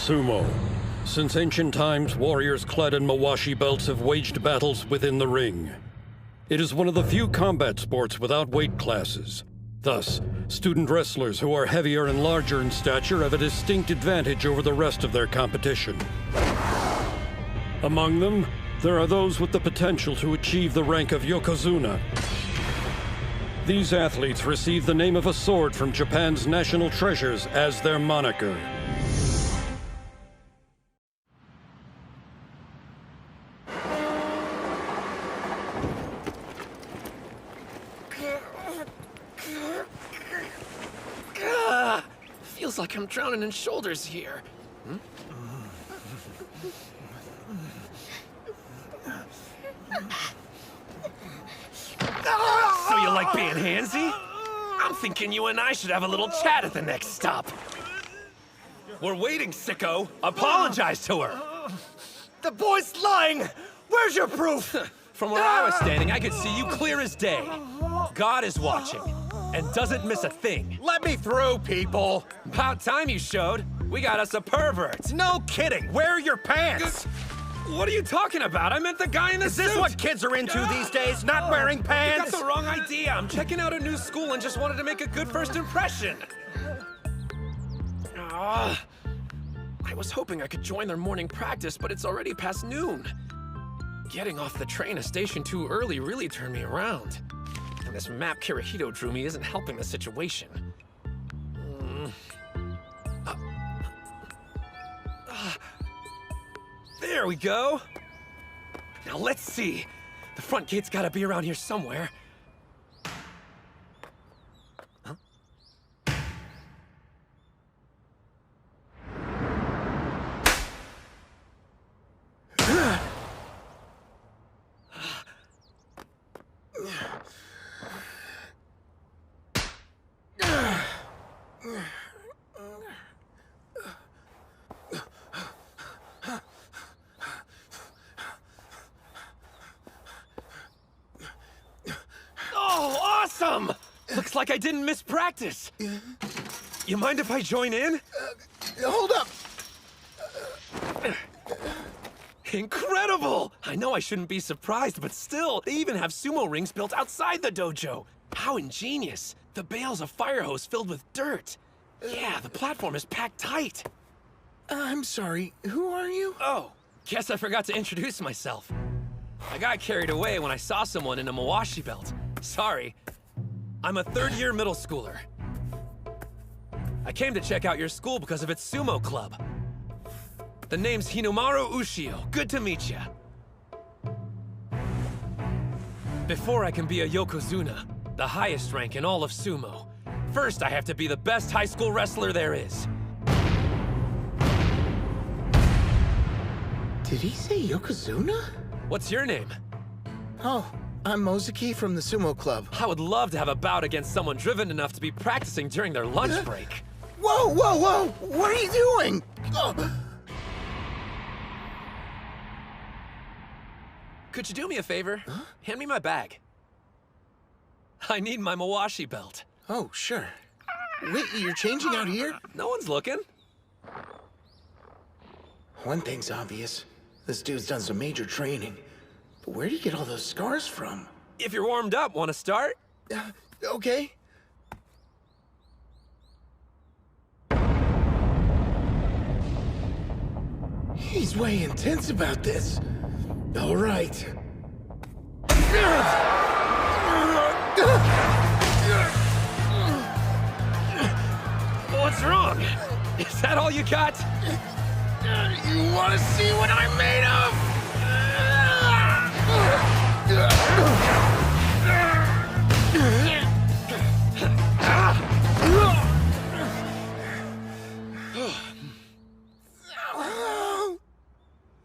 Sumo. Since ancient times, warriors clad in mawashi belts have waged battles within the ring. It is one of the few combat sports without weight classes. Thus, student wrestlers who are heavier and larger in stature have a distinct advantage over the rest of their competition. Among them, there are those with the potential to achieve the rank of Yokozuna. These athletes receive the name of a sword from Japan's national treasures as their moniker. Feels like I'm drowning in shoulders here. So you like being handsy? I'm thinking you and I should have a little chat at the next stop. We're waiting, sicko. Apologize to her. The boy's lying! Where's your proof? From where I was standing, I could see you clear as day. God is watching, and doesn't miss a thing. Let me through, people! About time you showed. We got us a pervert. No kidding! Wear your pants! What are you talking about? I meant the guy in the suit! Is this what kids are into these days? Not wearing You pants? got the wrong idea. I'm checking out a new school and just wanted to make a good first impression. I was hoping I could join their morning practice, but it's already past noon. Getting off the train at Station 2 early really turned me around. And this map Kirihito drew me isn't helping the situation. There we go. Now let's see. The front gate's gotta be around here somewhere. Oh, awesome! Looks like I didn't miss practice. You mind if I join in? Hold up! Incredible! I know I shouldn't be surprised, but still, they even have sumo rings built outside the dojo. How ingenious. The bale's a fire hose filled with dirt. Yeah, the platform is packed tight. I'm sorry, who are you? Oh, guess I forgot to introduce myself. I got carried away when I saw someone in a mawashi belt. Sorry. I'm a third-year middle schooler. I came to check out your school because of its sumo club. The name's Hinomaru Ushio. Good to meet ya. Before I can be a Yokozuna, the highest rank in all of sumo, first I have to be the best high school wrestler there is. Did he say Yokozuna? What's your name? Oh, I'm Mozuki from the Sumo Club. I would love to have a bout against someone driven enough to be practicing during their lunch break. Whoa, whoa, whoa! What are you doing? Oh. Could you do me a favor? Hand me my bag. I need my mawashi belt. Oh, sure. Wait, you're changing out here? No one's looking. One thing's obvious. This dude's done some major training. But where'd he get all those scars from? If you're warmed up, want to start? Okay. He's way intense about this. All right. What's wrong? Is that all you got? You want to see what I'm made of?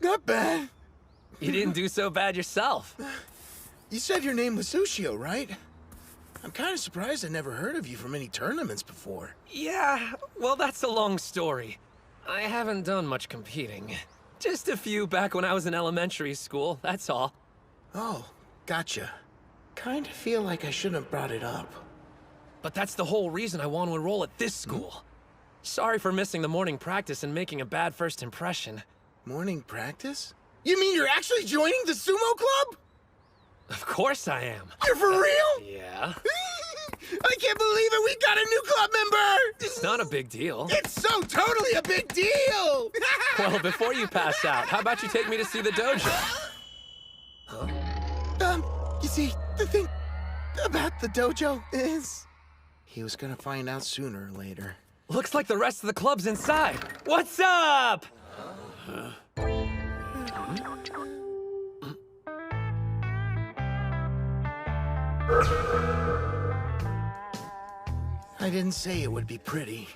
Not bad. You didn't do so bad yourself. You said your name was Ushio, right? I'm kind of surprised I never heard of you from any tournaments before. Yeah, well, that's a long story. I haven't done much competing. Just a few back when I was in elementary school, that's all. Oh, gotcha. Kind of feel like I shouldn't have brought it up. But that's the whole reason I want to enroll at this school. Sorry for missing the morning practice and making a bad first impression. Morning practice? You mean you're actually joining the sumo club? Of course I am. You're for real? Yeah? I can't believe it! We got a new club member! It's not a big deal. It's so totally a big deal! Well, before you pass out, how about you take me to see the dojo? You see, the thing about the dojo is... He was gonna find out sooner or later. Looks like the rest of the club's inside. What's up? I didn't say it would be pretty.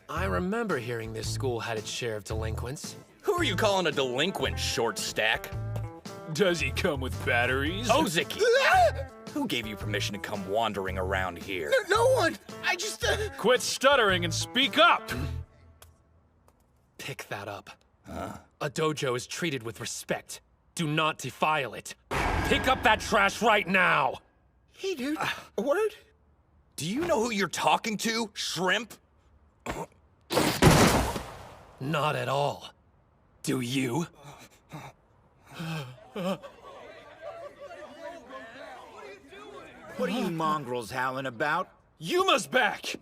I remember hearing this school had its share of delinquents. Who are you calling a delinquent, short stack? Does he come with batteries? Ozeki! Who gave you permission to come wandering around here? No one! I just... Quit stuttering and speak up! Pick that up. A dojo is treated with respect. Do not defile it. Pick up that trash right now! Hey, dude. A word? Do you know who you're talking to, shrimp? Not at all. Do you? What are you mongrels howling about? Yuma's back!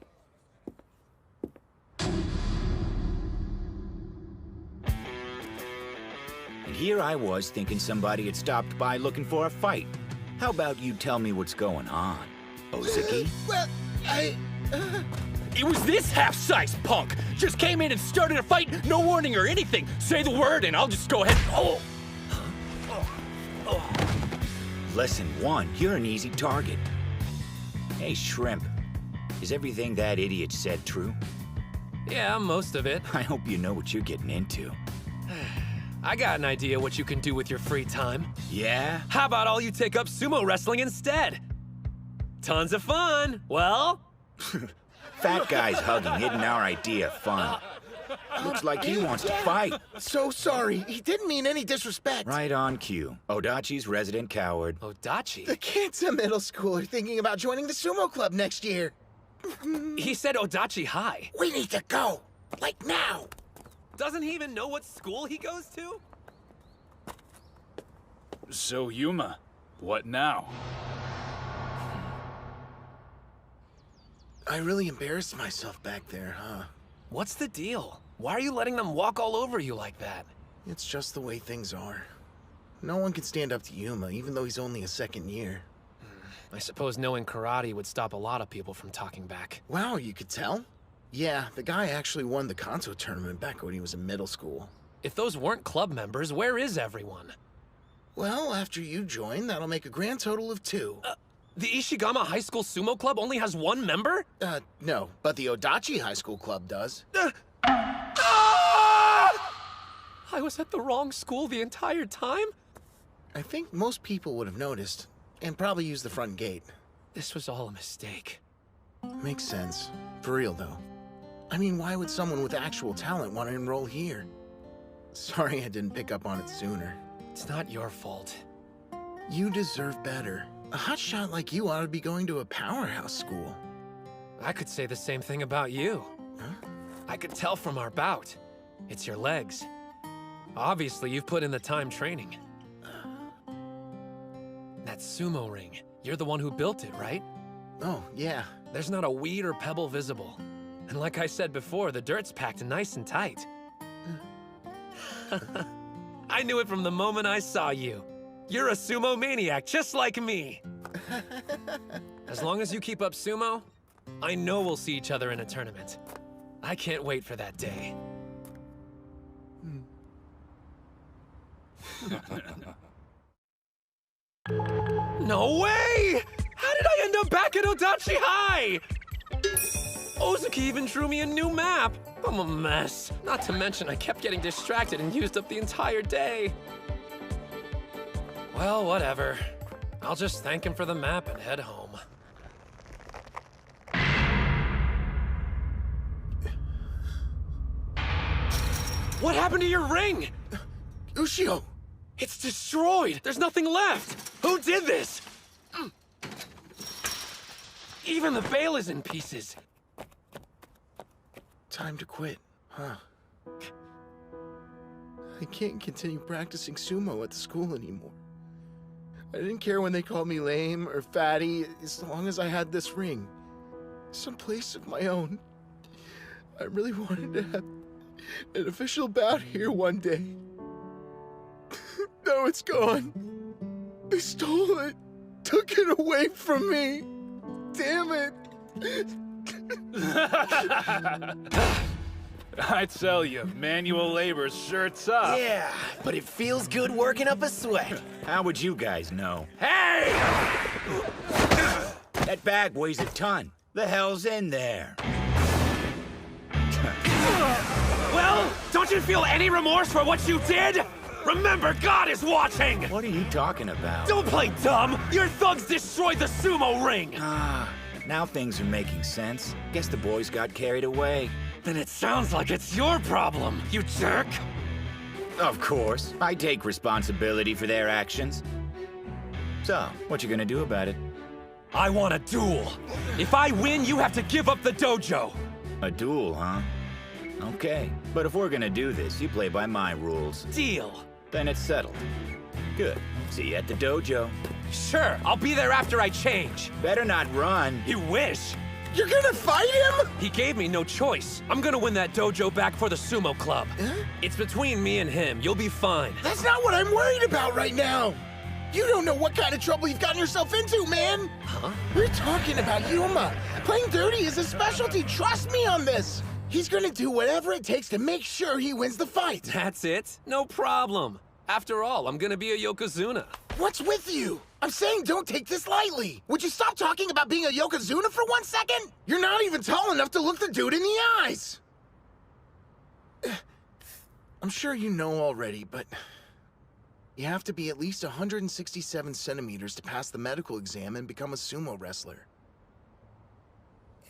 And here I was thinking somebody had stopped by looking for a fight. How about you tell me what's going on, Ozeki? Well, It was this half-sized punk! Just came in and started a fight, no warning or anything! Say the word and I'll just go ahead and... Lesson 1, you're an easy target. Hey, Shrimp, is everything that idiot said true? Yeah, most of it. I hope you know what you're getting into. I got an idea what you can do with your free time. Yeah? How about all you take up sumo wrestling instead? Tons of fun. Well? Fat guy's hugging isn't our idea of fun. Looks like he wants to fight. so sorry. He didn't mean any disrespect. Right on cue. Odachi's resident coward. Odachi? The kids in middle school are thinking about joining the sumo club next year. He said Odachi High. We need to go. Like now. Doesn't he even know what school he goes to? So, Yuma, what now? I really embarrassed myself back there, huh? What's the deal? Why are you letting them walk all over you like that? It's just the way things are. No one can stand up to Yuma, even though he's only a second year. I suppose knowing karate would stop a lot of people from talking back. Wow, you could tell? Yeah, the guy actually won the Kanto tournament back when he was in middle school. If those weren't club members, where is everyone? Well, after you join, that'll make a grand total of 2. The Ishigama High School Sumo Club only has 1 member? No, but the Odachi High School Club does. I was at the wrong school the entire time? I think most people would have noticed, and probably used the front gate. This was all a mistake. Makes sense. For real, though. I mean, why would someone with actual talent want to enroll here? Sorry I didn't pick up on it sooner. It's not your fault. You deserve better. A hotshot like you ought to be going to a powerhouse school. I could say the same thing about you. Huh? I could tell from our bout. It's your legs. Obviously, you've put in the time training. That sumo ring, you're the one who built it, right? Oh, yeah. There's not a weed or pebble visible. And like I said before, the dirt's packed nice and tight. I knew it from the moment I saw you. You're a sumo maniac, just like me. As long as you keep up sumo, I know we'll see each other in a tournament. I can't wait for that day. No way! How did I end up back at Odachi High? Ozeki even drew me a new map. I'm a mess. Not to mention I kept getting distracted and used up the entire day. Well, whatever. I'll just thank him for the map and head home. What happened to your ring? Ushio! It's destroyed! There's nothing left! Who did this? Even the veil is in pieces. Time to quit, huh? I can't continue practicing sumo at the school anymore. I didn't care when they called me lame or fatty, as long as I had this ring. Some place of my own. I really wanted to have an official bout here one day. Now it's gone. They stole it. Took it away from me. Damn it. I tell you, manual labor sure tough. Yeah, but it feels good working up a sweat. How would you guys know? Hey! That bag weighs a ton. The hell's in there? Well, don't you feel any remorse for what you did? Remember, God is watching! What are you talking about? Don't play dumb! Your thugs destroyed the sumo ring! Now things are making sense. Guess the boys got carried away. Then it sounds like it's your problem, you jerk! Of course. I take responsibility for their actions. So, what you gonna do about it? I want a duel. If I win, you have to give up the dojo. A duel, huh? Okay. But if we're gonna do this, you play by my rules. Deal. Then it's settled. Good. See you at the dojo. Sure, I'll be there after I change. Better not run. You wish. You're gonna fight him? He gave me no choice. I'm gonna win that dojo back for the sumo club. It's between me and him. You'll be fine. That's not what I'm worried about right now. You don't know what kind of trouble you've gotten yourself into, man. Huh? We're talking about Yuma. Playing dirty is his specialty. Trust me on this. He's gonna do whatever it takes to make sure he wins the fight. That's it? No problem. After all, I'm gonna be a Yokozuna. What's with you? I'm saying don't take this lightly. Would you stop talking about being a Yokozuna for 1 second? You're not even tall enough to look the dude in the eyes. I'm sure you know already, but you have to be at least 167 centimeters to pass the medical exam and become a sumo wrestler.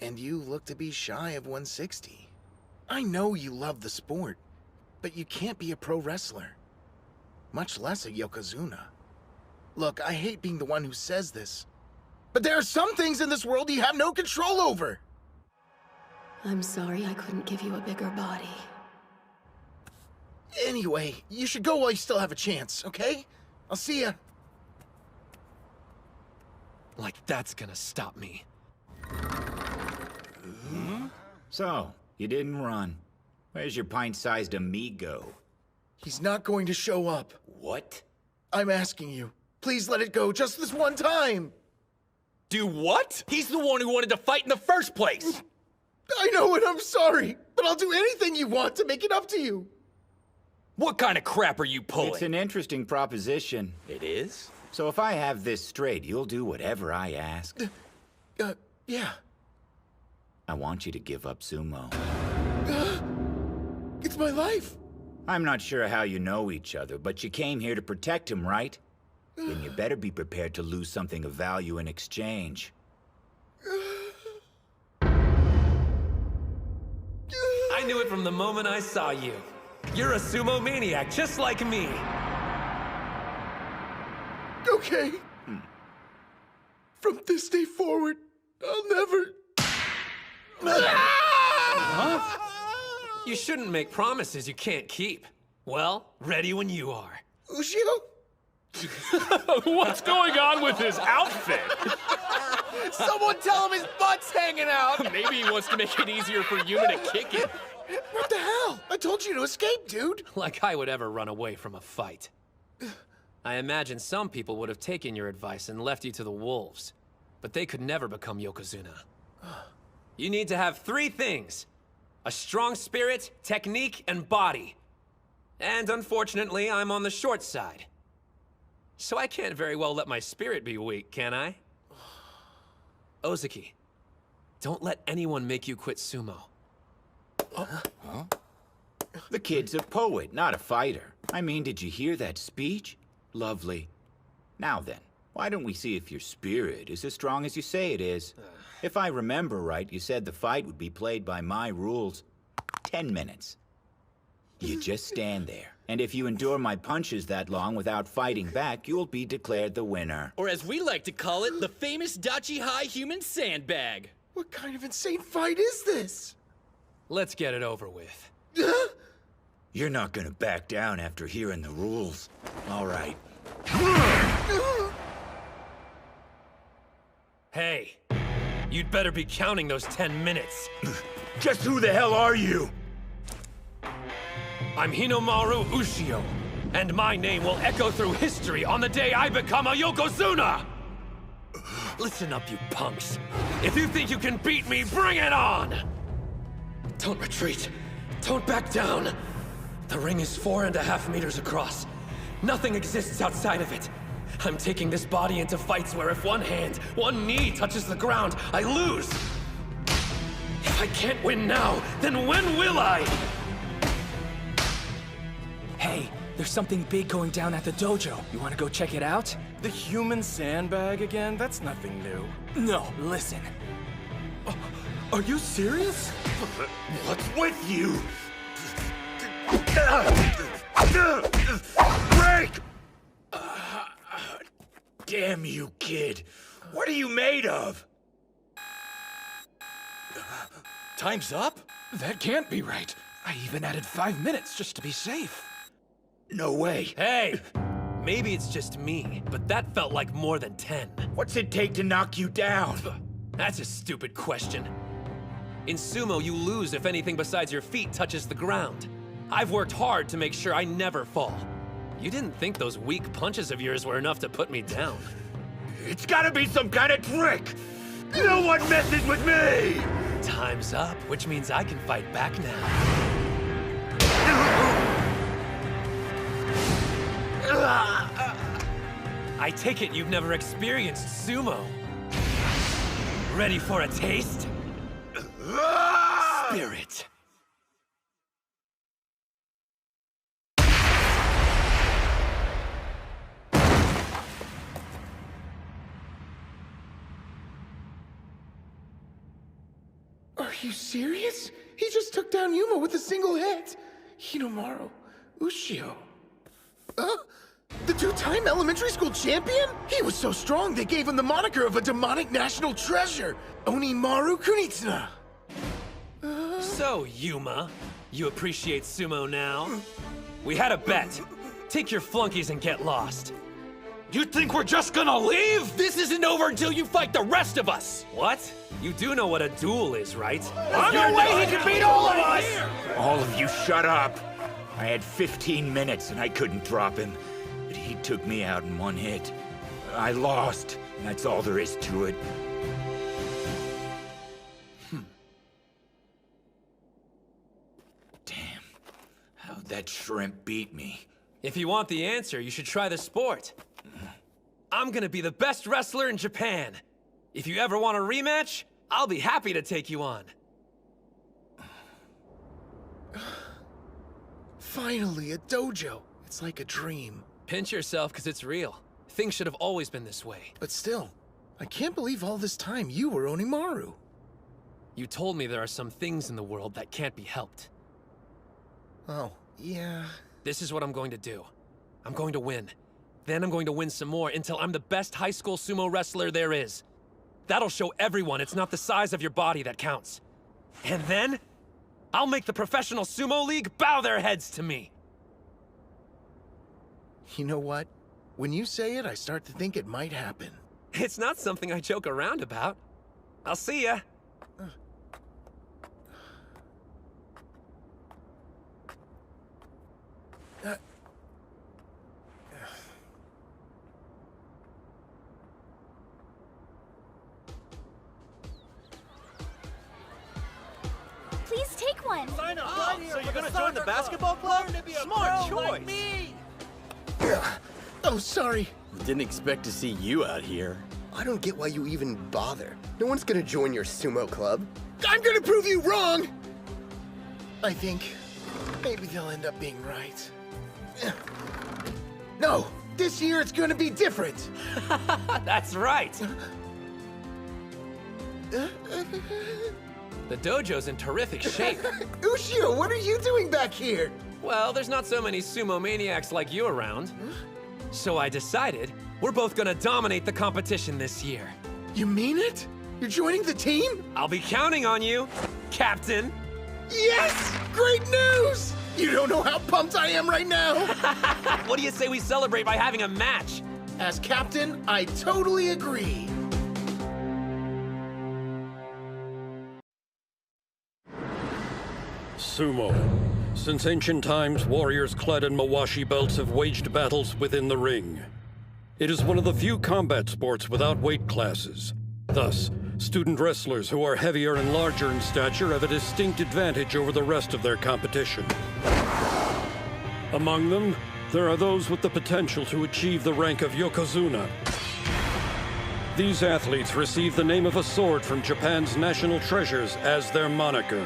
And you look to be shy of 160. I know you love the sport, but you can't be a pro wrestler. Much less a Yokozuna. Look, I hate being the one who says this, but there are some things in this world you have no control over. I'm sorry I couldn't give you a bigger body. Anyway, you should go while you still have a chance, okay? I'll see ya. Like that's gonna stop me. So, you didn't run. Where's your pint-sized amigo? He's not going to show up. What? I'm asking you. Please let it go just this one time. Do what? He's the one who wanted to fight in the first place. I know and I'm sorry, but I'll do anything you want to make it up to you. What kind of crap are you pulling? It's an interesting proposition. It is? So if I have this straight, you'll do whatever I ask. Yeah. I want you to give up sumo. It's my life. I'm not sure how you know each other, but you came here to protect him, right? Then you better be prepared to lose something of value in exchange. I knew it from the moment I saw you. You're a sumo maniac, just like me. Okay. From this day forward, I'll never... You shouldn't make promises you can't keep. Well, ready when you are. Ushio? What's going on with his outfit? Someone tell him his butt's hanging out! Maybe he wants to make it easier for Yuma to kick it. What the hell? I told you to escape, dude. Like I would ever run away from a fight. I imagine some people would have taken your advice and left you to the wolves. But they could never become Yokozuna. You need to have 3 things. A strong spirit, technique, and body. And unfortunately, I'm on the short side. So I can't very well let my spirit be weak, can I? Ozaki, don't let anyone make you quit sumo. The kid's a poet, not a fighter. I mean, did you hear that speech? Lovely. Now then, why don't we see if your spirit is as strong as you say it is? If I remember right, you said the fight would be played by my rules. 10 minutes. You just stand there. And if you endure my punches that long without fighting back, you'll be declared the winner. Or as we like to call it, the famous Dachi High human sandbag. What kind of insane fight is this? Let's get it over with. You're not gonna back down after hearing the rules. All right. Hey, you'd better be counting those 10 minutes. Just who the hell are you? I'm Hinomaru Ushio, and my name will echo through history on the day I become a Yokozuna! Listen up, you punks. If you think you can beat me, bring it on! Don't retreat. Don't back down. The ring is 4.5 meters across. Nothing exists outside of it. I'm taking this body into fights where if one hand, one knee touches the ground, I lose. If I can't win now, then when will I? Hey, there's something big going down at the dojo. You wanna go check it out? The human sandbag again? That's nothing new. No, listen. Are you serious? What's with you? Break! Damn you, kid. What are you made of? Time's up? That can't be right. I even added 5 minutes just to be safe. No way. Hey! Maybe it's just me, but that felt like more than 10. What's it take to knock you down? That's a stupid question. In sumo, you lose if anything besides your feet touches the ground. I've worked hard to make sure I never fall. You didn't think those weak punches of yours were enough to put me down. It's gotta be some kind of trick! No one messes with me! Time's up, which means I can fight back now. I take it you've never experienced sumo. Ready for a taste? Spirit. Are you serious? He just took down Yuma with a single hit. Hinomaru Ushio. The two-time elementary school champion? He was so strong they gave him the moniker of a demonic national treasure, Onimaru Kunitsuna. So, Yuma, you appreciate sumo now? We had a bet. Take your flunkies and get lost. You think we're just gonna leave? This isn't over until you fight the rest of us! What? You do know what a duel is, right? No way he can beat all of us! All of you shut up! I had 15 minutes and I couldn't drop him. But he took me out in one hit. I lost, and that's all there is to it. Damn. How'd that shrimp beat me? If you want the answer, you should try the sport. I'm gonna be the best wrestler in Japan. If you ever want a rematch, I'll be happy to take you on. Finally, a dojo. It's like a dream. Pinch yourself, because it's real. Things should have always been this way. But still, I can't believe all this time you were Onimaru. You told me there are some things in the world that can't be helped. Oh, yeah. This is what I'm going to do. I'm going to win. Then I'm going to win some more until I'm the best high school sumo wrestler there is. That'll show everyone it's not the size of your body that counts. And then, I'll make the professional sumo league bow their heads to me. You know what? When you say it, I start to think it might happen. It's not something I joke around about. I'll see ya. Please take one. So you're gonna join the basketball club? Smart choice. Oh, sorry. Didn't expect to see you out here. I don't get why you even bother. No one's gonna join your sumo club. I'm gonna prove you wrong! I think maybe they'll end up being right. No, this year it's gonna be different. That's right. The dojo's in terrific shape. Ushio, what are you doing back here? Well, there's not so many sumo maniacs like you around. So I decided we're both gonna dominate the competition this year. You mean it? You're joining the team? I'll be counting on you, Captain. Yes! Great news! You don't know how pumped I am right now! What do you say we celebrate by having a match? As captain, I totally agree. Sumo. Since ancient times, warriors clad in mawashi belts have waged battles within the ring. It is one of the few combat sports without weight classes. Thus, student wrestlers who are heavier and larger in stature have a distinct advantage over the rest of their competition. Among them, there are those with the potential to achieve the rank of Yokozuna. These athletes receive the name of a sword from Japan's national treasures as their moniker.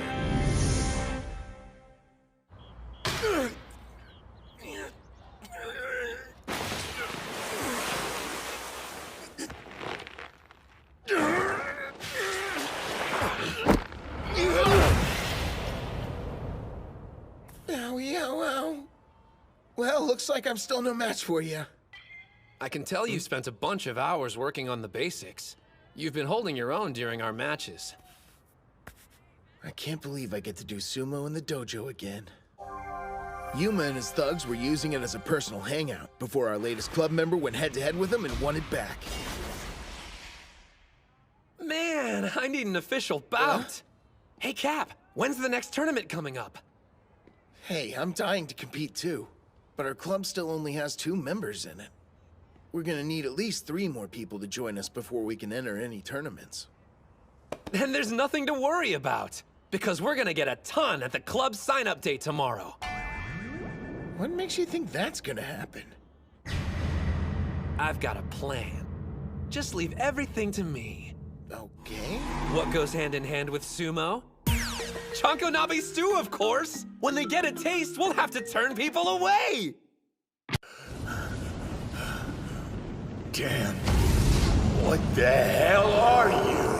Owie, ow, ow. Well, looks like I'm still no match for you. I can tell you've spent a bunch of hours working on the basics. You've been holding your own during our matches. I can't believe I get to do sumo in the dojo again. Yuma and his thugs were using it as a personal hangout before our latest club member went head-to-head with him and won it back. Man, I need an official bout. Hey, Cap, when's the next tournament coming up? Hey, I'm dying to compete too, but our club still only has 2 members in it. We're gonna need at least 3 more people to join us before we can enter any tournaments. Then there's nothing to worry about, because we're gonna get a ton at the club sign-up day tomorrow. What makes you think that's gonna happen? I've got a plan. Just leave everything to me. Okay. What goes hand in hand with sumo? Chanko Nabe stew, of course! When they get a taste, we'll have to turn people away! Damn. What the hell are you?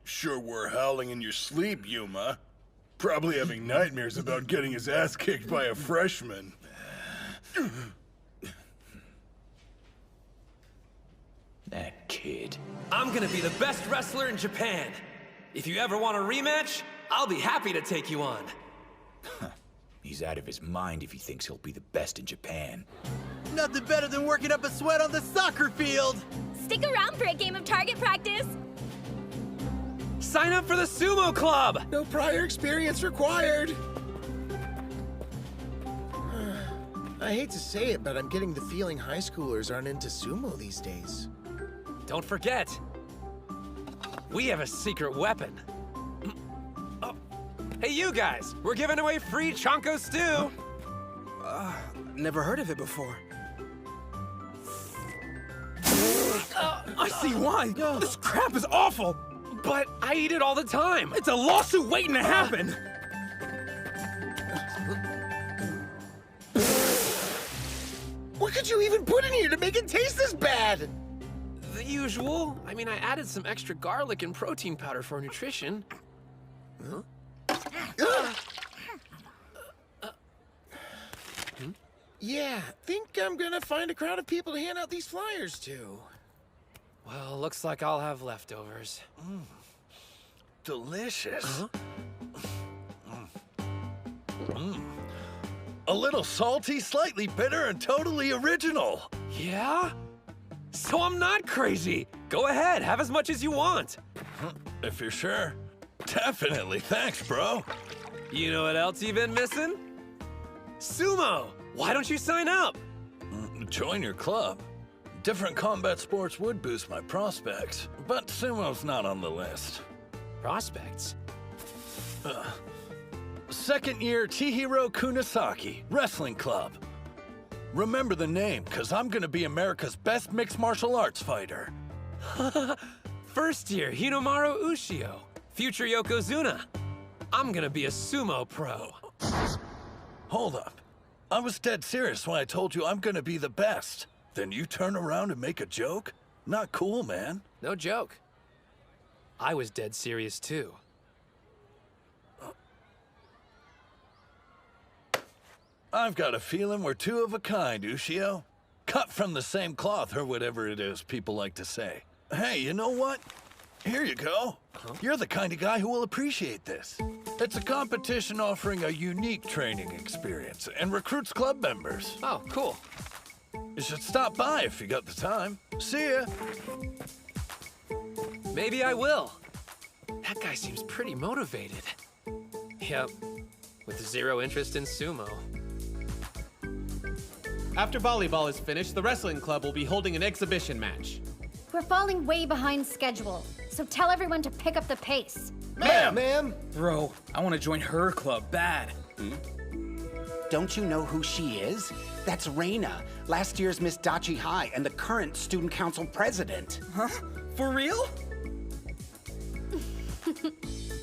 Sure were howling in your sleep, Yuma. Probably having nightmares about getting his ass kicked by a freshman. That kid. I'm gonna be the best wrestler in Japan. If you ever want a rematch, I'll be happy to take you on. He's out of his mind if he thinks he'll be the best in Japan. Nothing better than working up a sweat on the soccer field. Stick around for a game of target practice. Sign up for the Sumo Club! No prior experience required. I hate to say it, but I'm getting the feeling high schoolers aren't into sumo these days. Don't forget, we have a secret weapon. Oh. Hey, you guys, we're giving away free Chanko stew. Never heard of it before. I see why. This crap is awful. But I eat it all the time. It's a lawsuit waiting to happen. What could you even put in here to make it taste this bad? The usual. I mean, I added some extra garlic and protein powder for nutrition. Yeah, think I'm gonna find a crowd of people to hand out these flyers to. Well, looks like I'll have leftovers. Delicious. A little salty, slightly bitter, and totally original. Yeah? So I'm not crazy. Go ahead, have as much as you want. If you're sure. Definitely. Thanks, bro. You know what else you've been missing? Sumo! Why don't you sign up? Join your club. Different combat sports would boost my prospects, but sumo's not on the list. Prospects? Second year Chihiro Kunisaki, Wrestling Club. Remember the name, because I'm going to be America's best mixed martial arts fighter. First year Hinomaru Ushio, future Yokozuna. I'm gonna be a sumo pro. Hold up. I was dead serious when I told you I'm going to be the best. Then you turn around and make a joke? Not cool, man. No joke. I was dead serious too. I've got a feeling we're two of a kind, Ushio. Cut from the same cloth, or whatever it is people like to say. Hey, you know what? Here you go. You're the kind of guy who will appreciate this. It's a competition offering a unique training experience and recruits club members. Oh, cool. You should stop by if you got the time. See ya. Maybe I will. That guy seems pretty motivated. Yep, with zero interest in sumo. After volleyball is finished, the wrestling club will be holding an exhibition match. We're falling way behind schedule, so tell everyone to pick up the pace. Ma'am! Bro, I want to join her club bad. Don't you know who she is? That's Reina, last year's Miss Dachi High and the current student council president. Huh? For real?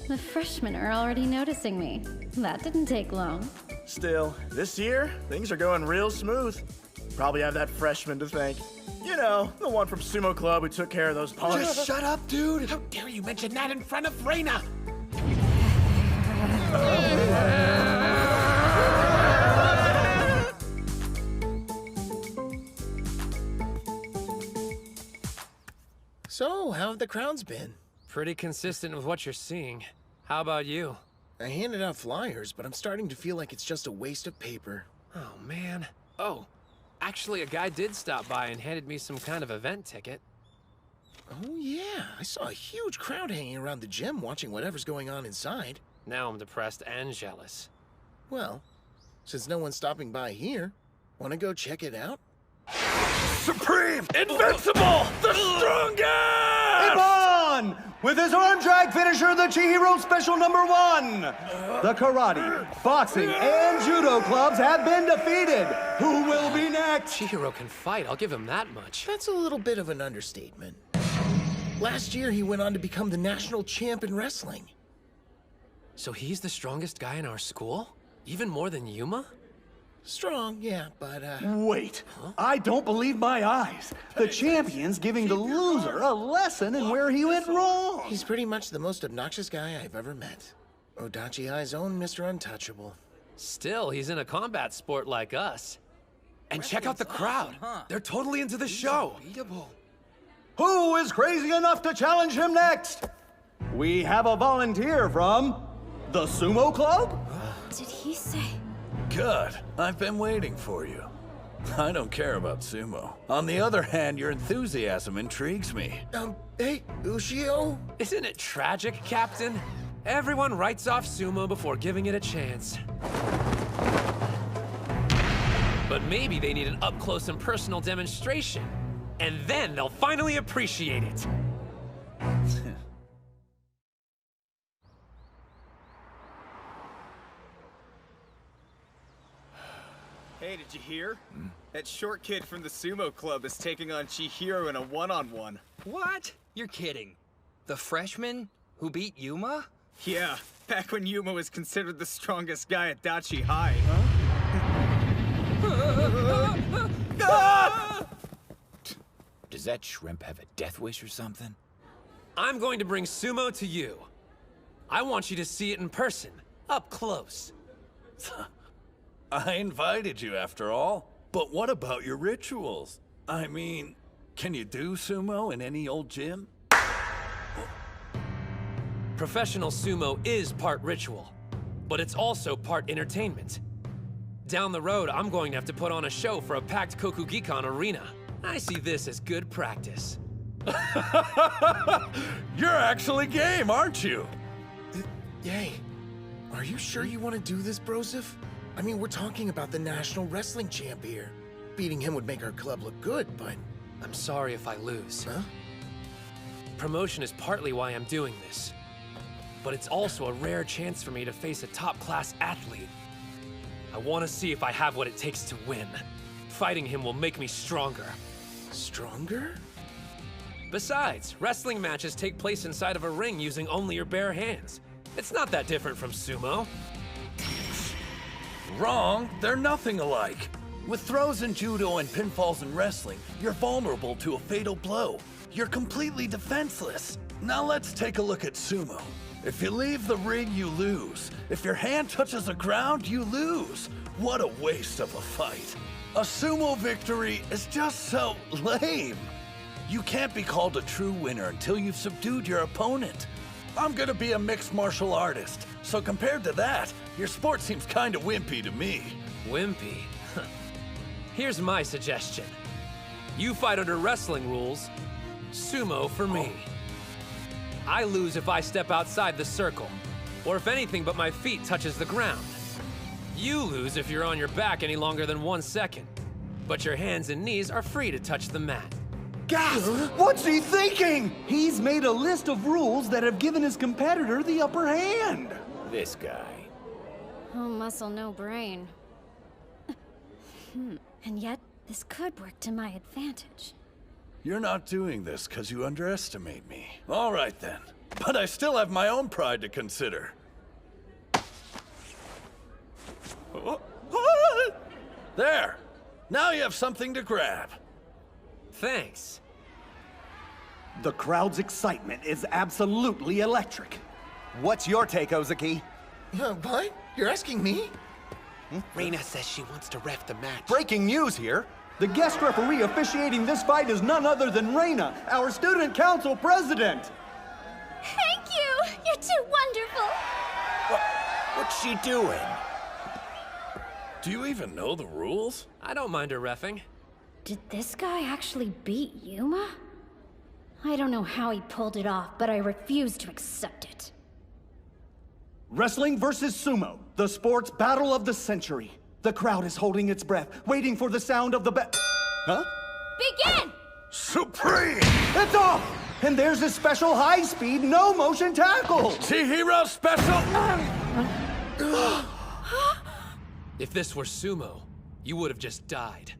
The freshmen are already noticing me. That didn't take long. Still, this year, things are going real smooth. Probably have that freshman to thank. You know, the one from Sumo Club who took care of those punks. Just shut up, dude! How dare you mention that in front of Reina? So, how have the crowds been? Pretty consistent with what you're seeing. How about you? I handed out flyers, but I'm starting to feel like it's just a waste of paper. Oh, man. Oh, actually, a guy did stop by and handed me some kind of event ticket. Oh, yeah. I saw a huge crowd hanging around the gym watching whatever's going on inside. Now I'm depressed and jealous. Well, since no one's stopping by here, want to go check it out? Supreme! Invincible! The strongest! Ippon! With his arm drag finisher, the Chihiro Special #1! The karate, boxing, and judo clubs have been defeated. Who will be next? Chihiro can fight, I'll give him that much. That's a little bit of an understatement. Last year, he went on to become the national champ in wrestling. So he's the strongest guy in our school? Even more than Yuma? Strong, yeah, but, Wait, I don't believe my eyes. The champion's giving the loser a lesson in where he went wrong. He's pretty much the most obnoxious guy I've ever met. Odachi High's own Mr. Untouchable. Still, he's in a combat sport like us. And check out the crowd. They're totally into the show. Who is crazy enough to challenge him next? We have a volunteer from the Sumo Club? Did he say? Good. I've been waiting for you. I don't care about sumo. On the other hand, your enthusiasm intrigues me. Hey, Ushio? Isn't it tragic, Captain? Everyone writes off sumo before giving it a chance. But maybe they need an up-close and personal demonstration. And then they'll finally appreciate it. Hey, did you hear? That short kid from the Sumo Club is taking on Chihiro in a one-on-one. What? You're kidding. The freshman who beat Yuma? Yeah, back when Yuma was considered the strongest guy at Dachi High. Does that shrimp have a death wish or something? I'm going to bring sumo to you. I want you to see it in person, up close. I invited you after all. But what about your rituals? I mean, can you do sumo in any old gym? Professional sumo is part ritual, but it's also part entertainment. Down the road, I'm going to have to put on a show for a packed Kokugikan arena. I see this as good practice. You're actually game, aren't you? Hey, are you sure you want to do this, Broseph? I mean, we're talking about the national wrestling champ here. Beating him would make our club look good, but... I'm sorry if I lose. Huh? Promotion is partly why I'm doing this. But it's also a rare chance for me to face a top-class athlete. I want to see if I have what it takes to win. Fighting him will make me stronger. Stronger? Besides, wrestling matches take place inside of a ring using only your bare hands. It's not that different from sumo. Wrong. They're nothing alike. With throws in judo and pinfalls in wrestling, you're vulnerable to a fatal blow. You're completely defenseless. Now let's take a look at sumo. If you leave the ring, you lose. If your hand touches the ground, you lose. What a waste of a fight. A sumo victory is just so lame. You can't be called a true winner until you've subdued your opponent. I'm gonna be a mixed martial artist, so compared to that, your sport seems kinda wimpy to me. Wimpy? Here's my suggestion. You fight under wrestling rules, sumo for me. I lose if I step outside the circle, or if anything but my feet touches the ground. You lose if you're on your back any longer than 1 second, but your hands and knees are free to touch the mat. Gasp! What's he thinking? He's made a list of rules that have given his competitor the upper hand. This guy. Oh, muscle, no brain. And yet, this could work to my advantage. You're not doing this because you underestimate me. All right then. But I still have my own pride to consider. There! Now you have something to grab. Thanks. The crowd's excitement is absolutely electric. What's your take, Ozaki? What? You're asking me? Reina says she wants to ref the match. Breaking news here. The guest referee officiating this fight is none other than Reina, our student council president. Thank you! You're too wonderful! What's she doing? Do you even know the rules? I don't mind her reffing. Did this guy actually beat Yuma? I don't know how he pulled it off, but I refuse to accept it. Wrestling versus sumo, the sports battle of the century. The crowd is holding its breath, waiting for the sound of the Huh? Begin! Supreme! It's off! And there's a special high-speed, no-motion tackle! Chihiro special! If this were sumo, you would have just died.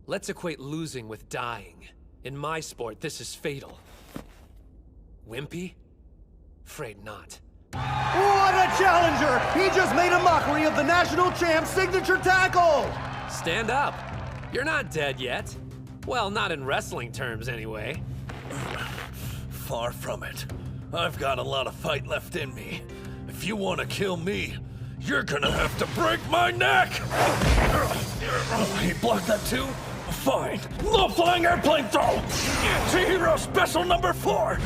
Let's equate losing with dying. In my sport, this is fatal. Wimpy? Afraid not. What a challenger! He just made a mockery of the national champ's signature tackle! Stand up. You're not dead yet. Well, not in wrestling terms, anyway. Far from it. I've got a lot of fight left in me. If you want to kill me, you're gonna have to break my neck! He blocked that too? Fine. Low flying airplane throw! Chihiro special number 4!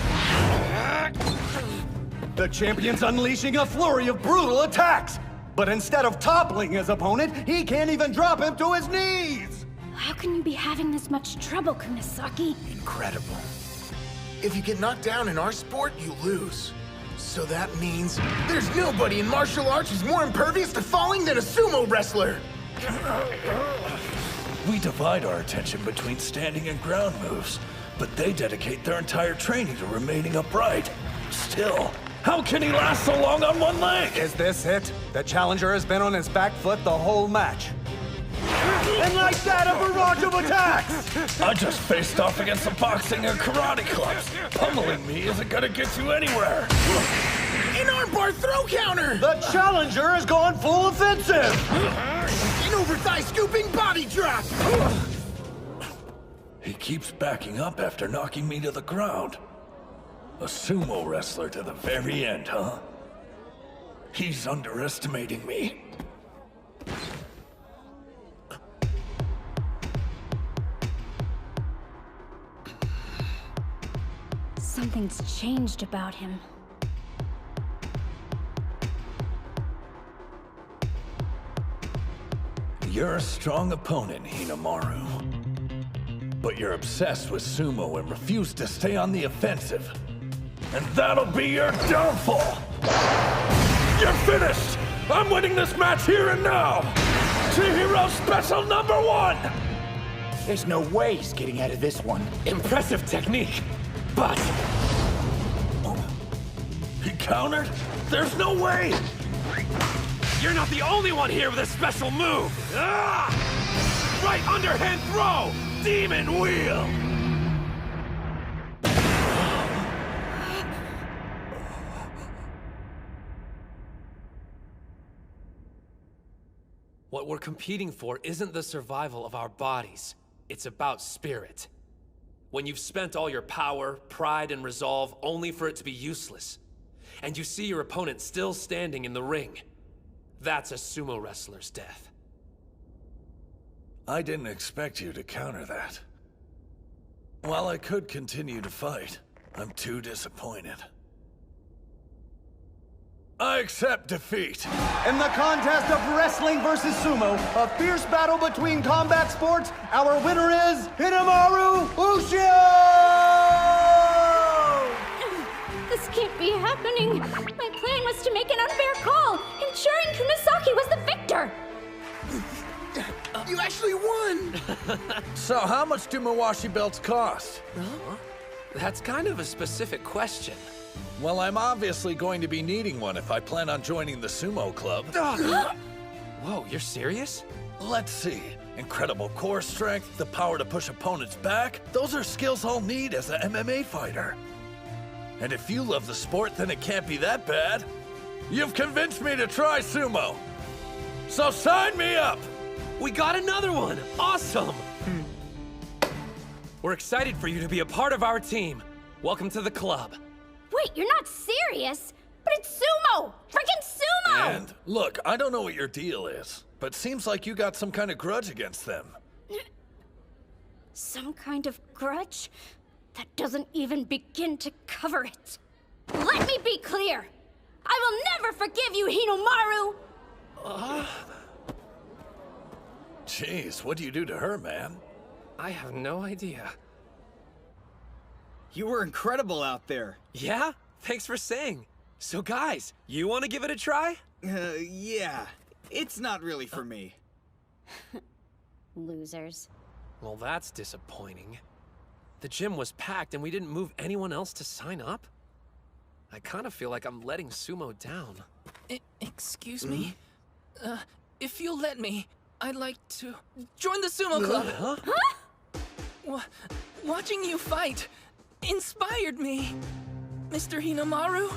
The champion's unleashing a flurry of brutal attacks! But instead of toppling his opponent, he can't even drop him to his knees! How can you be having this much trouble, Kunisaki? Incredible. If you get knocked down in our sport, you lose. So that means there's nobody in martial arts who's more impervious to falling than a sumo wrestler! We divide our attention between standing and ground moves, but they dedicate their entire training to remaining upright. Still, how can he last so long on one leg? Is this it? The challenger has been on his back foot the whole match. And like that, a barrage of attacks! I just faced off against some boxing and karate clubs. Pummeling me isn't gonna get you anywhere. An armbar throw counter! The challenger has gone full offensive! An over-thigh scooping body drop! He keeps backing up after knocking me to the ground. A sumo wrestler to the very end, huh? He's underestimating me. Something's changed about him. You're a strong opponent, Hinamaru. But you're obsessed with sumo and refuse to stay on the offensive. And that'll be your downfall! You're finished! I'm winning this match here and now! Chihiro special number 1! There's no way he's getting out of this one. Impressive technique, but... He countered? There's no way! You're not the only one here with a special move! Ah! Right underhand throw! Demon wheel! What we're competing for isn't the survival of our bodies. It's about spirit. When you've spent all your power, pride, and resolve only for it to be useless, and you see your opponent still standing in the ring. That's a sumo wrestler's death. I didn't expect you to counter that. While I could continue to fight, I'm too disappointed. I accept defeat. In the contest of wrestling versus sumo, a fierce battle between combat sports, our winner is Hinamaru Ushio! This can't be happening. My plan was to make an unfair call, ensuring Kunisaki was the victor. You actually won! So how much do Mawashi belts cost? Huh? That's kind of a specific question. Well, I'm obviously going to be needing one if I plan on joining the sumo club. Whoa, you're serious? Let's see. Incredible core strength, the power to push opponents back. Those are skills I'll need as an MMA fighter. And if you love the sport, then it can't be that bad. You've convinced me to try sumo. So sign me up! We got another one! Awesome! We're excited for you to be a part of our team. Welcome to the club. Wait, you're not serious? But it's sumo! Freaking sumo! And look, I don't know what your deal is, but seems like you got some kind of grudge against them. Some kind of grudge? That doesn't even begin to cover it. Let me be clear! I will never forgive you, Hinomaru! Jeez, what do you do to her, man? I have no idea. You were incredible out there. Yeah? Thanks for saying. So guys, you want to give it a try? Yeah. It's not really for me. Losers. Well, that's disappointing. The gym was packed and we didn't move anyone else to sign up? I kind of feel like I'm letting sumo down. Excuse me? If you'll let me, I'd like to join the sumo club. Huh? Watching you fight inspired me, Mr. Hinamaru.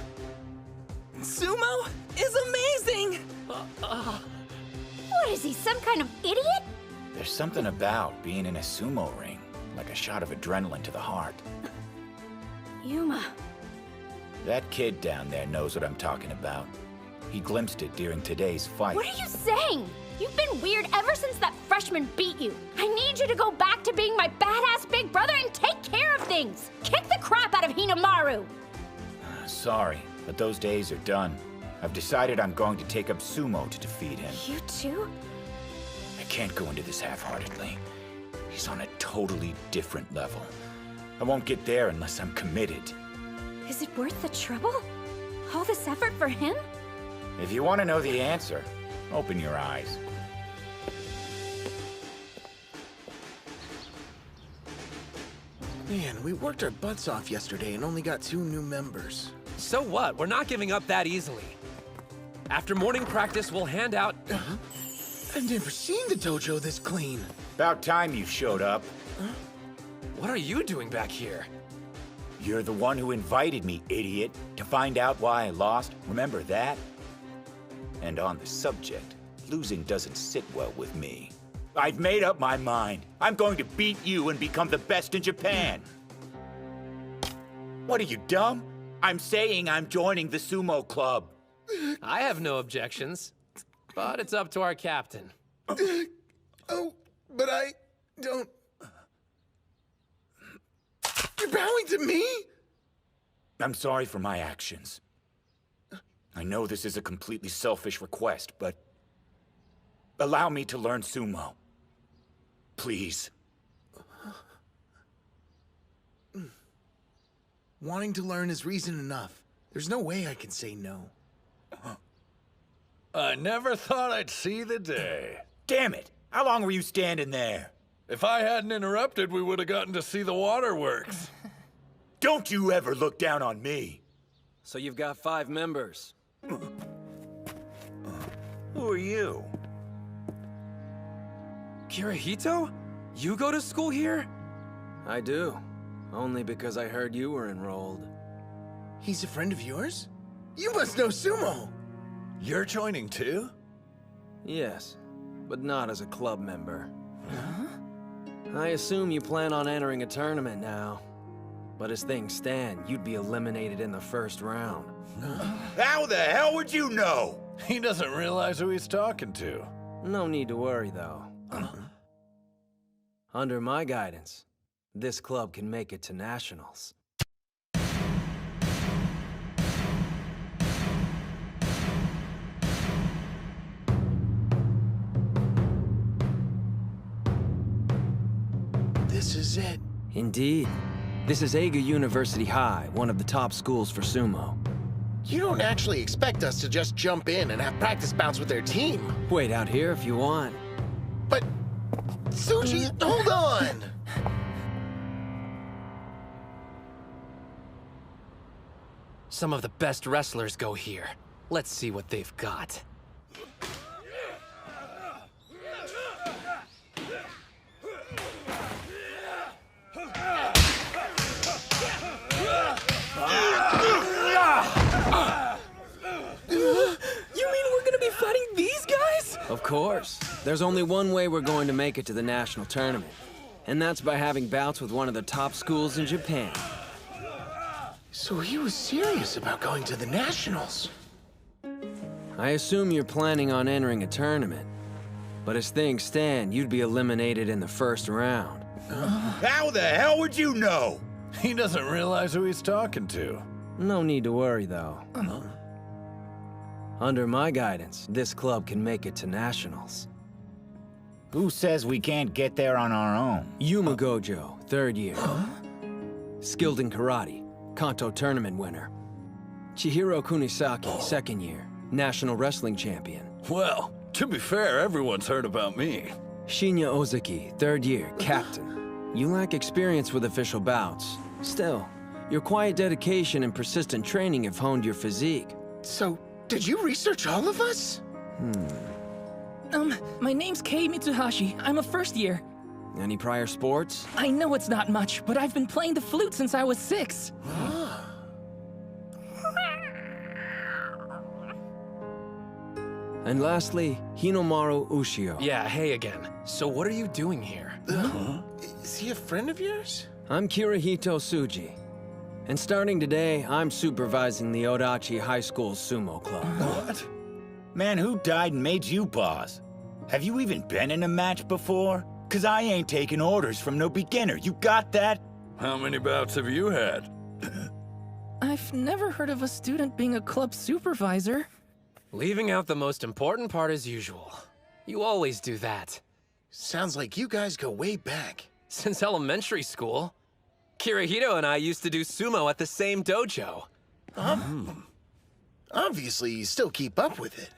Sumo is amazing! What is he, some kind of idiot? There's something about being in a sumo ring, like a shot of adrenaline to the heart. Yuma. That kid down there knows what I'm talking about. He glimpsed it during today's fight. What are you saying? You've been weird ever since that freshman beat you. I need you to go back to being my badass big brother and take care of things. Kick the crap out of Hinamaru. Sorry, but those days are done. I've decided I'm going to take up sumo to defeat him. You too? I can't go into this half-heartedly. He's on a totally different level. I won't get there unless I'm committed. Is it worth the trouble? All this effort for him? If you want to know the answer, open your eyes. Man, we worked our butts off yesterday and only got 2 new members. So what? We're not giving up that easily. After morning practice, we'll hand out... I've never seen the dojo this clean. About time you showed up. What are you doing back here? You're the one who invited me, idiot, to find out why I lost. Remember that? And on the subject, losing doesn't sit well with me. I've made up my mind. I'm going to beat you and become the best in Japan. What are you, dumb? I'm saying I'm joining the sumo club. I have no objections, but it's up to our captain. Oh, but I don't... You're bowing to me? I'm sorry for my actions. I know this is a completely selfish request, but allow me to learn sumo. Please. Wanting to learn is reason enough. There's no way I can say no. I never thought I'd see the day. Damn it! How long were you standing there? If I hadn't interrupted, we would have gotten to see the waterworks. Don't you ever look down on me. So you've got 5 members. Who are you? Kirihito? You go to school here? I do. Only because I heard you were enrolled. He's a friend of yours? You must know sumo! You're joining too? Yes, but not as a club member. I assume you plan on entering a tournament now. But as things stand, you'd be eliminated in the first round. How the hell would you know? He doesn't realize who he's talking to. No need to worry, though. Under my guidance, this club can make it to nationals. This is it. Indeed. This is Eiga University High, one of the top schools for sumo. You don't actually expect us to just jump in and have practice bouts with their team. Wait out here if you want. But, Suji, hold on! Some of the best wrestlers go here. Let's see what they've got. Of course. There's only one way we're going to make it to the national tournament. And that's by having bouts with one of the top schools in Japan. So he was serious about going to the nationals. I assume you're planning on entering a tournament. But as things stand, you'd be eliminated in the first round. How the hell would you know? He doesn't realize who he's talking to. No need to worry, though. Under my guidance, this club can make it to nationals. Who says we can't get there on our own? Yuma Gojo, 3rd year. Skilled in karate, Kanto tournament winner. Chihiro Kunisaki, 2nd year, national wrestling champion. Well, to be fair, everyone's heard about me. Shinya Ozaki, 3rd year, captain. You lack experience with official bouts. Still, your quiet dedication and persistent training have honed your physique. So, did you research all of us? My name's Kei Mitsuhashi. I'm a 1st year. Any prior sports? I know it's not much, but I've been playing the flute since I was 6. And lastly, Hinomaru Ushio. Yeah, hey again. So what are you doing here? Is he a friend of yours? I'm Kirihito Tsuji. And starting today, I'm supervising the Odachi High School Sumo Club. What? Man, who died and made you boss? Have you even been in a match before? 'Cause I ain't taking orders from no beginner. You got that? How many bouts have you had? I've never heard of a student being a club supervisor. Leaving out the most important part as usual. You always do that. Sounds like you guys go way back. Since elementary school. Kirihito and I used to do sumo at the same dojo. Obviously, you still keep up with it.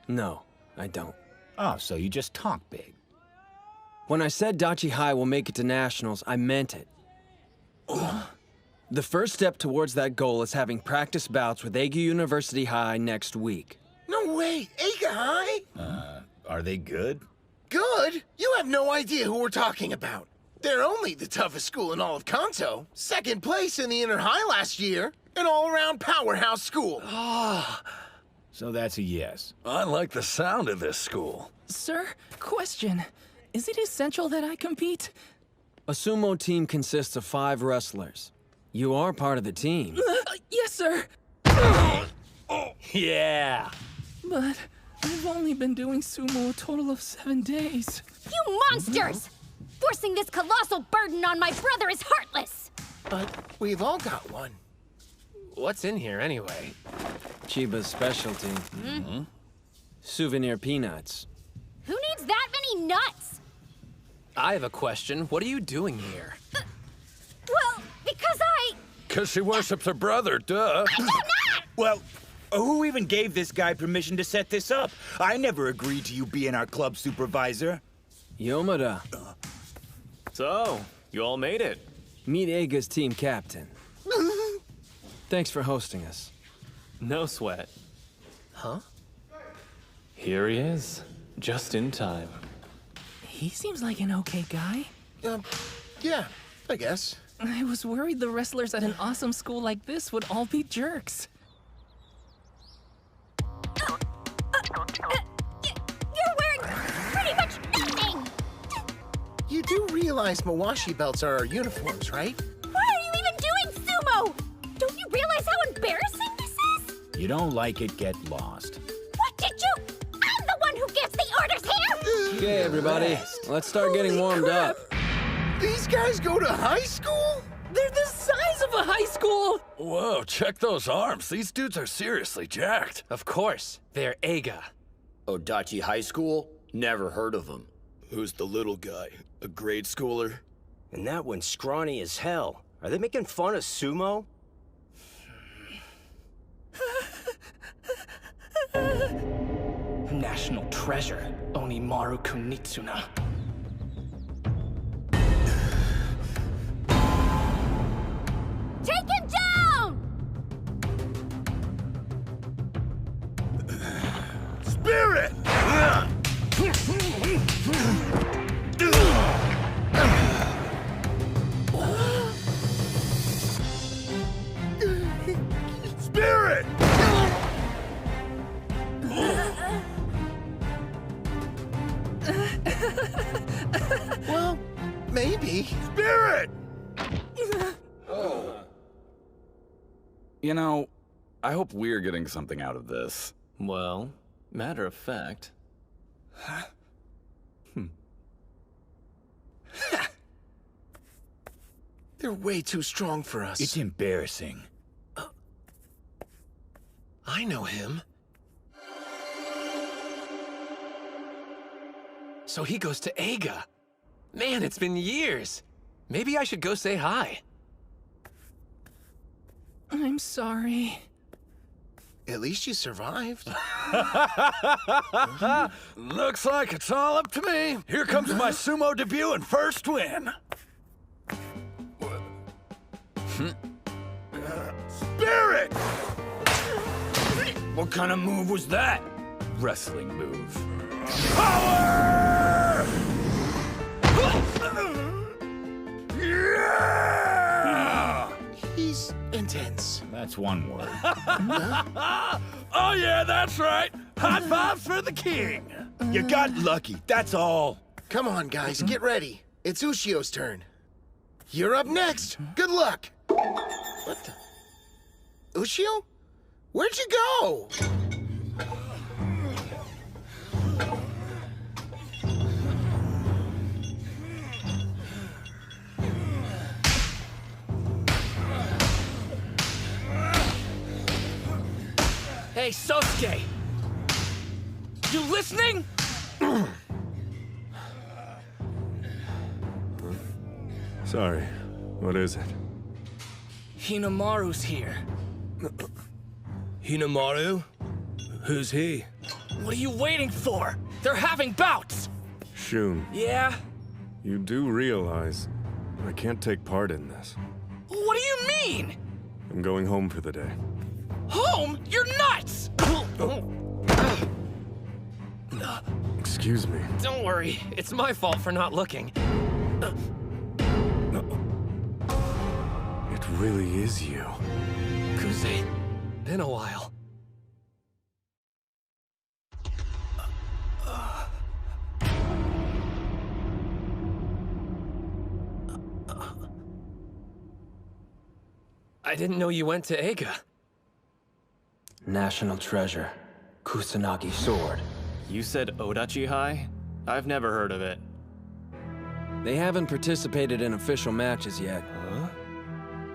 No, I don't. Oh, so you just talk big. When I said Dachi High will make it to nationals, I meant it. The first step towards that goal is having practice bouts with Eiga University High next week. No way! Eiga High? Are they good? Good? You have no idea who we're talking about. They're only the toughest school in all of Kanto. 2nd place in the Inner High last year. An all-around powerhouse school. So that's a yes. I like the sound of this school. Sir, question. Is it essential that I compete? A sumo team consists of 5 wrestlers. You are part of the team. Yes, sir. Yeah. But I've only been doing sumo a total of 7 days. You monsters! Forcing this colossal burden on my brother is heartless! But we've all got one. What's in here anyway? Chiba's specialty. Souvenir peanuts. Who needs that many nuts? I have a question. What are you doing here? Well, because I... 'Cause she worships her brother, duh. I do not! Well, who even gave this guy permission to set this up? I never agreed to you being our club supervisor. Yomada. So, you all made it. Meet Eiga's team captain. Thanks for hosting us. No sweat. Huh? Here he is, just in time. He seems like an okay guy. Yeah, I guess. I was worried the wrestlers at an awesome school like this would all be jerks. You're wearing pretty much nothing! You do realize Mawashi belts are our uniforms, right? Why are you even doing sumo? Don't you realize how embarrassing this is? You don't like it, get lost. What did you? I'm the one who gives the orders here! Okay, everybody, let's start getting warmed up. These guys go to high school? They're the size of a high school! Whoa, check those arms. These dudes are seriously jacked. Of course, they're Eiga. Odachi High School? Never heard of him. Who's the little guy? A grade schooler? And that one's scrawny as hell. Are they making fun of sumo? National treasure, Onimaru Kunitsuna. Take him down! Spirit! Spirit! Well, maybe. Spirit! You know, I hope we're getting something out of this. Well, matter of fact. They're way too strong for us. It's embarrassing. I know him. So he goes to Eiga. Man, it's been years. Maybe I should go say hi. I'm sorry. At least you survived. Looks like it's all up to me. Here comes my sumo debut and first win. Spirit! What kind of move was that? Wrestling move. Power! Yeah! He's intense. That's one word. Oh yeah, that's right. High fives for the king. You got lucky, that's all. Come on, guys, get ready. It's Ushio's turn. You're up next. Good luck. What the? Ushio? Where'd you go? Hey, Sosuke! You listening? Sorry, what is it? Hinamaru's here. Hinamaru? Who's he? What are you waiting for? They're having bouts! Shun, Yeah? you do realize I can't take part in this. What do you mean? I'm going home for the day. Home? You're nuts! Excuse me. Don't worry, it's my fault for not looking. It really is you. Kuze, been a while. I didn't know you went to Eiga. National treasure. Kusanagi sword. You said Odachi High? I've never heard of it. They haven't participated in official matches yet. Huh?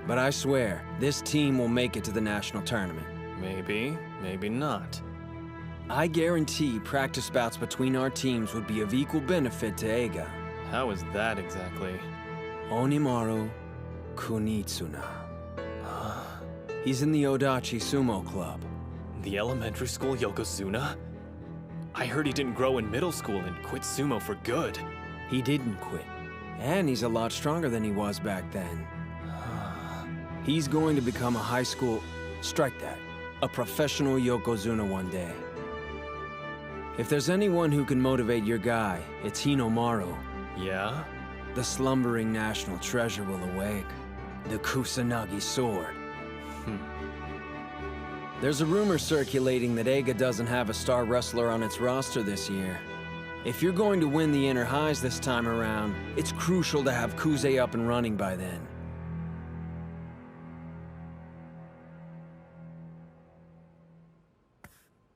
But I swear, this team will make it to the national tournament. Maybe, maybe not. I guarantee practice bouts between our teams would be of equal benefit to Eiga. How is that exactly? Onimaru Kunitsuna. He's in the Odachi Sumo Club. The elementary school Yokozuna? I heard he didn't grow in middle school and quit sumo for good. He didn't quit. And he's a lot stronger than he was back then. He's going to become a high school... strike that. A professional Yokozuna one day. If there's anyone who can motivate your guy, it's Hinamaru. Yeah? The slumbering national treasure will awake. The Kusanagi sword. There's a rumor circulating that Eiga doesn't have a star wrestler on its roster this year. If you're going to win the Inner Highs this time around, it's crucial to have Kuze up and running by then.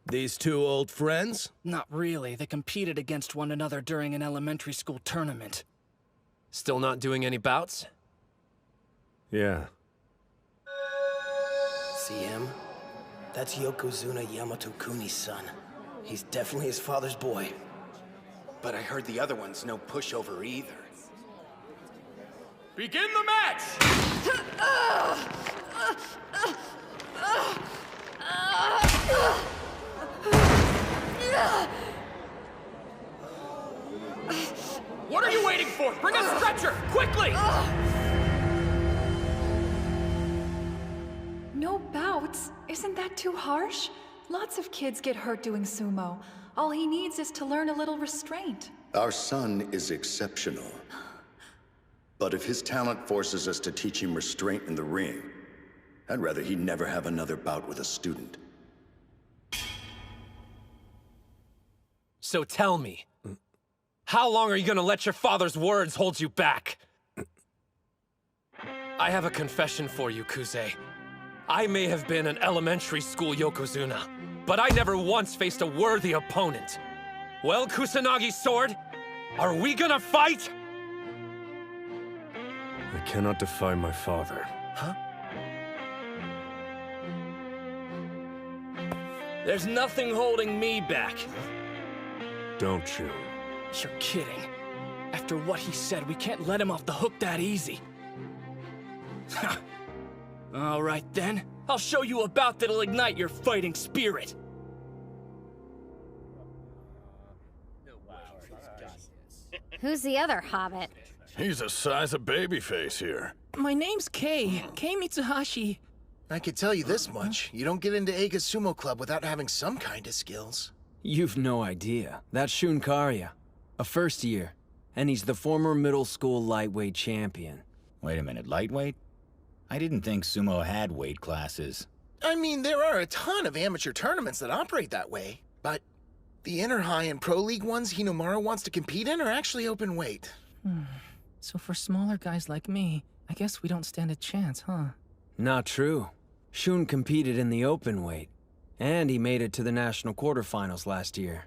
These two old friends? Not really. They competed against one another during an elementary school tournament. Still not doing any bouts? Yeah. See him? That's Yokozuna Yamato-kuni's son. He's definitely his father's boy. But I heard the other one's no pushover either. Begin the match! What are you waiting for? Bring a stretcher, quickly! No bouts? Isn't that too harsh? Lots of kids get hurt doing sumo. All he needs is to learn a little restraint. Our son is exceptional. But if his talent forces us to teach him restraint in the ring, I'd rather he never have another bout with a student. So tell me, how long are you gonna let your father's words hold you back? I have a confession for you, Kuze. I may have been an elementary school Yokozuna, but I never once faced a worthy opponent. Well, Kusanagi's sword, are we gonna fight? I cannot defy my father. Huh? There's nothing holding me back. Don't you? You're kidding. After what he said, we can't let him off the hook that easy. All right then, I'll show you a bout that'll ignite your fighting spirit. Who's the other hobbit? He's the size of babyface here. My name's Kei Mitsuhashi. I could tell you this much. You don't get into Eiga's Sumo Club without having some kind of skills. You've no idea. That's Shun Karya, a first year, and he's the former middle school lightweight champion. Wait a minute, lightweight? I didn't think sumo had weight classes. I mean, there are a ton of amateur tournaments that operate that way, but the Inner High and Pro League ones Hinomaru wants to compete in are actually open weight. So for smaller guys like me, I guess we don't stand a chance, huh? Not true. Shun competed in the open weight, and he made it to the national quarterfinals last year.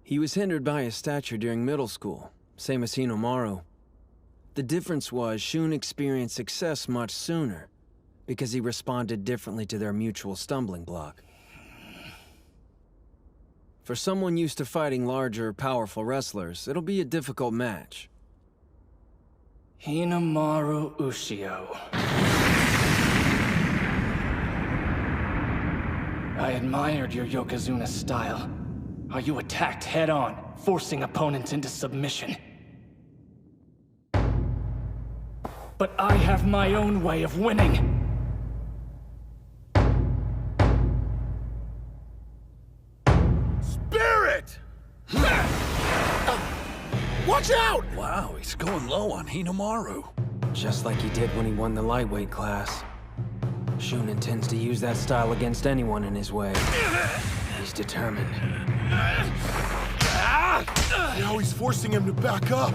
He was hindered by his stature during middle school, same as Hinomaru. The difference was Shun experienced success much sooner, because he responded differently to their mutual stumbling block. For someone used to fighting larger, powerful wrestlers, it'll be a difficult match. Hinomaru Ushio. I admired your Yokozuna style. How you attacked head-on, forcing opponents into submission. But I have my own way of winning. Spirit! Watch out! Wow, he's going low on Hinomaru. Just like he did when he won the lightweight class. Shun intends to use that style against anyone in his way. He's determined. Now he's forcing him to back up.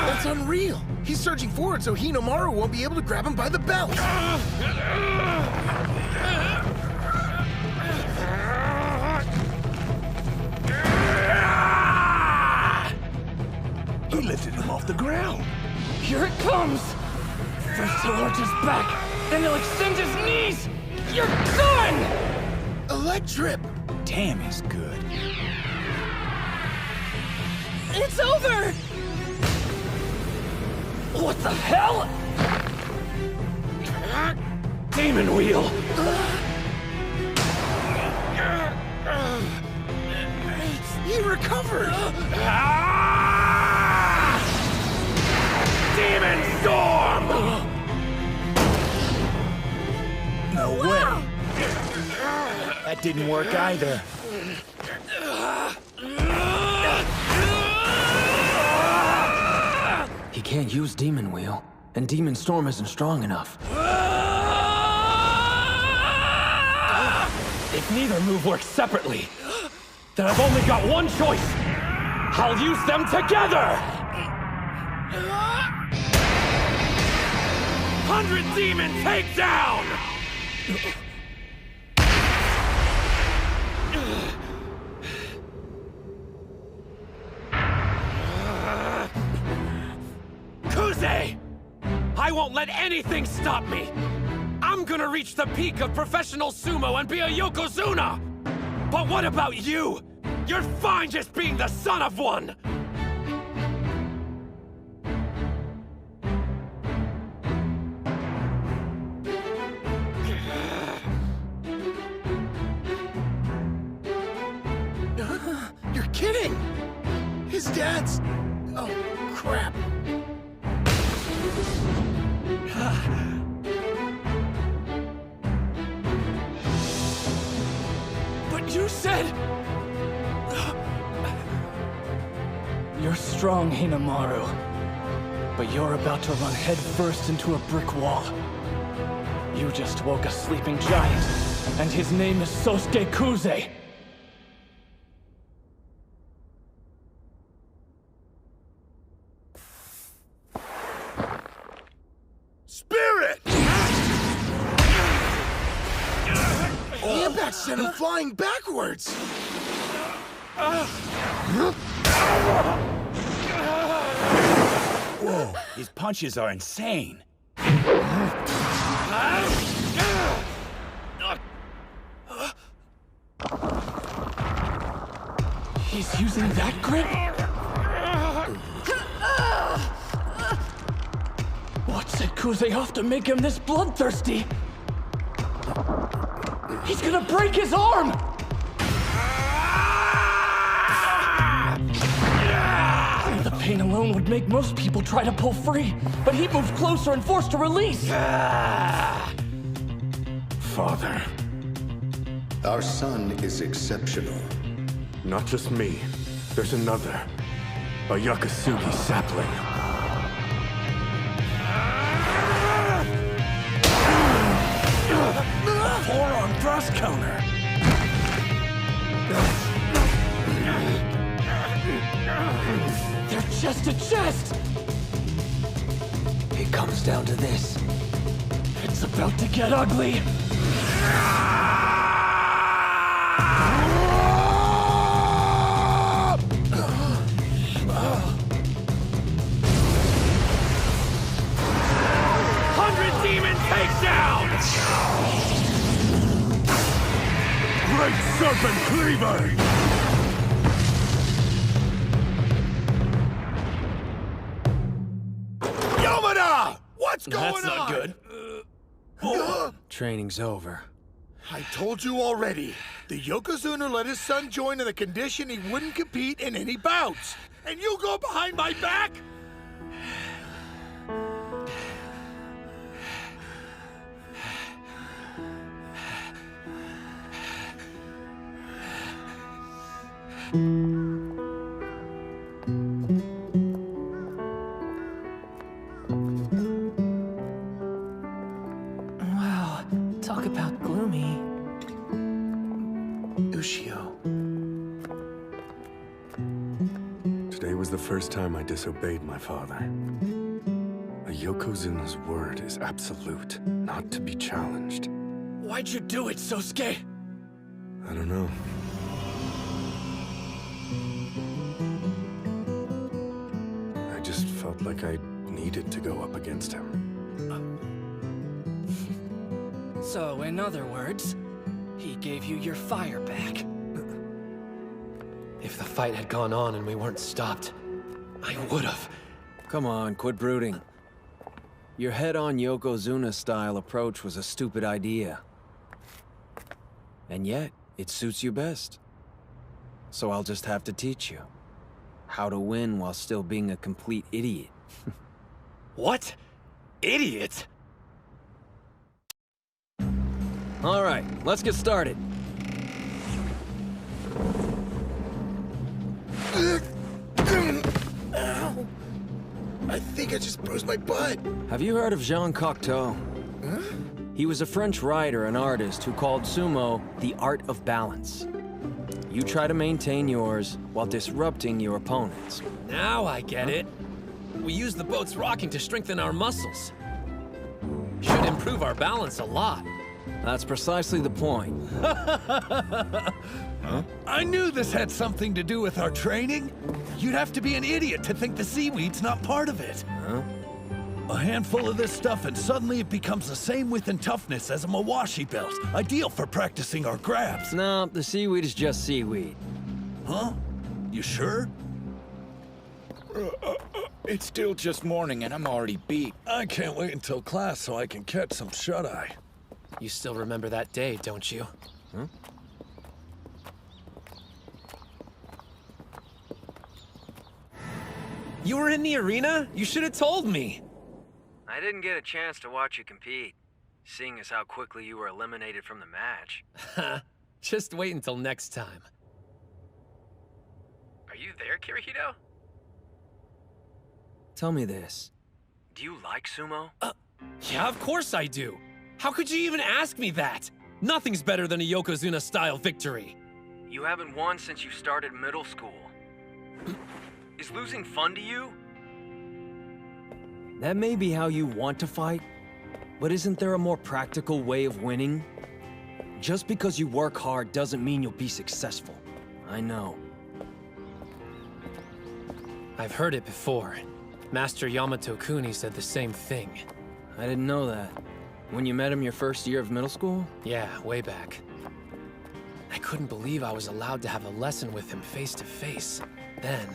That's unreal. He's surging forward so Hinomaru won't be able to grab him by the belt. He lifted him off the ground. Here it comes! First he'll arch his back, then he'll extend his knees! You're done! Electrip! Damn, he's good. It's over! What the hell? Demon Wheel! He recovered! Demon Storm! No way. That didn't work either. can't use Demon Wheel, and Demon Storm isn't strong enough. If neither move works separately, then I've only got one choice. I'll use them together! 100 Demon Takedown! Kuze! I won't let anything stop me! I'm gonna reach the peak of professional sumo and be a Yokozuna! But what about you? You're fine just being the son of one! You're kidding! His dad's... Oh, crap. But you said... You're strong, Hinamaru. But you're about to run headfirst into a brick wall. You just woke a sleeping giant, and his name is Sosuke Kuze. Spirit! The impact sent him flying backwards! Whoa, his punches are insane. He's using that grip? What set Kuze off to make him this bloodthirsty? He's gonna break his arm! The pain alone would make most people try to pull free, but he moves closer and forced to release. Father. Our son is exceptional. Not just me. There's another. A Yakasugi sapling. Forearm thrust counter. They're chest to chest! It comes down to this. It's about to get ugly! Great Serpent Cleaver! Yamada! What's going on? That's not good. Training's over. I told you already. The Yokozuna let his son join on the condition he wouldn't compete in any bouts. And you go behind my back? Wow, talk about gloomy. Ushio. Today was the first time I disobeyed my father. A Yokozuna's word is absolute, not to be challenged. Why'd you do it, Sosuke? I don't know. I just felt like I needed to go up against him. So, in other words, he gave you your fire back. If the fight had gone on and we weren't stopped, I would've. Come on, quit brooding. Your head-on Yokozuna-style approach was a stupid idea. And yet, it suits you best. So I'll just have to teach you how to win while still being a complete idiot. What? Idiot? All right, let's get started. I think I just bruised my butt. Have you heard of Jean Cocteau? Huh? He was a French writer and artist who called sumo the art of balance. You try to maintain yours while disrupting your opponents. Now I get it. We use the boat's rocking to strengthen our muscles. Should improve our balance a lot. That's precisely the point. Huh? I knew this had something to do with our training. You'd have to be an idiot to think the seaweed's not part of it. Huh? A handful of this stuff and suddenly it becomes the same width and toughness as a Mawashi belt. Ideal for practicing our grabs. No, the seaweed is just seaweed. Huh? You sure? It's still just morning and I'm already beat. I can't wait until class so I can catch some shut-eye. You still remember that day, don't you? Huh? You were in the arena? You should have told me. I didn't get a chance to watch you compete, seeing as how quickly you were eliminated from the match. Just wait until next time. Are you there, Kirihito? Tell me this. Do you like sumo? Yeah, of course I do. How could you even ask me that? Nothing's better than a Yokozuna-style victory. You haven't won since you started middle school. Is losing fun to you? That may be how you want to fight, but isn't there a more practical way of winning? Just because you work hard doesn't mean you'll be successful. I know. I've heard it before. Master Yamato Kuni said the same thing. I didn't know that. When you met him your first year of middle school? Yeah, way back. I couldn't believe I was allowed to have a lesson with him face to face. Then...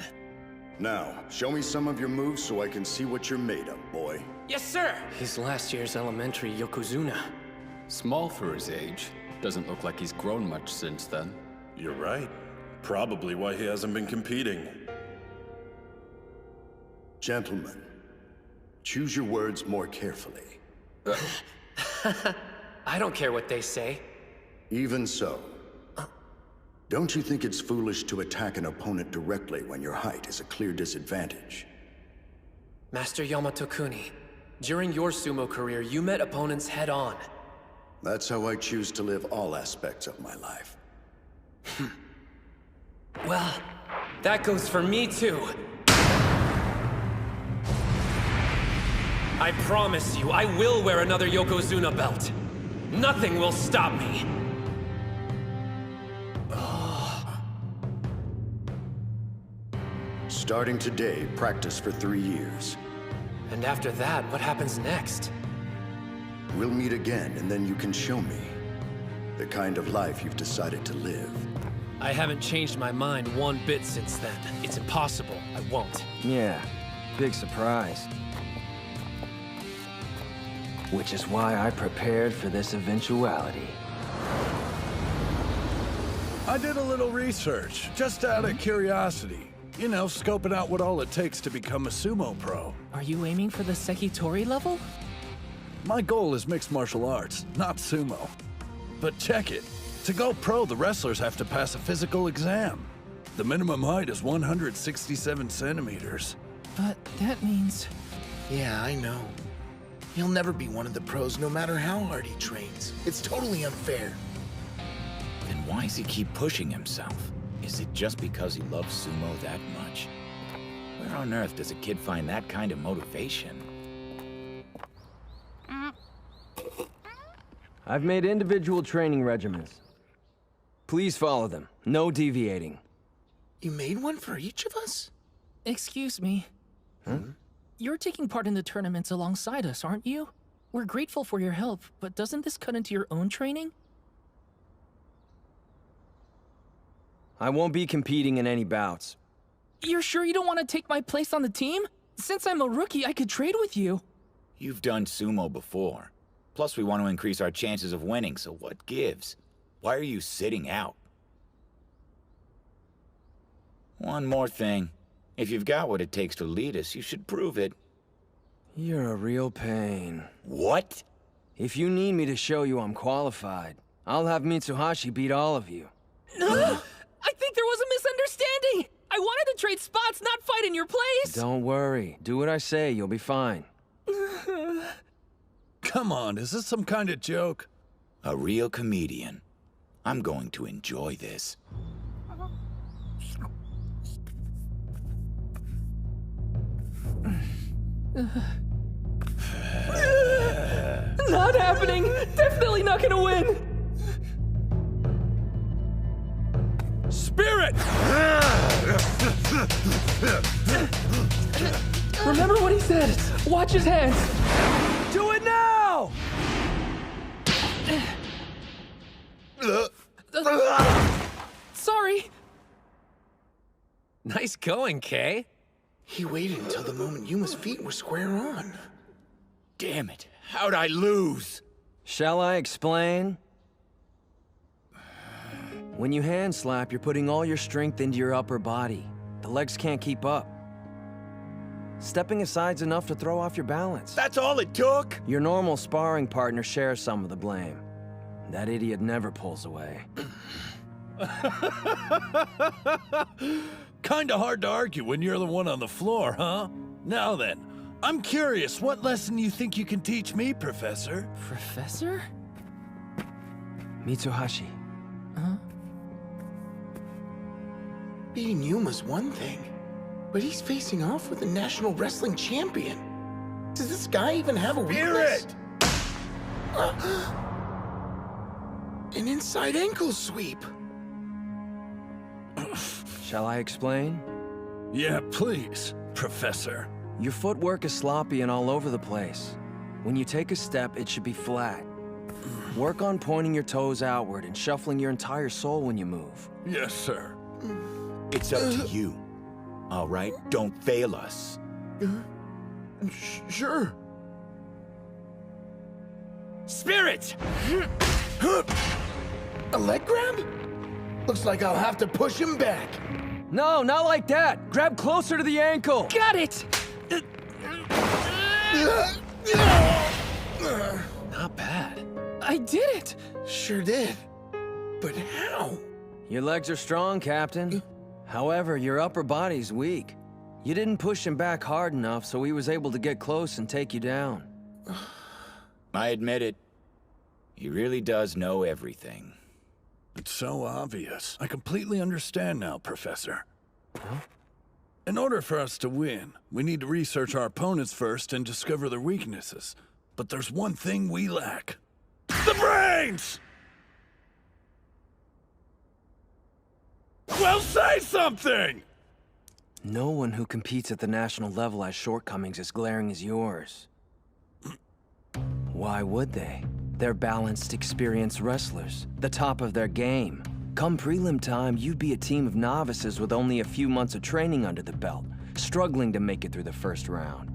Now, show me some of your moves so I can see what you're made of, boy. Yes, sir! He's last year's elementary Yokozuna. Small for his age. Doesn't look like he's grown much since then. You're right. Probably why he hasn't been competing. Gentlemen, choose your words more carefully. I don't care what they say. Even so. Don't you think it's foolish to attack an opponent directly when your height is a clear disadvantage? Master Yamato Kuni, during your sumo career, you met opponents head-on. That's how I choose to live all aspects of my life. Well, that goes for me too. I promise you, I will wear another Yokozuna belt. Nothing will stop me. Starting today, practice for 3 years. And after that, what happens next? We'll meet again, and then you can show me the kind of life you've decided to live. I haven't changed my mind one bit since then. It's impossible. I won't. Yeah, big surprise. Which is why I prepared for this eventuality. I did a little research, just out of curiosity. You know, scoping out what all it takes to become a sumo pro. Are you aiming for the Sekitori level? My goal is mixed martial arts, not sumo. But check it. To go pro, the wrestlers have to pass a physical exam. The minimum height is 167 centimeters. But that means... Yeah, I know. He'll never be one of the pros no matter how hard he trains. It's totally unfair. Then why does he keep pushing himself? Is it just because he loves sumo that much? Where on earth does a kid find that kind of motivation? I've made individual training regimens. Please follow them. No deviating. You made one for each of us? Excuse me. Huh? You're taking part in the tournaments alongside us, aren't you? We're grateful for your help, but doesn't this cut into your own training? I won't be competing in any bouts. You're sure you don't want to take my place on the team? Since I'm a rookie, I could trade with you. You've done sumo before. Plus, we want to increase our chances of winning, so what gives? Why are you sitting out? One more thing. If you've got what it takes to lead us, you should prove it. You're a real pain. What? If you need me to show you I'm qualified, I'll have Mitsuhashi beat all of you. I think there was a misunderstanding! I I wanted to trade spots, not fight in your place! Don't worry. Do what I say, you'll be fine. Come on, is this some kind of joke? A real comedian. I'm going to enjoy this. Not happening! Definitely not gonna win! Spirit! Remember what he said. Watch his hands. Do it now! Sorry. Nice going, Kay. He waited until the moment Yuma's feet were square on. Damn it. How'd I lose? Shall I explain? When you hand slap, you're putting all your strength into your upper body. The legs can't keep up. Stepping aside's enough to throw off your balance. That's all it took? Your normal sparring partner shares some of the blame. That idiot never pulls away. Kinda hard to argue when you're the one on the floor, huh? Now then, I'm curious what lesson you think you can teach me, Professor? Professor? Mitsuhashi. Huh? Beating Yuma's one thing, but he's facing off with the national wrestling champion. Does this guy even have a weakness? An inside ankle sweep. Shall I explain? Yeah, please, Professor. Your footwork is sloppy and all over the place. When you take a step, it should be flat. Work on pointing your toes outward and shuffling your entire soul when you move. Yes, sir. It's up to you. All right, don't fail us. Sure. Spirit! A leg grab? Looks like I'll have to push him back. No, not like that! Grab closer to the ankle! Got it! Not bad. I did it! Sure did. But how? Your legs are strong, Captain. However, your upper body's weak. You didn't push him back hard enough, so he was able to get close and take you down. I admit it. He really does know everything. It's so obvious. I completely understand now, Professor. In order for us to win, we need to research our opponents first and discover their weaknesses. But there's one thing we lack. The brains! Well, say something! No one who competes at the national level has shortcomings as glaring as yours. Why would they? They're balanced, experienced wrestlers, the top of their game. Come prelim time, you'd be a team of novices with only a few months of training under the belt, struggling to make it through the first round.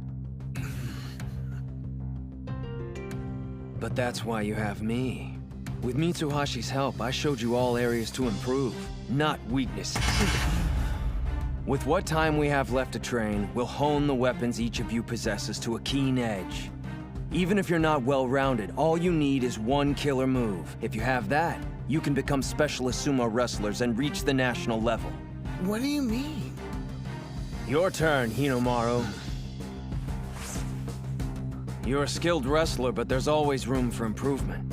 But that's why you have me. With Mitsuhashi's help, I showed you all areas to improve, not weaknesses. With what time we have left to train, we'll hone the weapons each of you possesses to a keen edge. Even if you're not well-rounded, all you need is one killer move. If you have that, you can become specialist sumo wrestlers and reach the national level. What do you mean? Your turn, Hinomaru. You're a skilled wrestler, but there's always room for improvement.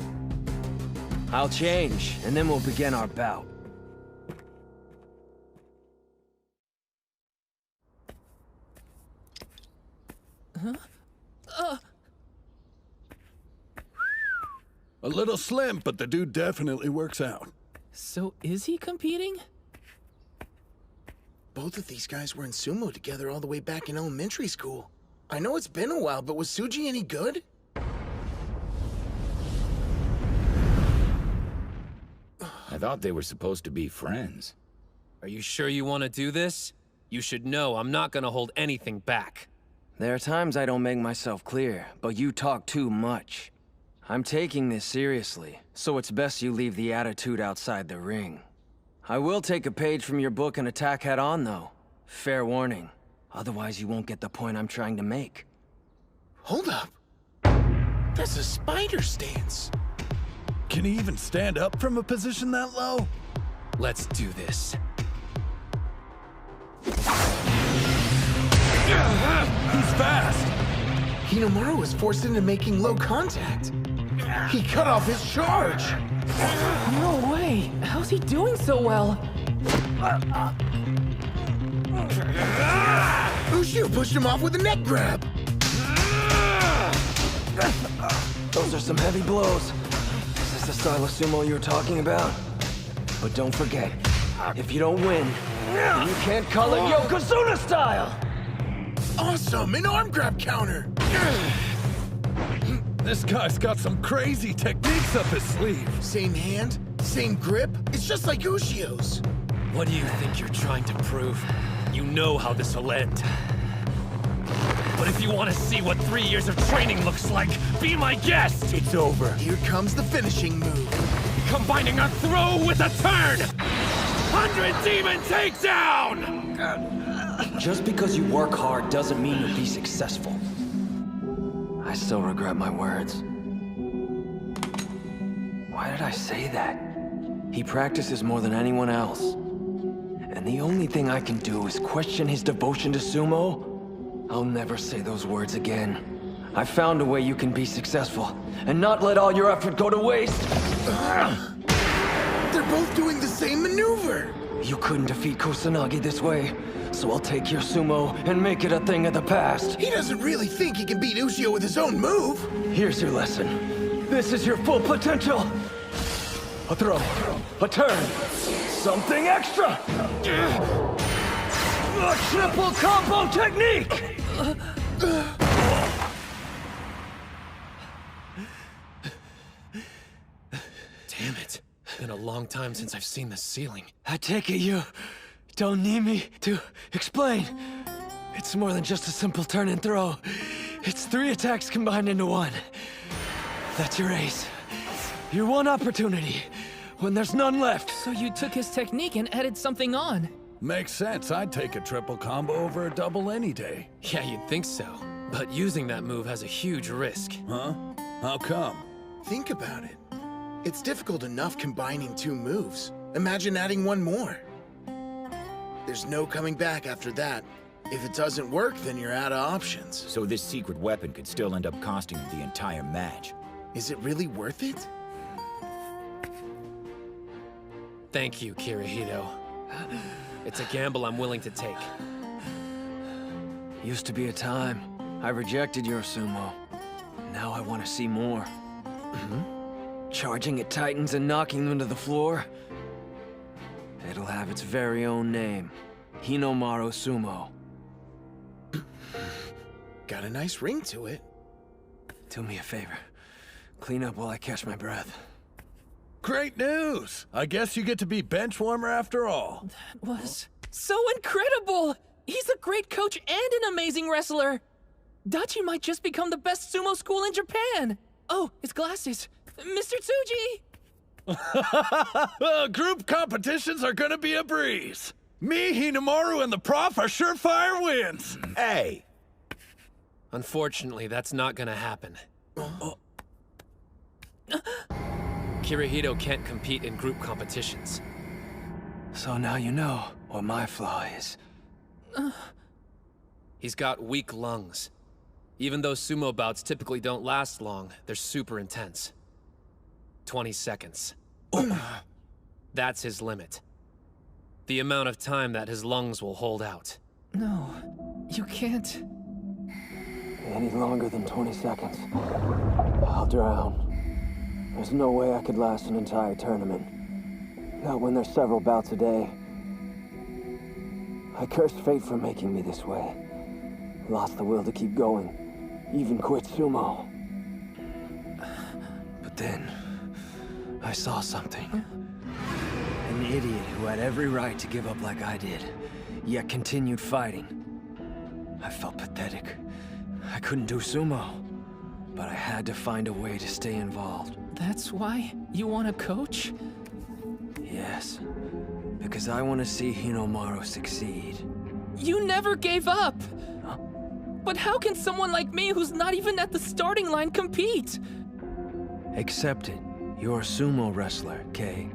I'll change, and then we'll begin our bout. Huh? A little slim, but the dude definitely works out. So is he competing? Both of these guys were in sumo together all the way back in elementary school. I know it's been a while, but was Suji any good? I thought they were supposed to be friends. Are you sure you want to do this? You should know I'm not gonna hold anything back. There are times I don't make myself clear, but you talk too much. I'm taking this seriously, so it's best you leave the attitude outside the ring. I will take a page from your book and attack head-on, though. Fair warning. Otherwise, you won't get the point I'm trying to make. Hold up. That's a spider stance. Can he even stand up from a position that low? Let's do this. He's fast! Hinomaru was forced into making low contact. He cut off his charge! No way! How's he doing so well? Ushio pushed him off with a neck grab! Those are some heavy blows. Is this the style of sumo you were talking about? But don't forget, if you don't win, you can't call it Yokozuna style! Awesome! An arm grab counter! This guy's got some crazy techniques up his sleeve. Same hand, same grip. It's just like Ushio's. What do you think you're trying to prove? You know how this will end. But if you want to see what 3 years of training looks like, be my guest! It's over. Here comes the finishing move. Combining a throw with a turn! 100 Demon Takedown! Just because you work hard doesn't mean you'll be successful. I still regret my words. Why did I say that? He practices more than anyone else. And the only thing I can do is question his devotion to sumo? I'll never say those words again. I found a way you can be successful, and not let all your effort go to waste. They're both doing the same maneuver! You couldn't defeat Kusanagi this way, so I'll take your sumo and make it a thing of the past. He doesn't really think he can beat Ushio with his own move! Here's your lesson. This is your full potential. A throw, a turn, something extra! A triple combo technique! Damn it. Been a long time since I've seen the ceiling. I take it you don't need me to explain. It's more than just a simple turn and throw. It's 3 attacks combined into one. That's your ace. Your one opportunity, when there's none left. So you took his technique and added something on. Makes sense. I'd take a triple combo over a double any day. Yeah, you'd think so. But using that move has a huge risk. Huh? How come? Think about it. It's difficult enough combining 2 moves. Imagine adding 1 more. There's no coming back after that. If it doesn't work, then you're out of options. So this secret weapon could still end up costing him the entire match. Is it really worth it? Thank you, Kirihito. It's a gamble I'm willing to take. Used to be a time I rejected your sumo. Now I want to see more. Charging at titans and knocking them to the floor. It'll have its very own name. Hinomaru Sumo. Got a nice ring to it. Do me a favor. Clean up while I catch my breath. Great news! I guess you get to be bench warmer after all. That was so incredible! He's a great coach and an amazing wrestler! Dachi might just become the best sumo school in Japan! Oh, his glasses. Mr. Tsuji! Group competitions are gonna be a breeze. Me, Hinomaru, and the prof are surefire wins. Hey! Unfortunately, that's not gonna happen. Kirihito can't compete in group competitions. So now you know what my flaw is. He's got weak lungs. Even though sumo bouts typically don't last long, they're super intense. 20 seconds. That's his limit. The amount of time that his lungs will hold out. No, you can't. Any longer than 20 seconds, I'll drown. There's no way I could last an entire tournament. Not when there's several bouts a day. I cursed fate for making me this way. Lost the will to keep going. Even quit sumo. But then, I saw something. An idiot who had every right to give up like I did, yet continued fighting. I felt pathetic. I couldn't do sumo, but I had to find a way to stay involved. That's why you want to coach? Yes, because I want to see Hinomaru succeed. You never gave up! Huh? But how can someone like me who's not even at the starting line compete? Accept it. You're a sumo wrestler, Kay.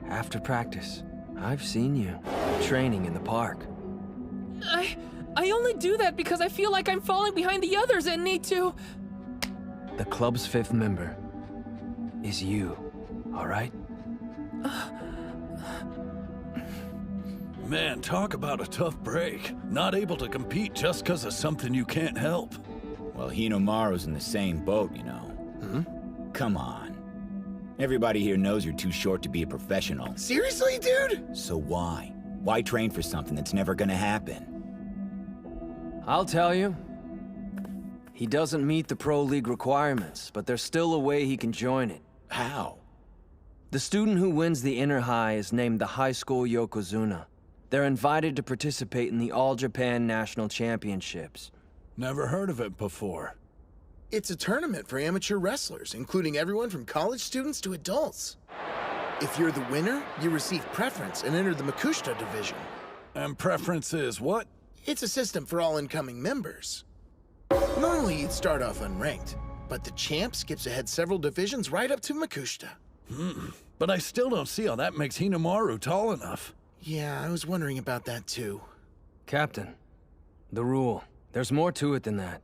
After practice, I've seen you training in the park. I only do that because I feel like I'm falling behind the others and need to... The club's 5th member is you, all right? Man, talk about a tough break. Not able to compete just because of something you can't help. Well, Hinomaru's in the same boat, you know. Come on. Everybody here knows you're too short to be a professional. Seriously, dude? So why? Why train for something that's never gonna happen? I'll tell you. He doesn't meet the Pro League requirements, but there's still a way he can join it. How? The student who wins the Inner High is named the High School Yokozuna. They're invited to participate in the All Japan National Championships. Never heard of it before. It's a tournament for amateur wrestlers, including everyone from college students to adults. If you're the winner, you receive preference and enter the Makushita division. And preference is what? It's a system for all incoming members. Normally you'd start off unranked, but the champ skips ahead several divisions right up to Makushita. But I still don't see how that makes Hinomaru tall enough. Yeah, I was wondering about that too. Captain, the rule. There's more to it than that.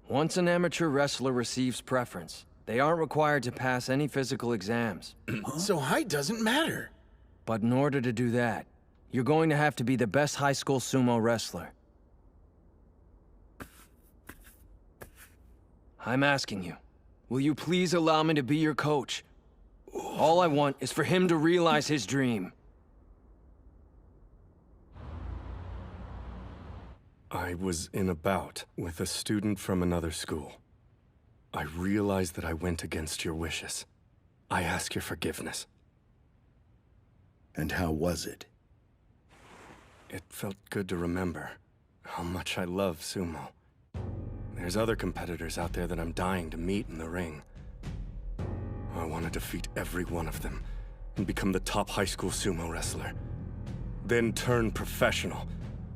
Once an amateur wrestler receives preference, they aren't required to pass any physical exams. So height doesn't matter. But in order to do that, you're going to have to be the best high school sumo wrestler. I'm asking you, will you please allow me to be your coach? All I want is for him to realize his dream. I was in a bout with a student from another school. I realized that I went against your wishes. I ask your forgiveness. And how was it? It felt good to remember how much I love sumo. There's other competitors out there that I'm dying to meet in the ring. I want to defeat every one of them and become the top high school sumo wrestler. Then turn professional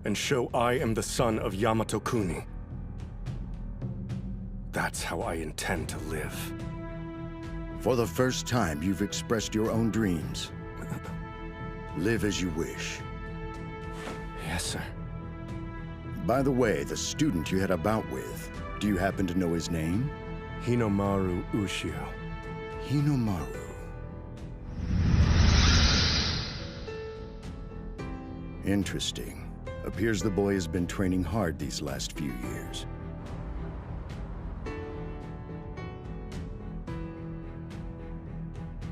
and show I am the son of Yamato Kuni. That's how I intend to live. For the first time, you've expressed your own dreams. Live as you wish. Yes, sir. By the way, the student you had a bout with, do you happen to know his name? Hinomaru Ushio. Hinomaru. Interesting. Appears the boy has been training hard these last few years.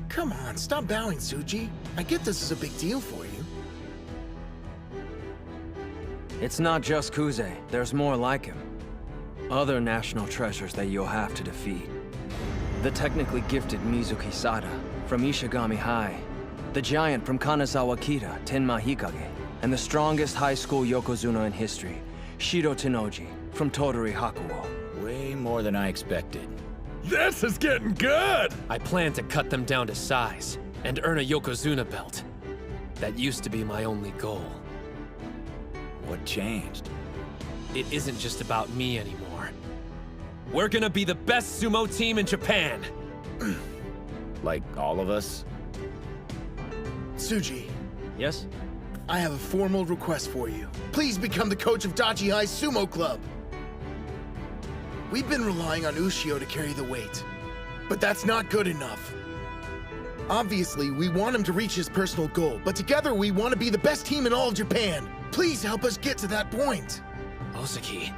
Come on, stop bowing, Tsuji. I get this is a big deal for you. It's not just Kuze, there's more like him. Other national treasures that you'll have to defeat. The technically gifted Mizuki Sada from Ishigami High, the giant from Kanazawa Kita, Tenma Hikage, and the strongest high school Yokozuna in history, Shiro Tenoji from Tottori Hakuo. Way more than I expected. This is getting good! I plan to cut them down to size and earn a Yokozuna belt. That used to be my only goal. What changed? It isn't just about me anymore. We're gonna be the best sumo team in Japan! Like all of us? Tsuji. Yes? I have a formal request for you. Please become the coach of Dachi High Sumo Club. We've been relying on Ushio to carry the weight, but that's not good enough. Obviously, we want him to reach his personal goal, but together we want to be the best team in all of Japan. Please help us get to that point. Ozaki.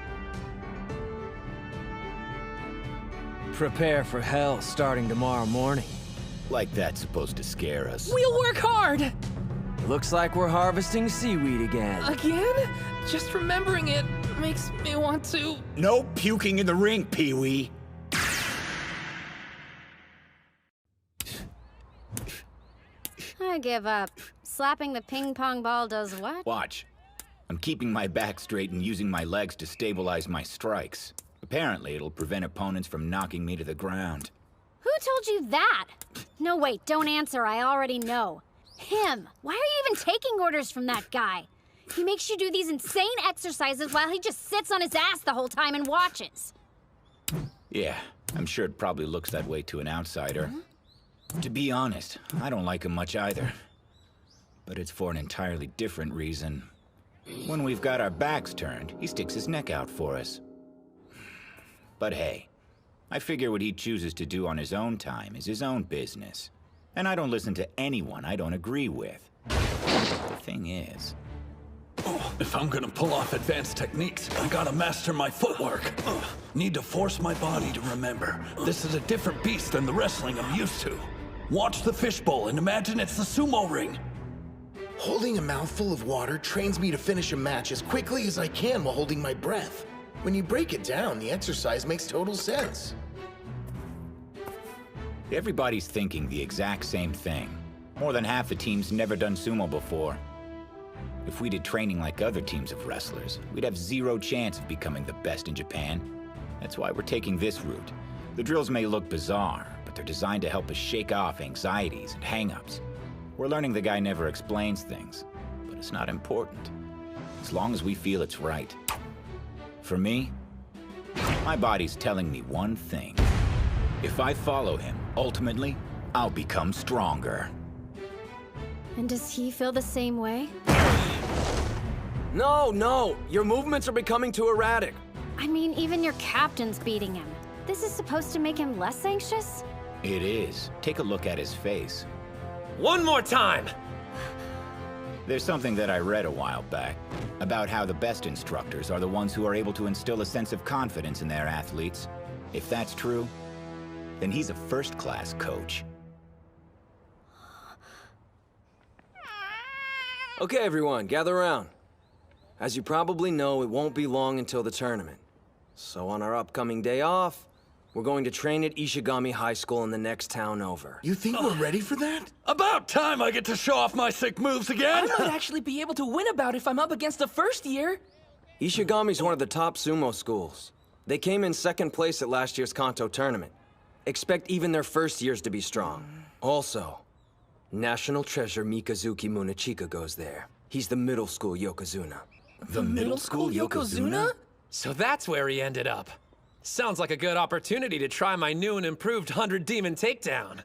Prepare for hell starting tomorrow morning. Like that's supposed to scare us. We'll work hard! Looks like we're harvesting seaweed again. Again? Just remembering it makes me want to... No puking in the ring, Pee-wee! I give up. Slapping the ping pong ball does what? Watch. I'm keeping my back straight and using my legs to stabilize my strikes. Apparently, it'll prevent opponents from knocking me to the ground. Who told you that? No, wait, don't answer. I already know. Him. Why are you even taking orders from that guy? He makes you do these insane exercises while he just sits on his ass the whole time and watches. Yeah, I'm sure it probably looks that way to an outsider. To be honest, I don't like him much either. But it's for an entirely different reason. When we've got our backs turned, he sticks his neck out for us. But hey, I figure what he chooses to do on his own time is his own business. And I don't listen to anyone I don't agree with. The thing is... If I'm gonna pull off advanced techniques, I gotta master my footwork. Need to force my body to remember. This is a different beast than the wrestling I'm used to. Watch the fishbowl and imagine it's the sumo ring. Holding a mouthful of water trains me to finish a match as quickly as I can while holding my breath. When you break it down, the exercise makes total sense. Everybody's thinking the exact same thing. More than half the team's never done sumo before. If we did training like other teams of wrestlers, we'd have zero chance of becoming the best in Japan. That's why we're taking this route. The drills may look bizarre, but they're designed to help us shake off anxieties and hang-ups. We're learning the guy never explains things, but it's not important, as long as we feel it's right. For me, my body's telling me one thing. If I follow him, ultimately, I'll become stronger. And does he feel the same way? No! Your movements are becoming too erratic. I mean, even your captain's beating him. This is supposed to make him less anxious? It is. Take a look at his face. One more time! There's something that I read a while back about how the best instructors are the ones who are able to instill a sense of confidence in their athletes. If that's true, then he's a first-class coach. Okay, everyone, gather around. As you probably know, it won't be long until the tournament. So on our upcoming day off, we're going to train at Ishigami High School in the next town over. You think we're ready for that? About time I get to show off my sick moves again! I might actually be able to win a bout if I'm up against the first year. Ishigami's one of the top sumo schools. They came in second place at last year's Kanto tournament. Expect even their first years to be strong. Also, National Treasure Mikazuki Munachika goes there. He's the middle school Yokozuna. The middle school Yokozuna? So that's where he ended up. Sounds like a good opportunity to try my new and improved 100 Demon Takedown.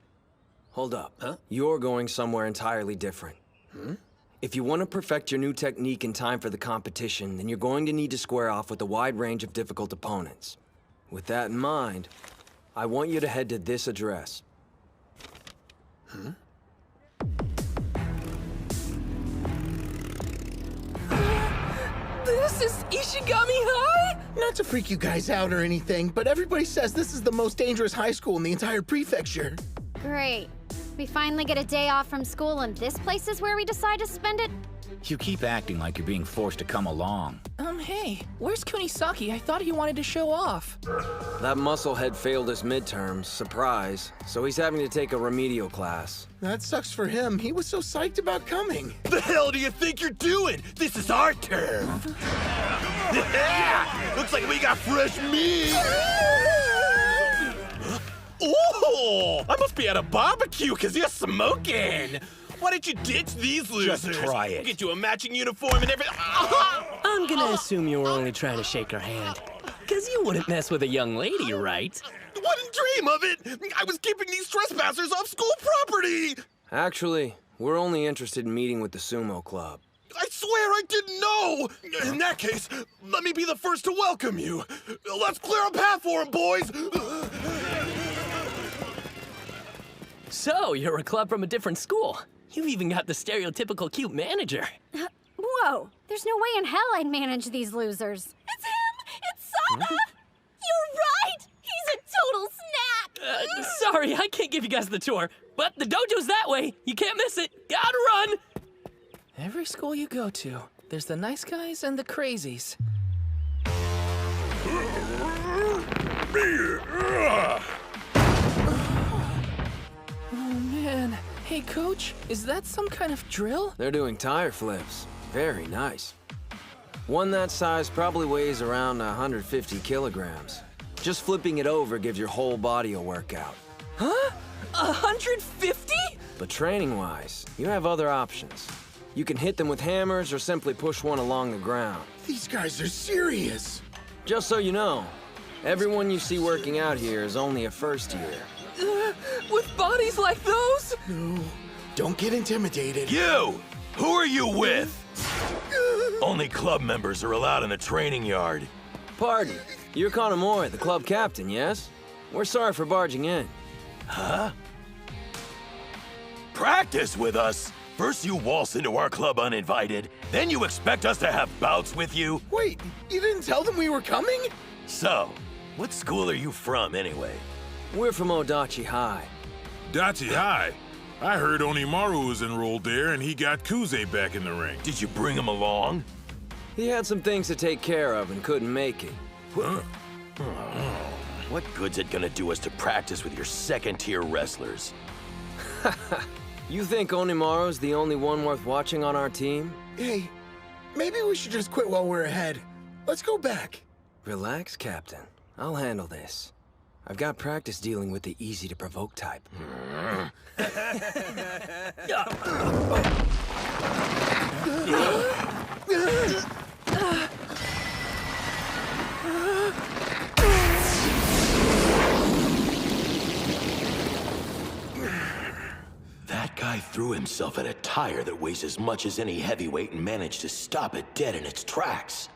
Hold up. Huh? You're going somewhere entirely different. If you want to perfect your new technique in time for the competition, then you're going to need to square off with a wide range of difficult opponents. With that in mind, I want you to head to this address. This is Ishigami High? Not to freak you guys out or anything, but everybody says this is the most dangerous high school in the entire prefecture. Great. We finally get a day off from school and this place is where we decide to spend it? You keep acting like you're being forced to come along. Hey, where's Kunisaki? I thought he wanted to show off. That musclehead failed his midterms, surprise, so he's having to take a remedial class. That sucks for him. He was so psyched about coming. The hell do you think you're doing? This is our turn. Yeah! Looks like we got fresh meat. Oh! I must be at a barbecue because you're smoking. Why don't you ditch these losers? Just try it. Get you a matching uniform and everything. I'm gonna assume you were only trying to shake her hand. Because you wouldn't mess with a young lady, right? Wouldn't dream of it. I was keeping these trespassers off school property. Actually, we're only interested in meeting with the Sumo Club. I swear I didn't know. In that case, let me be the first to welcome you. Let's clear a path for him, boys. So, you're a club from a different school. You've even got the stereotypical cute manager. Whoa, there's no way in hell I'd manage these losers. It's him! It's Sana! You're right! He's a total snack! Sorry, I can't give you guys the tour, but the dojo's that way. You can't miss it. Gotta run! Every school you go to, there's the nice guys and the crazies. Oh man. Hey coach, is that some kind of drill? They're doing tire flips. Very nice. One that size probably weighs around 150 kilograms. Just flipping it over gives your whole body a workout. Huh? 150? But training-wise, you have other options. You can hit them with hammers or simply push one along the ground. These guys are serious. Just so you know, everyone you see working out here is only a first year. With bodies like those? No, don't get intimidated. You! Who are you with? Only club members are allowed in the training yard. Pardon, you're Kanamori, the club captain, yes? We're sorry for barging in. Huh? Practice with us? First you waltz into our club uninvited, then you expect us to have bouts with you? Wait, you didn't tell them we were coming? So, what school are you from anyway? We're from Odachi High. Dachi High? I heard Onimaru was enrolled there and he got Kuze back in the ring. Did you bring him along? He had some things to take care of and couldn't make it. Huh? What good's it gonna do us to practice with your second-tier wrestlers? You think Onimaru's the only one worth watching on our team? Hey, maybe we should just quit while we're ahead. Let's go back. Relax, Captain. I'll handle this. I've got practice dealing with the easy-to-provoke type. That guy threw himself at a tire that weighs as much as any heavyweight and managed to stop it dead in its tracks.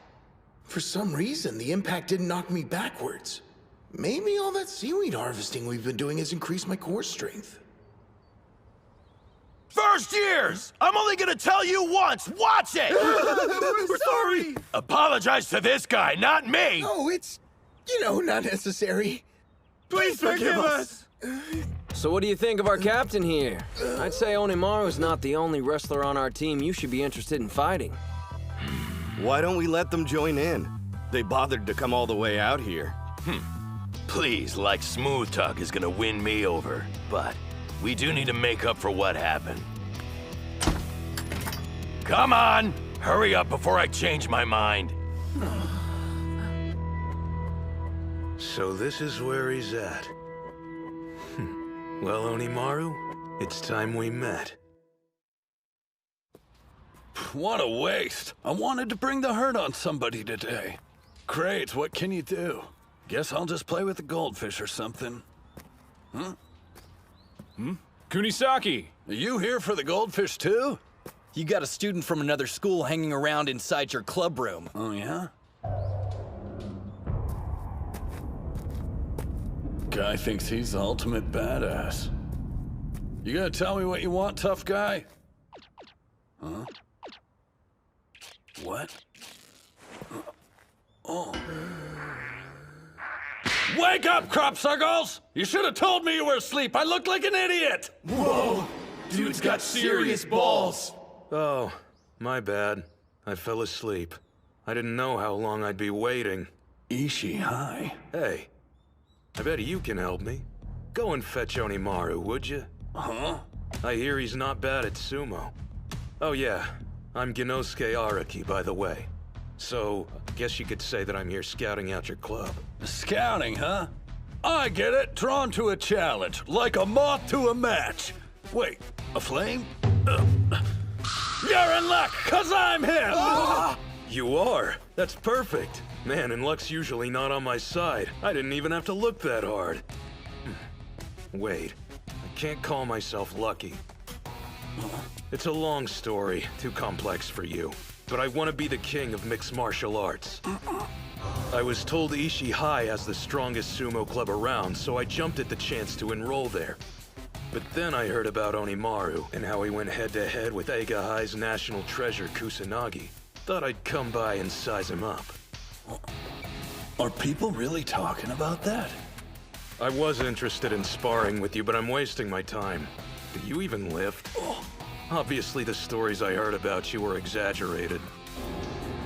For some reason, the impact didn't knock me backwards. Maybe all that seaweed harvesting we've been doing has increased my core strength. First years! I'm only gonna tell you once! Watch it! We're sorry! Apologize to this guy, not me! No, it's, not necessary. Please forgive us! So what do you think of our captain here? I'd say Onimaru's not the only wrestler on our team you should be interested in fighting. Why don't we let them join in? They bothered to come all the way out here. Please, like Smooth Talk is gonna win me over, but we do need to make up for what happened. Come on! Hurry up before I change my mind. So this is where he's at. Well, Onimaru, it's time we met. What a waste. I wanted to bring the hurt on somebody today. Great, what can you do? Guess I'll just play with the goldfish or something. Huh? Kunisaki! Are you here for the goldfish too? You got a student from another school hanging around inside your club room. Oh, yeah? Guy thinks he's the ultimate badass. You gonna tell me what you want, tough guy? Huh? What? Oh. Wake up, crop circles! You should have told me you were asleep. I looked like an idiot! Whoa! Dude's got serious balls. Oh, my bad. I fell asleep. I didn't know how long I'd be waiting. Ishii, hi. Hey, I bet you can help me. Go and fetch Onimaru, would you? Huh? I hear he's not bad at sumo. Oh yeah, I'm Genosuke Araki, by the way. So, I guess you could say that I'm here scouting out your club. Scouting, huh? I get it. Drawn to a challenge, like a moth to a match. Wait, a flame? You're in luck, 'cause I'm him! You are? That's perfect. Man, and luck's usually not on my side. I didn't even have to look that hard. Wait, I can't call myself lucky. It's a long story, too complex for you. But I want to be the king of mixed martial arts. I was told Ishii High has the strongest sumo club around, so I jumped at the chance to enroll there. But then I heard about Onimaru and how he went head-to-head with Eiga High's national treasure, Kusanagi. Thought I'd come by and size him up. Are people really talking about that? I was interested in sparring with you, but I'm wasting my time. Do you even lift? Obviously, the stories I heard about you were exaggerated.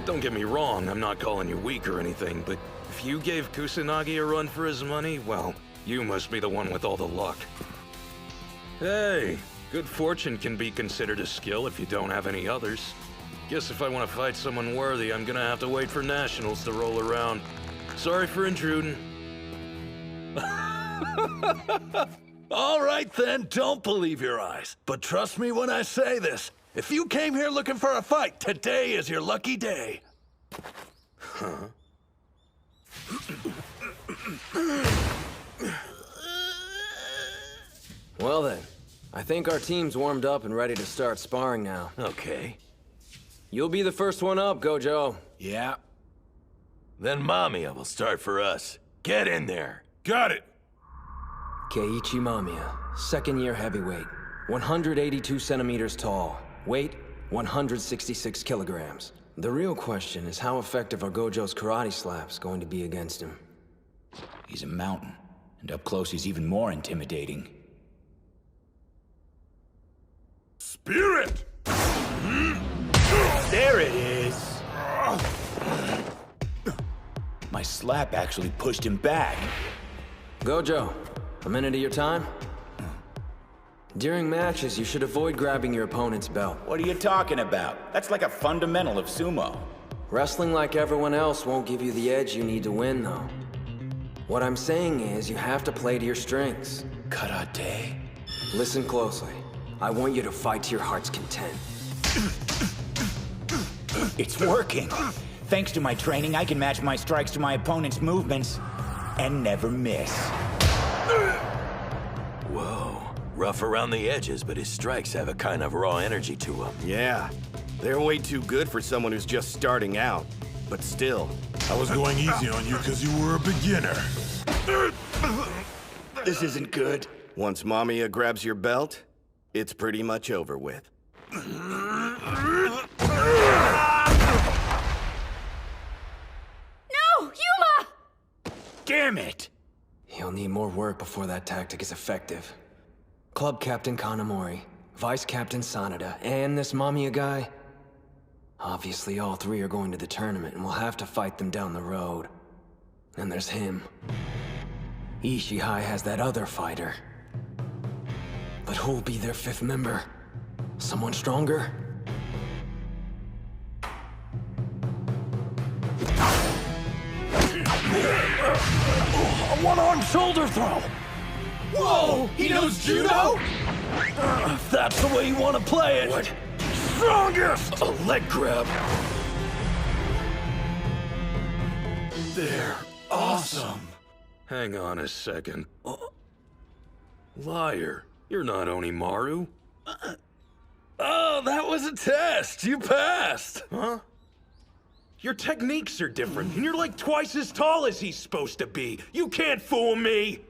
Don't get me wrong, I'm not calling you weak or anything, but if you gave Kusanagi a run for his money, well, you must be the one with all the luck. Hey, good fortune can be considered a skill if you don't have any others. Guess if I want to fight someone worthy, I'm gonna have to wait for nationals to roll around. Sorry for intruding. All right then, don't believe your eyes. But trust me when I say this. If you came here looking for a fight, today is your lucky day. Huh? Well then, I think our team's warmed up and ready to start sparring now. Okay. You'll be the first one up, Gojo. Yeah. Then Mamiya will start for us. Get in there. Got it. Keiichi Mamiya, second-year heavyweight, 182 centimeters tall, weight 166 kilograms. The real question is how effective are Gojo's karate slaps going to be against him? He's a mountain, and up close he's even more intimidating. Spirit! There it is! My slap actually pushed him back. Gojo, a minute of your time? During matches, you should avoid grabbing your opponent's belt. What are you talking about? That's like a fundamental of sumo. Wrestling like everyone else won't give you the edge you need to win, though. What I'm saying is, you have to play to your strengths. Karate? Listen closely. I want you to fight to your heart's content. It's working. Thanks to my training, I can match my strikes to my opponent's movements and never miss. Whoa. Rough around the edges, but his strikes have a kind of raw energy to them. Yeah. They're way too good for someone who's just starting out. But still. I was going easy on you because you were a beginner. This isn't good. Once Mamiya grabs your belt, it's pretty much over with. No! Yuma! Damn it! You'll need more work before that tactic is effective. Club Captain Kanamori, Vice Captain Sanada, and this Mamiya guy. Obviously, all three are going to the tournament, and we'll have to fight them down the road. And there's him. Ishihai has that other fighter. But who'll be their fifth member? Someone stronger? A one-arm shoulder throw! Whoa! He knows judo? If that's the way you want to play it. What? Strongest! A leg grab. They're awesome. Hang on a second. Liar. You're not Onimaru. Oh, that was a test. You passed. Huh? Your techniques are different, and you're like twice as tall as he's supposed to be. You can't fool me!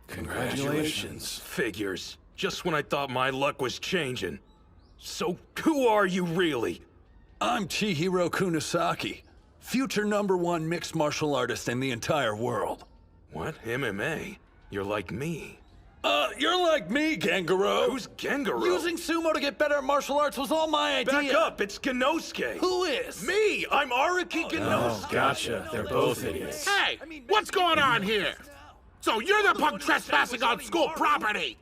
Congratulations. Figures. Just when I thought my luck was changing. So, who are you really? I'm Chihiro Kunisaki, future #1 mixed martial artist in the entire world. What? MMA? You're like me. You're like me, Gengaro. Who's Gengaro? Using sumo to get better at martial arts was all my idea. Back up, it's Genosuke. Who is? Me! I'm Araki Genosuke. Oh, gotcha. They're both idiots. Hey, what's going on here? So you're the punk trespassing on school property!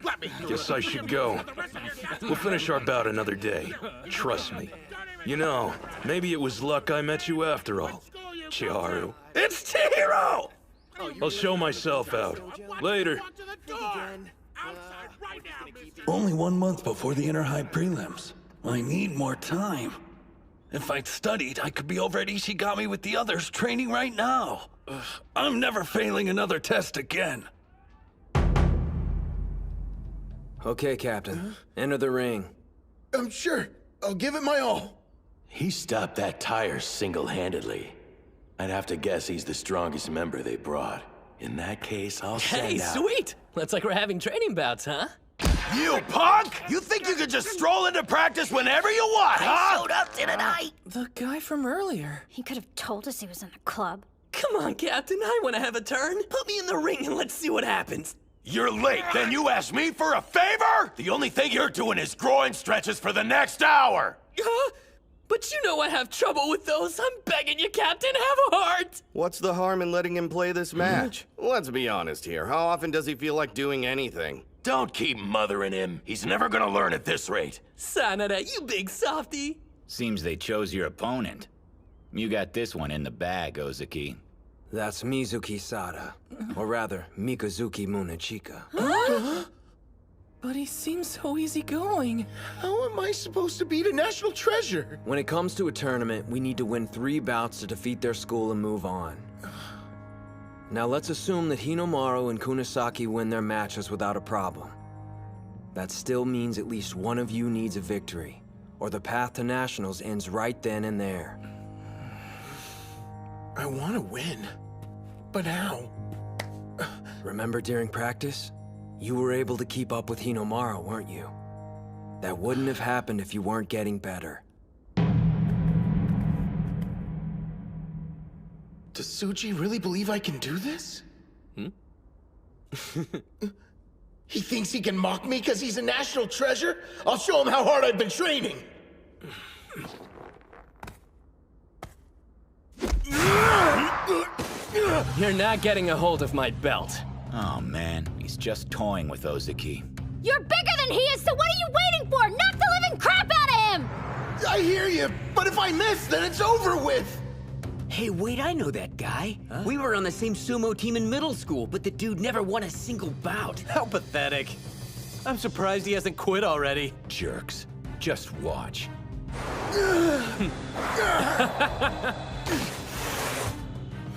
Let me Guess I should go. We'll finish our bout another day. Trust me. You know, maybe it was luck I met you after all, Chiharu. It's Chihiro! I'll show myself out. Later. Only 1 month before the inter-high prelims. I need more time. If I'd studied, I could be over at Ishigami with the others training right now. I'm never failing another test again. Okay, Captain. Enter the ring. I'm sure. I'll give it my all. He stopped that tire single-handedly. I'd have to guess he's the strongest member they brought. In that case, I'll Hey, send out... sweet! Looks like we're having training bouts, huh? You punk! You think you could just stroll into practice whenever you want, huh? Showed up, didn't I? The guy from earlier. He could have told us he was in a club. Come on, Captain, I want to have a turn. Put me in the ring and let's see what happens. You're late, then you ask me for a favor? The only thing you're doing is groin stretches for the next hour! Huh? But you know I have trouble with those. I'm begging you, Captain, have a heart! What's the harm in letting him play this match? Let's be honest here. How often does he feel like doing anything? Don't keep mothering him. He's never gonna learn at this rate. Sanada, you big softy. Seems they chose your opponent. You got this one in the bag, Ozaki. That's Mizuki Sada. Or rather, Mikazuki Munechika. But he seems so easygoing. How am I supposed to beat a national treasure? When it comes to a tournament, we need to win 3 bouts to defeat their school and move on. Now let's assume that Hinomaru and Kunisaki win their matches without a problem. that still means at least one of you needs a victory, or the path to Nationals ends right then and there. I want to win, but how? Remember during practice? You were able to keep up with Hinomaru, weren't you? That wouldn't have happened if you weren't getting better. Does Suji really believe I can do this? He thinks he can mock me because he's a national treasure? I'll show him how hard I've been training! You're not getting a hold of my belt. Oh man, he's just toying with Ozaki. You're bigger than he is, so what are you waiting for? Knock the living crap out of him! I hear you, but if I miss, then it's over with! Hey, wait, I know that guy. Huh? We were on the same sumo team in middle school, but the dude never won a single bout. How pathetic. I'm surprised he hasn't quit already. Jerks. Just watch.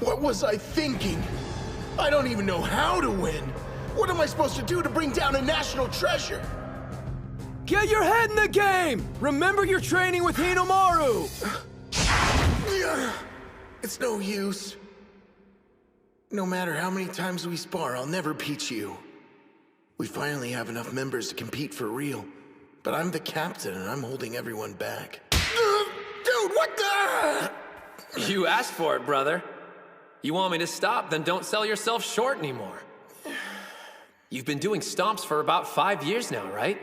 What was I thinking? I don't even know how to win. What am I supposed to do to bring down a national treasure? Get your head in the game! Remember you're training with Hinomaru! It's no use. No matter how many times we spar, I'll never beat you. We finally have enough members to compete for real. But I'm the captain and I'm holding everyone back. Dude, what the? You asked for it, brother. You want me to stop, then don't sell yourself short anymore. You've been doing stomps for about 5 years now, right?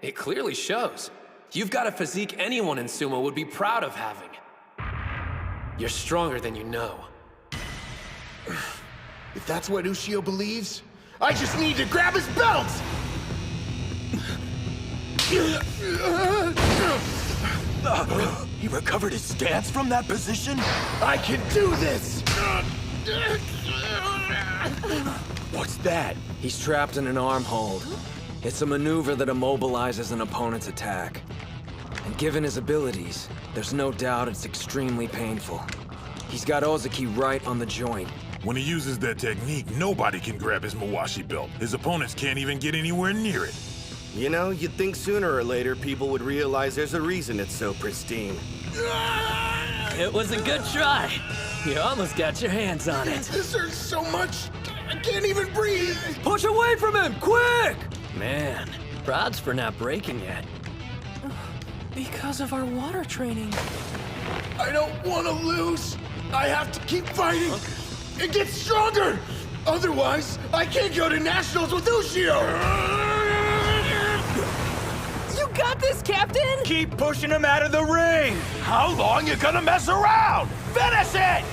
It clearly shows. You've got a physique anyone in sumo would be proud of having. You're stronger than you know. If that's what Ushio believes, I just need to grab his belt! He recovered his stance from that position? I can do this! What's that? He's trapped in an arm hold. It's a maneuver that immobilizes an opponent's attack. And given his abilities, there's no doubt it's extremely painful. He's got Ozaki right on the joint. When he uses that technique, nobody can grab his Mawashi belt. His opponents can't even get anywhere near it. You know, you'd think sooner or later people would realize there's a reason it's so pristine. It was a good try. You almost got your hands on it. This hurts so much, I can't even breathe! Push away from him, quick! Man, props for not breaking yet. Because of our water training. I don't want to lose! I have to keep fighting and get stronger! Otherwise, I can't go to Nationals with Ushio! You got this, Captain! Keep pushing him out of the ring! How long you gonna mess around? Finish it!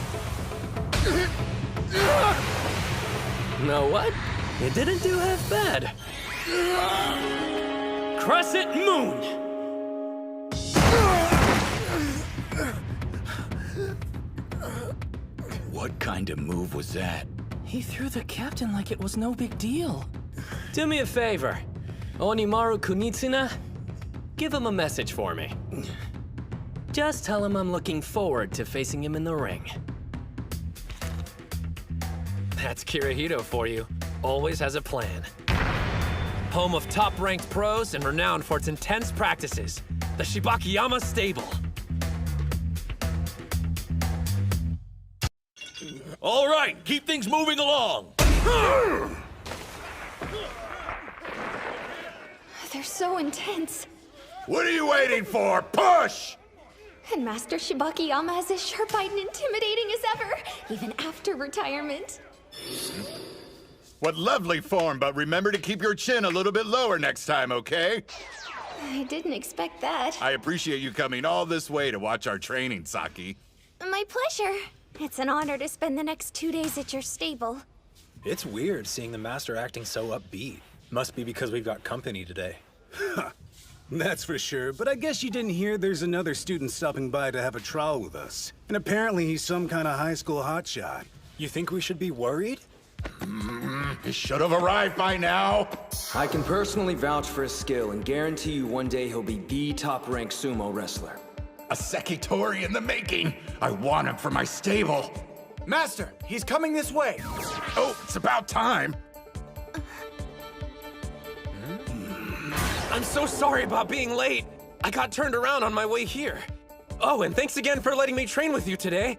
Know what? You didn't do half bad. Crescent Moon! What kind of move was that? He threw the captain like it was no big deal. Do me a favor. Onimaru Kunitsuna, give him a message for me. Just tell him I'm looking forward to facing him in the ring. That's Kirihito for you. Always has a plan. Home of top-ranked pros and renowned for its intense practices. The Shibakiyama Stable. All right, keep things moving along. They're so intense. What are you waiting for? Push! And Master Shibakiyama is as sharp-eyed and intimidating as ever, even after retirement. What lovely form, but remember to keep your chin a little bit lower next time, okay? I didn't expect that. I appreciate you coming all this way to watch our training, Saki. My pleasure. It's an honor to spend the next 2 days at your stable. It's weird seeing the master acting so upbeat. Must be because we've got company today. That's for sure, but I guess you didn't hear there's another student stopping by to have a trial with us. And apparently he's some kind of high school hotshot. You think we should be worried? He should have arrived by now. I can personally vouch for his skill and guarantee you one day he'll be the top-ranked sumo wrestler. A Sekitori in the making. I want him for my stable. Master, he's coming this way. Oh, it's about time. I'm so sorry about being late. I got turned around on my way here. Oh, and thanks again for letting me train with you today.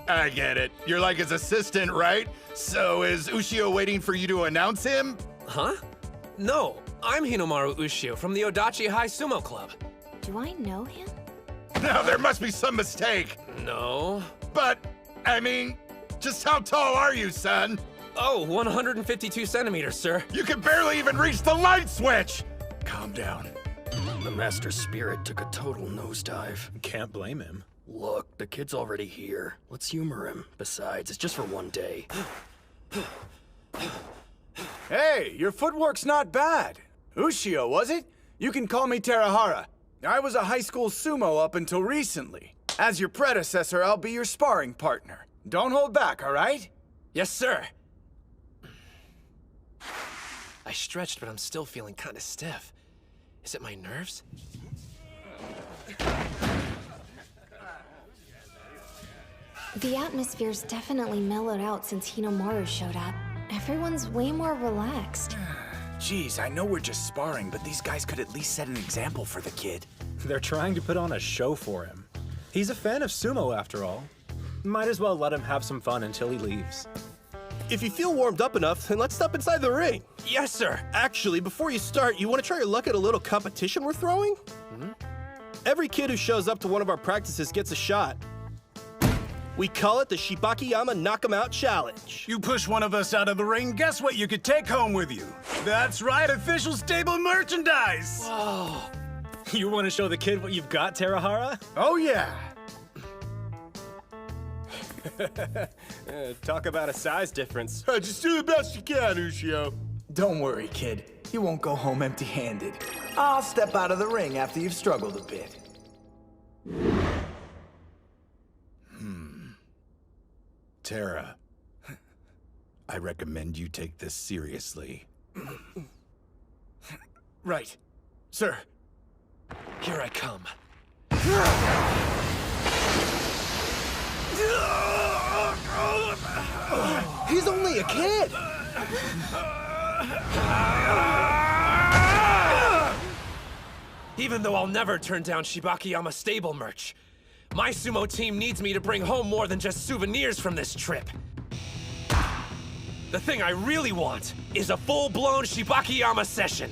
I get it. You're like his assistant, right? So is Ushio waiting for you to announce him? Huh? No, I'm Hinomaru Ushio from the Odachi High Sumo Club. Do I know him? No, there must be some mistake. No. But, I mean, just how tall are you, son? Oh, 152 centimeters, sir. You can barely even reach the light switch! Calm down. The Master's spirit took a total nosedive. Can't blame him. Look, the kid's already here. Let's humor him. Besides, it's just for one day. Hey, your footwork's not bad. Ushio, was it? You can call me Terahara. I was a high school sumo up until recently. As your predecessor, I'll be your sparring partner. Don't hold back, all right? Yes, sir. I stretched, but I'm still feeling kind of stiff. Is it my nerves? The atmosphere's definitely mellowed out since Hinomaru showed up. Everyone's way more relaxed. Jeez, I know we're just sparring, but these guys could at least set an example for the kid. They're trying to put on a show for him. He's a fan of sumo, after all. Might as well let him have some fun until he leaves. If you feel warmed up enough, then let's step inside the ring. Yes, sir. Actually, before you start, you want to try your luck at a little competition we're throwing? Every kid who shows up to one of our practices gets a shot. We call it the Shibakiyama Knock 'em Out Challenge. You push one of us out of the ring, guess what you could take home with you? That's right, official stable merchandise! Whoa. You want to show the kid what you've got, Terahara? Oh, yeah. Talk about a size difference. Just do the best you can, Ushio. Don't worry, kid. You won't go home empty-handed. I'll step out of the ring after you've struggled a bit. Tara, I recommend you take this seriously. Right. Sir. Here I come. He's only a kid! Even though I'll never turn down Shibakiyama stable merch, my sumo team needs me to bring home more than just souvenirs from this trip. The thing I really want is a full-blown Shibakiyama session.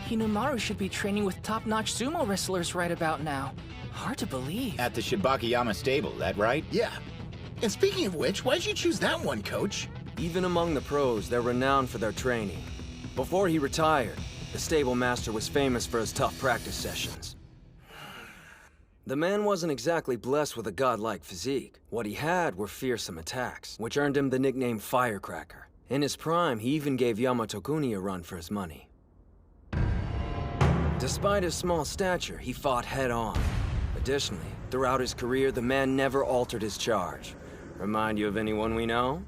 Hinomaru should be training with top-notch sumo wrestlers right about now. Hard to believe. At the Shibakiyama stable, that right? Yeah. And speaking of which, why'd you choose that one, Coach? Even among the pros, they're renowned for their training. Before he retired, the stable master was famous for his tough practice sessions. The man wasn't exactly blessed with a godlike physique. What he had were fearsome attacks, which earned him the nickname Firecracker. In his prime, he even gave Yamato-kuni a run for his money. Despite his small stature, he fought head-on. Additionally, throughout his career, the man never altered his charge. Remind you of anyone we know?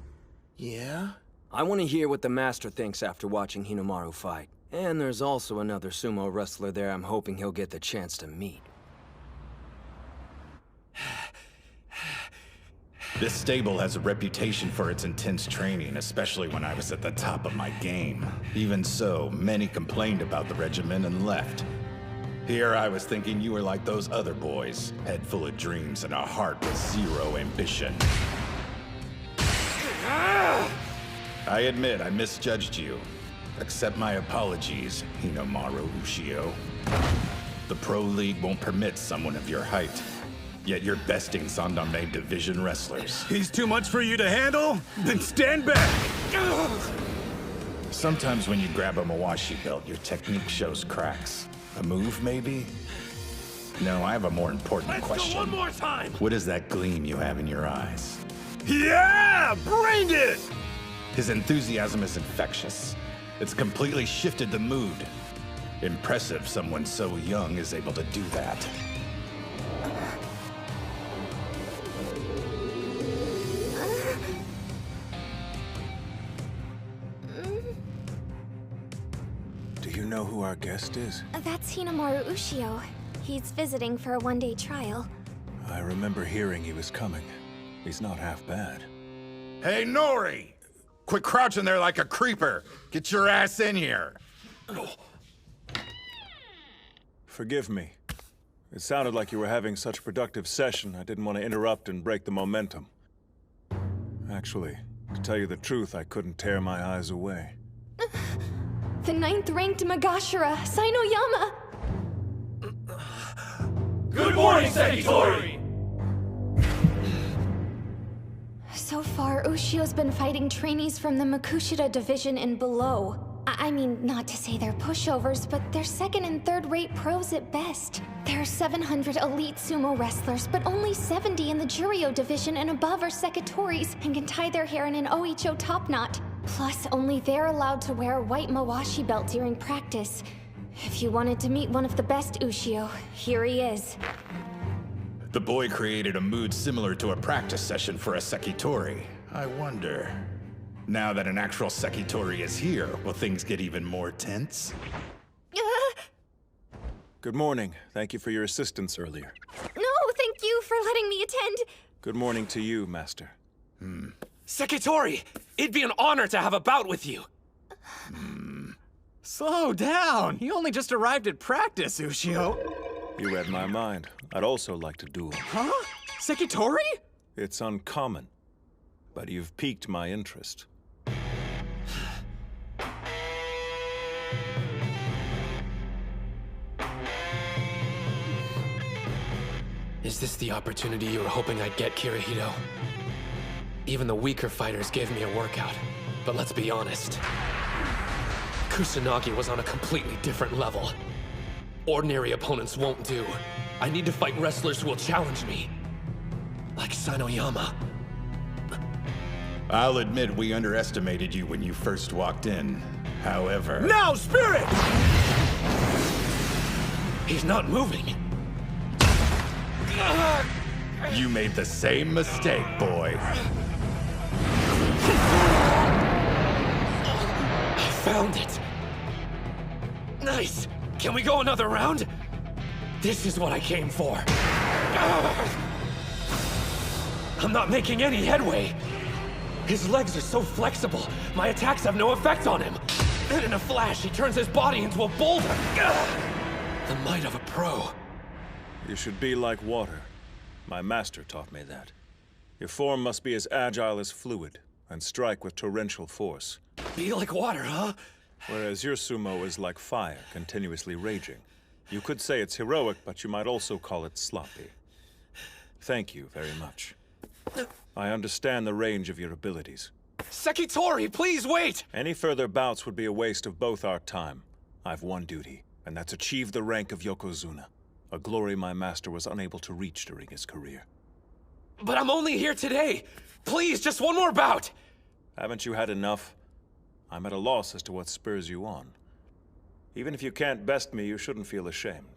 Yeah? I want to hear what the master thinks after watching Hinomaru fight. And there's also another sumo wrestler there I'm hoping he'll get the chance to meet. This stable has a reputation for its intense training, especially when I was at the top of my game. Even so, many complained about the regimen and left. Here I was thinking you were like those other boys, head full of dreams and a heart with zero ambition. I admit I misjudged you. Accept my apologies, Hinomaru Ushio. The Pro League won't permit someone of your height. Yet you're besting Sandanme Division wrestlers. He's too much for you to handle? Then stand back! Sometimes when you grab a Mawashi belt, your technique shows cracks. A move, maybe? No, I have a more important question. Go one more time! What is that gleam you have in your eyes? Yeah! Bring it! His enthusiasm is infectious. It's completely shifted the mood. Impressive someone so young is able to do that. Do you know who our guest is? That's Hinomaru Ushio. He's visiting for a one-day trial. I remember hearing he was coming. He's not half bad. Hey, Nori! Quit crouching there like a creeper. Get your ass in here. Forgive me. It sounded like you were having such a productive session, I didn't want to interrupt and break the momentum. Actually, to tell you the truth, I couldn't tear my eyes away. The 9th-ranked Magashira, Sainoyama! Good morning, Sekitori! So far, Ushio's been fighting trainees from the Makushita division and below. I mean, not to say they're pushovers, but they're second and third-rate pros at best. There are 700 elite sumo wrestlers, but only 70 in the Juryo division and above are Sekitoris and can tie their hair in an Oicho top knot. Plus, only they're allowed to wear a white Mawashi belt during practice. If you wanted to meet one of the best Ushio, here he is. The boy created a mood similar to a practice session for a Sekitori. I wonder, now that an actual Sekitori is here, will things get even more tense? Good morning. Thank you for your assistance earlier. No, thank you for letting me attend. Good morning to you, Master. Sekitori, it'd be an honor to have a bout with you. Slow down. You only just arrived at practice, Ushio. You read my mind. I'd also like to duel. Huh? Sekitori? It's uncommon, but you've piqued my interest. Is this the opportunity you were hoping I'd get, Kirihito? Even the weaker fighters gave me a workout, but let's be honest. Kusanagi was on a completely different level. Ordinary opponents won't do. I need to fight wrestlers who will challenge me. Like Sainoyama. I'll admit we underestimated you when you first walked in. However... Now, Spirit! He's not moving. You made the same mistake, boy. I found it. Nice. Can we go another round? This is what I came for. I'm not making any headway. His legs are so flexible, my attacks have no effect on him. Then in a flash, he turns his body into a boulder. The might of a pro. You should be like water. My master taught me that. Your form must be as agile as fluid, and strike with torrential force. Be like water, huh? Whereas your sumo is like fire, continuously raging. You could say it's heroic, but you might also call it sloppy. Thank you very much. I understand the range of your abilities. Sekitori, please wait! Any further bouts would be a waste of both our time. I've one duty, and that's achieve the rank of Yokozuna. A glory my master was unable to reach during his career. But I'm only here today! Please, just one more bout! Haven't you had enough? I'm at a loss as to what spurs you on. Even if you can't best me, you shouldn't feel ashamed.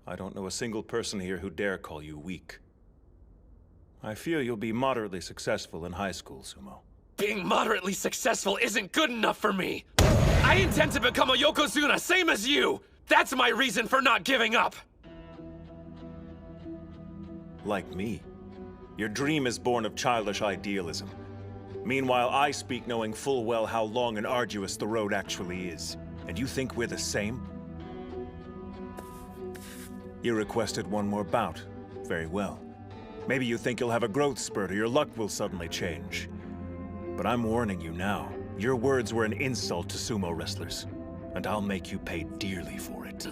I don't know a single person here who dare call you weak. I feel you'll be moderately successful in high school, Sumo. Being moderately successful isn't good enough for me! I intend to become a Yokozuna, same as you! That's my reason for not giving up! Like me. Your dream is born of childish idealism. Meanwhile, I speak knowing full well how long and arduous the road actually is. And you think we're the same? You requested one more bout. Very well. Maybe you think you'll have a growth spurt or your luck will suddenly change. But I'm warning you now. Your words were an insult to sumo wrestlers. And I'll make you pay dearly for it.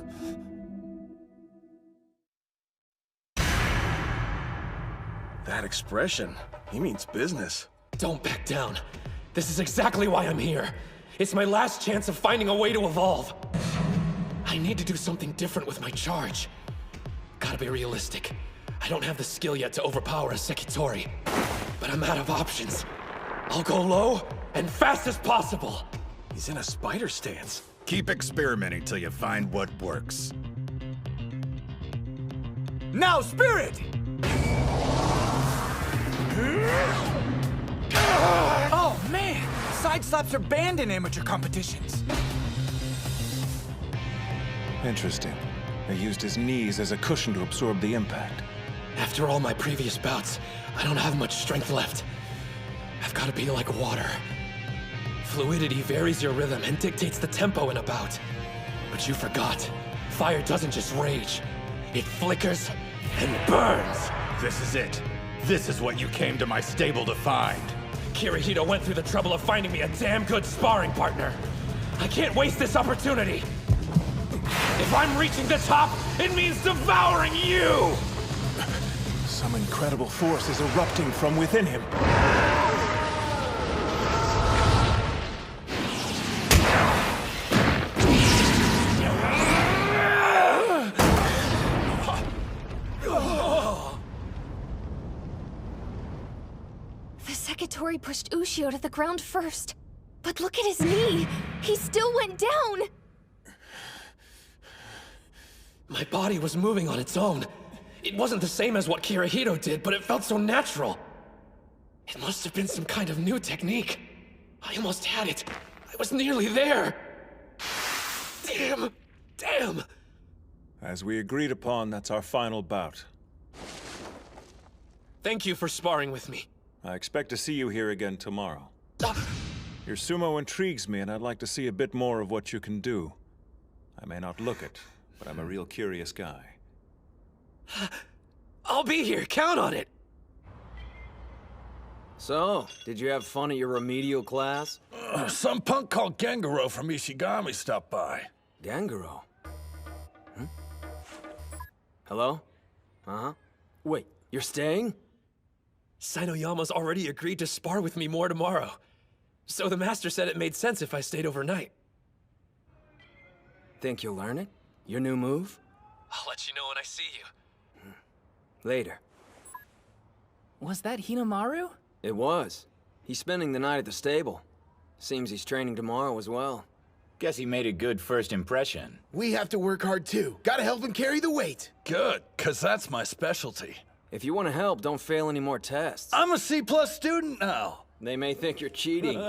That expression, he means business. Don't back down. This is exactly why I'm here. It's my last chance of finding a way to evolve. I need to do something different with my charge. Gotta be realistic. I don't have the skill yet to overpower a Sekitori. But I'm out of options. I'll go low and fast as possible. He's in a spider stance. Keep experimenting till you find what works. Now, Spirit! Oh, man! Side slaps are banned in amateur competitions. Interesting. He used his knees as a cushion to absorb the impact. After all my previous bouts, I don't have much strength left. I've got to be like water. Fluidity varies your rhythm and dictates the tempo in a bout. But you forgot. Fire doesn't just rage. It flickers and burns. This is it. This is what you came to my stable to find. Kirihito went through the trouble of finding me a damn good sparring partner. I can't waste this opportunity. If I'm reaching the top, it means devouring you! Some incredible force is erupting from within him. The Sekitori pushed Ushio to the ground first. But look at his knee! He still went down! My body was moving on its own. It wasn't the same as what Kirihito did, but it felt so natural. It must have been some kind of new technique. I almost had it. I was nearly there. Damn! Damn! As we agreed upon, that's our final bout. Thank you for sparring with me. I expect to see you here again tomorrow. Your sumo intrigues me, and I'd like to see a bit more of what you can do. I may not look it, but I'm a real curious guy. I'll be here, count on it! So, did you have fun at your remedial class? Some punk called Gengaro from Ishigami stopped by. Gengaro? Hello? Uh-huh. Wait, you're staying? Sainoyama's already agreed to spar with me more tomorrow. So the master said it made sense if I stayed overnight. Think you'll learn it? Your new move? I'll let you know when I see you. Later. Was that Hinamaru? It was. He's spending the night at the stable. Seems he's training tomorrow as well. Guess he made a good first impression. We have to work hard too. Gotta help him carry the weight. Good, cause that's my specialty. If you want to help, don't fail any more tests. I'm a C+ student now. They may think you're cheating.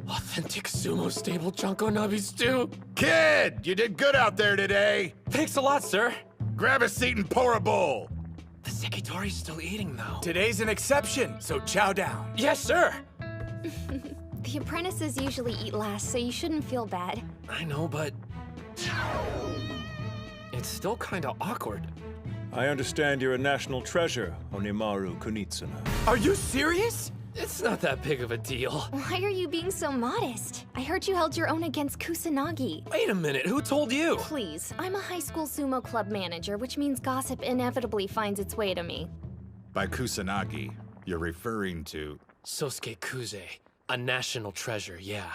Authentic sumo stable Junko Nabi stew. Kid, you did good out there today. Thanks a lot, sir. Grab a seat and pour a bowl. The Sekitori's still eating, though. Today's an exception, so chow down. Yes, sir. The apprentices usually eat last, so you shouldn't feel bad. I know, but... it's still kinda awkward. I understand you're a national treasure, Onimaru Kunitsuna. Are you serious? It's not that big of a deal. Why are you being so modest? I heard you held your own against Kusanagi. Wait a minute, who told you? Please, I'm a high school sumo club manager, which means gossip inevitably finds its way to me. By Kusanagi, you're referring to... Sosuke Kuze, a national treasure, yeah.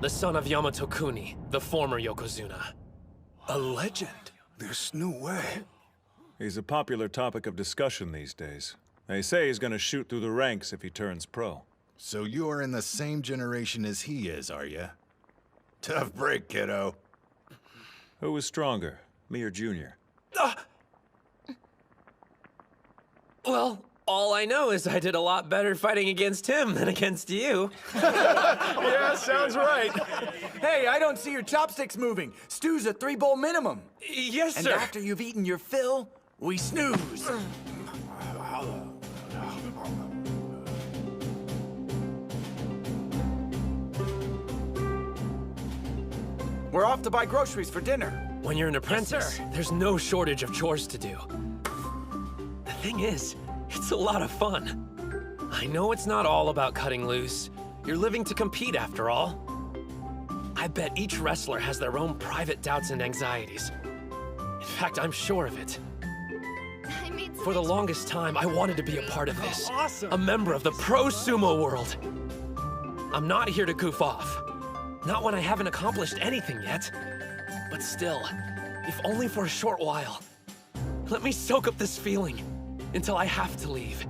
The son of Yamato Kuni, the former Yokozuna. A legend? There's no way. He's a popular topic of discussion these days. They say he's gonna shoot through the ranks if he turns pro. So you're in the same generation as he is, are you? Tough break, kiddo. Who was stronger, me or Junior? Well, all I know is I did a lot better fighting against him than against you. Yeah, sounds right. Hey, I don't see your chopsticks moving. Stew's a 3-bowl minimum. Yes, sir. And after you've eaten your fill, we snooze. We're off to buy groceries for dinner. When you're an apprentice, there's no shortage of chores to do. The thing is, it's a lot of fun. I know it's not all about cutting loose. You're living to compete after all. I bet each wrestler has their own private doubts and anxieties. In fact, I'm sure of it. For the longest time, I wanted to be a part of this. Awesome. A member of the pro sumo world. I'm not here to goof off. Not when I haven't accomplished anything yet. But still, if only for a short while. Let me soak up this feeling until I have to leave.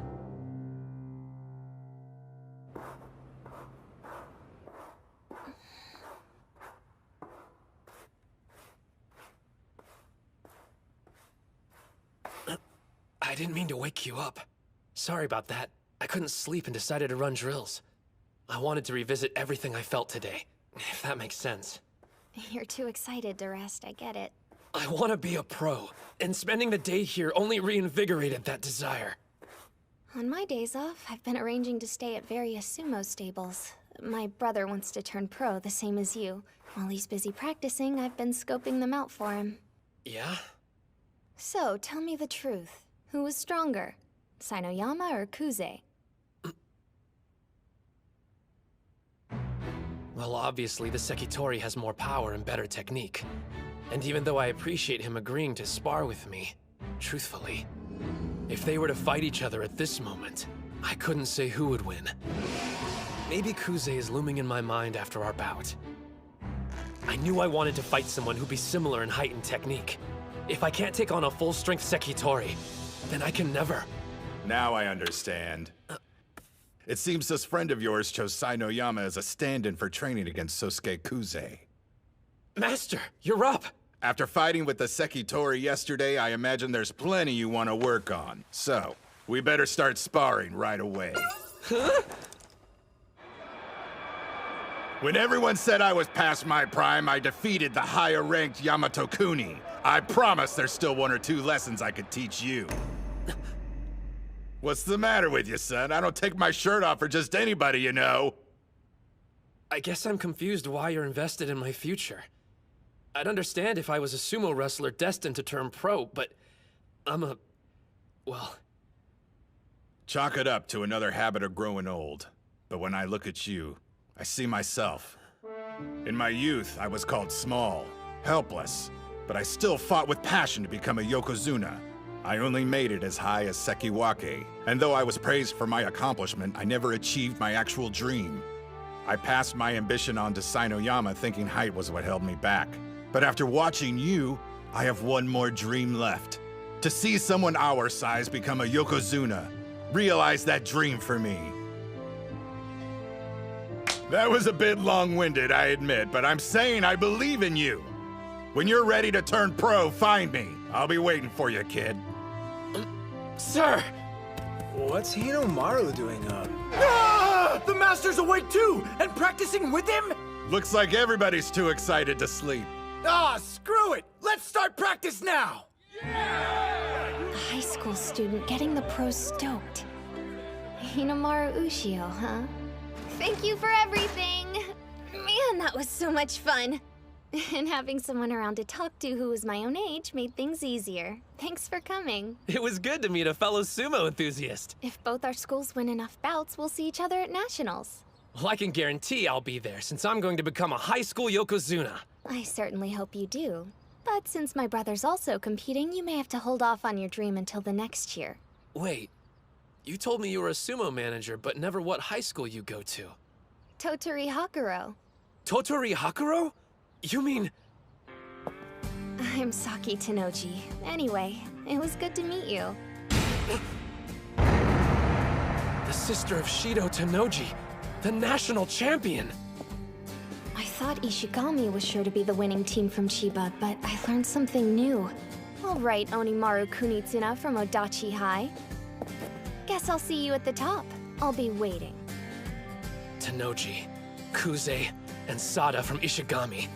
I didn't mean to wake you up. Sorry about that. I couldn't sleep and decided to run drills. I wanted to revisit everything I felt today, if that makes sense. You're too excited to rest, I get it. I want to be a pro, and spending the day here only reinvigorated that desire. On my days off, I've been arranging to stay at various sumo stables. My brother wants to turn pro, the same as you. While he's busy practicing, I've been scoping them out for him. Yeah? So, tell me the truth. Who was stronger? Sainoyama or Kuze? Well, obviously, the Sekitori has more power and better technique. And even though I appreciate him agreeing to spar with me, truthfully, if they were to fight each other at this moment, I couldn't say who would win. Maybe Kuze is looming in my mind after our bout. I knew I wanted to fight someone who'd be similar in height and technique. If I can't take on a full-strength Sekitori, then I can never. Now I understand. It seems this friend of yours chose Sainoyama as a stand-in for training against Sosuke Kuze. Master, you're up! After fighting with the Sekitori yesterday, I imagine there's plenty you want to work on. So, we better start sparring right away. Huh? When everyone said I was past my prime, I defeated the higher-ranked Yamato Kuni. I promise there's still one or two lessons I could teach you. What's the matter with you, son? I don't take my shirt off for just anybody, you know. I guess I'm confused why you're invested in my future. I'd understand if I was a sumo wrestler destined to turn pro, but well... Chalk it up to another habit of growing old. But when I look at you, I see myself. In my youth, I was called small, helpless, but I still fought with passion to become a Yokozuna. I only made it as high as Sekiwake, and though I was praised for my accomplishment, I never achieved my actual dream. I passed my ambition on to Sainoyama thinking height was what held me back. But after watching you, I have one more dream left. To see someone our size become a Yokozuna. Realize that dream for me. That was a bit long-winded, I admit, but I'm saying I believe in you. When you're ready to turn pro, find me. I'll be waiting for you, kid. Sir! What's Hinomaru doing up? Ah! The Master's awake too, and practicing with him? Looks like everybody's too excited to sleep. Ah, screw it! Let's start practice now! A high school student getting the pros stoked. Hinomaru Ushio, huh? Thank you for everything! Man, that was so much fun! And having someone around to talk to who was my own age made things easier. Thanks for coming. It was good to meet a fellow sumo enthusiast. If both our schools win enough bouts, we'll see each other at nationals. Well, I can guarantee I'll be there, since I'm going to become a high school Yokozuna. I certainly hope you do. But since my brother's also competing, you may have to hold off on your dream until the next year. Wait, you told me you were a sumo manager, but never what high school you go to. Totori Hakuro. Totori Hakuro? You mean... I'm Saki Tenoji. Anyway, it was good to meet you. The sister of Shido Tenoji, the national champion! I thought Ishigami was sure to be the winning team from Chiba, but I learned something new. All right, Onimaru Kunitsuna from Odachi High. Guess I'll see you at the top. I'll be waiting. Tenoji, Kuze, and Sada from Ishigami.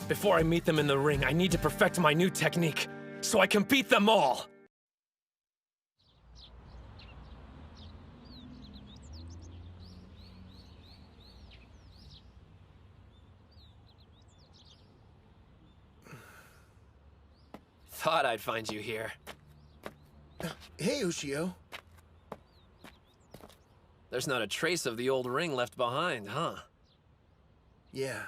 Before I meet them in the ring, I need to perfect my new technique, so I can beat them all! Thought I'd find you here. Hey, Ushio. There's not a trace of the old ring left behind, huh? Yeah.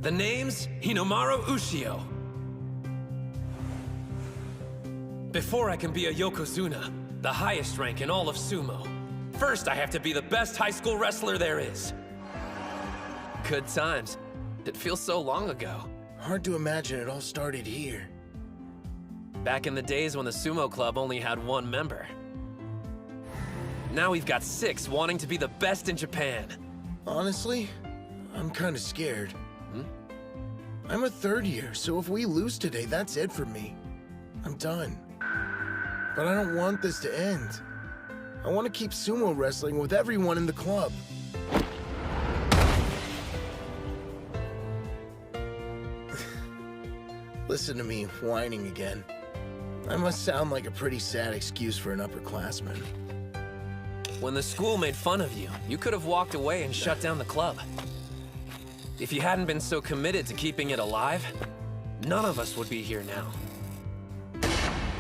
The name's Hinomaru Ushio. Before I can be a Yokozuna, the highest rank in all of sumo, first I have to be the best high school wrestler there is. Good times. It feels so long ago. Hard to imagine it all started here. Back in the days when the sumo club only had one member. Now we've got 6 wanting to be the best in Japan. Honestly, I'm kind of scared. I'm a third year, so if we lose today, that's it for me. I'm done. But I don't want this to end. I want to keep sumo wrestling with everyone in the club. Listen to me whining again. I must sound like a pretty sad excuse for an upperclassman. When the school made fun of you, you could have walked away and shut down the club. If you hadn't been so committed to keeping it alive, none of us would be here now.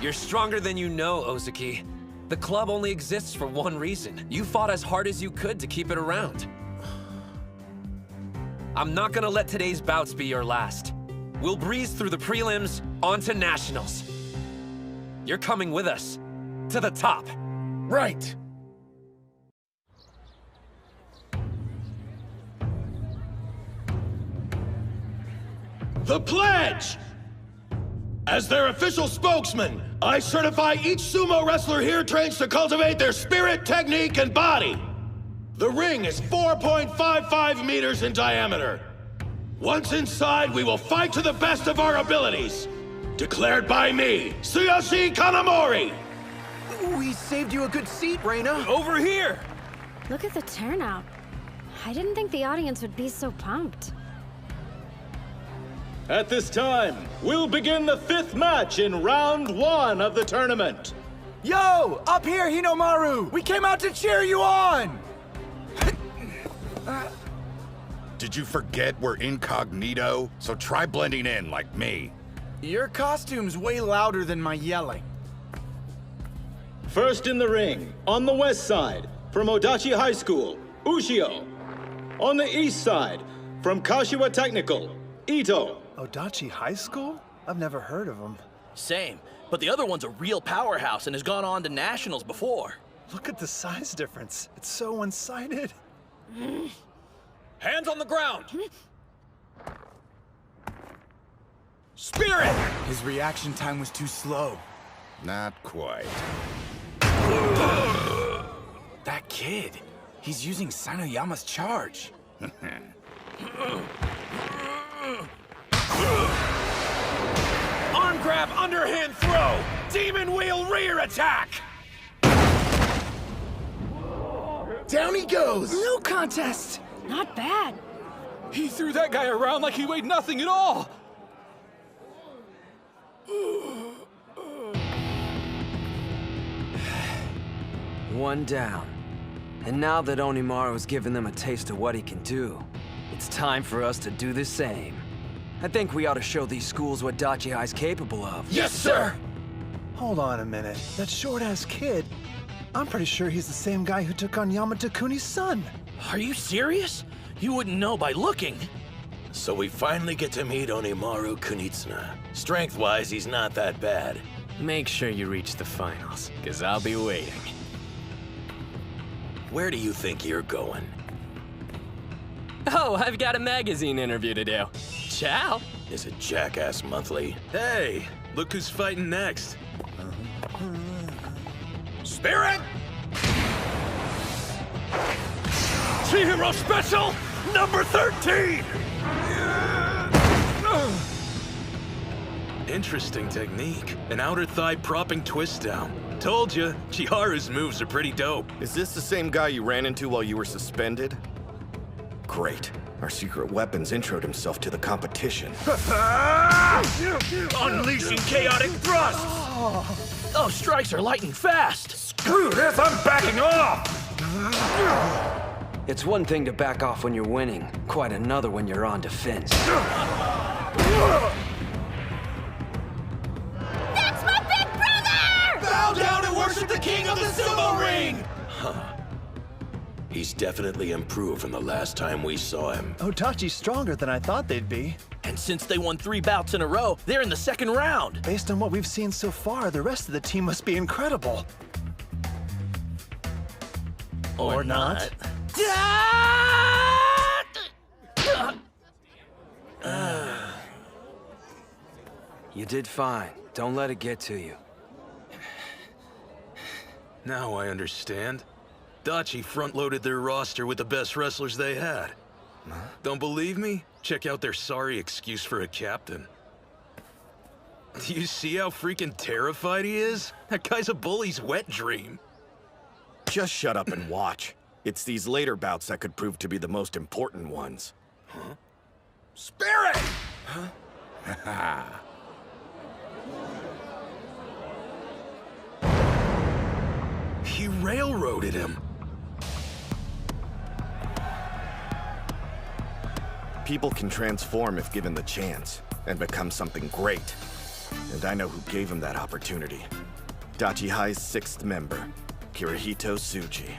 You're stronger than you know, Ozaki. The club only exists for one reason. You fought as hard as you could to keep it around. I'm not gonna let today's bouts be your last. We'll breeze through the prelims, on to nationals. You're coming with us, to the top. Right! The pledge! As their official spokesman, I certify each sumo wrestler here trains to cultivate their spirit, technique, and body. The ring is 4.55 meters in diameter. Once inside, we will fight to the best of our abilities. Declared by me, Tsuyoshi Kanamori! We saved you a good seat, Reina. Over here! Look at the turnout. I didn't think the audience would be so pumped. At this time, we'll begin the 5th match in round 1 of the tournament. Yo! Up here, Hinomaru! We came out to cheer you on! Did you forget we're incognito? So try blending in like me. Your costume's way louder than my yelling. First in the ring, on the west side, from Odachi High School, Ushio. On the east side, from Kashiwa Technical, Ito. Odachi High School? I've never heard of them. Same, but the other one's a real powerhouse and has gone on to nationals before. Look at the size difference. It's so one-sided. Hands on the ground! Spirit! His reaction time was too slow. Not quite. That kid, he's using Sanoyama's charge. Arm grab, underhand throw! Demon wheel rear attack! Down he goes! No contest! Not bad. He threw that guy around like he weighed nothing at all! One down. And now that Onimaru's given them a taste of what he can do, it's time for us to do the same. I think we ought to show these schools what Dachi High's capable of. Yes, sir! Hold on a minute. That short-ass kid, I'm pretty sure he's the same guy who took on Yamato Kuni's son. Are you serious? You wouldn't know by looking. So we finally get to meet Onimaru Kunitsuna. Strength-wise, he's not that bad. Make sure you reach the finals, because I'll be waiting. Where do you think you're going? Oh, I've got a magazine interview to do. Ciao! Is it Jackass Monthly? Hey, look who's fighting next. Spirit! Chihiro Special, number 13! Interesting technique. An outer thigh propping twist down. Told you, Chiharu's moves are pretty dope. Is this the same guy you ran into while you were suspended? Great. Our secret weapons introed himself to the competition. Unleashing chaotic thrust! Those strikes are light and fast. Screw this, I'm backing off! It's one thing to back off when you're winning, quite another when you're on defense. That's my big brother! Bow down and worship the king of the sumo ring! Huh. He's definitely improved from the last time we saw him. Odachi's stronger than I thought they'd be. And since they won 3 bouts in a row, they're in the second round. Based on what we've seen so far, the rest of the team must be incredible. Or not. You did fine. Don't let it get to you. Now I understand. Dachi front-loaded their roster with the best wrestlers they had. Don't believe me? Check out their sorry excuse for a captain. Do you see how freaking terrified he is? That guy's a bully's wet dream. Just shut up and watch. It's these later bouts that could prove to be the most important ones. Spirit! Huh? He railroaded him. People can transform if given the chance, and become something great. And I know who gave him that opportunity. Dachi High's 6th member, Kirihito Tsuji.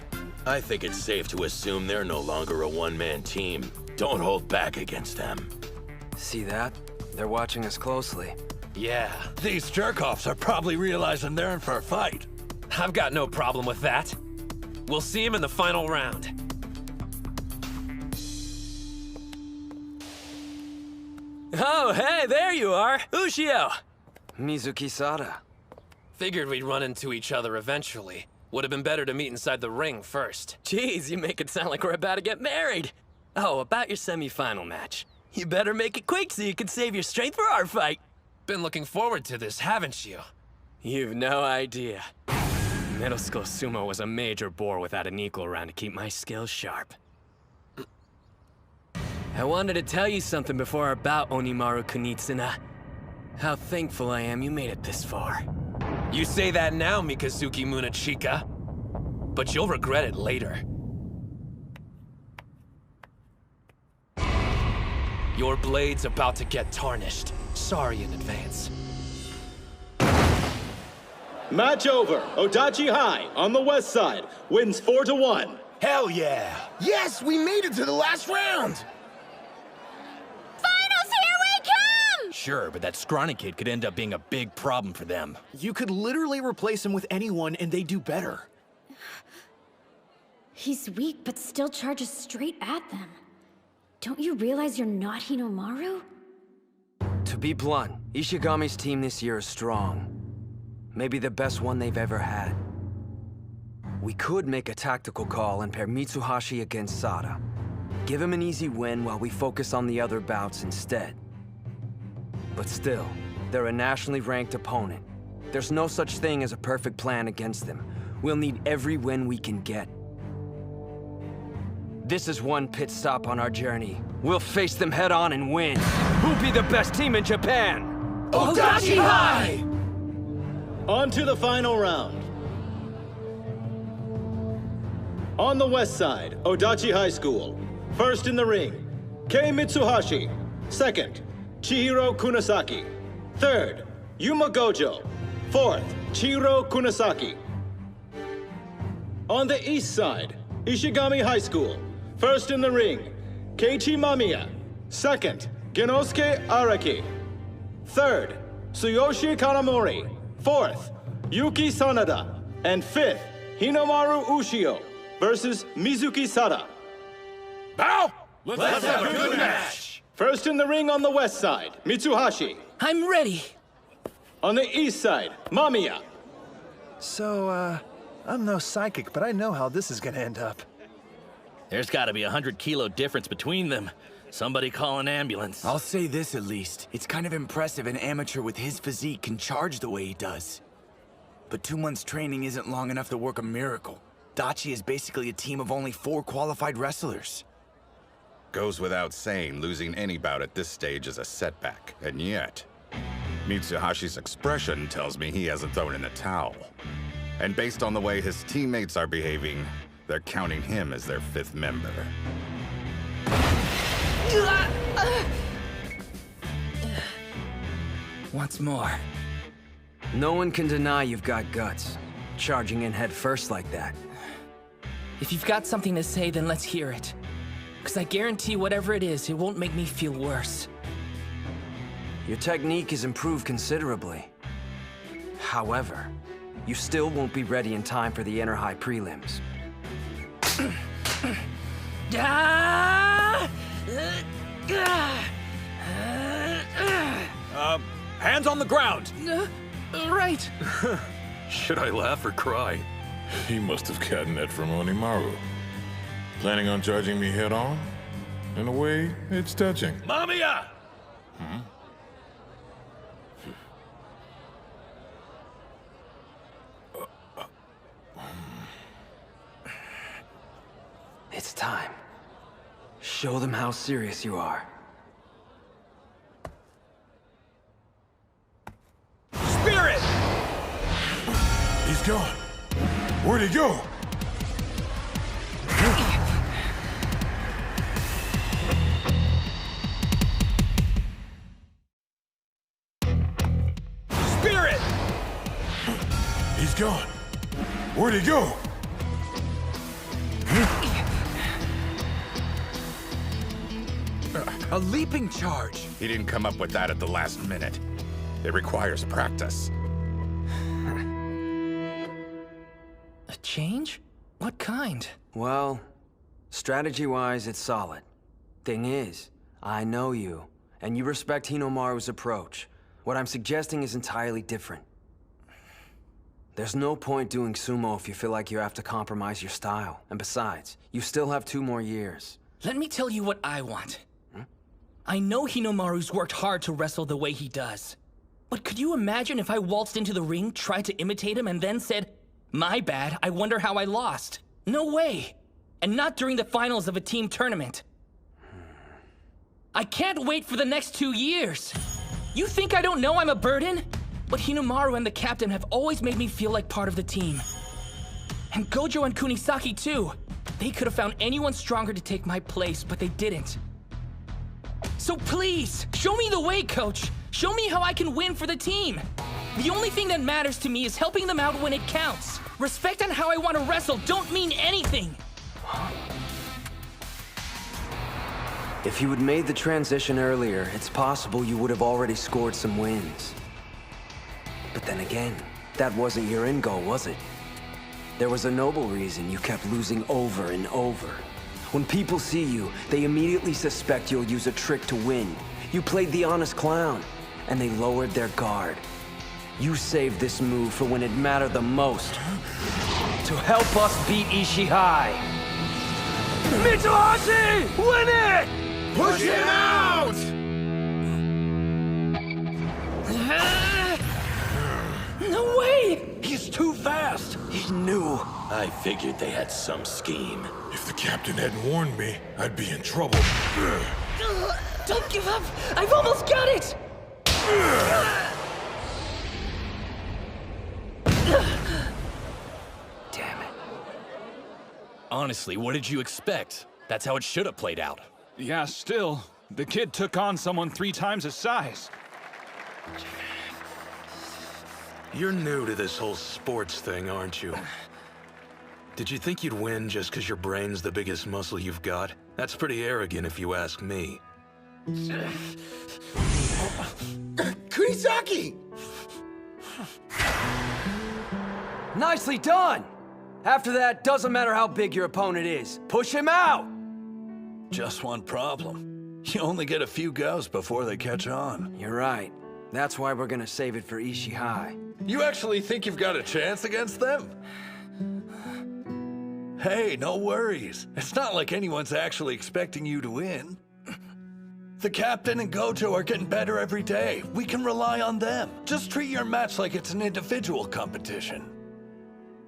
I think it's safe to assume they're no longer a one-man team. Don't hold back against them. See that? They're watching us closely. Yeah, these jerk-offs are probably realizing they're in for a fight. I've got no problem with that. We'll see him in the final round. Oh, hey, there you are, Ushio! Mizuki Sada. Figured we'd run into each other eventually. Would have been better to meet inside the ring first. Jeez, you make it sound like we're about to get married. Oh, about your semi-final match. You better make it quick so you can save your strength for our fight. Been looking forward to this, haven't you? You've no idea. Middle school sumo was a major bore without an equal around to keep my skills sharp. I wanted to tell you something before our bout, Onimaru Kunitsuna. How thankful I am you made it this far. You say that now, Mikazuki Munachika, but you'll regret it later. Your blade's about to get tarnished. Sorry in advance. Match over. Odachi High on the west side wins 4-1. Hell yeah! Yes, we made it to the last round! Finals, here we come! Sure, but that scrawny kid could end up being a big problem for them. You could literally replace him with anyone and they do better. He's weak, but still charges straight at them. Don't you realize you're not Hinomaru? To be blunt, Ishigami's team this year is strong. Maybe the best one they've ever had. We could make a tactical call and pair Mitsuhashi against Sada. Give him an easy win while we focus on the other bouts instead. But still, they're a nationally ranked opponent. There's no such thing as a perfect plan against them. We'll need every win we can get. This is one pit stop on our journey. We'll face them head on and win. Who'll be the best team in Japan? Odachi High! On to the final round. On the west side, Odachi High School. First in the ring, Kei Mitsuhashi. Second, Chihiro Kunasaki. Third, Yuma Gojo. Fourth, Chihiro Kunasaki. On the east side, Ishigami High School. First in the ring, Keiichi Mamiya. Second, Genosuke Araki. Third, Tsuyoshi Kanamori. Fourth, Yuki Sanada. And fifth, Hinomaru Ushio versus Mizuki Sada. Bow! Let's have a good match! First in the ring on the west side, Mitsuhashi. I'm ready. On the east side, Mamiya. So, I'm no psychic, but I know how this is gonna end up. There's gotta be 100-kilo difference between them. Somebody call an ambulance. I'll say this at least. It's kind of impressive an amateur with his physique can charge the way he does. But 2 months training isn't long enough to work a miracle. Dachi is basically a team of only 4 qualified wrestlers. Goes without saying, losing any bout at this stage is a setback. And yet, Mitsuhashi's expression tells me he hasn't thrown in the towel. And based on the way his teammates are behaving, they're counting him as their 5th member. Once more. No one can deny you've got guts. Charging in head first like that. If you've got something to say, then let's hear it. Because I guarantee whatever it is, it won't make me feel worse. Your technique has improved considerably. However, you still won't be ready in time for the Inner High prelims. Hands on the ground! Right. Should I laugh or cry? He must have gotten that from Onimaru. Planning on charging me head on? In a way, it's touching. Mamiya! It's time. Show them how serious you are. Spirit! He's gone. Where'd he go? Spirit! He's gone. Where'd he go? A leaping charge. He didn't come up with that at the last minute. It requires practice. A change? What kind? Well, strategy-wise, it's solid. Thing is, I know you, and you respect Hinomaru's approach. What I'm suggesting is entirely different. There's no point doing sumo if you feel like you have to compromise your style. And besides, you still have 2 more years. Let me tell you what I want. I know Hinomaru's worked hard to wrestle the way he does. But could you imagine if I waltzed into the ring, tried to imitate him, and then said, "My bad, I wonder how I lost"? No way. And not during the finals of a team tournament. I can't wait for the next 2 years. You think I don't know I'm a burden? But Hinomaru and the captain have always made me feel like part of the team. And Gojo and Kunisaki too. They could have found anyone stronger to take my place, but they didn't. So please, show me the way, coach. Show me how I can win for the team. The only thing that matters to me is helping them out when it counts. Respect and how I want to wrestle don't mean anything. If you had made the transition earlier, it's possible you would have already scored some wins. But then again, that wasn't your end goal, was it? There was a noble reason you kept losing over and over. When people see you, they immediately suspect you'll use a trick to win. You played the honest clown, and they lowered their guard. You saved this move for when it mattered the most. To help us beat Ishihai. Mitsuhashi! Win it! Push him out! No way! He's too fast. He knew. I figured they had some scheme. If the captain hadn't warned me, I'd be in trouble. Don't give up! I've almost got it! Damn it. Honestly, what did you expect? That's how it should have played out. Yeah, still. The kid took on someone 3 times his size. You're new to this whole sports thing, aren't you? Did you think you'd win just because your brain's the biggest muscle you've got? That's pretty arrogant if you ask me. Kunisaki! Nicely done! After that, doesn't matter how big your opponent is. Push him out! Just one problem. You only get a few goes before they catch on. You're right. That's why we're gonna save it for Ishihai. You actually think you've got a chance against them? Hey, no worries. It's not like anyone's actually expecting you to win. The captain and Gojo are getting better every day. We can rely on them. Just treat your match like it's an individual competition.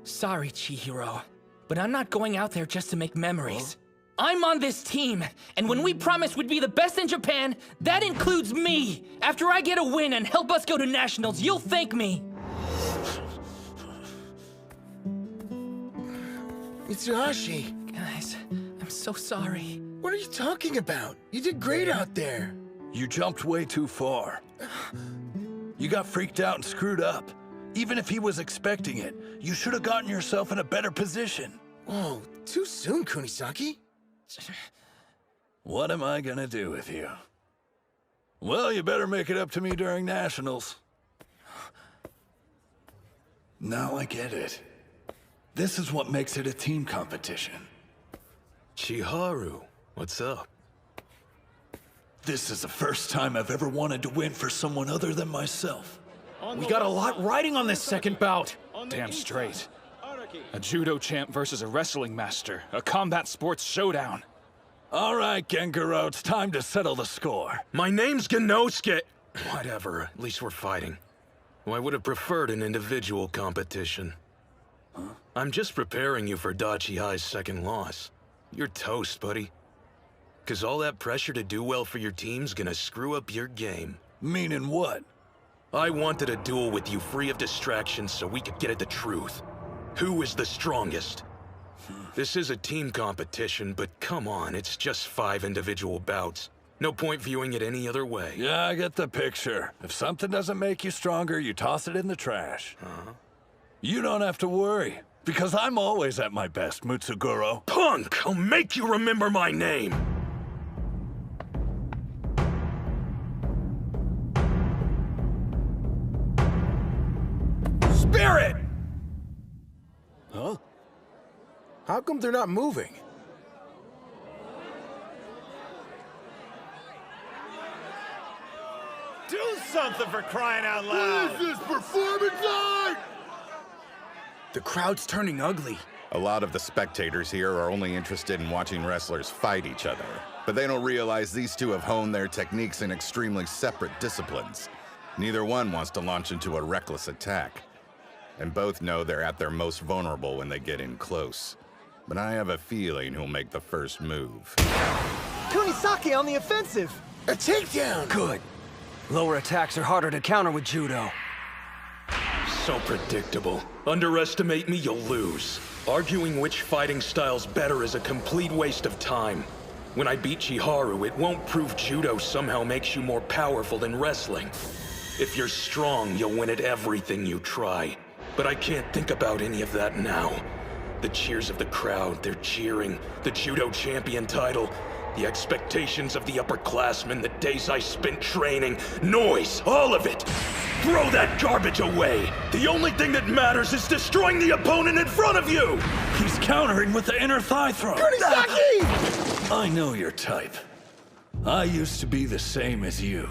Sorry, Chihiro, but I'm not going out there just to make memories. I'm on this team, and when we promised we'd be the best in Japan, that includes me. After I get a win and help us go to nationals, you'll thank me. Mitsuhashi! Guys, I'm so sorry. What are you talking about? You did great out there. You jumped way too far. You got freaked out and screwed up. Even if he was expecting it, you should have gotten yourself in a better position. Whoa, too soon, Kunisaki. What am I gonna do with you? Well, you better make it up to me during nationals. Now I get it. This is what makes it a team competition. Chiharu, what's up? This is the first time I've ever wanted to win for someone other than myself. We got a lot riding on this second bout. Damn straight. A judo champ versus a wrestling master. A combat sports showdown. All right, Gengaro, it's time to settle the score. My name's Genosuke. Whatever, at least we're fighting. Well, I would have preferred an individual competition. I'm just preparing you for Dachihai's second loss. You're toast, buddy. Cause all that pressure to do well for your team's gonna screw up your game. Meaning what? I wanted a duel with you free of distractions so we could get at the truth. Who is the strongest? This is a team competition, but come on, it's just 5 individual bouts. No point viewing it any other way. Yeah, I get the picture. If something doesn't make you stronger, you toss it in the trash. You don't have to worry, because I'm always at my best, Mutsuguro. Punk! I'll make you remember my name! Spirit! Huh? How come they're not moving? Do something for crying out loud! What is this, performance art? The crowd's turning ugly. A lot of the spectators here are only interested in watching wrestlers fight each other, but they don't realize these two have honed their techniques in extremely separate disciplines. Neither one wants to launch into a reckless attack, and both know they're at their most vulnerable when they get in close. But I have a feeling who'll make the first move. Kunisaki on the offensive! A takedown! Good. Lower attacks are harder to counter with judo. So predictable. Underestimate me, you'll lose. Arguing which fighting style's better is a complete waste of time. When I beat Chiharu, it won't prove judo somehow makes you more powerful than wrestling. If you're strong, you'll win at everything you try. But I can't think about any of that now. The cheers of the crowd, they're cheering. The judo champion title. The expectations of the upperclassmen, the days I spent training. Noise, all of it. Throw that garbage away. The only thing that matters is destroying the opponent in front of you. He's countering with the inner thigh throw. Kunisaki! I know your type. I used to be the same as you.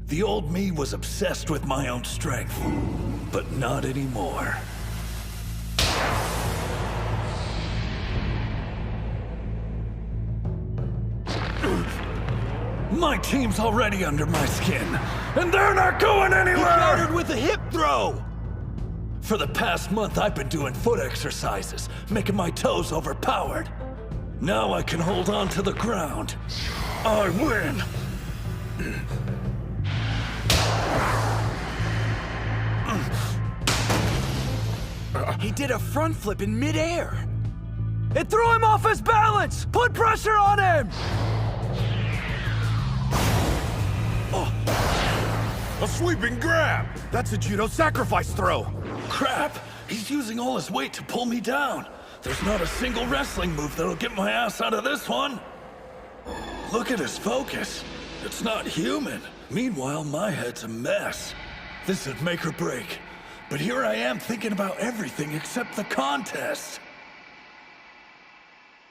The old me was obsessed with my own strength, but not anymore. My team's already under my skin, and they're not going anywhere! He countered with a hip throw! For the past month, I've been doing foot exercises, making my toes overpowered. Now I can hold on to the ground. I win! He did a front flip in midair. It threw him off his balance! Put pressure on him! A sweeping grab! That's a judo sacrifice throw! Crap! He's using all his weight to pull me down. There's not a single wrestling move that'll get my ass out of this one. Look at his focus. It's not human. Meanwhile, my head's a mess. This is make or break. But here I am thinking about everything except the contest.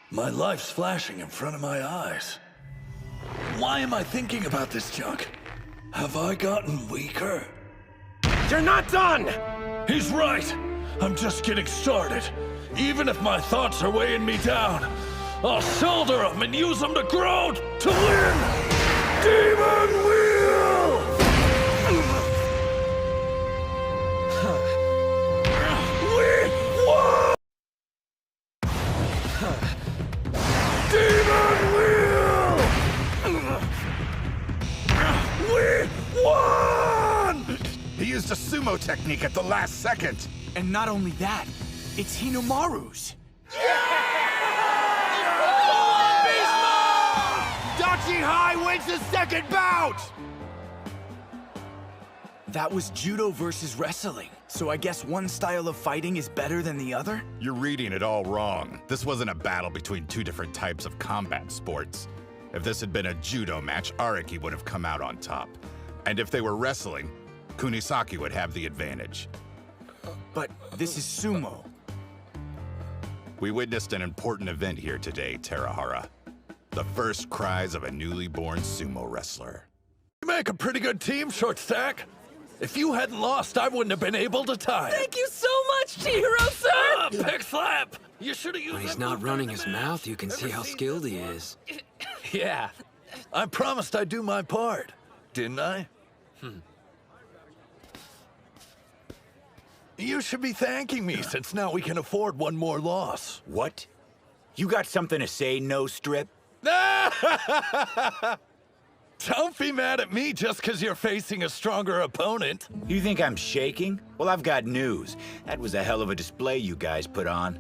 My life's flashing in front of my eyes. Why am I thinking about this junk? Have I gotten weaker? You're not done! He's right. I'm just getting started. Even if my thoughts are weighing me down, I'll shoulder them and use them to grow to win! Demon Wheel! We won! Demon Wheel! We won! He used a sumo technique at the last second. And not only that, it's Hinomaru's. Dachi High wins the second bout! That was judo versus wrestling. So I guess one style of fighting is better than the other? You're reading it all wrong. This wasn't a battle between two different types of combat sports. If this had been a judo match, Araki would have come out on top. And if they were wrestling, Kunisaki would have the advantage. But this is sumo. We witnessed an important event here today, Terahara. The first cries of a newly born sumo wrestler. You make a pretty good team, Short Stack. If you hadn't lost, I wouldn't have been able to tie. Thank you so much, Chihiro-san! Big slap! You should have used When he's that not move running in his the match. mouth, you can see how skilled he is. Yeah. I promised I'd do my part, didn't I? You should be thanking me, since now we can afford one more loss. What? You got something to say, no strip? Don't be mad at me just because you're facing a stronger opponent. You think I'm shaking? Well, I've got news. That was a hell of a display you guys put on.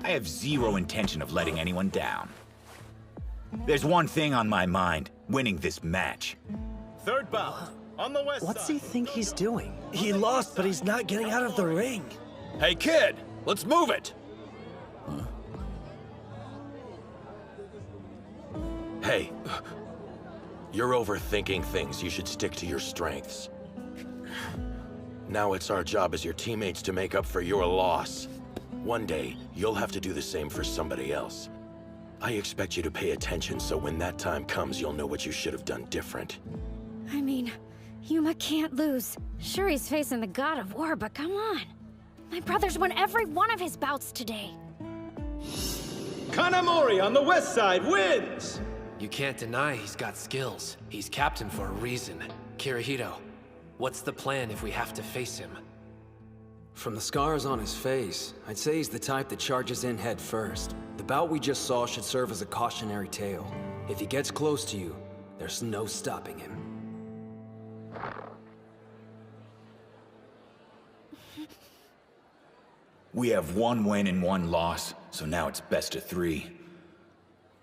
I have zero intention of letting anyone down. There's one thing on my mind, winning this match. Third bout, on the west What's side. he think he's doing? He lost, but he's not getting out of the ring. Hey, kid, let's move it. Hey, you're overthinking things. You should stick to your strengths. Now it's our job as your teammates to make up for your loss. One day, you'll have to do the same for somebody else. I expect you to pay attention so when that time comes, you'll know what you should have done different. I mean, Yuma can't lose. Sure, he's facing the god of war, but come on. My brother's won every one of his bouts today. Kanamori on the west side wins! You can't deny he's got skills. He's captain for a reason. Kirihito, what's the plan if we have to face him? From the scars on his face, I'd say he's the type that charges in head first. The bout we just saw should serve as a cautionary tale. If he gets close to you, there's no stopping him. We have one win and one loss, so now it's best of 3.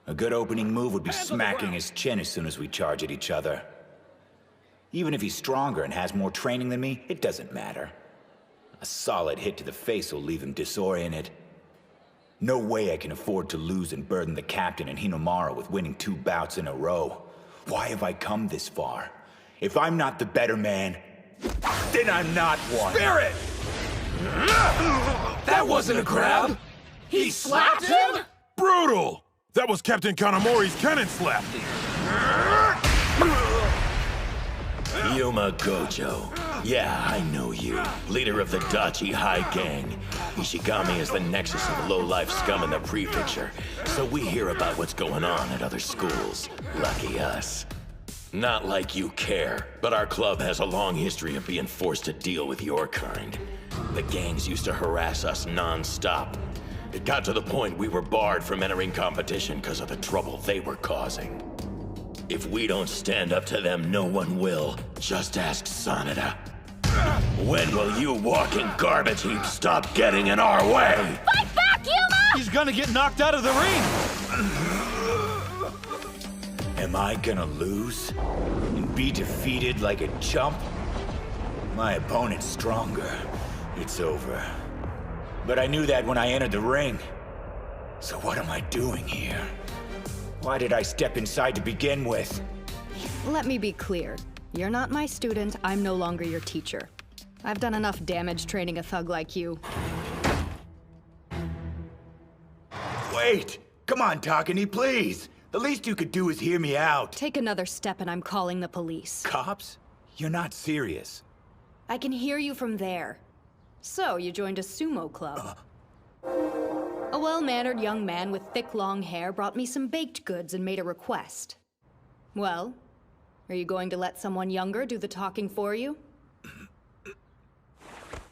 A good opening move would be smacking his chin as soon as we charge at each other. Even if he's stronger and has more training than me, it doesn't matter. A solid hit to the face will leave him disoriented. No way I can afford to lose and burden the captain and Hinamaru with winning 2 bouts in a row. Why have I come this far? If I'm not the better man, then I'm not one. Spirit! That wasn't a grab! He slapped him? Brutal! That was Captain Kanamori's cannon slap. Yuma Gojo. Yeah, I know you. Leader of the Dachi High Gang. Ishigami is the nexus of low-life scum in the prefecture, so we hear about what's going on at other schools. Lucky us. Not like you care, but our club has a long history of being forced to deal with your kind. The gangs used to harass us non-stop. It got to the point we were barred from entering competition because of the trouble they were causing. If we don't stand up to them, no one will. Just ask Sanada. When will you walking garbage heap stop getting in our way? Fight back, Yuma! He's gonna get knocked out of the ring! Am I gonna lose? And be defeated like a chump? My opponent's stronger. It's over. But I knew that when I entered the ring. So what am I doing here? Why did I step inside to begin with? Let me be clear. You're not my student, I'm no longer your teacher. I've done enough damage training a thug like you. Wait! Come on, Takani, please! The least you could do is hear me out. Take another step and I'm calling the police. Cops? You're not serious. I can hear you from there. So, you joined a sumo club. A well-mannered young man with thick, long hair brought me some baked goods and made a request. Well, are you going to let someone younger do the talking for you?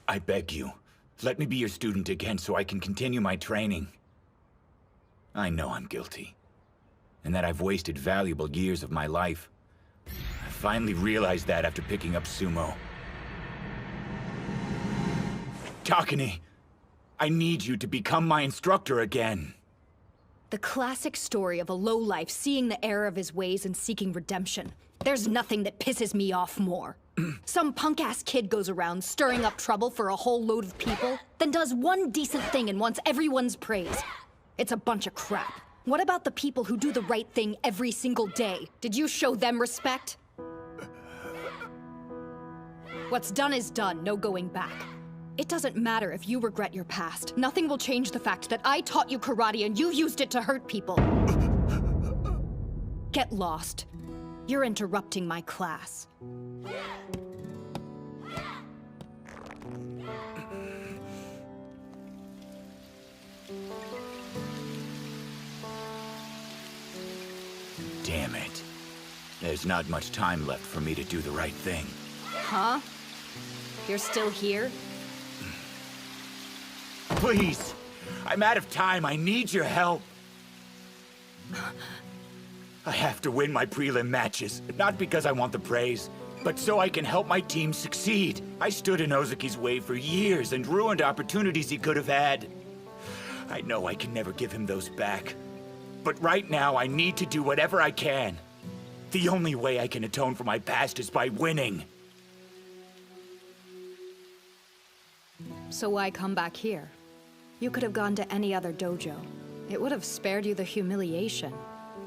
I beg you, let me be your student again so I can continue my training. I know I'm guilty, and that I've wasted valuable years of my life. I finally realized that after picking up sumo. Takani, I need you to become my instructor again. The classic story of a lowlife seeing the error of his ways and seeking redemption. There's nothing that pisses me off more. Some punk-ass kid goes around stirring up trouble for a whole load of people, then does one decent thing and wants everyone's praise. It's a bunch of crap. What about the people who do the right thing every single day? Did you show them respect? What's done is done, no going back. It doesn't matter if you regret your past. Nothing will change the fact that I taught you karate and you used it to hurt people. Get lost. You're interrupting my class. Damn it. There's not much time left for me to do the right thing. Huh? You're still here? Please! I'm out of time. I need your help. I have to win my prelim matches, not because I want the praise, but so I can help my team succeed. I stood in Ozuki's way for years and ruined opportunities he could have had. I know I can never give him those back. But right now, I need to do whatever I can. The only way I can atone for my past is by winning. So why come back here? You could have gone to any other dojo. It would have spared you the humiliation.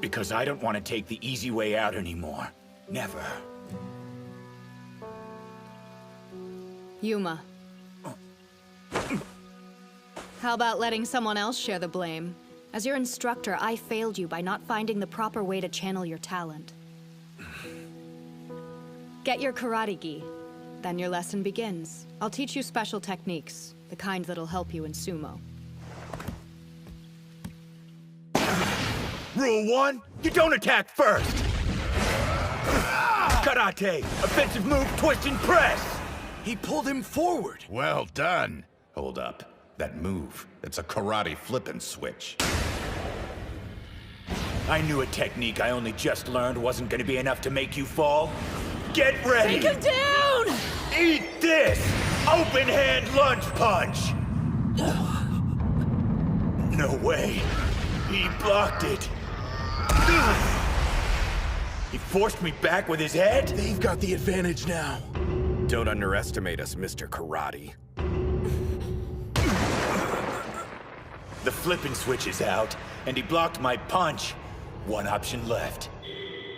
Because I don't want to take the easy way out anymore. Never. Yuma. How about letting someone else share the blame? As your instructor, I failed you by not finding the proper way to channel your talent. Get your karate gi. Then your lesson begins. I'll teach you special techniques, the kind that'll help you in sumo. Rule 1, you don't attack first! Karate, offensive move, twist and press! He pulled him forward. Well done. Hold up. That move, it's a karate flip and switch. I knew a technique I only just learned wasn't gonna be enough to make you fall. Get ready! Take him down! Eat this! Open hand lunge punch! No way. He blocked it. He forced me back with his head? They've got the advantage now. Don't underestimate us, Mr. Karate. The flipping switch is out, and he blocked my punch. One option left.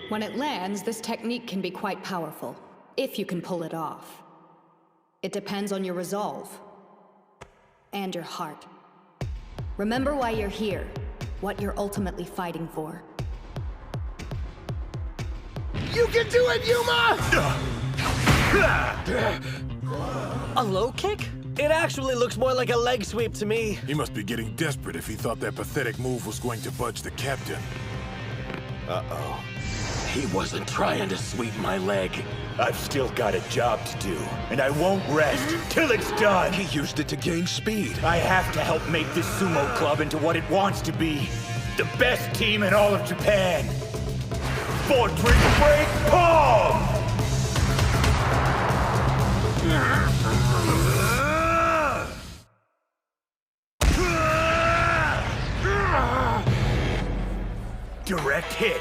When it lands, this technique can be quite powerful, if you can pull it off. It depends on your resolve. And your heart. Remember why you're here, what you're ultimately fighting for. You can do it, Yuma! A low kick? It actually looks more like a leg sweep to me. He must be getting desperate if he thought that pathetic move was going to budge the captain. Uh-oh. He wasn't trying to sweep my leg. I've still got a job to do, and I won't rest till it's done. He used it to gain speed. I have to help make this sumo club into what it wants to be. The best team in all of Japan. Fortress break palm! Direct hit.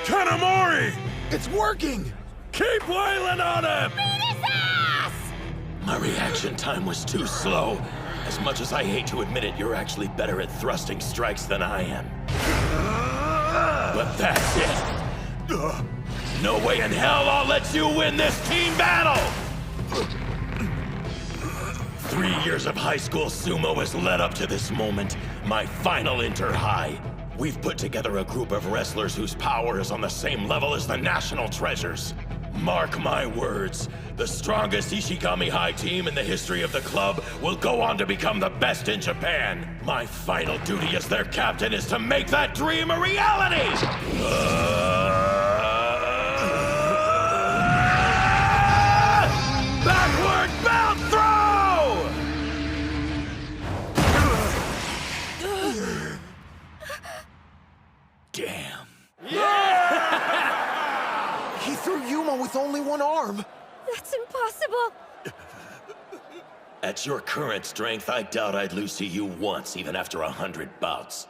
Kanamori! It's working! Keep wailing on him! Beat his ass! My reaction time was too slow. As much as I hate to admit it, you're actually better at thrusting strikes than I am. But that's it. No way in hell I'll let you win this team battle! 3 years of high school sumo has led up to this moment, my final inter-high. We've put together a group of wrestlers whose power is on the same level as the national treasures. Mark my words, the strongest Ishigami High team in the history of the club will go on to become the best in Japan. My final duty as their captain is to make that dream a reality! Backward belt throw! Damn. He threw Yuma with only one arm. That's impossible. At your current strength, I doubt I'd lose to you once, even after 100 bouts.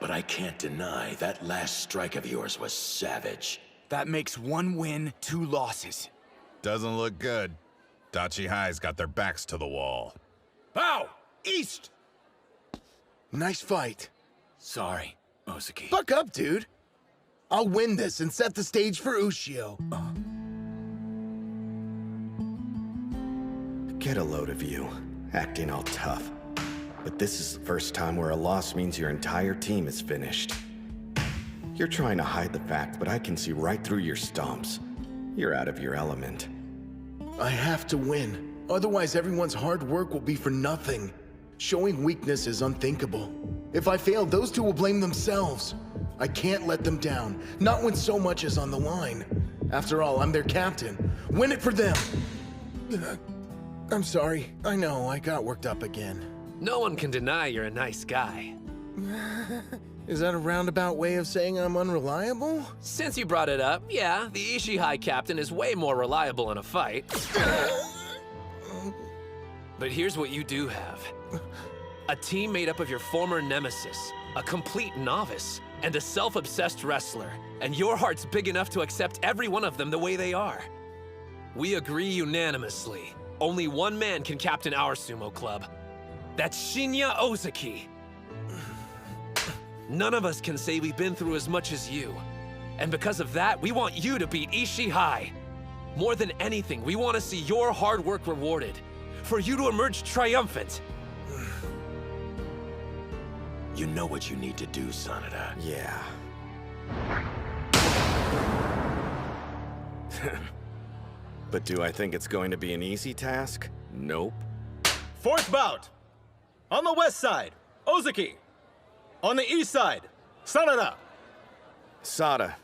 But I can't deny that last strike of yours was savage. That makes 1 win, 2 losses. Doesn't look good. Dachi High's got their backs to the wall. Bow! East! Nice fight. Sorry, Ozuki. Buck up, dude. I'll win this and set the stage for Ushio. Get a load of you, acting all tough. But this is the first time where a loss means your entire team is finished. You're trying to hide the fact, but I can see right through your stomps. You're out of your element. I have to win. Otherwise, everyone's hard work will be for nothing. Showing weakness is unthinkable. If I fail, those two will blame themselves. I can't let them down, not when so much is on the line. After all, I'm their captain. Win it for them! I'm sorry. I know, I got worked up again. No one can deny you're a nice guy. Is that a roundabout way of saying I'm unreliable? Since you brought it up, yeah, the Ishihai captain is way more reliable in a fight. But here's what you do have. A team made up of your former nemesis, a complete novice, and a self-obsessed wrestler. And your heart's big enough to accept every one of them the way they are. We agree unanimously. Only one man can captain our sumo club. That's Shinya Ozaki. None of us can say we've been through as much as you. And because of that, we want you to beat Ishihai. More than anything, we want to see your hard work rewarded. For you to emerge triumphant. You know what you need to do, Sanada. Yeah. But do I think it's going to be an easy task? Nope. Fourth bout. On the west side, Ozaki. On the east side, Sanada. Sada,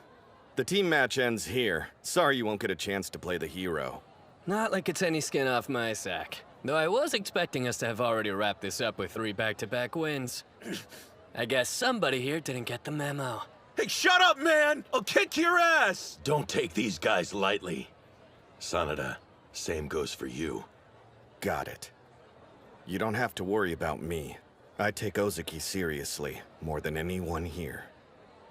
the team match ends here. Sorry you won't get a chance to play the hero. Not like it's any skin off my sack. Though I was expecting us to have already wrapped this up with 3 back-to-back wins. I guess somebody here didn't get the memo. Hey, shut up, man! I'll kick your ass! Don't take these guys lightly. Sanada, same goes for you. Got it. You don't have to worry about me. I take Ozaki seriously, more than anyone here.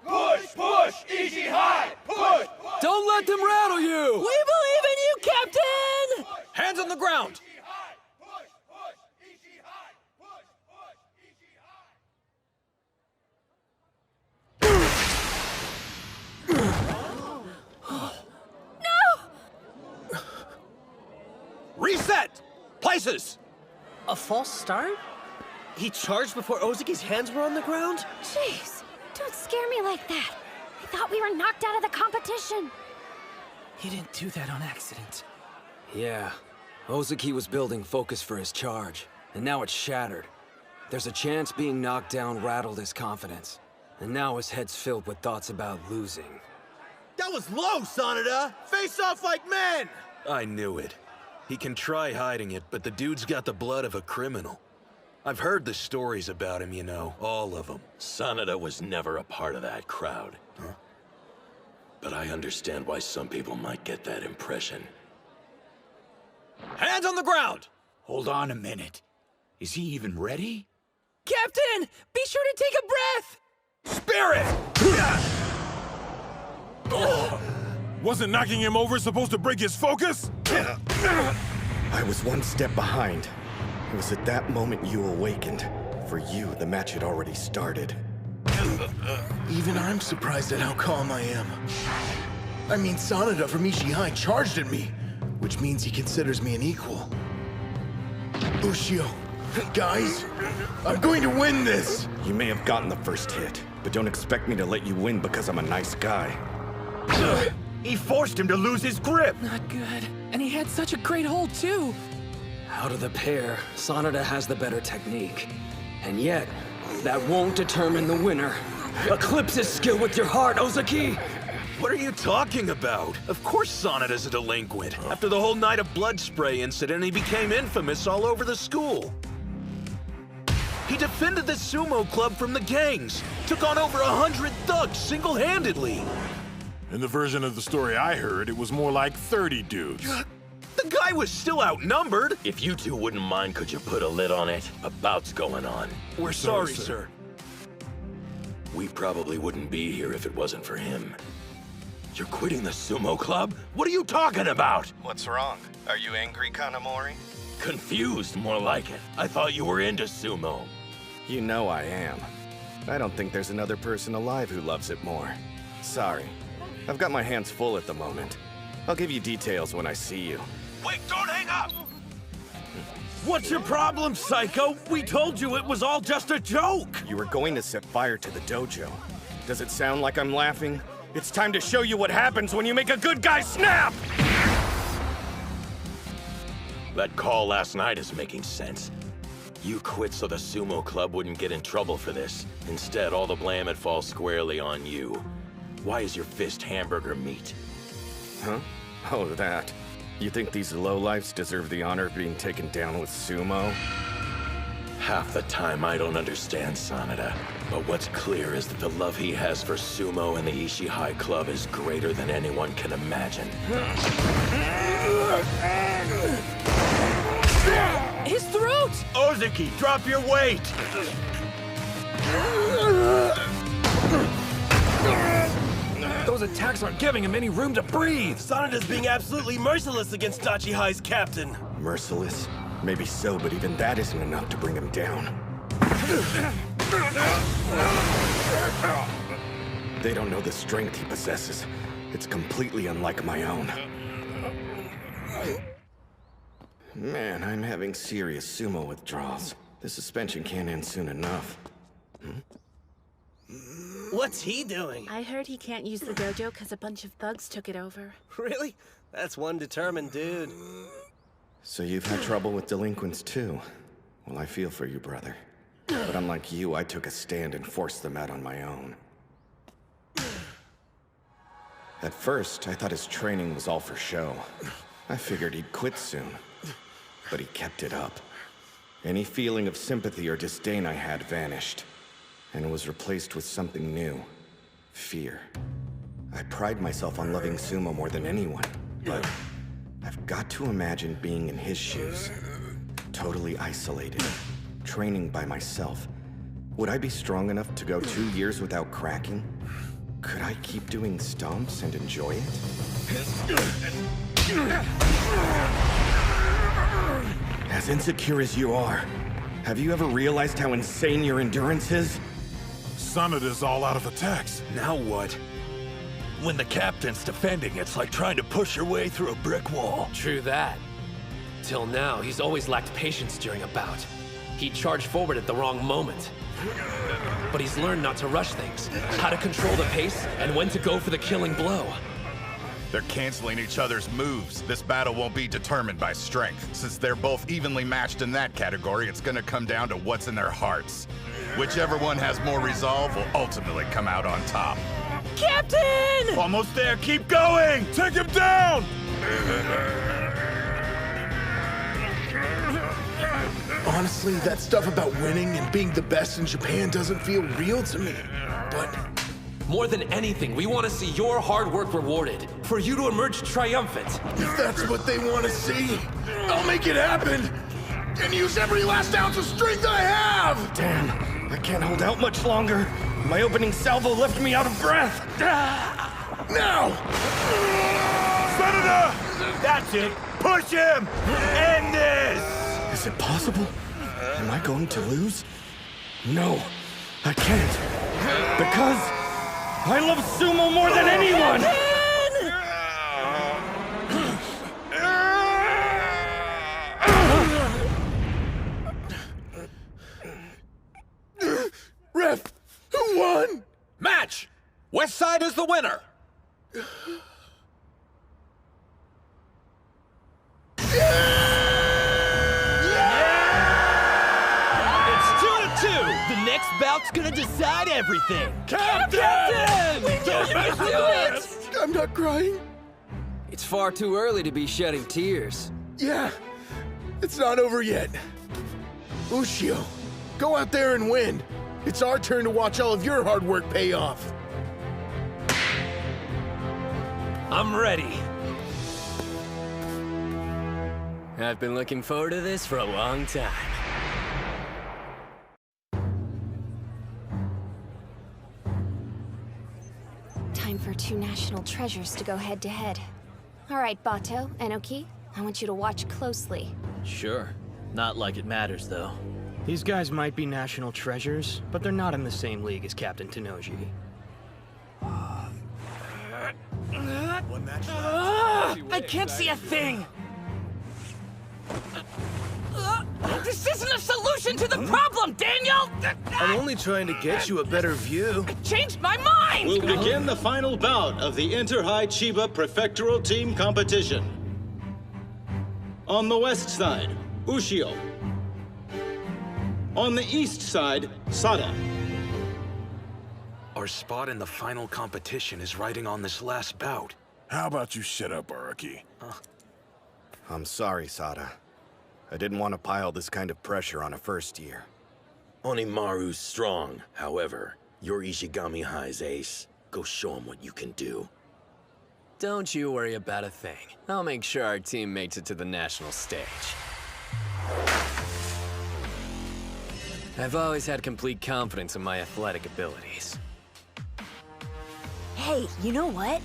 Push! Push! Ishihai! Push! Don't let them rattle you! We believe in you, Captain! Hands on the ground! Reset! Places! A false start? He charged before Ozaki's hands were on the ground? Jeez, don't scare me like that. I thought we were knocked out of the competition. He didn't do that on accident. Yeah, Ozaki was building focus for his charge, and now it's shattered. There's a chance being knocked down rattled his confidence, and now his head's filled with thoughts about losing. That was low, Sanada! Face off like men! I knew it. He can try hiding it, but the dude's got the blood of a criminal. I've heard the stories about him, you know, all of them. Sanada was never a part of that crowd. Huh? But I understand why some people might get that impression. Hands on the ground! Hold on a minute. Is he even ready? Captain, be sure to take a breath! Spirit! Wasn't knocking him over supposed to break his focus? I was one step behind. It was at that moment you awakened. For you, the match had already started. Even I'm surprised at how calm I am. I mean, Sanada from Ishihai charged at me, which means he considers me an equal. Ushio, guys, I'm going to win this! You may have gotten the first hit, but don't expect me to let you win because I'm a nice guy. He forced him to lose his grip! Not good. And he had such a great hold, too. Out of the pair, Sanada has the better technique. And yet, that won't determine the winner. Eclipse his skill with your heart, Ozaki! What are you talking about? Of course Sanada's a delinquent. After the whole night of blood spray incident, he became infamous all over the school. He defended the sumo club from the gangs, took on over 100 thugs single-handedly. In the version of the story I heard, it was more like 30 dudes. The guy was still outnumbered. If you two wouldn't mind, could you put a lid on it? A bout's going on. We're sorry, sir. We probably wouldn't be here if it wasn't for him. You're quitting the sumo club? What are you talking about? What's wrong? Are you angry, Kanamori? Confused, more like it. I thought you were into sumo. You know I am. I don't think there's another person alive who loves it more. Sorry. I've got my hands full at the moment. I'll give you details when I see you. Wait, don't hang up! What's your problem, Psycho? We told you it was all just a joke! You were going to set fire to the dojo. Does it sound like I'm laughing? It's time to show you what happens when you make a good guy snap! That call last night is making sense. You quit so the sumo club wouldn't get in trouble for this. Instead, all the blame had falls squarely on you. Why is your fist hamburger meat? Huh? Oh, that. You think these lowlifes deserve the honor of being taken down with sumo? Half the time I don't understand Sanada, but what's clear is that the love he has for Sumo and the Ishii High Club is greater than anyone can imagine. His throat! Ozeki, drop your weight! Those attacks aren't giving him any room to breathe! Sanada's being absolutely merciless against Dachi High's captain. Merciless? Maybe so, but even that isn't enough to bring him down. They don't know the strength he possesses. It's completely unlike my own. Man, I'm having serious sumo withdrawals. The suspension can't end soon enough. What's he doing? I heard he can't use the dojo because a bunch of thugs took it over. Really? That's one determined dude. So you've had trouble with delinquents too? Well, I feel for you, brother. But unlike you, I took a stand and forced them out on my own. At first, I thought his training was all for show. I figured he'd quit soon. But he kept it up. Any feeling of sympathy or disdain I had vanished, and was replaced with something new. Fear. I pride myself on loving Sumo more than anyone, but I've got to imagine being in his shoes. Totally isolated. Training by myself. Would I be strong enough to go 2 years without cracking? Could I keep doing stomps and enjoy it? As insecure as you are, have you ever realized how insane your endurance is? Sanada's all out of attacks. Now what? When the captain's defending, it's like trying to push your way through a brick wall. True that. Till now, he's always lacked patience during a bout. He'd charge forward at the wrong moment. But he's learned not to rush things, how to control the pace, and when to go for the killing blow. They're canceling each other's moves. This battle won't be determined by strength. Since they're both evenly matched in that category, it's gonna come down to what's in their hearts. Whichever one has more resolve will ultimately come out on top. Captain! Almost there, keep going! Take him down! Honestly, that stuff about winning and being the best in Japan doesn't feel real to me. But more than anything, we want to see your hard work rewarded, for you to emerge triumphant. If that's what they want to see, I'll make it happen! And use every last ounce of strength I have! Damn, I can't hold out much longer. My opening salvo left me out of breath. Now! Sanada! That's it! Push him! End this! Is it possible? Am I going to lose? No, I can't. Because I love sumo more than anyone! Ref, who won? Match! West Side is the winner! The next bout's gonna decide everything! Captain! We knew you could do it! I'm not crying. It's far too early to be shedding tears. Yeah, it's not over yet. Ushio, go out there and win. It's our turn to watch all of your hard work pay off. I'm ready. I've been looking forward to this for a long time. Time for two national treasures to go head-to-head. All right, Bato, Enoki, I want you to watch closely. Sure. Not like it matters, though. These guys might be national treasures, but they're not in the same league as Captain Tenoji. I can't see a thing! This isn't a solution to the problem, Daniel! I'm only trying to get you a better view. I changed my mind! We'll begin the final bout of the Inter-High Chiba Prefectural Team Competition. On the west side, Ushio. On the east side, Sada. Our spot in the final competition is riding on this last bout. How about you shut up, Araki? I'm sorry, Sada. I didn't want to pile this kind of pressure on a first year. Onimaru's strong. However, you're Ishigami High's ace. Go show him what you can do. Don't you worry about a thing. I'll make sure our team makes it to the national stage. I've always had complete confidence in my athletic abilities. Hey, you know what?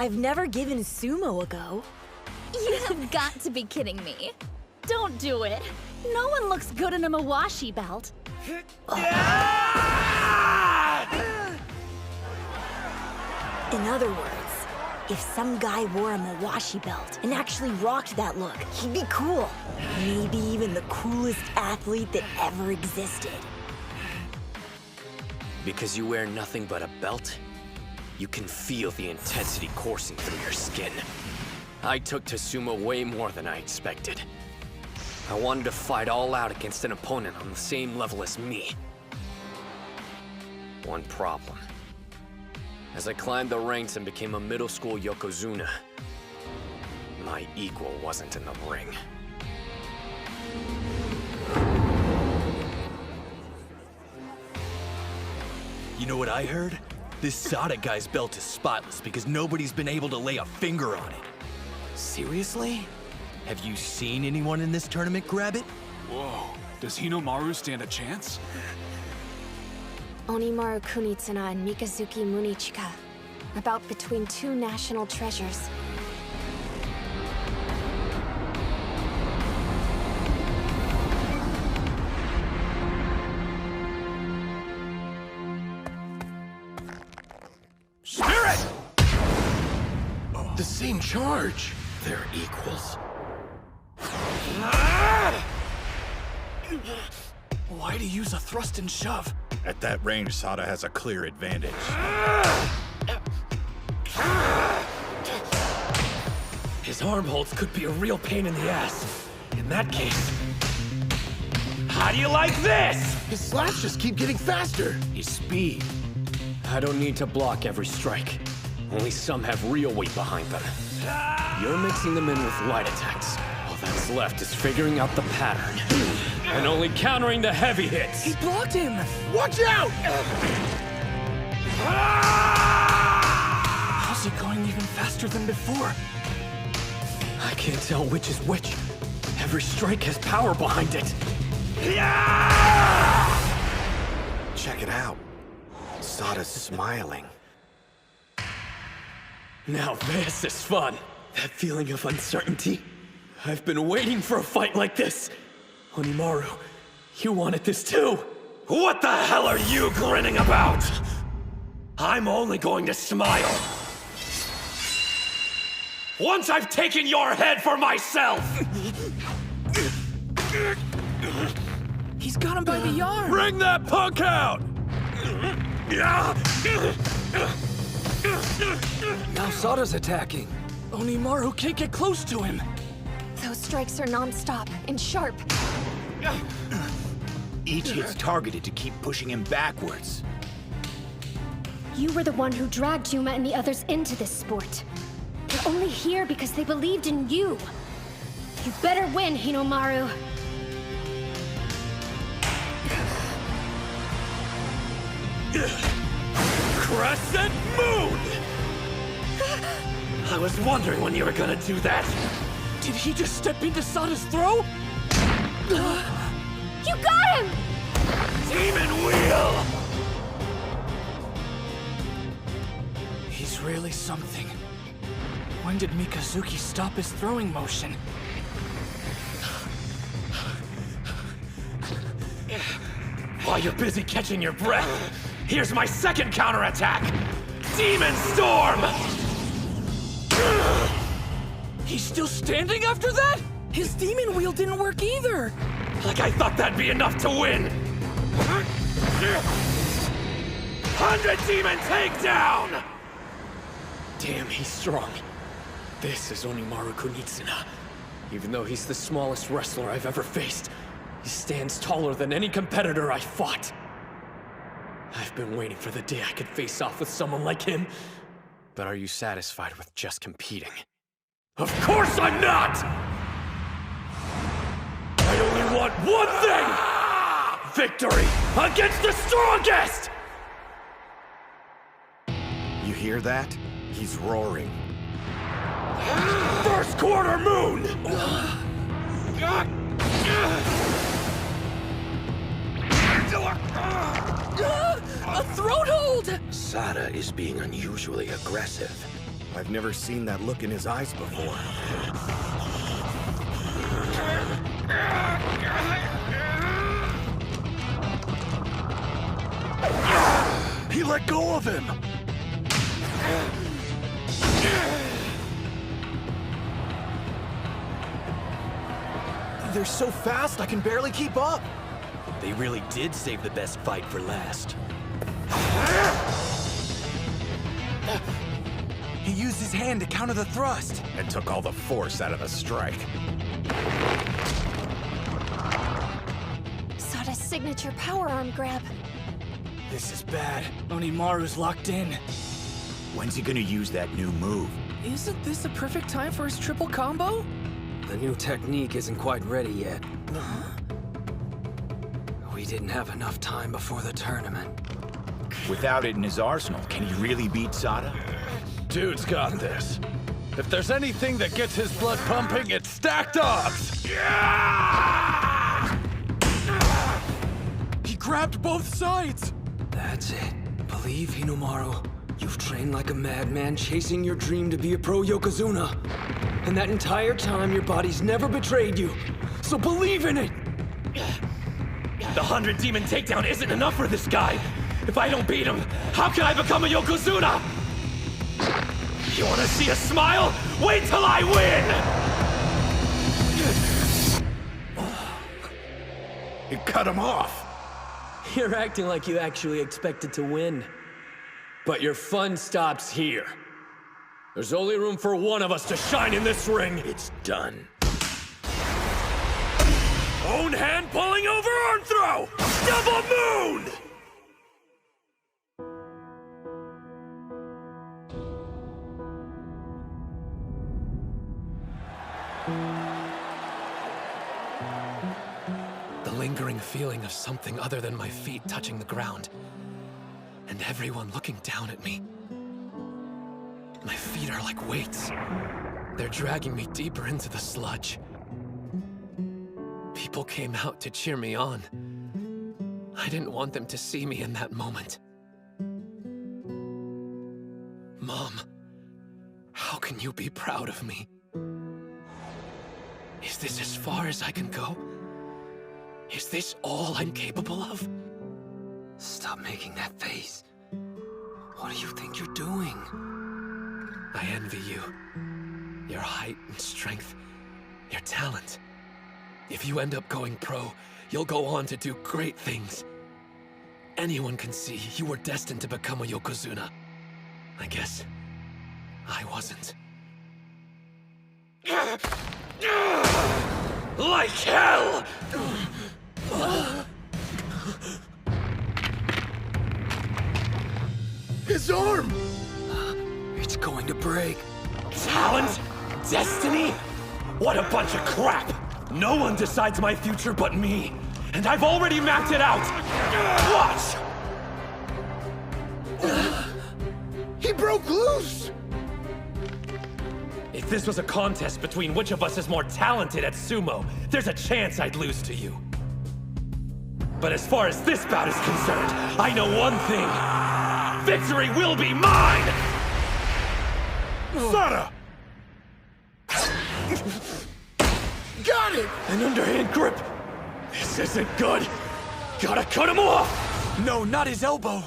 I've never given sumo a go. You have got to be kidding me. Don't do it. No one looks good in a Mawashi belt. In other words, if some guy wore a Mawashi belt and actually rocked that look, he'd be cool. Maybe even the coolest athlete that ever existed. Because you wear nothing but a belt, you can feel the intensity coursing through your skin. I took to sumo way more than I expected. I wanted to fight all out against an opponent on the same level as me. One problem. As I climbed the ranks and became a middle school yokozuna, my equal wasn't in the ring. You know what I heard? This Sada guy's belt is spotless because nobody's been able to lay a finger on it. Seriously? Have you seen anyone in this tournament grab it? Whoa, does Hinomaru stand a chance? Onimaru Kunitsuna and Mikazuki Munichika. About between two national treasures. Spirit! The same charge. They're equals. Why'd he use a thrust and shove? At that range, Sada has a clear advantage. His arm holds could be a real pain in the ass. In that case, how do you like this? His slaps just keep getting faster. His speed. I don't need to block every strike. Only some have real weight behind them. You're mixing them in with light attacks. All that's left is figuring out the pattern. And only countering the heavy hits. He blocked him! Watch out! How's he going even faster than before? I can't tell which is which. Every strike has power behind it. Check it out. Sada's smiling. Now this is fun. That feeling of uncertainty. I've been waiting for a fight like this. Onimaru, you wanted this too. What the hell are you grinning about? I'm only going to smile. Once I've taken your head for myself! He's got him by the arm! Bring that punk out! Now Sada's attacking. Onimaru can't get close to him. Those strikes are non-stop and sharp. Each hit's targeted to keep pushing him backwards. You were the one who dragged Yuma and the others into this sport. They're only here because they believed in you. You better win, Hinomaru. Crescent Moon! I was wondering when you were gonna do that. Did he just step into Sada's throw? You got him! Demon Wheel! He's really something. When did Mikazuki stop his throwing motion? While you're busy catching your breath, here's my second counterattack! Demon Storm! He's still standing after that? His demon wheel didn't work either! Like I thought that'd be enough to win! 100 Demon Takedown! Damn, he's strong. This is Onimaru Kunitsuna. Even though he's the smallest wrestler I've ever faced, he stands taller than any competitor I fought. I've been waiting for the day I could face off with someone like him. But are you satisfied with just competing? Of course I'm not! I only want one thing! victory against the strongest! You hear that? He's roaring. First quarter moon! A throat hold! Sada is being unusually aggressive. I've never seen that look in his eyes before. He let go of him! They're so fast, I can barely keep up. They really did save the best fight for last. He used his hand to counter the thrust. And took all the force out of the strike. Sada's signature power arm grab. This is bad. Onimaru's locked in. When's he gonna use that new move? Isn't this the perfect time for his triple combo? The new technique isn't quite ready yet. We didn't have enough time before the tournament. Without it in his arsenal, can he really beat Sada? Dude's got this. If there's anything that gets his blood pumping, it's stacked odds! He grabbed both sides! That's it. Believe, Hinomaru. You've trained like a madman chasing your dream to be a pro Yokozuna. And that entire time, your body's never betrayed you. So believe in it! The 100 demon takedown isn't enough for this guy. If I don't beat him, how can I become a Yokozuna? You wanna see a smile? Wait till I win! It cut him off. You're acting like you actually expected to win. But your fun stops here. There's only room for one of us to shine in this ring. It's done. Own hand pulling over arm throw! Double moon! The lingering feeling of something other than my feet touching the ground. And everyone looking down at me. My feet are like weights. They're dragging me deeper into the sludge. People came out to cheer me on. I didn't want them to see me in that moment. Mom, how can you be proud of me? Is this as far as I can go? Is this all I'm capable of? Stop making that face. What do you think you're doing? I envy you. Your height and strength. Your talent. If you end up going pro, you'll go on to do great things. Anyone can see you were destined to become a Yokozuna. I guess I wasn't. Like hell! His arm! It's going to break. Talent? Destiny? What a bunch of crap! No one decides my future but me. And I've already mapped it out! Watch! He broke loose! If this was a contest between which of us is more talented at sumo, there's a chance I'd lose to you. But as far as this bout is concerned, I know one thing. Victory will be mine! Sada! Got it! An underhand grip! This isn't good! Gotta cut him off! No, not his elbow!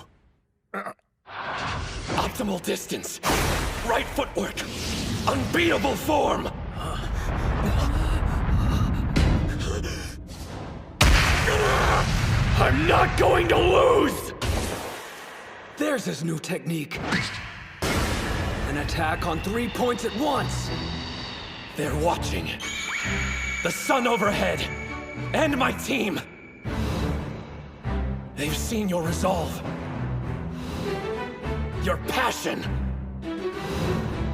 Optimal distance. Right footwork. Unbeatable form! I'm not going to lose! There's his new technique. An attack on 3 points at once. They're watching. The sun overhead. And my team. They've seen your resolve. Your passion.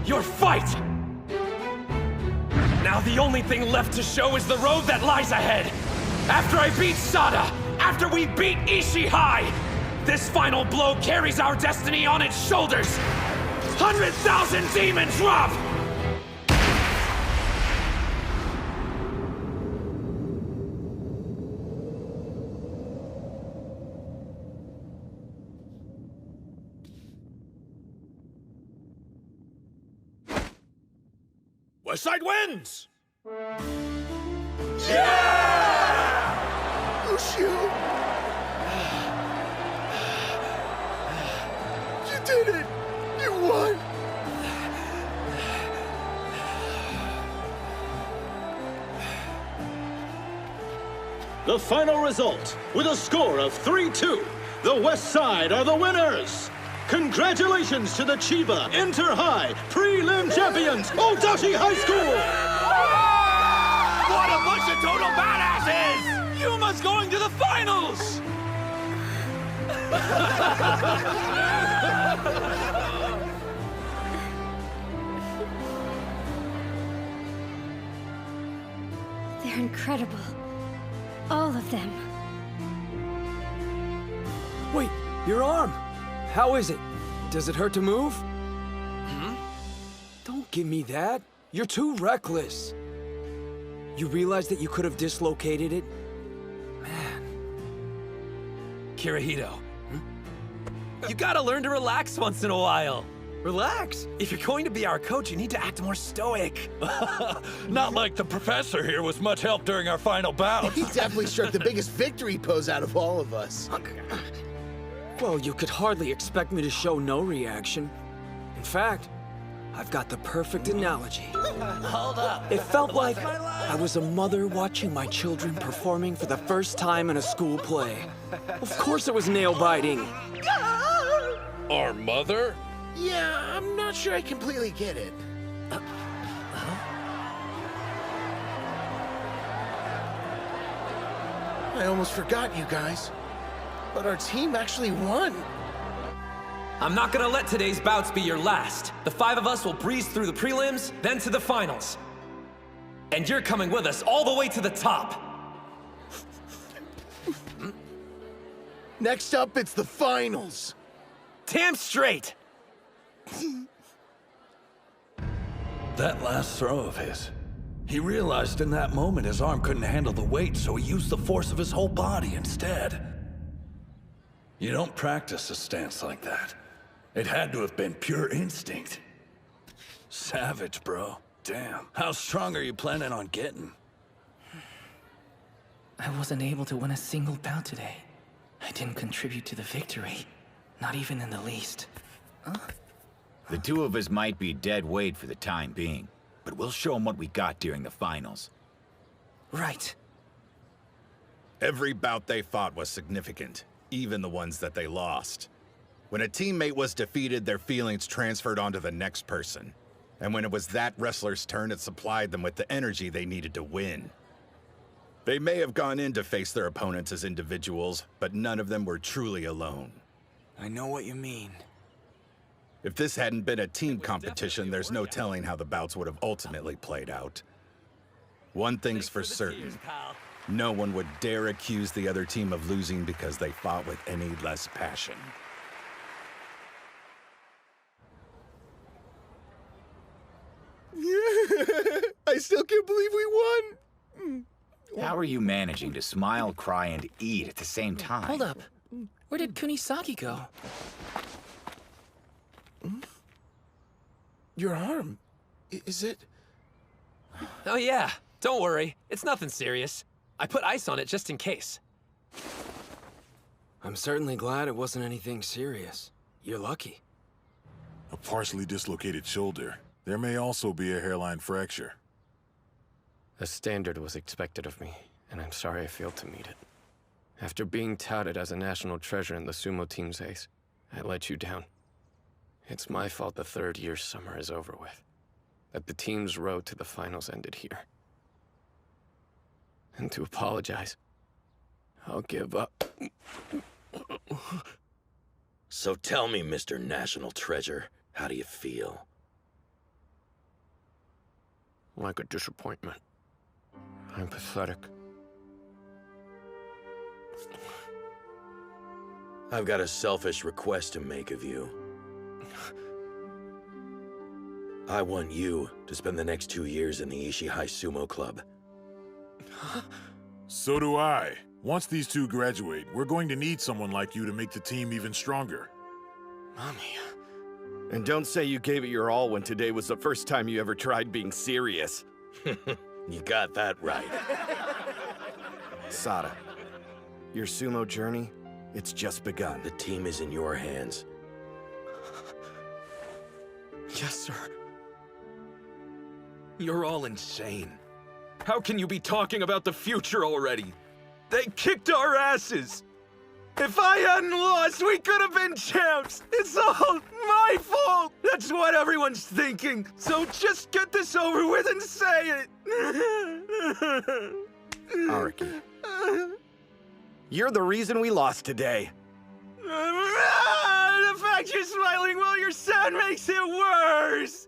Your fight. Now the only thing left to show is the road that lies ahead. After I beat Sada, after we beat Ishihai! This final blow carries our destiny on its shoulders! 100,000 demons drop! Westside wins! Yeah! Lucio! You did it! You won! The final result, with a score of 3-2, the West Side are the winners! Congratulations to the Chiba Inter-High Prelim Champions, Odachi High School! What a bunch of total badasses! Yuma's going to the finals! They're incredible. All of them. Wait, your arm! How is it? Does it hurt to move? Don't give me that. You're too reckless. You realize that you could have dislocated it? Kirihito, you gotta learn to relax once in a while. Relax? If you're going to be our coach, you need to act more stoic. Not like the professor here was much help during our final bout. He definitely struck the biggest victory pose out of all of us. Well, you could hardly expect me to show no reaction. In fact, I've got the perfect analogy. Hold up. It felt like I was a mother watching my children performing for the first time in a school play. Of course it was nail-biting. Our mother? Yeah, I'm not sure I completely get it. I almost forgot you guys. But our team actually won. I'm not gonna let today's bouts be your last. The 5 of us will breeze through the prelims, then to the finals. And you're coming with us all the way to the top. Next up, it's the finals. Damn straight. That last throw of his. He realized in that moment his arm couldn't handle the weight, so he used the force of his whole body instead. You don't practice a stance like that. It had to have been pure instinct. Savage, bro. Damn. How strong are you planning on getting? I wasn't able to win a single bout today. I didn't contribute to the victory. Not even in the least. The 2 of us might be dead weight for the time being, but we'll show them what we got during the finals. Right. Every bout they fought was significant, even the ones that they lost. When a teammate was defeated, their feelings transferred onto the next person. And when it was that wrestler's turn, it supplied them with the energy they needed to win. They may have gone in to face their opponents as individuals, but none of them were truly alone. I know what you mean. If this hadn't been a team competition, there's no telling how the bouts would have ultimately played out. One thing's for certain. No one would dare accuse the other team of losing because they fought with any less passion. I still can't believe we won. How are you managing to smile, cry, and eat at the same time? Hold up. Where did Kunisaki go? Your arm. Is it? Oh yeah, don't worry. It's nothing serious. I put ice on it just in case. I'm certainly glad it wasn't anything serious. You're lucky. A partially dislocated shoulder. There may also be a hairline fracture. A standard was expected of me, and I'm sorry I failed to meet it. After being touted as a national treasure in the sumo team's ace, I let you down. It's my fault the third-year summer is over with. That the team's road to the finals ended here. And to apologize, I'll give up. So tell me, Mr. National Treasure, how do you feel? Like a disappointment. I'm pathetic. I've got a selfish request to make of you. I want you to spend the next 2 years in the Ishihai Sumo Club. So do I. Once these two graduate, we're going to need someone like you to make the team even stronger. Mommy. And don't say you gave it your all when today was the first time you ever tried being serious. You got that right. Sada, your sumo journey, it's just begun. The team is in your hands. Yes, sir. You're all insane. How can you be talking about the future already? They kicked our asses! If I hadn't lost, we could have been champs! It's all my fault! That's what everyone's thinking! So just get this over with and say it! Araki. You're the reason we lost today. The fact you're smiling while you're sad makes it worse!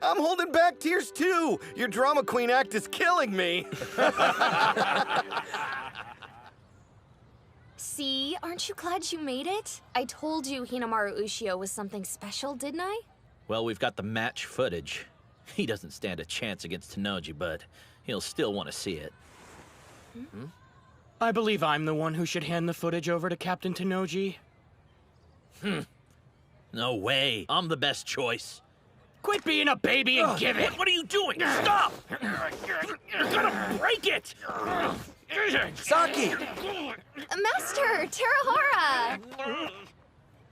I'm holding back tears too! Your drama queen act is killing me! See? Aren't you glad you made it? I told you Hinamaru Ushio was something special, didn't I? Well, we've got the match footage. He doesn't stand a chance against Tenoji, but he'll still want to see it. Hmm? I believe I'm the one who should hand the footage over to Captain Tenoji. No way. I'm the best choice. Quit being a baby and give it! What are you doing? Stop! You're gonna break it! Saki! Master, Terahara!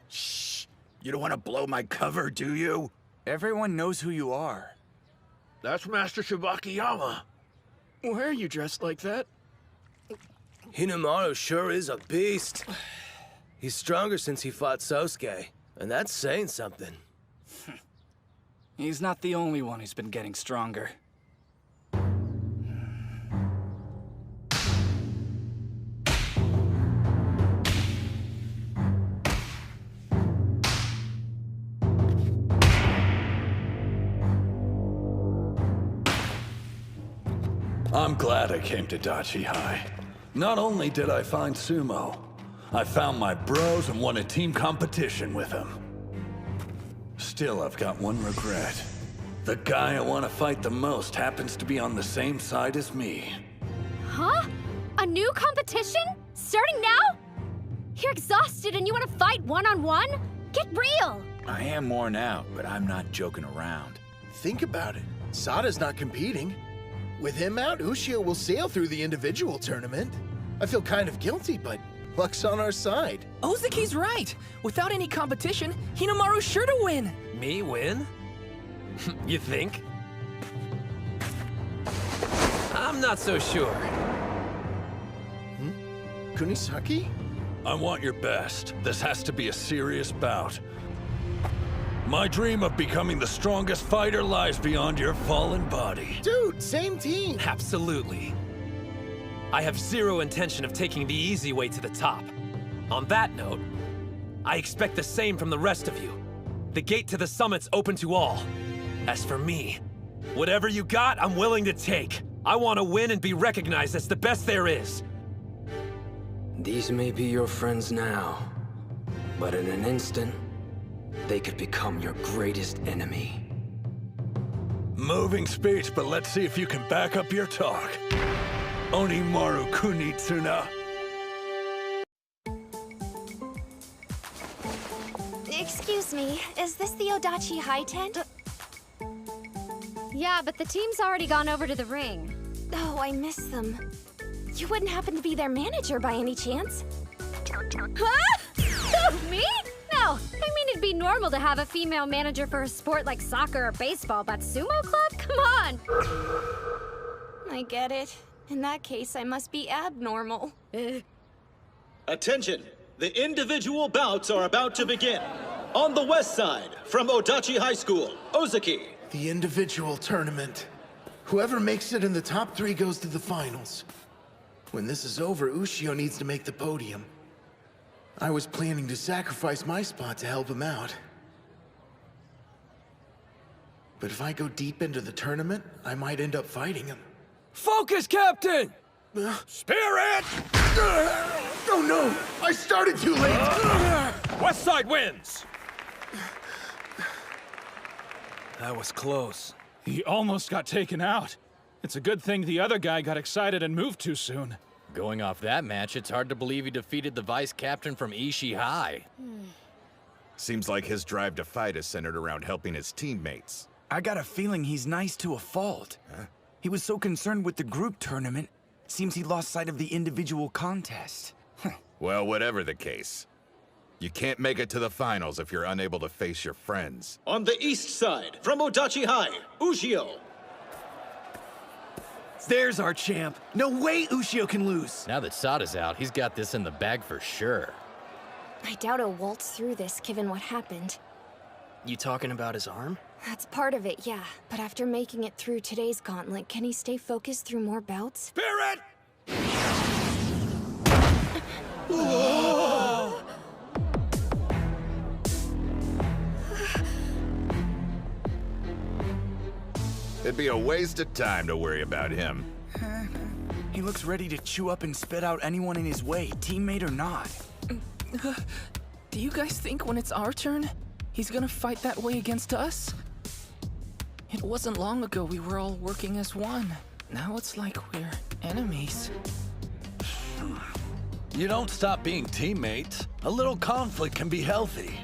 Shh! You don't want to blow my cover, do you? Everyone knows who you are. That's Master Shibakiyama. Why are you dressed like that? Hinamaru sure is a beast. He's stronger since he fought Sosuke, and that's saying something. He's not the only one who's been getting stronger. I'm glad I came to Dachi High. Not only did I find Sumo, I found my bros and won a team competition with them. Still, I've got one regret. The guy I want to fight the most happens to be on the same side as me. Huh? A new competition? Starting now? You're exhausted and you want to fight one-on-one? Get real! I am worn out, but I'm not joking around. Think about it. Sada's not competing. With him out, Ushio will sail through the individual tournament. I feel kind of guilty, but luck's on our side. Ozuki's right. Without any competition, Hinamaru's sure to win. Me win? You think? I'm not so sure. Kunisaki? I want your best. This has to be a serious bout. My dream of becoming the strongest fighter lies beyond your fallen body. Dude, same team. Absolutely. I have zero intention of taking the easy way to the top. On that note, I expect the same from the rest of you. The gate to the summit's open to all. As for me, whatever you got, I'm willing to take. I want to win and be recognized as the best there is. These may be your friends now, but in an instant, they could become your greatest enemy. Moving speech, but let's see if you can back up your talk. Onimaru Kunitsuna. Excuse me, is this the Odachi High tent? Yeah, but the team's already gone over to the ring. Oh, I miss them. You wouldn't happen to be their manager by any chance? Huh? Who, me? No, I mean it'd be normal to have a female manager for a sport like soccer or baseball, but sumo club? Come on! I get it. In that case, I must be abnormal. Attention! The individual bouts are about to begin. On the west side, from Odachi High School, Ozuki. The individual tournament. Whoever makes it in the top 3 goes to the finals. When this is over, Ushio needs to make the podium. I was planning to sacrifice my spot to help him out. But if I go deep into the tournament, I might end up fighting him. Focus, Captain! Spirit! Oh no! I started too late! Westside wins! That was close. He almost got taken out. It's a good thing the other guy got excited and moved too soon. Going off that match, it's hard to believe he defeated the vice captain from Ishii High. Seems like his drive to fight is centered around helping his teammates. I got a feeling he's nice to a fault. Huh? He was so concerned with the group tournament, seems he lost sight of the individual contest. Well, whatever the case, you can't make it to the finals if you're unable to face your friends. On the east side, from Odachi High, Ushio. There's our champ. No way Ushio can lose. Now that Sada's out, he's got this in the bag for sure. I doubt he'll waltz through this, given what happened. You talking about his arm? That's part of it, yeah. But after making it through today's gauntlet, can he stay focused through more bouts? Spirit! It'd be a waste of time to worry about him. He looks ready to chew up and spit out anyone in his way, teammate or not. Do you guys think when it's our turn, he's gonna fight that way against us? It wasn't long ago we were all working as one. Now it's like we're enemies. You don't stop being teammates. A little conflict can be healthy.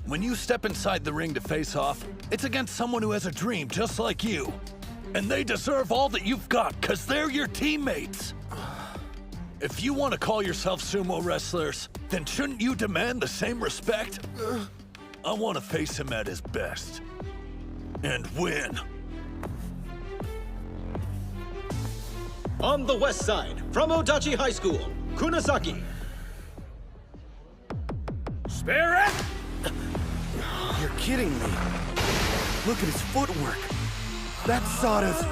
When you step inside the ring to face off, it's against someone who has a dream just like you. And they deserve all that you've got, because they're your teammates. If you want to call yourself sumo wrestlers, then shouldn't you demand the same respect? I want to face him at his best. And win. On the west side, from Odachi High School, Kunasaki. Spirit! You're kidding me. Look at his footwork. That's Sada's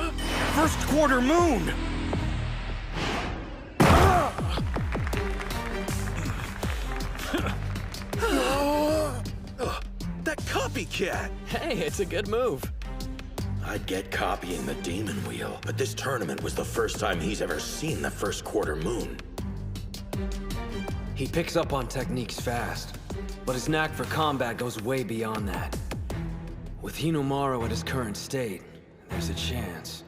first quarter moon. That copycat! Hey, it's a good move. I'd get copying the demon wheel, but this tournament was the first time he's ever seen the first quarter moon. He picks up on techniques fast, but his knack for combat goes way beyond that. With Hinomaru at his current state, there's a chance.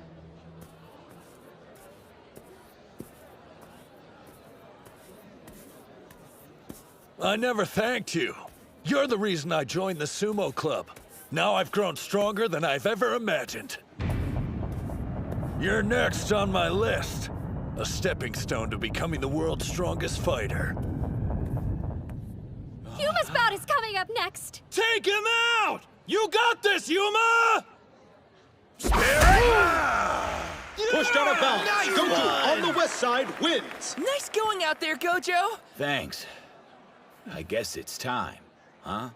I never thanked you. You're the reason I joined the sumo club. Now I've grown stronger than I've ever imagined. You're next on my list. A stepping stone to becoming the world's strongest fighter. Yuma's bout is coming up next! Take him out! You got this, Yuma! Pushed out of bounds. Nice Goku on the west side wins. Nice going out there, Gojo! Thanks. I guess it's time, huh?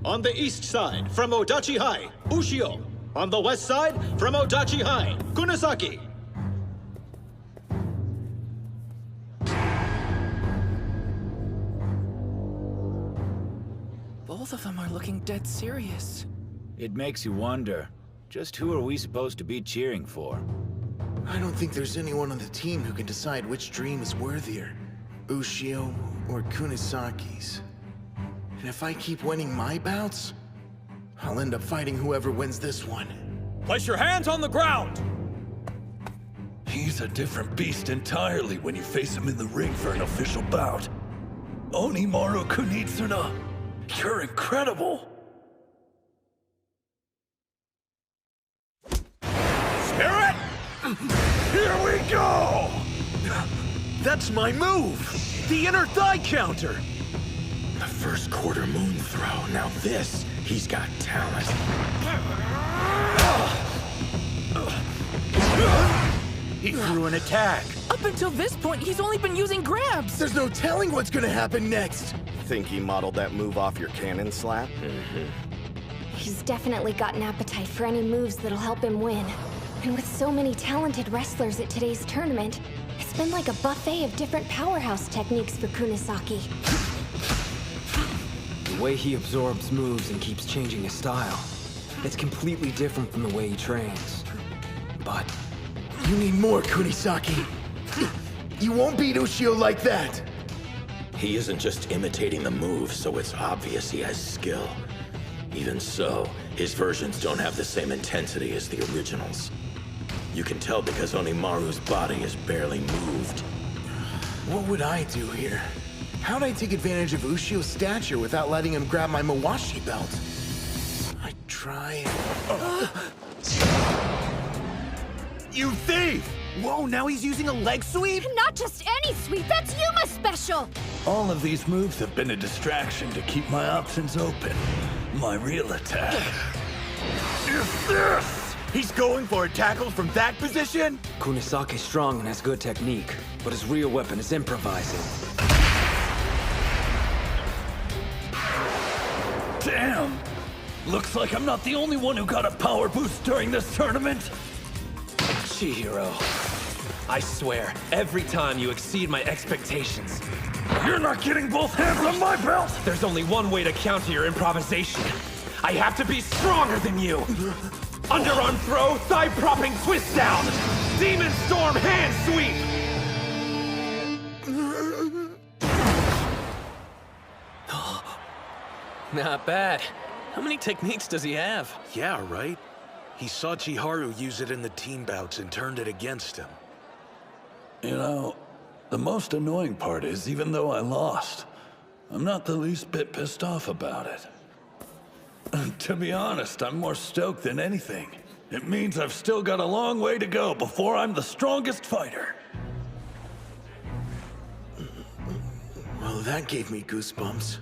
On the east side, from Odachi High, Ushio. On the west side, from Odachi High, Kunasaki. Both of them are looking dead serious. It makes you wonder, just who are we supposed to be cheering for? I don't think there's anyone on the team who can decide which dream is worthier. Ushio or Kunasaki's. And if I keep winning my bouts, I'll end up fighting whoever wins this one. Place your hands on the ground! He's a different beast entirely when you face him in the ring for an official bout. Onimaru Kunitsuna, you're incredible! Spirit! Here we go! That's my move! The inner thigh counter! The first quarter moon throw. Now this, he's got talent. He threw an attack. Up until this point, he's only been using grabs! There's no telling what's gonna happen next! Think he modeled that move off your cannon slap? He's definitely got an appetite for any moves that'll help him win. And with so many talented wrestlers at today's tournament, it's been like a buffet of different powerhouse techniques for Kunasaki. The way he absorbs moves and keeps changing his style, it's completely different from the way he trains. But you need more, Kunisaki. You won't beat Ushio like that! He isn't just imitating the moves, so it's obvious he has skill. Even so, his versions don't have the same intensity as the originals. You can tell because Onimaru's body is barely moved. What would I do here? How'd I take advantage of Ushio's stature without letting him grab my Mawashi belt? I try. You thief! Whoa, now he's using a leg sweep? Not just any sweep, that's Yuma's special! All of these moves have been a distraction to keep my options open. My real attack is this! He's going for a tackle from that position? Kunisake's strong and has good technique, but his real weapon is improvising. Damn! Looks like I'm not the only one who got a power boost during this tournament. Chihiro, I swear, every time you exceed my expectations. You're not getting both hands on my belt! There's only one way to counter your improvisation. I have to be stronger than you! Underarm throw, thigh propping twist down! Demon Storm hand sweep! Not bad. How many techniques does he have? Yeah, right? He saw Chiharu use it in the team bouts and turned it against him. You know, the most annoying part is, even though I lost, I'm not the least bit pissed off about it. To be honest, I'm more stoked than anything. It means I've still got a long way to go before I'm the strongest fighter. Well, that gave me goosebumps.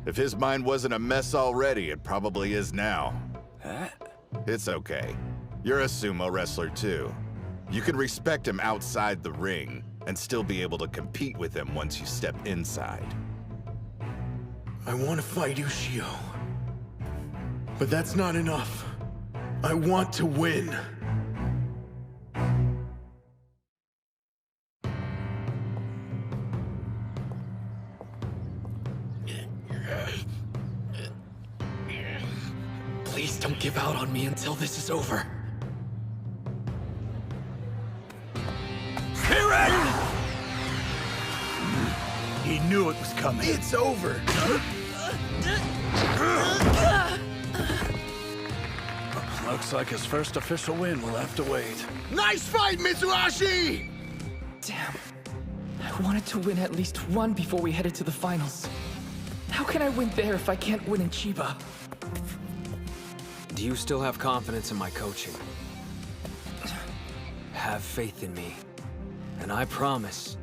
If his mind wasn't a mess already, it probably is now. Huh? It's okay. You're a sumo wrestler too. You can respect him outside the ring and still be able to compete with him once you step inside. I want to fight Ushio. But that's not enough. I want to win. Please don't give out on me until this is over. He knew it was coming. It's over. Looks like his first official win will have to wait. Nice fight, Mitsuhashi! Damn. I wanted to win at least one before we headed to the finals. How can I win there if I can't win in Chiba? Do you still have confidence in my coaching? Have faith in me. And I promise,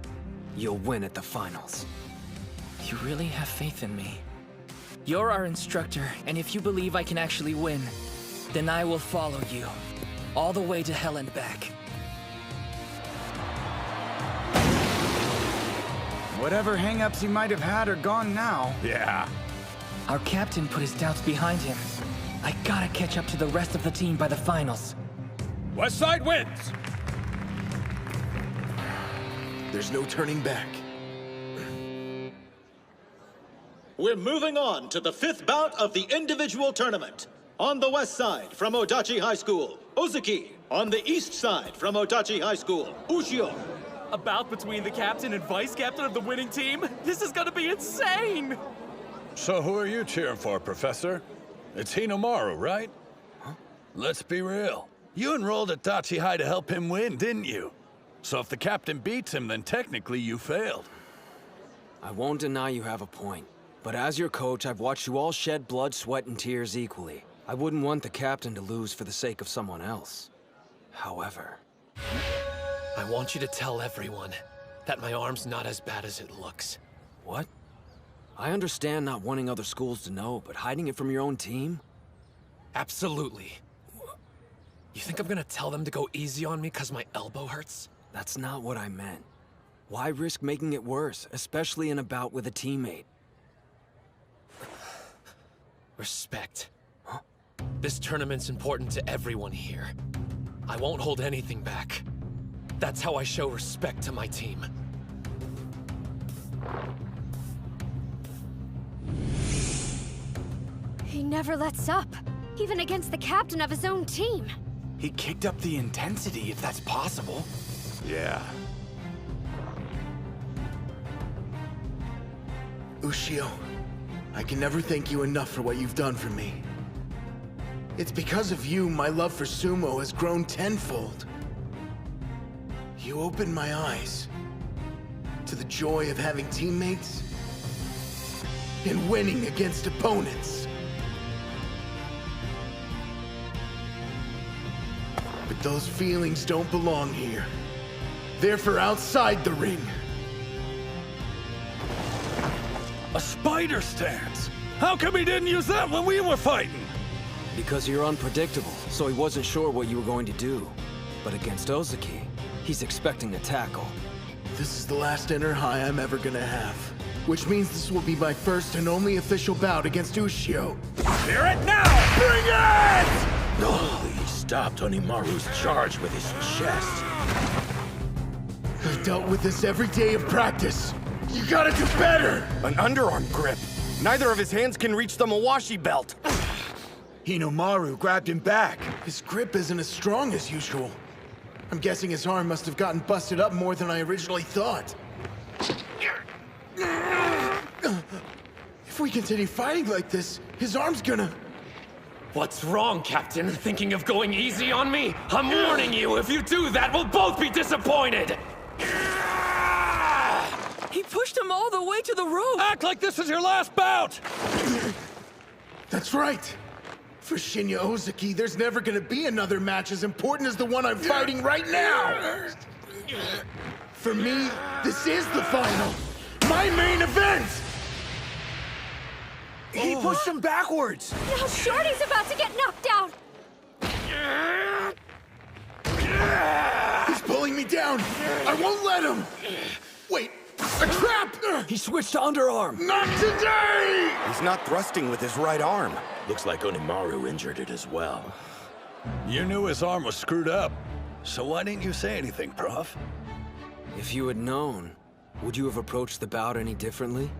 you'll win at the finals. You really have faith in me? You're our instructor, and if you believe I can actually win, then I will follow you. All the way to hell and back. Whatever hang-ups he might have had are gone now. Yeah. Our captain put his doubts behind him. I gotta catch up to the rest of the team by the finals. West Side wins! There's no turning back. We're moving on to the 5th bout of the individual tournament. On the west side from Odachi High School, Uzuki. On the east side from Odachi High School, Ushio. A bout between the captain and vice captain of the winning team? This is gonna be insane! So who are you cheering for, Professor? It's Hinomaru, right? Huh? Let's be real. You enrolled at Dachi High to help him win, didn't you? So if the captain beats him, then technically you failed. I won't deny you have a point. But as your coach, I've watched you all shed blood, sweat, and tears equally. I wouldn't want the captain to lose for the sake of someone else. However... I want you to tell everyone that my arm's not as bad as it looks. What? I understand not wanting other schools to know, but hiding it from your own team? Absolutely. You think I'm gonna tell them to go easy on me because my elbow hurts? That's not what I meant. Why risk making it worse, especially in a bout with a teammate? Respect. Huh? This tournament's important to everyone here. I won't hold anything back. That's how I show respect to my team. He never lets up, even against the captain of his own team. He kicked up the intensity, if that's possible. Yeah. Ushio, I can never thank you enough for what you've done for me. It's because of you my love for Sumo has grown tenfold. You opened my eyes to the joy of having teammates and winning against opponents. But those feelings don't belong here. They're for outside the ring. A spider stance! How come he didn't use that when we were fighting? Because you're unpredictable, so he wasn't sure what you were going to do. But against Ozaki, he's expecting a tackle. This is the last inner high I'm ever gonna have. Which means this will be my first and only official bout against Ushio. Hear it now! Bring it! Oh, he stopped Onimaru's charge with his chest. I've dealt with this every day of practice. You gotta do better! An underarm grip. Neither of his hands can reach the Mawashi belt. Hinomaru grabbed him back. His grip isn't as strong as usual. I'm guessing his arm must have gotten busted up more than I originally thought. If we continue fighting like this, his arm's gonna... What's wrong, Captain? Thinking of going easy on me? I'm warning you, if you do that, we'll both be disappointed! He pushed him all the way to the rope! Act like this is your last bout! That's right! For Shinya Ozaki, there's never gonna be another match as important as the one I'm fighting right now! For me, this is the final! My main event! He pushed him backwards! Now Shorty's about to get knocked out! He's pulling me down! I won't let him! Wait, a trap! He switched to underarm! Not today! He's not thrusting with his right arm. Looks like Onimaru injured it as well. You knew his arm was screwed up, so why didn't you say anything, Prof? If you had known, would you have approached the bout any differently?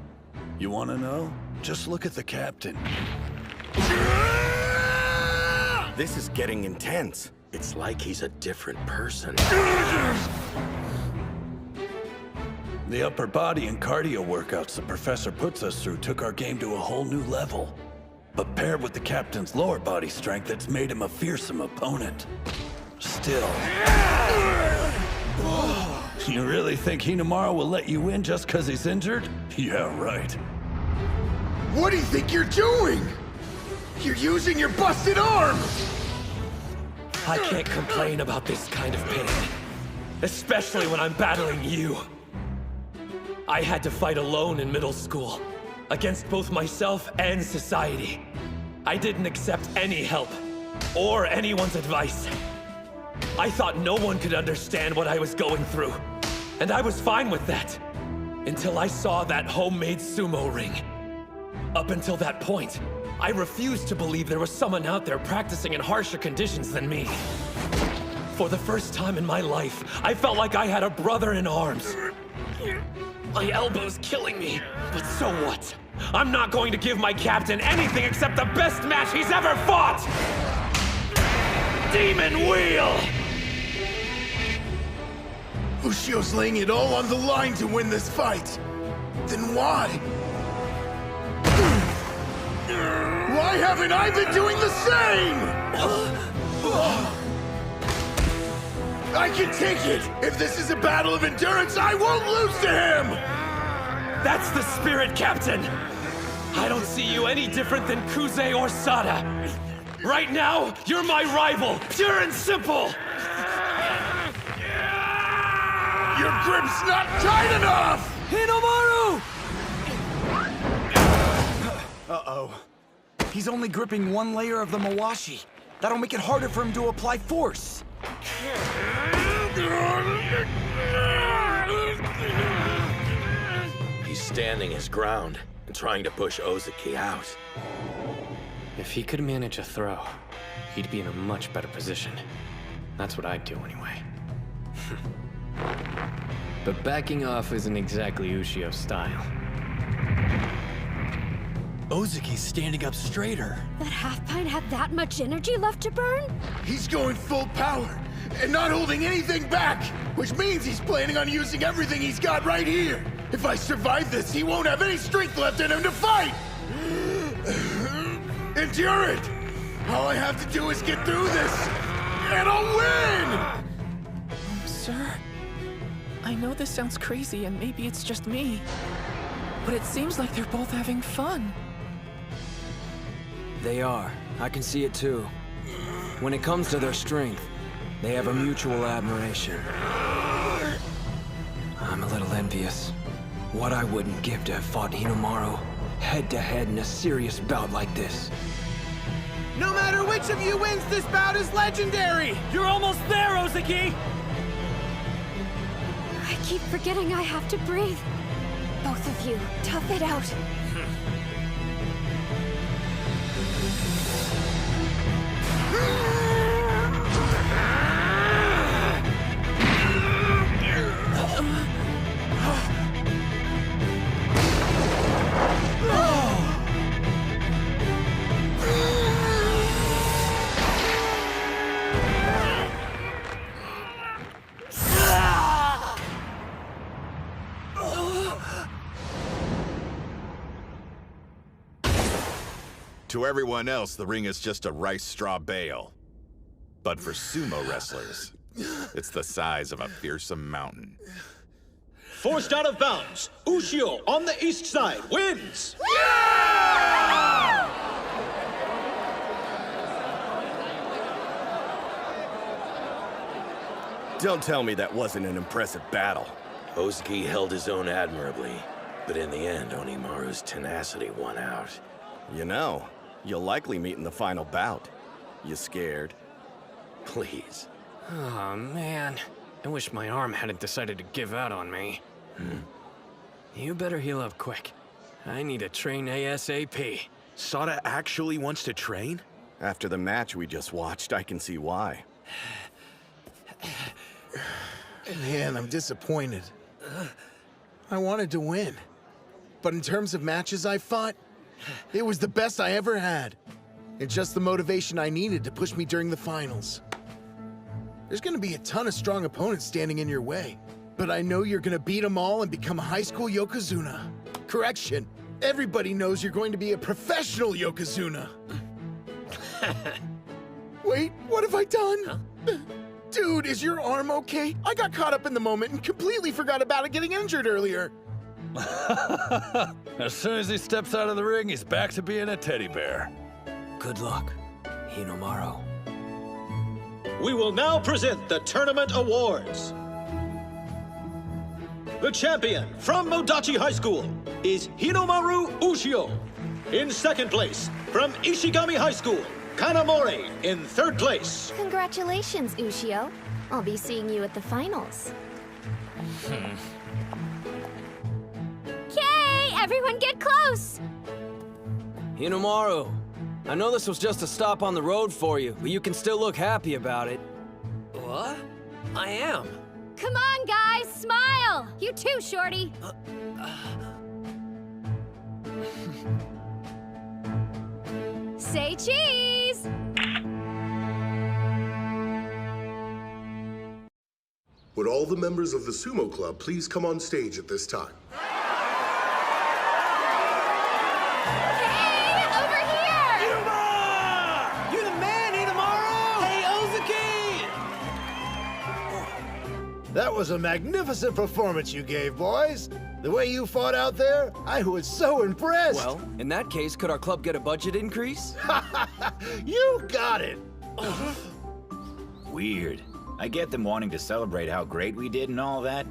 You want to know? Just look at the captain. This is getting intense. It's like he's a different person. The upper body and cardio workouts the professor puts us through took our game to a whole new level. But paired with the captain's lower body strength, it's made him a fearsome opponent. Still. You really think Hinomaru will let you win just because he's injured? Yeah, right. What do you think you're doing? You're using your busted arm! I can't complain about this kind of pain. Especially when I'm battling you. I had to fight alone in middle school. Against both myself and society. I didn't accept any help. Or anyone's advice. I thought no one could understand what I was going through. And I was fine with that. Until I saw that homemade sumo ring. Up until that point, I refused to believe there was someone out there practicing in harsher conditions than me. For the first time in my life, I felt like I had a brother in arms. My elbow's killing me, but so what? I'm not going to give my captain anything except the best match he's ever fought! Demon Wheel! Ushio's laying it all on the line to win this fight. Then why? Why haven't I been doing the same? I can take it! If this is a battle of endurance, I won't lose to him! That's the spirit, Captain! I don't see you any different than Kuze or Sada. Right now, you're my rival, pure and simple! Your grip's not tight enough! Hinomaru! Uh-oh. He's only gripping one layer of the Mawashi. That'll make it harder for him to apply force. He's standing his ground and trying to push Ozaki out. If he could manage a throw, he'd be in a much better position. That's what I'd do anyway. But backing off isn't exactly Ushio's style. Ozaki's standing up straighter. That half-pint had that much energy left to burn? He's going full power and not holding anything back, which means he's planning on using everything he's got right here. If I survive this, he won't have any strength left in him to fight! Endure it! All I have to do is get through this, and I'll win! Sir, I know this sounds crazy and maybe it's just me, but it seems like they're both having fun. They are. I can see it too. When it comes to their strength, they have a mutual admiration. I'm a little envious. What I wouldn't give to have fought Hinomaru head-to-head in a serious bout like this. No matter which of you wins, this bout is legendary! You're almost there, Ozaki! I keep forgetting I have to breathe. Both of you, tough it out. To everyone else, the ring is just a rice straw bale. But for sumo wrestlers, it's the size of a fearsome mountain. Forced out of bounds, Ushio on the east side wins! Don't tell me that wasn't an impressive battle. Ozaki held his own admirably, but in the end, Onimaru's tenacity won out. You know, you'll likely meet in the final bout. You scared? Please. Oh, man. I wish my arm hadn't decided to give out on me. You better heal up quick. I need to train ASAP. Sada actually wants to train? After the match we just watched, I can see why. Man, I'm disappointed. I wanted to win. But in terms of matches I fought, it was the best I ever had. And just the motivation I needed to push me during the finals. There's gonna be a ton of strong opponents standing in your way. But I know you're gonna beat them all and become a high school Yokozuna. Correction, everybody knows you're going to be a professional Yokozuna. Wait, what have I done? Dude, is your arm okay? I got caught up in the moment and completely forgot about it getting injured earlier. As soon as he steps out of the ring, he's back to being a teddy bear. Good luck, Hinomaru. We will now present the tournament awards. The champion from Modachi High School is Hinomaru Ushio. In second place, from Ishigami High School, Kanamori in third place. Congratulations, Ushio. I'll be seeing you at the finals. Okay, everyone get close! Hinomaru, I know this was just a stop on the road for you, but you can still look happy about it. What? I am. Come on, guys, smile! You too, Shorty. Say cheese! Would all the members of the Sumo Club please come on stage at this time? Hey, over here! You're the man, Hinomaru! Hey, Ozaki! That was a magnificent performance you gave, boys. The way you fought out there, I was so impressed. Well, in that case, could our club get a budget increase? You got it! Weird. I get them wanting to celebrate how great we did and all that,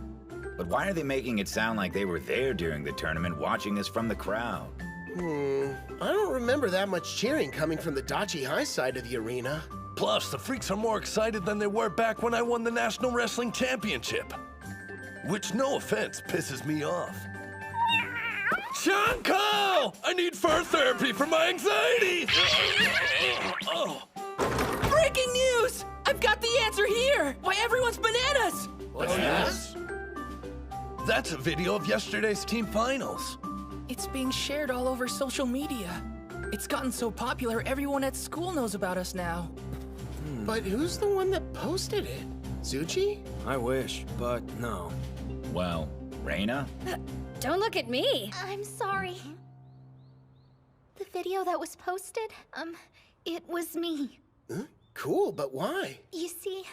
but why are they making it sound like they were there during the tournament watching us from the crowd? I don't remember that much cheering coming from the Dachi High side of the arena. Plus, the freaks are more excited than they were back when I won the National Wrestling Championship. Which, no offense, pisses me off. Chanko! I need fur therapy for my anxiety! Breaking news! I've got the answer here! Why everyone's bananas! What's this? That's a video of yesterday's team finals. It's being shared all over social media. It's gotten so popular, everyone at school knows about us now. But who's the one that posted it? Zuchi? I wish, but no. Well, Reina? Don't look at me. I'm sorry. The video that was posted, it was me. Huh? Cool, but why? You see,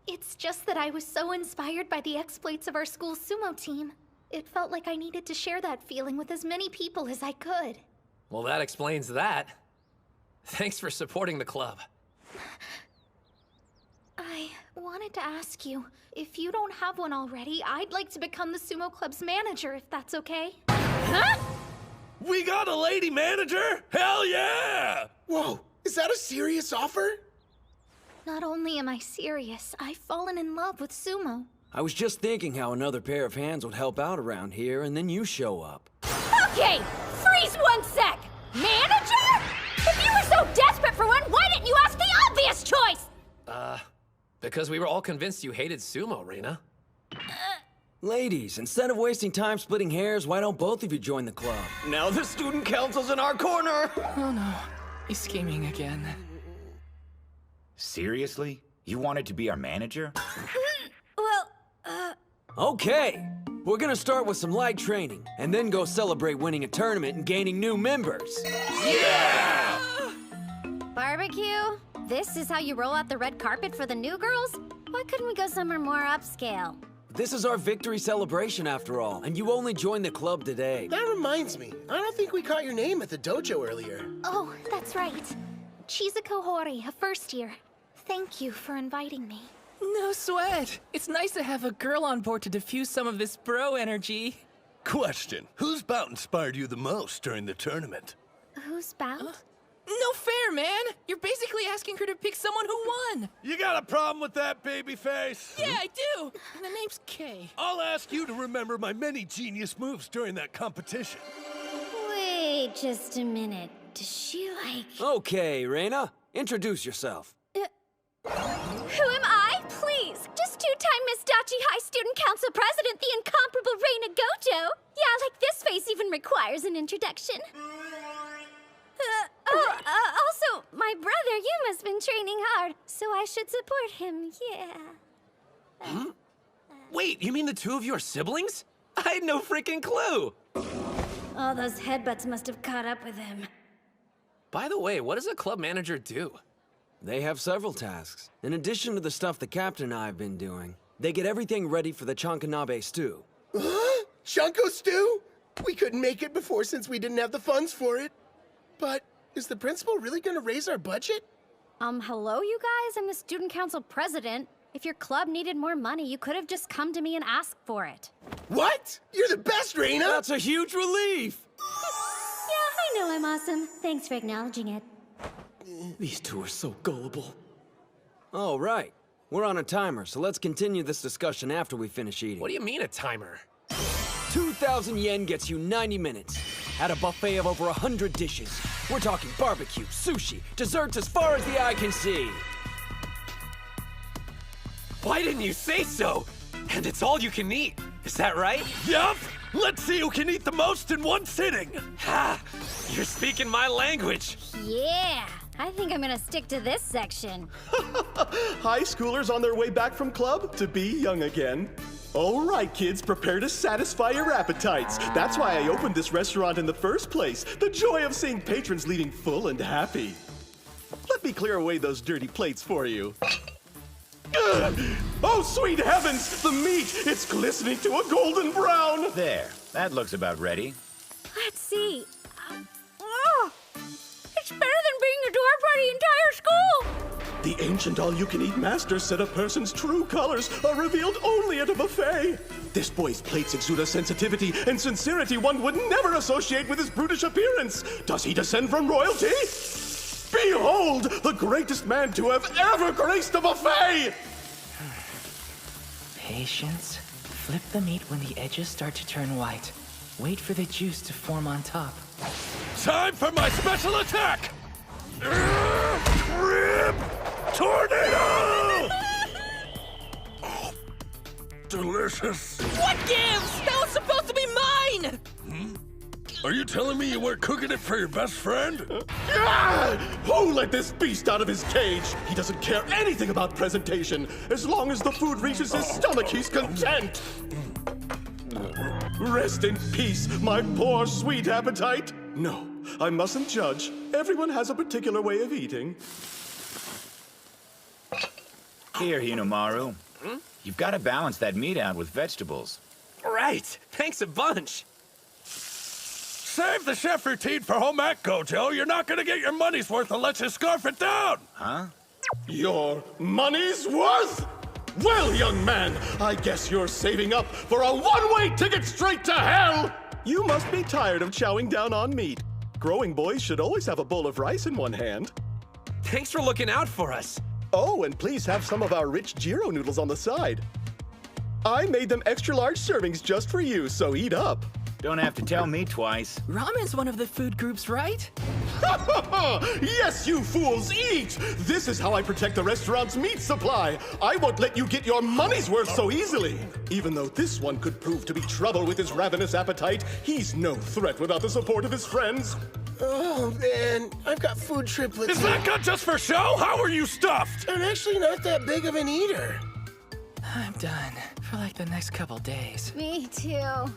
it's just that I was so inspired by the exploits of our school sumo team. It felt like I needed to share that feeling with as many people as I could. Well, that explains that. Thanks for supporting the club. I wanted to ask you, if you don't have one already, I'd like to become the sumo club's manager, if that's okay. Huh? We got a lady manager? Hell yeah! Whoa, is that a serious offer? Not only am I serious, I've fallen in love with sumo. I was just thinking how another pair of hands would help out around here, and then you show up. Okay, freeze 1 sec! Manager? If you were so desperate for one, why didn't you ask the obvious choice? Because we were all convinced you hated sumo, Reina. Ladies, instead of wasting time splitting hairs, why don't both of you join the club? Now the student council's in our corner! Oh no, he's scheming again. Seriously? You wanted to be our manager? Okay, we're gonna start with some light training, and then go celebrate winning a tournament and gaining new members. Yeah! Barbecue? This is how you roll out the red carpet for the new girls? Why couldn't we go somewhere more upscale? This is our victory celebration after all, and you only joined the club today. That reminds me, I don't think we caught your name at the dojo earlier. Oh, that's right. Chizuko Hori, a first year. Thank you for inviting me. No sweat. It's nice to have a girl on board to diffuse some of this bro energy. Question, whose bout inspired you the most during the tournament? Whose bout? No fair, man! You're basically asking her to pick someone who won! You got a problem with that, babyface? Yeah, I do! And the name's Kay. I'll ask you to remember my many genius moves during that competition. Wait just a minute. Does she like... Okay, Reina, introduce yourself. Who am I? Please, just two-time Miss Dachi High Student Council President, the incomparable Reina Gojo. Yeah, like this face even requires an introduction. Also, my brother Yuma's been training hard, so I should support him, yeah. Huh? Wait, you mean the two of you are siblings? I had no freaking clue! All those headbutts must have caught up with him. By the way, what does a club manager do? They have several tasks. In addition to the stuff the captain and I have been doing, they get everything ready for the Chankanabe stew. Huh? Chanko stew? We couldn't make it before since we didn't have the funds for it. But is the principal really gonna raise our budget? Hello, you guys? I'm the student council president. If your club needed more money, you could have just come to me and asked for it. What? You're the best, Reina! That's a huge relief! Yeah, I know I'm awesome. Thanks for acknowledging it. These two are so gullible. Oh, right. We're on a timer, so let's continue this discussion after we finish eating. What do you mean a timer? 2,000 yen gets you 90 minutes. At a buffet of over 100 dishes. We're talking barbecue, sushi, desserts as far as the eye can see. Why didn't you say so? And it's all you can eat. Is that right? Yup! Let's see who can eat the most in one sitting! Ha! You're speaking my language. Yeah, I think I'm gonna stick to this section. High schoolers on their way back from club to be young again. All right, kids, prepare to satisfy your appetites. That's why I opened this restaurant in the first place. The joy of seeing patrons leaving full and happy. Let me clear away those dirty plates for you. Ugh! Oh, sweet heavens! The meat! It's glistening to a golden brown! There, that looks about ready. Let's see. It's better than being the door for the entire school! The ancient all-you-can-eat master said a person's true colors are revealed only at a buffet. This boy's plates exude a sensitivity and sincerity one would never associate with his brutish appearance. Does he descend from royalty? Behold, the greatest man to have ever graced a buffet! Patience. Flip the meat when the edges start to turn white. Wait for the juice to form on top. Time for my special attack! Rib Tornado! Oh, delicious. What gives? That was supposed to be mine! Are you telling me you weren't cooking it for your best friend? Who let this beast out of his cage? He doesn't care anything about presentation. As long as the food reaches his stomach, he's content. Rest in peace, my poor sweet appetite. No, I mustn't judge. Everyone has a particular way of eating. Here, Hinomaru. You've got to balance that meat out with vegetables. Right. Thanks a bunch. Save the chef routine for home ec, Gojo. You're not gonna get your money's worth unless you scarf it down. Huh? Your money's worth? Well, young man, I guess you're saving up for a one-way ticket straight to hell! You must be tired of chowing down on meat. Growing boys should always have a bowl of rice in one hand. Thanks for looking out for us. Oh, and please have some of our rich gyro noodles on the side. I made them extra large servings just for you, so eat up. Don't have to tell me twice. Ramen's one of the food groups, right? Yes, you fools, eat! This is how I protect the restaurant's meat supply. I won't let you get your money's worth so easily. Even though this one could prove to be trouble with his ravenous appetite, he's no threat without the support of his friends. Oh, man. I've got food triplets. Is that good just for show? How are you stuffed? I'm actually not that big of an eater. I'm done for like the next couple days. Me too.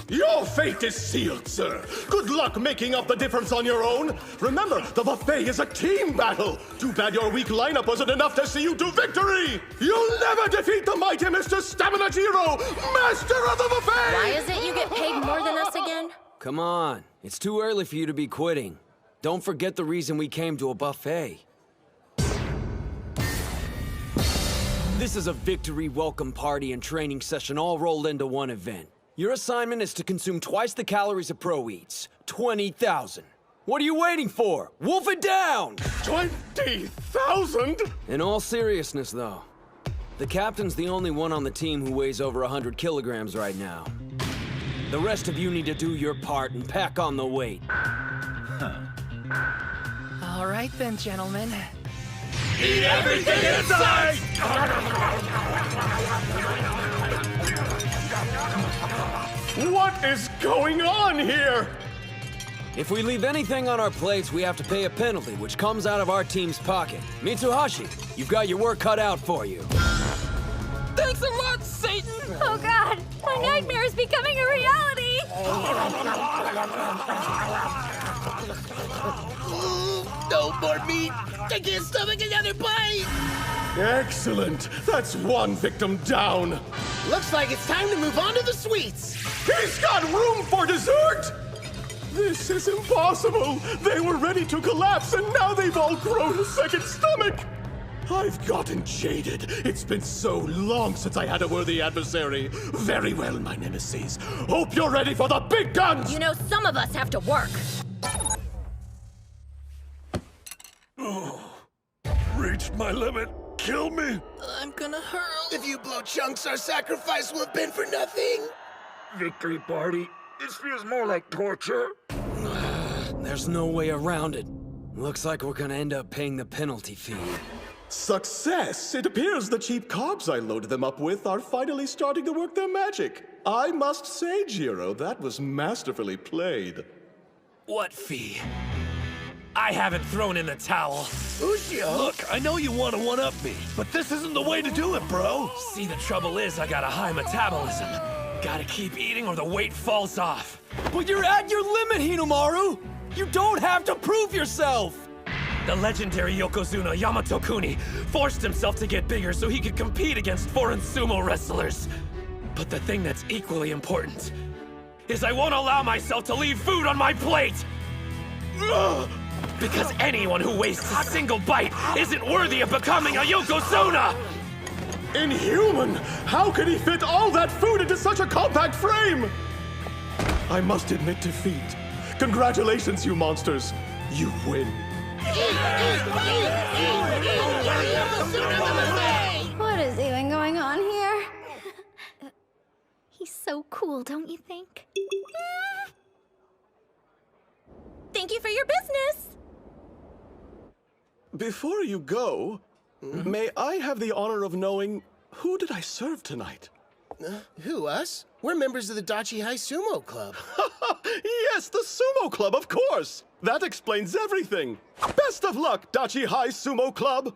Your fate is sealed, sir. Good luck making up the difference on your own. Remember, the buffet is a team battle. Too bad your weak lineup wasn't enough to see you to victory. You'll never defeat the mighty Mr. Stamina Jiro, master of the buffet! Why is it you get paid more than us again? Come on. It's too early for you to be quitting. Don't forget the reason we came to a buffet. This is a victory welcome party and training session all rolled into one event. Your assignment is to consume twice the calories of Pro Eats. 20,000. What are you waiting for? Wolf it down! 20,000? In all seriousness, though, the captain's the only one on the team who weighs over 100 kilograms right now. The rest of you need to do your part and pack on the weight. All right then, gentlemen. Eat everything inside! What is going on here? If we leave anything on our plates, we have to pay a penalty, which comes out of our team's pocket. Mitsuhashi, you've got your work cut out for you. Thanks a lot, Satan! Oh god, my nightmare is becoming a reality! No more meat! I can't stomach another bite! Excellent. That's one victim down. Looks like it's time to move on to the sweets! He's got room for dessert! This is impossible! They were ready to collapse and now they've all grown a second stomach! I've gotten jaded. It's been so long since I had a worthy adversary. Very well, my nemesis. Hope you're ready for the big guns! You know, some of us have to work. Reached my limit. Kill me. I'm gonna hurl. If you blow chunks, our sacrifice will have been for nothing. Victory party. This feels more like torture. There's no way around it. Looks like we're gonna end up paying the penalty fee. Success! It appears the cheap carbs I loaded them up with are finally starting to work their magic. I must say, Jiro, that was masterfully played. What fee? I haven't thrown in the towel. Ushio! Look, I know you want to one-up me, but this isn't the way to do it, bro. See, the trouble is I got a high metabolism. Gotta keep eating or the weight falls off. But you're at your limit, Hinomaru! You don't have to prove yourself! The legendary Yokozuna Yamato Kuni forced himself to get bigger so he could compete against foreign sumo wrestlers. But the thing that's equally important is I won't allow myself to leave food on my plate! Ugh! Because anyone who wastes a single bite isn't worthy of becoming a Yokozuna! Inhuman! How can he fit all that food into such a compact frame? I must admit defeat. Congratulations, you monsters. You win. What is even going on here? He's so cool, don't you think? Thank you for your business. Before you go, may I have the honor of knowing who did I serve tonight? Who, us? We're members of the Dachi High Sumo Club. Yes, the Sumo Club, of course! That explains everything! Best of luck, Dachi High Sumo Club!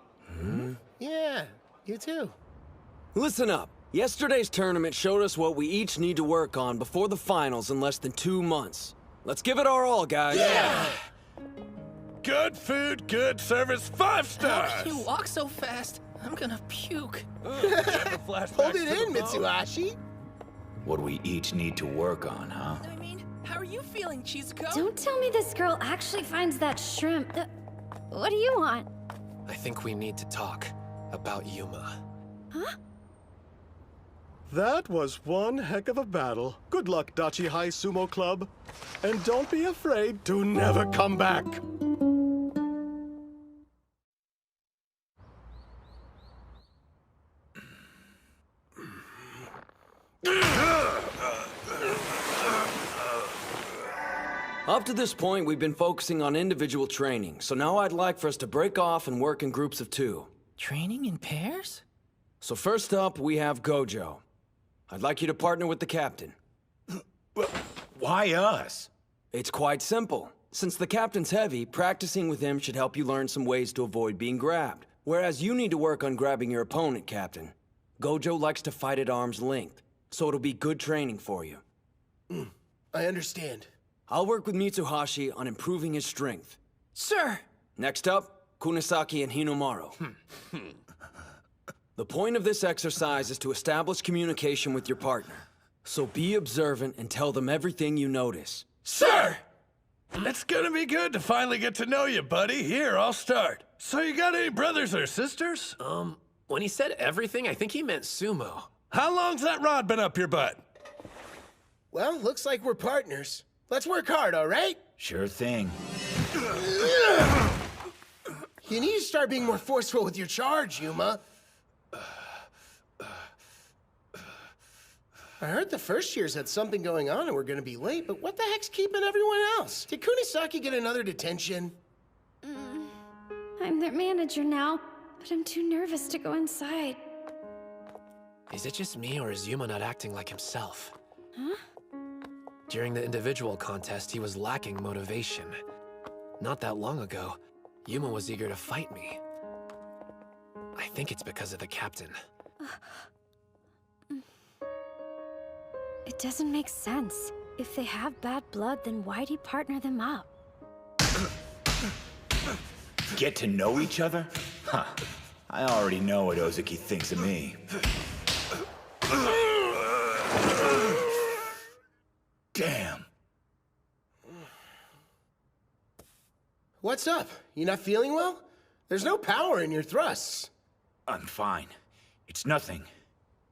Yeah, you too. Listen up. Yesterday's tournament showed us what we each need to work on before the finals in less than 2 months. Let's give it our all, guys. Yeah! Good food, good service, 5 stars! How can you walk so fast? I'm gonna puke. Hold it in, Mitsuhashi. What we each need to work on, huh? I mean, how are you feeling, Chizuko? Don't tell me this girl actually finds that shrimp. What do you want? I think we need to talk about Yuma. Huh? That was one heck of a battle. Good luck, Dachi High Sumo Club. And don't be afraid to never come back. Up to this point, we've been focusing on individual training, so now I'd like for us to break off and work in groups of 2. Training in pairs? So first up, we have Gojo. I'd like you to partner with the captain. Why us? It's quite simple. Since the captain's heavy, practicing with him should help you learn some ways to avoid being grabbed. Whereas you need to work on grabbing your opponent, Captain. Gojo likes to fight at arm's length, so it'll be good training for you. I understand. I'll work with Mitsuhashi on improving his strength. Sir! Next up, Kunisaki and Hinomaru. The point of this exercise is to establish communication with your partner. So be observant and tell them everything you notice. Sir! It's gonna be good to finally get to know you, buddy. Here, I'll start. So you got any brothers or sisters? When he said everything, I think he meant Sumo. How long's that rod been up your butt? Well, looks like we're partners. Let's work hard, all right? Sure thing. You need to start being more forceful with your charge, Yuma. I heard the first years had something going on and we're gonna be late, but what the heck's keeping everyone else? Did Kunisaki get another detention? I'm their manager now, but I'm too nervous to go inside. Is it just me, or is Yuma not acting like himself? Huh? During the individual contest, he was lacking motivation. Not that long ago, Yuma was eager to fight me. I think it's because of the captain. It doesn't make sense. If they have bad blood, then why'd he partner them up? Get to know each other? Huh. I already know what Ozuki thinks of me. Damn. What's up? You not feeling well? There's no power in your thrusts. I'm fine. It's nothing.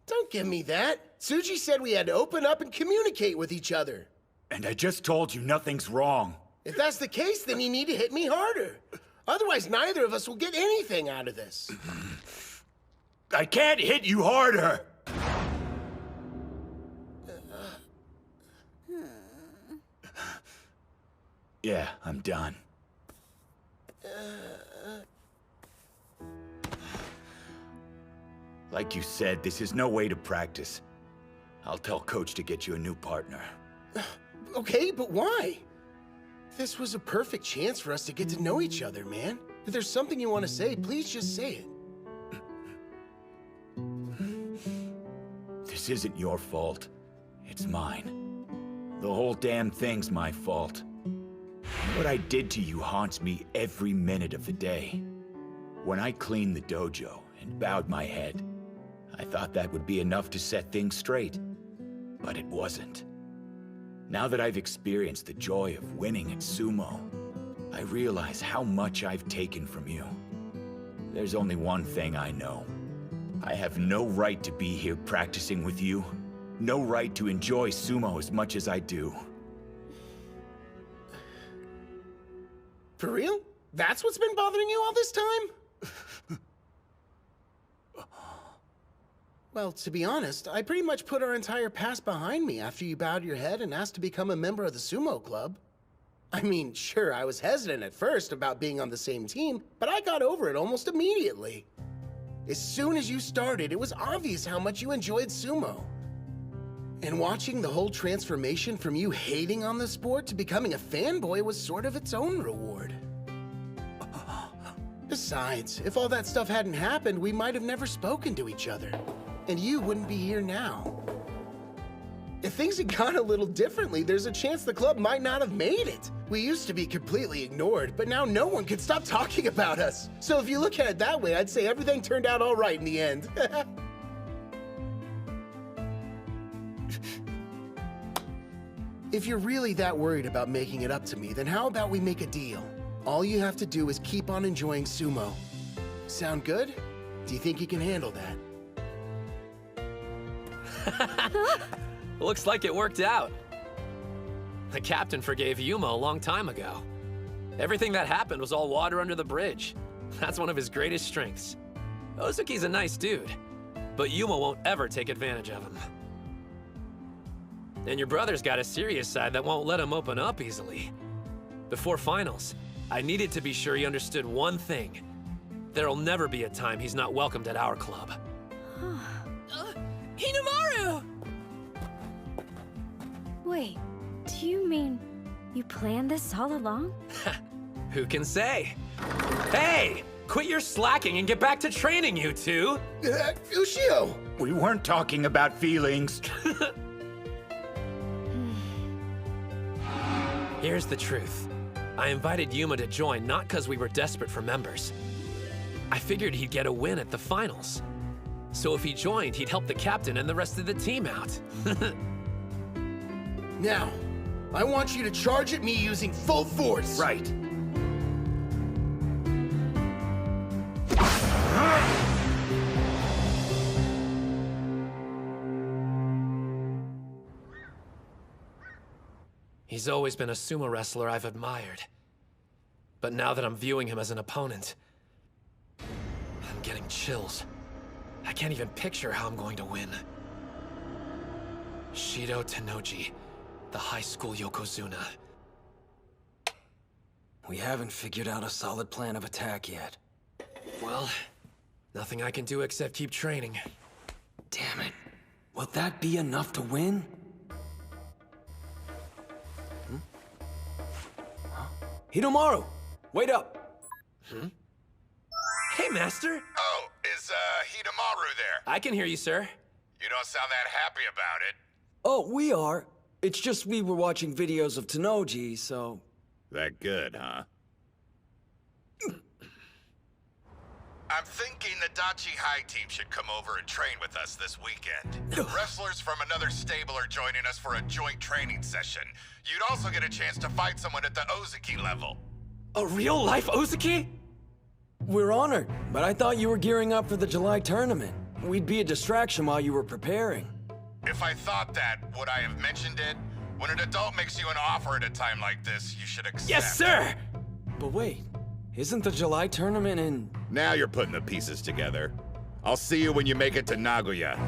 Don't give me that. Tsuji said we had to open up and communicate with each other. And I just told you nothing's wrong. If that's the case, then you need to hit me harder. Otherwise, neither of us will get anything out of this. I can't hit you harder! Yeah, I'm done. Like you said, this is no way to practice. I'll tell Coach to get you a new partner. Okay, but why? This was a perfect chance for us to get to know each other, man. If there's something you want to say, please just say it. This isn't your fault. It's mine. The whole damn thing's my fault. What I did to you haunts me every minute of the day. When I cleaned the dojo and bowed my head, I thought that would be enough to set things straight. But it wasn't. Now that I've experienced the joy of winning at Sumo, I realize how much I've taken from you. There's only one thing I know. I have no right to be here practicing with you. No right to enjoy Sumo as much as I do. For real? That's what's been bothering you all this time? Well, to be honest, I pretty much put our entire past behind me after you bowed your head and asked to become a member of the Sumo Club. I mean, sure, I was hesitant at first about being on the same team, but I got over it almost immediately. As soon as you started, it was obvious how much you enjoyed Sumo. And watching the whole transformation from you hating on the sport to becoming a fanboy was sort of its own reward. Besides, if all that stuff hadn't happened, we might have never spoken to each other. and you wouldn't be here now. If things had gone a little differently, there's a chance the club might not have made it. We used to be completely ignored, but now no one can stop talking about us. So if you look at it that way, I'd say everything turned out all right in the end. If you're really that worried about making it up to me, then how about we make a deal? All you have to do is keep on enjoying sumo. Sound good? Do you think you can handle that? Looks like it worked out. The captain forgave Yuma a long time ago. Everything that happened was all water under the bridge. That's one of his greatest strengths. Ozuki's a nice dude, but Yuma won't ever take advantage of him. And your brother's got a serious side that won't let him open up easily. Before finals, I needed to be sure he understood one thing. There'll never be a time he's not welcomed at our club. Hinamaru! Wait, do you mean you planned this all along? Who can say? Hey! Quit your slacking and get back to training, you two! Ushio! We weren't talking about feelings. Here's the truth. I invited Yuma to join not because we were desperate for members. I figured he'd get a win at the finals. So if he joined, he'd help the captain and the rest of the team out. Now, I want you to charge at me using full force. Right. He's always been a sumo wrestler I've admired. But now that I'm viewing him as an opponent, I'm getting chills. I can't even picture how I'm going to win. Shido Tennoji, the high school Yokozuna. We haven't figured out a solid plan of attack yet. Well, nothing I can do except keep training. Damn it. Will that be enough to win? Hinomaru! Wait up! Hey, Master! Oh, is Hidemaru there? I can hear you, sir. You don't sound that happy about it. Oh, we are. It's just we were watching videos of Tennoji, so... That good, huh? I'm thinking the Dachi High team should come over and train with us this weekend. Wrestlers from another stable are joining us for a joint training session. You'd also get a chance to fight someone at the Ozuki level. A real-life Ozuki? We're honored, but I thought you were gearing up for the July tournament. We'd be a distraction while you were preparing. If I thought that, would I have mentioned it? When an adult makes you an offer at a time like this, you should accept. Yes, sir! But wait, isn't the July tournament in... Now you're putting the pieces together. I'll see you when you make it to Nagoya.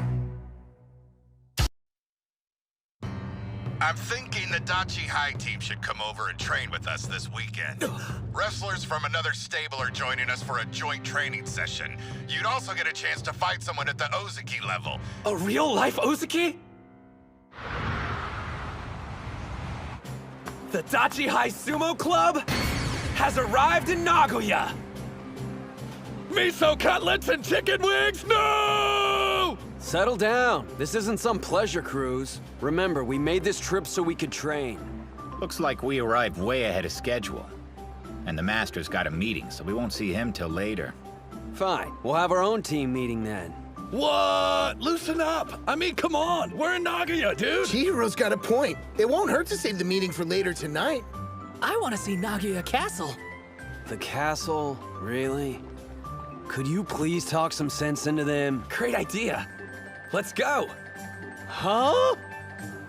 I'm thinking the Dachi High team should come over and train with us this weekend. Wrestlers from another stable are joining us for a joint training session. You'd also get a chance to fight someone at the Ozuki level. A real-life Ozuki? The Dachi High Sumo Club has arrived in Nagoya! Miso cutlets and chicken wings? No! Settle down. This isn't some pleasure cruise. Remember, we made this trip so we could train. Looks like we arrived way ahead of schedule. And the Master's got a meeting, so we won't see him till later. Fine. We'll have our own team meeting then. What? Loosen up! I mean, come on! We're in Nagoya, dude! Chihiro's got a point. It won't hurt to save the meeting for later tonight. I want to see Nagoya Castle. The castle? Really? Could you please talk some sense into them? Great idea. Let's go. Huh?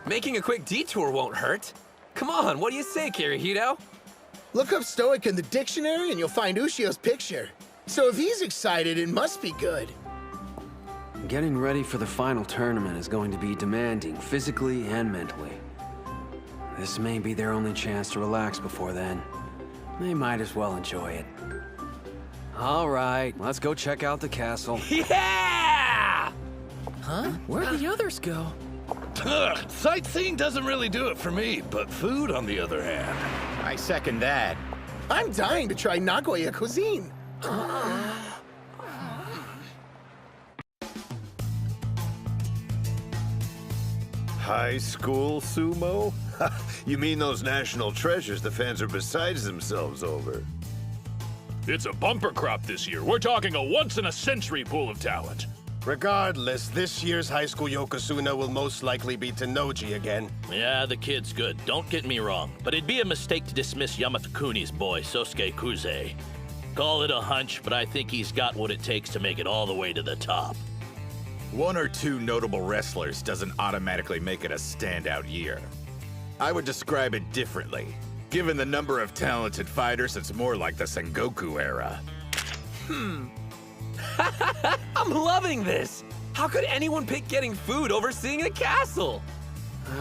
Making a quick detour won't hurt. Come on, what do you say, Kirihito? Look up Stoic in the dictionary and you'll find Ushio's picture. So if he's excited, it must be good. Getting ready for the final tournament is going to be demanding, physically and mentally. This may be their only chance to relax before then. They might as well enjoy it. All right, let's go check out the castle. Yeah! Huh? Where'd the others go? Ugh, sightseeing doesn't really do it for me, but food, on the other hand. I second that. I'm dying to try Nagoya cuisine. High school sumo? You mean those national treasures the fans are beside themselves over? It's a bumper crop this year. We're talking a once-in-a-century pool of talent. Regardless, this year's high school Yokozuna will most likely be Tennoji again. Yeah, the kid's good. Don't get me wrong. But it'd be a mistake to dismiss Yamato-kuni's boy, Sosuke Kuze. Call it a hunch, but I think he's got what it takes to make it all the way to the top. One or two notable wrestlers doesn't automatically make it a standout year. I would describe it differently. Given the number of talented fighters, it's more like the Sengoku era. I'm loving this! How could anyone pick getting food over seeing a castle?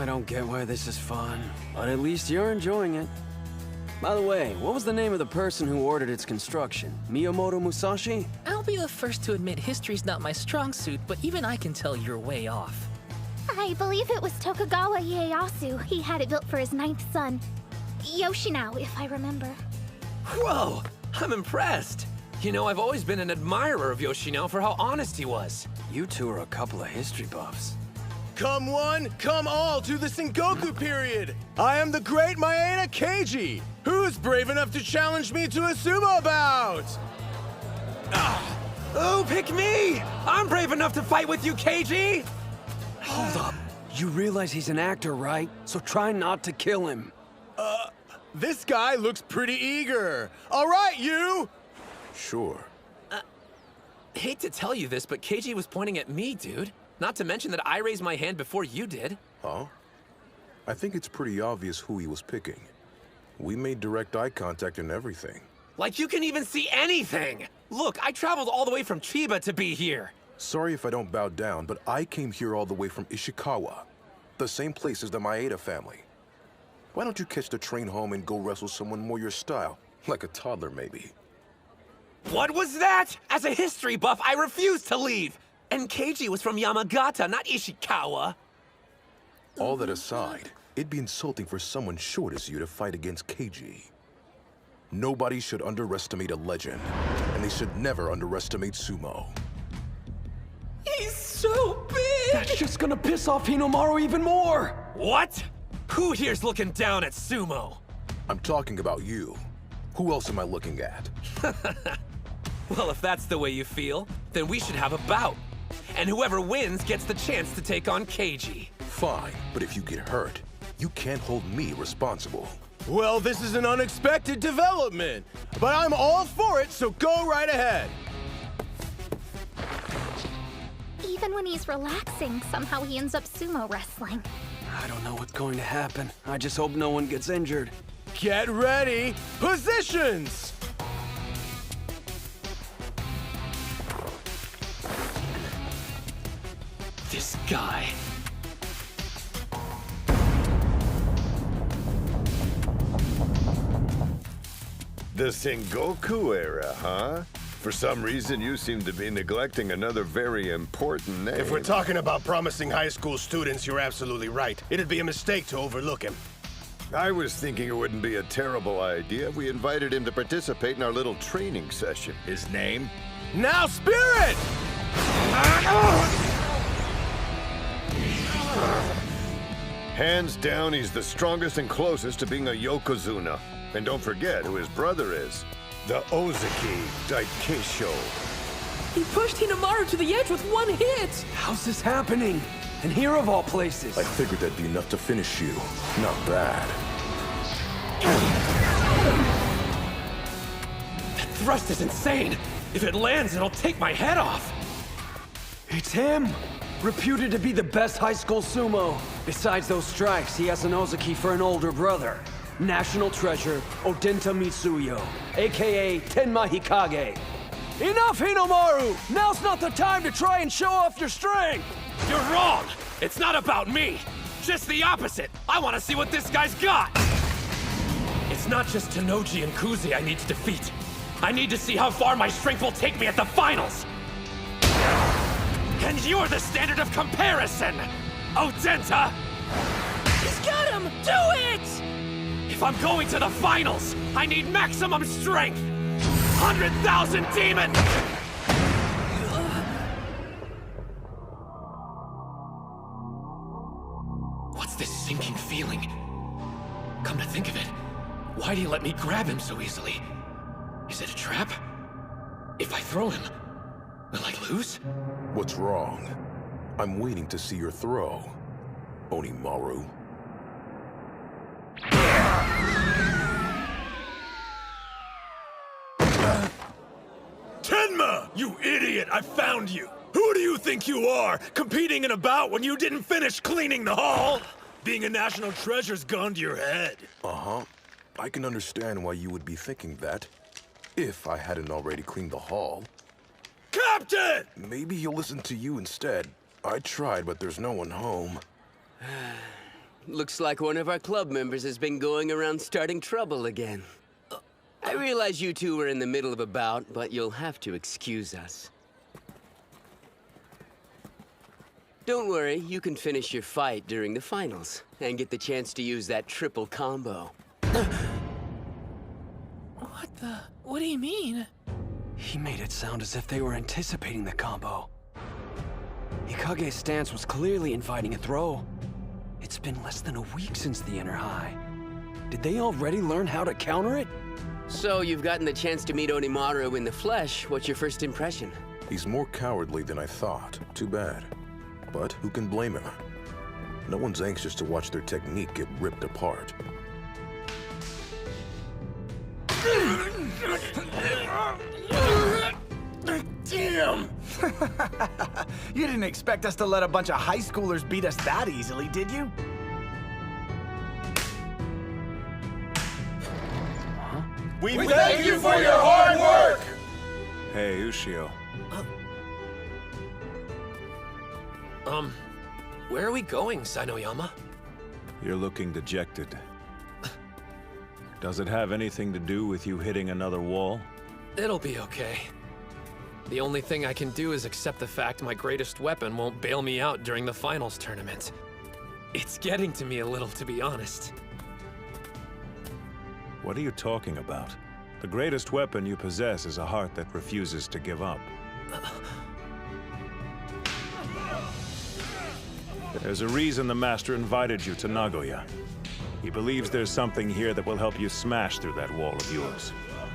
I don't get why this is fun, but at least you're enjoying it. By the way, what was the name of the person who ordered its construction? Miyamoto Musashi? I'll be the first to admit history's not my strong suit, but even I can tell you're way off. I believe it was Tokugawa Ieyasu. He had it built for his 9th son, Yoshinao, if I remember. Whoa! I'm impressed! You know, I've always been an admirer of Yoshinao for how honest he was. You two are a couple of history buffs. Come one, come all to the Sengoku period! I am the great Maeda Keiji! Who's brave enough to challenge me to a sumo bout? Oh, pick me! I'm brave enough to fight with you, Keiji! Hold up. You realize he's an actor, right? So try not to kill him. This guy looks pretty eager. All right, you! Sure. Hate to tell you this, but Keiji was pointing at me, dude. Not to mention that I raised my hand before you did. Huh? I think it's pretty obvious who he was picking. We made direct eye contact and everything. Like you can even see anything! Look, I traveled all the way from Chiba to be here. Sorry if I don't bow down, but I came here all the way from Ishikawa. The same place as the Maeda family. Why don't you catch the train home and go wrestle someone more your style? Like a toddler, maybe. What was that? As a history buff, I refuse to leave! And Keiji was from Yamagata, not Ishikawa. All that aside, it'd be insulting for someone short as you to fight against Keiji. Nobody should underestimate a legend, and they should never underestimate sumo. He's so big! That's just gonna piss off Hinomaru even more! What? Who here's looking down at sumo? I'm talking about you. Who else am I looking at? Well, if that's the way you feel, then we should have a bout. And whoever wins gets the chance to take on Keiji. Fine, but if you get hurt, you can't hold me responsible. Well, this is an unexpected development, but I'm all for it, so go right ahead. Even when he's relaxing, somehow he ends up sumo wrestling. I don't know what's going to happen. I just hope no one gets injured. Get ready! Positions! This guy. The Sengoku era, huh? For some reason, you seem to be neglecting another very important name. If we're talking about promising high school students, you're absolutely right. It'd be a mistake to overlook him. I was thinking it wouldn't be a terrible idea if we invited him to participate in our little training session. His name? Now, Spirit! Hands down, he's the strongest and closest to being a Yokozuna. And don't forget who his brother is. The Ozaki Daikesho. He pushed Hinomaru to the edge with one hit! How's this happening? And here of all places. I figured that'd be enough to finish you. Not bad. That thrust is insane! If it lands, it'll take my head off! It's him! Reputed to be the best high school sumo. Besides those strikes, he has an Ozaki for an older brother. National treasure, Odenta Mitsuyo, aka Tenma Hikage. Enough, Hinomaru! Now's not the time to try and show off your strength! You're wrong! It's not about me! Just the opposite! I want to see what this guy's got! It's not just Tennoji and Kuze I need to defeat. I need to see how far my strength will take me at the finals! And you're the standard of comparison! Odenta! He's got him! Do it! If I'm going to the finals, I need maximum strength! 100,000 demons! this sinking feeling? Come to think of it, why'd he let me grab him so easily? Is it a trap? If I throw him, will I lose? What's wrong? I'm waiting to see your throw, Onimaru. Tenma! You idiot! I found you! Who do you think you are, competing in a bout when you didn't finish cleaning the hall? Being a national treasure's gone to your head. Uh-huh. I can understand why you would be thinking that, if I hadn't already cleaned the hall. Captain! Maybe he'll listen to you instead. I tried, but there's no one home. Looks like one of our club members has been going around starting trouble again. I realize you two were in the middle of a bout, but you'll have to excuse us. Don't worry, you can finish your fight during the finals, and get the chance to use that triple combo. What do you mean? He made it sound as if they were anticipating the combo. Ikage's stance was clearly inviting a throw. It's been less than a week since the inner high. Did they already learn how to counter it? So you've gotten the chance to meet Onimaru in the flesh. What's your first impression? He's more cowardly than I thought. Too bad. But who can blame him? No one's anxious to watch their technique get ripped apart. Damn! You didn't expect us to let a bunch of high schoolers beat us that easily, did you? We thank you for your hard work! Hey, Ushio. Where are we going, Sainoyama? You're looking dejected. Does it have anything to do with you hitting another wall? It'll be okay. The only thing I can do is accept the fact my greatest weapon won't bail me out during the finals tournament. It's getting to me a little, to be honest. What are you talking about? The greatest weapon you possess is a heart that refuses to give up. There's a reason the Master invited you to Nagoya. He believes there's something here that will help you smash through that wall of yours.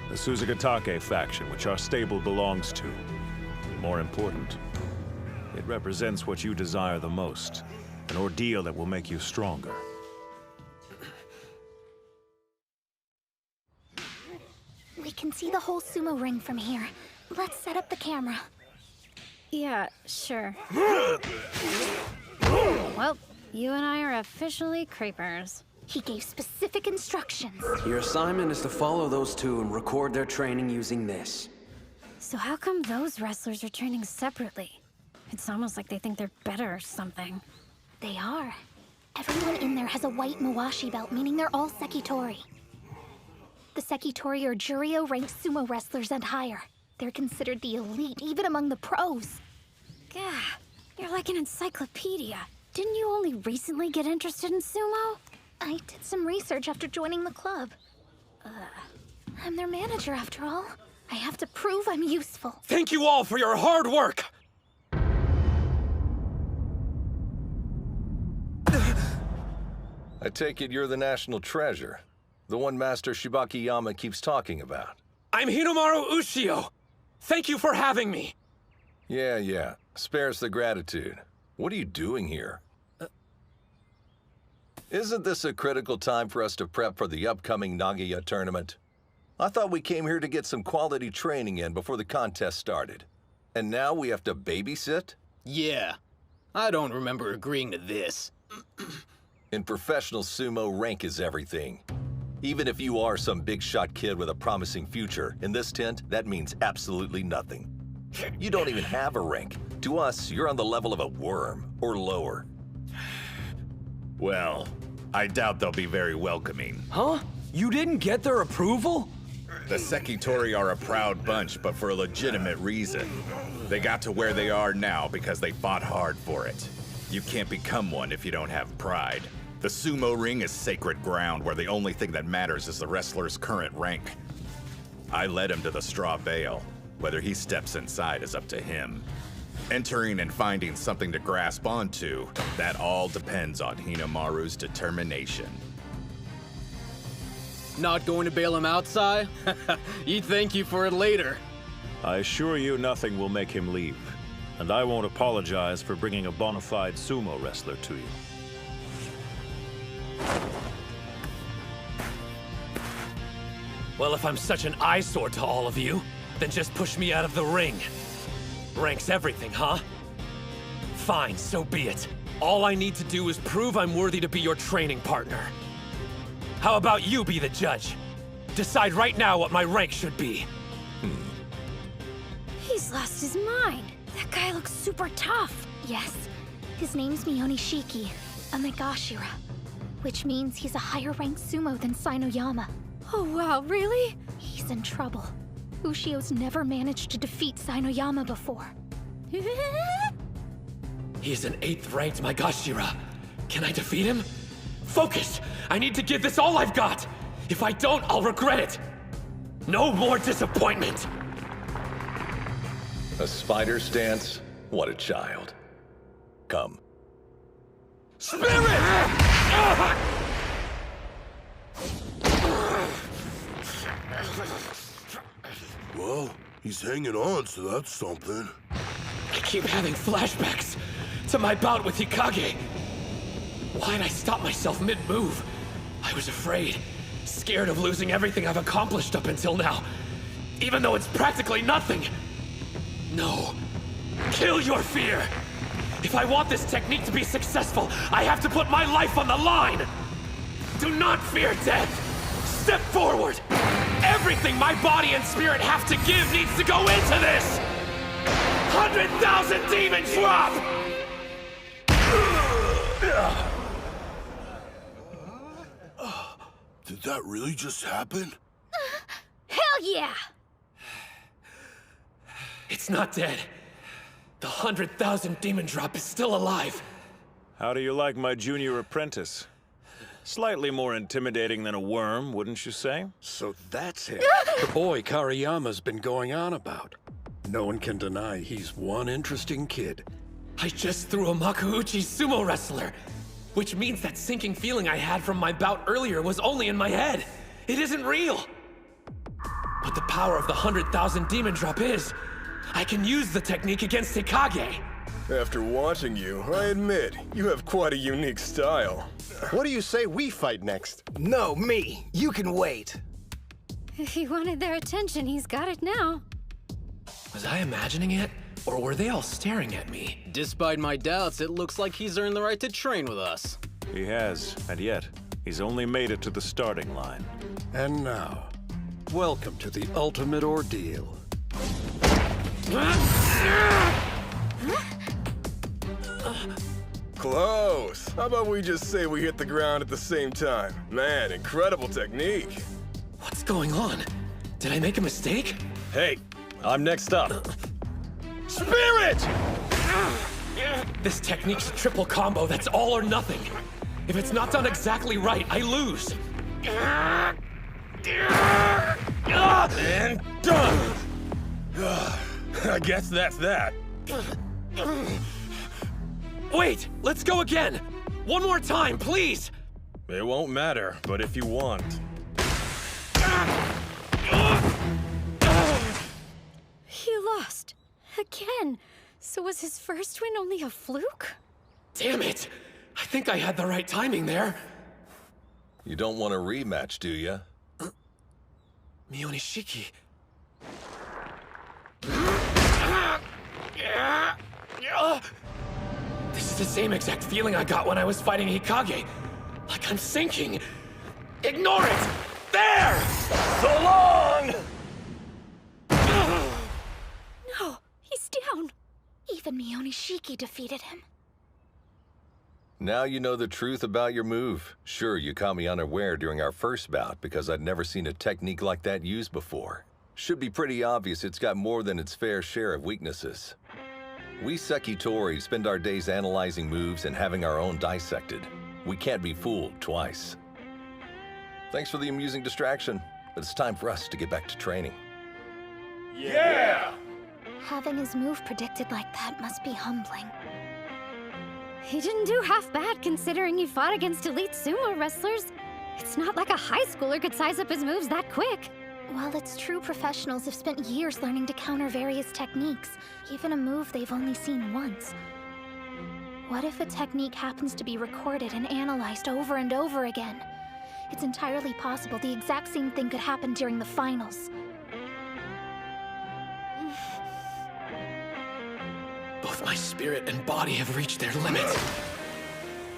The Suzugatake faction, which our stable belongs to. More important, it represents what you desire the most. An ordeal that will make you stronger. We can see the whole sumo ring from here. Let's set up the camera. Yeah, sure. Well, you and I are officially creepers. He gave specific instructions. Your assignment is to follow those two and record their training using this. So how come those wrestlers are training separately? It's almost like they think they're better or something. They are. Everyone in there has a white Mawashi belt, meaning they're all Sekitori. The Sekitori are Juryo-ranked sumo wrestlers and higher. They're considered the elite, even among the pros. Gah, you're like an encyclopedia. Didn't you only recently get interested in sumo? I did some research after joining the club. I'm their manager, after all. I have to prove I'm useful. Thank you all for your hard work! I take it you're the national treasure. The one Master Shibakiyama keeps talking about. I'm Hinomaru Ushio! Thank you for having me! Yeah. Spares the gratitude. What are you doing here? Isn't this a critical time for us to prep for the upcoming Nagoya tournament? I thought we came here to get some quality training in before the contest started. And now we have to babysit? Yeah. I don't remember agreeing to this. In professional sumo, rank is everything. Even if you are some big-shot kid with a promising future, in this tent, that means absolutely nothing. You don't even have a rank. To us, you're on the level of a worm, or lower. Well, I doubt they'll be very welcoming. Huh? You didn't get their approval? The Sekitori are a proud bunch, but for a legitimate reason. They got to where they are now because they fought hard for it. You can't become one if you don't have pride. The sumo ring is sacred ground where the only thing that matters is the wrestler's current rank. I led him to the straw bale. Whether he steps inside is up to him. Entering and finding something to grasp onto, that all depends on Hinamaru's determination. Not going to bail him out, Sai? He'd thank you for it later. I assure you nothing will make him leave. And I won't apologize for bringing a bona fide sumo wrestler to you. Well, if I'm such an eyesore to all of you, then just push me out of the ring. Ranks everything, huh? Fine, so be it. All I need to do is prove I'm worthy to be your training partner. How about you be the judge? Decide right now what my rank should be. He's lost his mind. That guy looks super tough. Yes, his name's Mionishiki, a Megashira, which means he's a higher-ranked sumo than Sainoyama. Oh wow, really? He's in trouble. Ushio's never managed to defeat Sainoyama before. He's an 8th-ranked Megashira. Can I defeat him? Focus! I need to give this all I've got! If I don't, I'll regret it! No more disappointment! A spider stance? What a child. Come. Spirit! Well, he's hanging on, so that's something. I keep having flashbacks to my bout with Hikage. Why'd I stop myself mid-move? I was afraid, scared of losing everything I've accomplished up until now, even though it's practically nothing. No. Kill your fear! If I want this technique to be successful, I have to put my life on the line! Do not fear death! Step forward! Everything my body and spirit have to give needs to go into this! 100,000 demon drop! Did that really just happen? Hell yeah! It's not dead. The 100,000 demon drop is still alive. How do you like my junior apprentice? Slightly more intimidating than a worm, wouldn't you say? So that's him. The boy Kariyama's been going on about. No one can deny he's one interesting kid. I just threw a Makuuchi sumo wrestler, which means that sinking feeling I had from my bout earlier was only in my head. It isn't real. But the power of the 100,000 demon drop is, I can use the technique against Hikage. After watching you, I admit, you have quite a unique style. What do you say we fight next? No, me. You can wait. If he wanted their attention, he's got it now. Was I imagining it? Or were they all staring at me? Despite my doubts, it looks like he's earned the right to train with us. He has, and yet, he's only made it to the starting line. And now, welcome to the ultimate ordeal. Close. How about we just say we hit the ground at the same time? Man, incredible technique. What's going on? Did I make a mistake? Hey, I'm next up. Spirit! This technique's a triple combo that's all or nothing. If it's not done exactly right, I lose. And done! I guess that's that. Wait, let's go again. One more time, please. It won't matter, but if you want. He lost. Again. So was his first win only a fluke? Damn it. I think I had the right timing there. You don't want a rematch, do you? Mionishiki. This is the same exact feeling I got when I was fighting Hikage. Like I'm sinking. Ignore it! There! So long! No, he's down. Even Mionishiki defeated him. Now you know the truth about your move. Sure, you caught me unaware during our first bout because I'd never seen a technique like that used before. Should be pretty obvious it's got more than its fair share of weaknesses. We Sekitori spend our days analyzing moves and having our own dissected. We can't be fooled twice. Thanks for the amusing distraction, but it's time for us to get back to training. Yeah! Having his move predicted like that must be humbling. He didn't do half bad considering he fought against elite sumo wrestlers. It's not like a high schooler could size up his moves that quick. While it's true professionals have spent years learning to counter various techniques, even a move they've only seen once. What if a technique happens to be recorded and analyzed over and over again? It's entirely possible the exact same thing could happen during the finals. Both my spirit and body have reached their limits.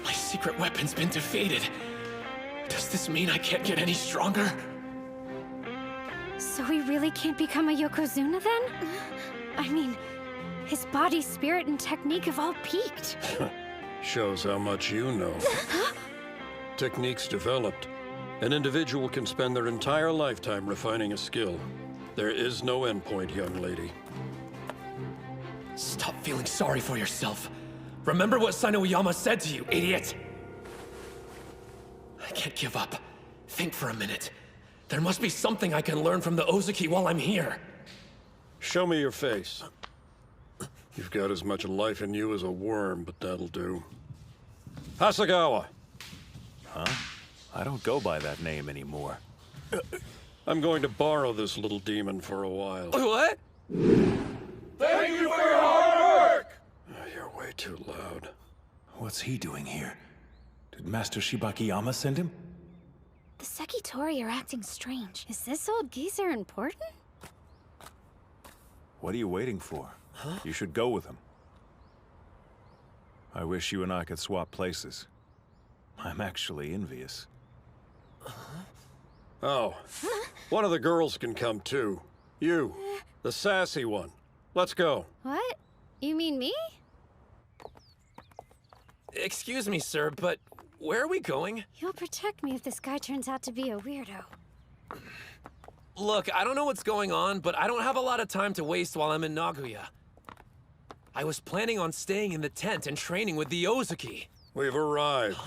My secret weapon's been defeated. Does this mean I can't get any stronger? So he really can't become a Yokozuna then? I mean, his body, spirit, and technique have all peaked. Shows how much you know. Techniques developed. An individual can spend their entire lifetime refining a skill. There is no endpoint, young lady. Stop feeling sorry for yourself. Remember what Sino Uyama said to you, idiot! I can't give up. Think for a minute. There must be something I can learn from the Ozaki while I'm here. Show me your face. You've got as much life in you as a worm, but that'll do. Hasagawa! Huh? I don't go by that name anymore. I'm going to borrow this little demon for a while. What? Thank you for your hard work! You're way too loud. What's he doing here? Did Master Shibakiyama send him? The Sekitori are acting strange. Is this old geezer important? What are you waiting for? Huh? You should go with him. I wish you and I could swap places. I'm actually envious. Oh, one of the girls can come too. You, the sassy one. Let's go. What? You mean me? Excuse me, sir, but where are we going? You'll protect me if this guy turns out to be a weirdo. Look, I don't know what's going on, but I don't have a lot of time to waste while I'm in Nagoya. I was planning on staying in the tent and training with the Ozaki. We've arrived.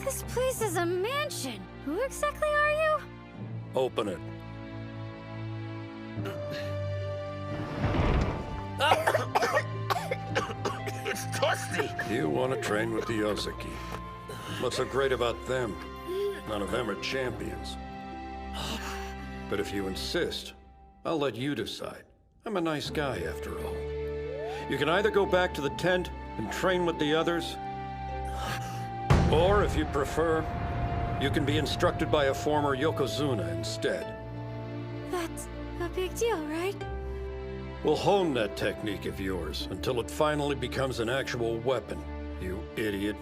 This place is a mansion. Who exactly are you? Open it. It's dusty. You want to train with the Ozaki. What's so great about them? None of them are champions. But if you insist, I'll let you decide. I'm a nice guy, after all. You can either go back to the tent and train with the others, or if you prefer, you can be instructed by a former Yokozuna instead. That's a big deal, right? We'll hone that technique of yours until it finally becomes an actual weapon, you idiot.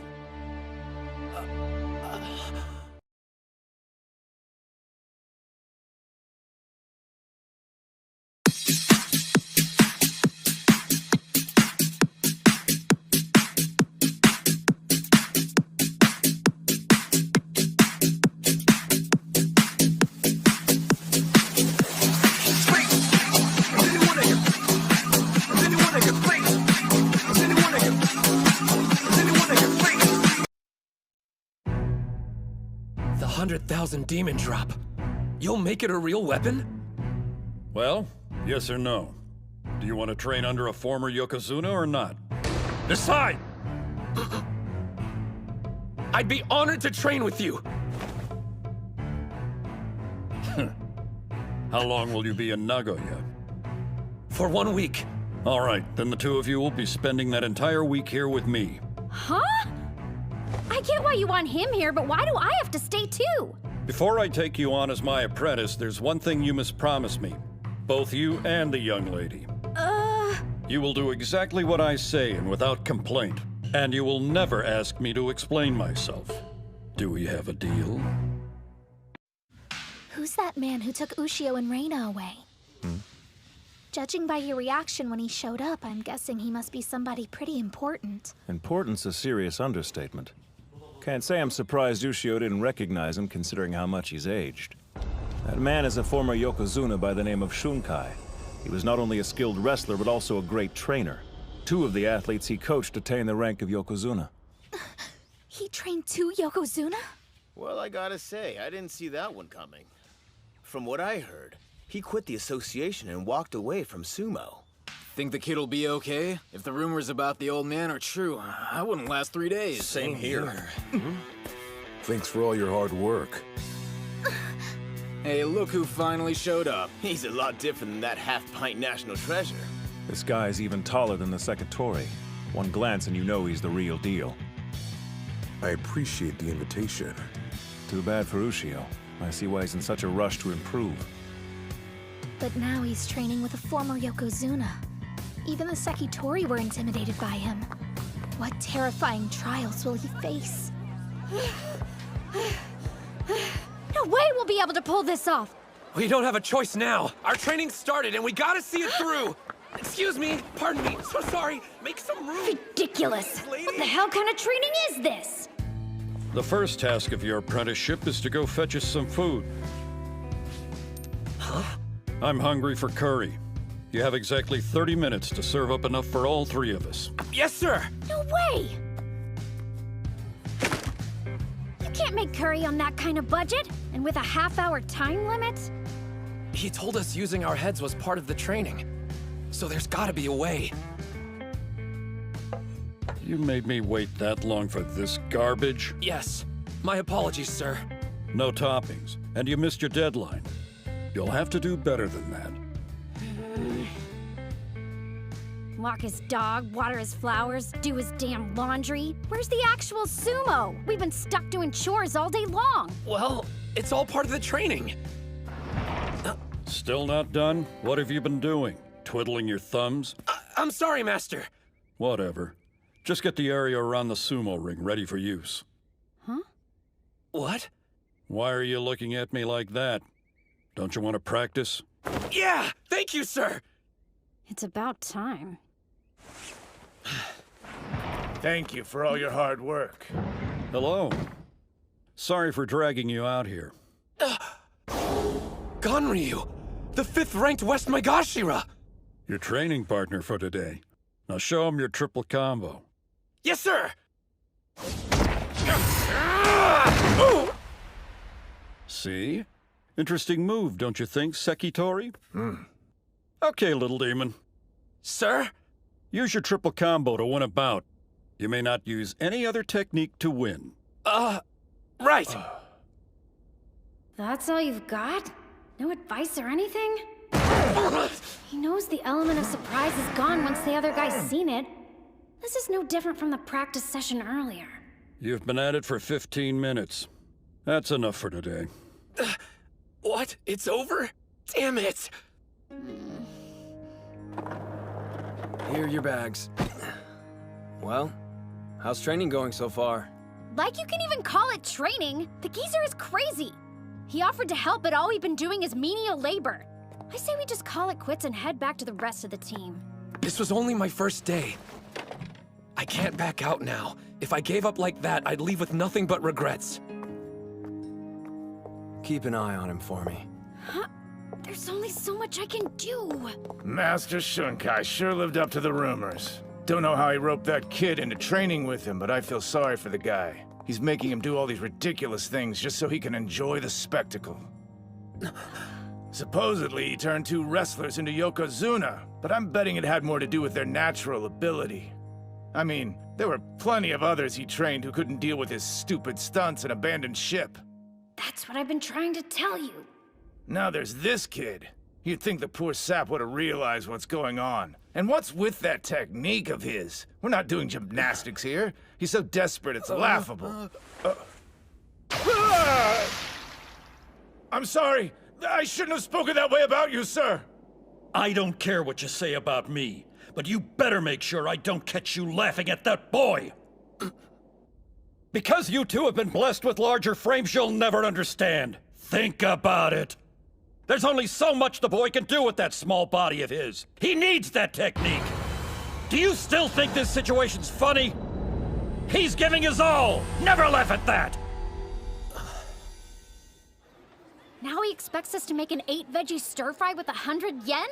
The 100,000 demon drop. You'll make it a real weapon? Well, yes or no? Do you want to train under a former Yokozuna or not? Decide! I'd be honored to train with you. How long will you be in Nagoya? For 1 week. All right, then the two of you will be spending that entire week here with me. Huh? I get why you want him here, but why do I have to stay too? Before I take you on as my apprentice, there's one thing you must promise me. Both you and the young lady. You will do exactly what I say and without complaint. And you will never ask me to explain myself. Do we have a deal? Who's that man who took Ushio and Reina away? Judging by your reaction when he showed up, I'm guessing he must be somebody pretty important. Important's a serious understatement. Can't say I'm surprised Ushio didn't recognize him, considering how much he's aged. That man is a former Yokozuna by the name of Shunkai. He was not only a skilled wrestler, but also a great trainer. 2 of the athletes he coached attained the rank of Yokozuna. He trained 2 Yokozuna? Well, I gotta say, I didn't see that one coming. From what I heard, he quit the association and walked away from Sumo. Think the kid'll be okay? If the rumors about the old man are true, I wouldn't last 3 days. Same here. Thanks for all your hard work. Hey, look who finally showed up. He's a lot different than that half-pint national treasure. This guy's even taller than the Secretary. One glance and you know he's the real deal. I appreciate the invitation. Too bad for Ushio. I see why he's in such a rush to improve. But now he's training with a former Yokozuna. Even the Sekitori were intimidated by him. What terrifying trials will he face? No way we'll be able to pull this off! We don't have a choice now. Our training started and we gotta see it through. Excuse me, pardon me, so sorry. Make some room. Ridiculous! What the hell kind of training is this? The first task of your apprenticeship is to go fetch us some food. Huh? I'm hungry for curry. You have exactly 30 minutes to serve up enough for all 3 of us. Yes, sir! No way! You can't make curry on that kind of budget, and with a half-hour time limit? He told us using our heads was part of the training. So there's gotta be a way. You made me wait that long for this garbage? Yes. My apologies, sir. No toppings, and you missed your deadline. You'll have to do better than that. Walk his dog, water his flowers, do his damn laundry. Where's the actual Sumo? We've been stuck doing chores all day long. Well, it's all part of the training. Still not done? What have you been doing? Twiddling your thumbs? I'm sorry, Master. Whatever. Just get the area around the sumo ring ready for use. Huh? What? Why are you looking at me like that? Don't you want to practice? Yeah! Thank you, sir! It's about time. Thank you for all your hard work. Hello. Sorry for dragging you out here. Ganryu! The 5th-ranked West Megashira! Your training partner for today. Now show him your triple combo. Yes, sir! See? Interesting move, don't you think, Sekitori? Okay, little demon. Sir? Use your triple combo to win a bout. You may not use any other technique to win. Right! That's all you've got? No advice or anything? He knows the element of surprise is gone once the other guy's seen it. This is no different from the practice session earlier. You've been at it for 15 minutes. That's enough for today. What? It's over? Damn it! Here are your bags. Well, how's training going so far? Like you can even call it training? The geezer is crazy. He offered to help, but all we've been doing is menial labor. I say we just call it quits and head back to the rest of the team. This was only my first day. I can't back out now. If I gave up like that, I'd leave with nothing but regrets. Keep an eye on him for me. Huh? There's only so much I can do. Master Shunkai sure lived up to the rumors. Don't know how he roped that kid into training with him, but I feel sorry for the guy. He's making him do all these ridiculous things just so he can enjoy the spectacle. Supposedly, he turned 2 wrestlers into Yokozuna, but I'm betting it had more to do with their natural ability. I mean, there were plenty of others he trained who couldn't deal with his stupid stunts and abandoned ship. That's what I've been trying to tell you. Now there's this kid. You'd think the poor sap would have realized what's going on. And what's with that technique of his? We're not doing gymnastics here. He's so desperate it's laughable. I'm sorry. I shouldn't have spoken that way about you, sir. I don't care what you say about me, but you better make sure I don't catch you laughing at that boy. Because you two have been blessed with larger frames you'll never understand. Think about it. There's only so much the boy can do with that small body of his. He needs that technique. Do you still think this situation's funny? He's giving his all. Never laugh at that. Now he expects us to make an 8-veggie stir-fry with 100 yen?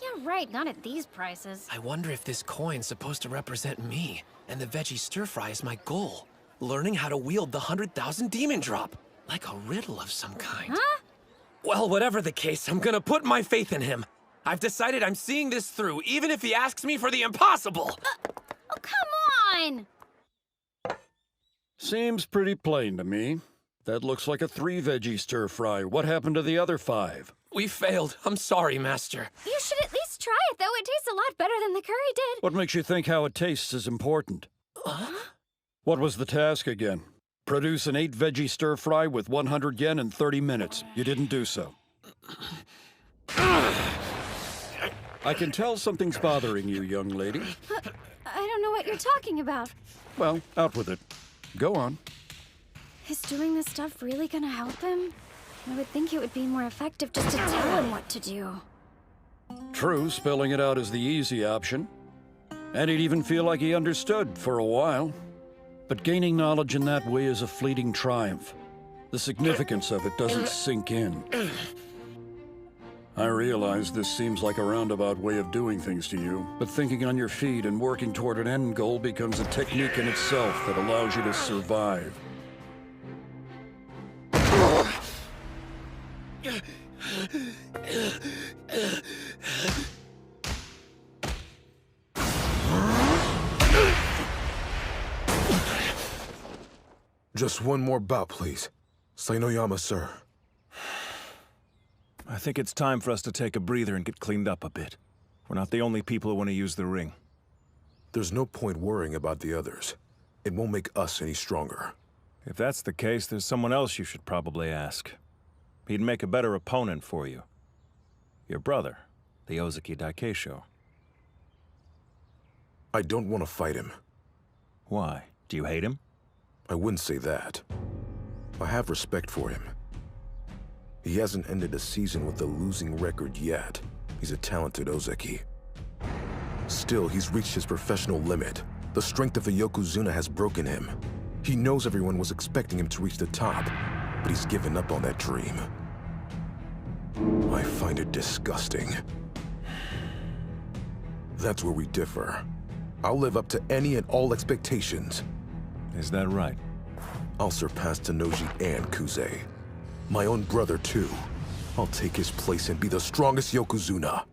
Yeah, right, not at these prices. I wonder if this coin's supposed to represent me, and the veggie stir-fry is my goal. Learning how to wield the 100,000 demon drop. Like a riddle of some kind. Huh? Well, whatever the case, I'm gonna put my faith in him. I've decided I'm seeing this through, even if he asks me for the impossible. Oh, come on! Seems pretty plain to me. That looks like a 3-veggie stir-fry. What happened to the other 5? We failed. I'm sorry, Master. You should at least try it, though. It tastes a lot better than the curry did. What makes you think how it tastes is important? What was the task again? Produce an 8-veggie stir-fry with 100 yen in 30 minutes. You didn't do so. I can tell something's bothering you, young lady. I don't know what you're talking about. Well, out with it. Go on. Is doing this stuff really gonna help him? I would think it would be more effective just to tell him what to do. True, spelling it out is the easy option. And he'd even feel like he understood for a while. But gaining knowledge in that way is a fleeting triumph. The significance of it doesn't sink in. I realize this seems like a roundabout way of doing things to you, but thinking on your feet and working toward an end goal becomes a technique in itself that allows you to survive. Just one more bout, please. Sainoyama, sir. I think it's time for us to take a breather and get cleaned up a bit. We're not the only people who want to use the ring. There's no point worrying about the others. It won't make us any stronger. If that's the case, there's someone else you should probably ask. He'd make a better opponent for you. Your brother, the Ozaki Daikeisho. I don't want to fight him. Why? Do you hate him? I wouldn't say that. I have respect for him. He hasn't ended a season with a losing record yet. He's a talented Ozaki. Still, he's reached his professional limit. The strength of the Yokozuna has broken him. He knows everyone was expecting him to reach the top, but he's given up on that dream. I find it disgusting. That's where we differ. I'll live up to any and all expectations. Is that right? I'll surpass Tenoji and Kuze. My own brother, too. I'll take his place and be the strongest Yokozuna.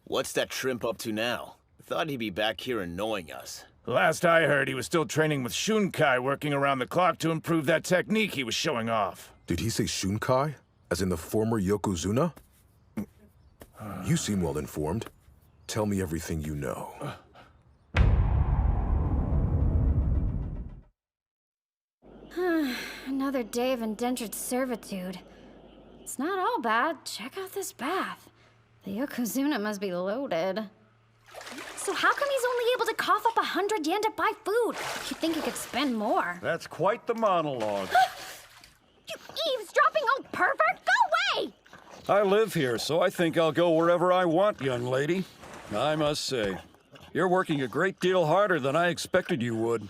What's that shrimp up to now? I thought he'd be back here annoying us. Last I heard, he was still training with Shunkai, working around the clock to improve that technique he was showing off. Did he say Shunkai? As in the former Yokozuna? You seem well informed. Tell me everything you know. Another day of indentured servitude. It's not all bad. Check out this bath. The Yokozuna must be loaded. So how come he's only able to cough up 100 yen to buy food? You'd think he could spend more. That's quite the monologue. You eavesdropping old pervert! Go away! I live here, so I think I'll go wherever I want, young lady. I must say, you're working a great deal harder than I expected you would.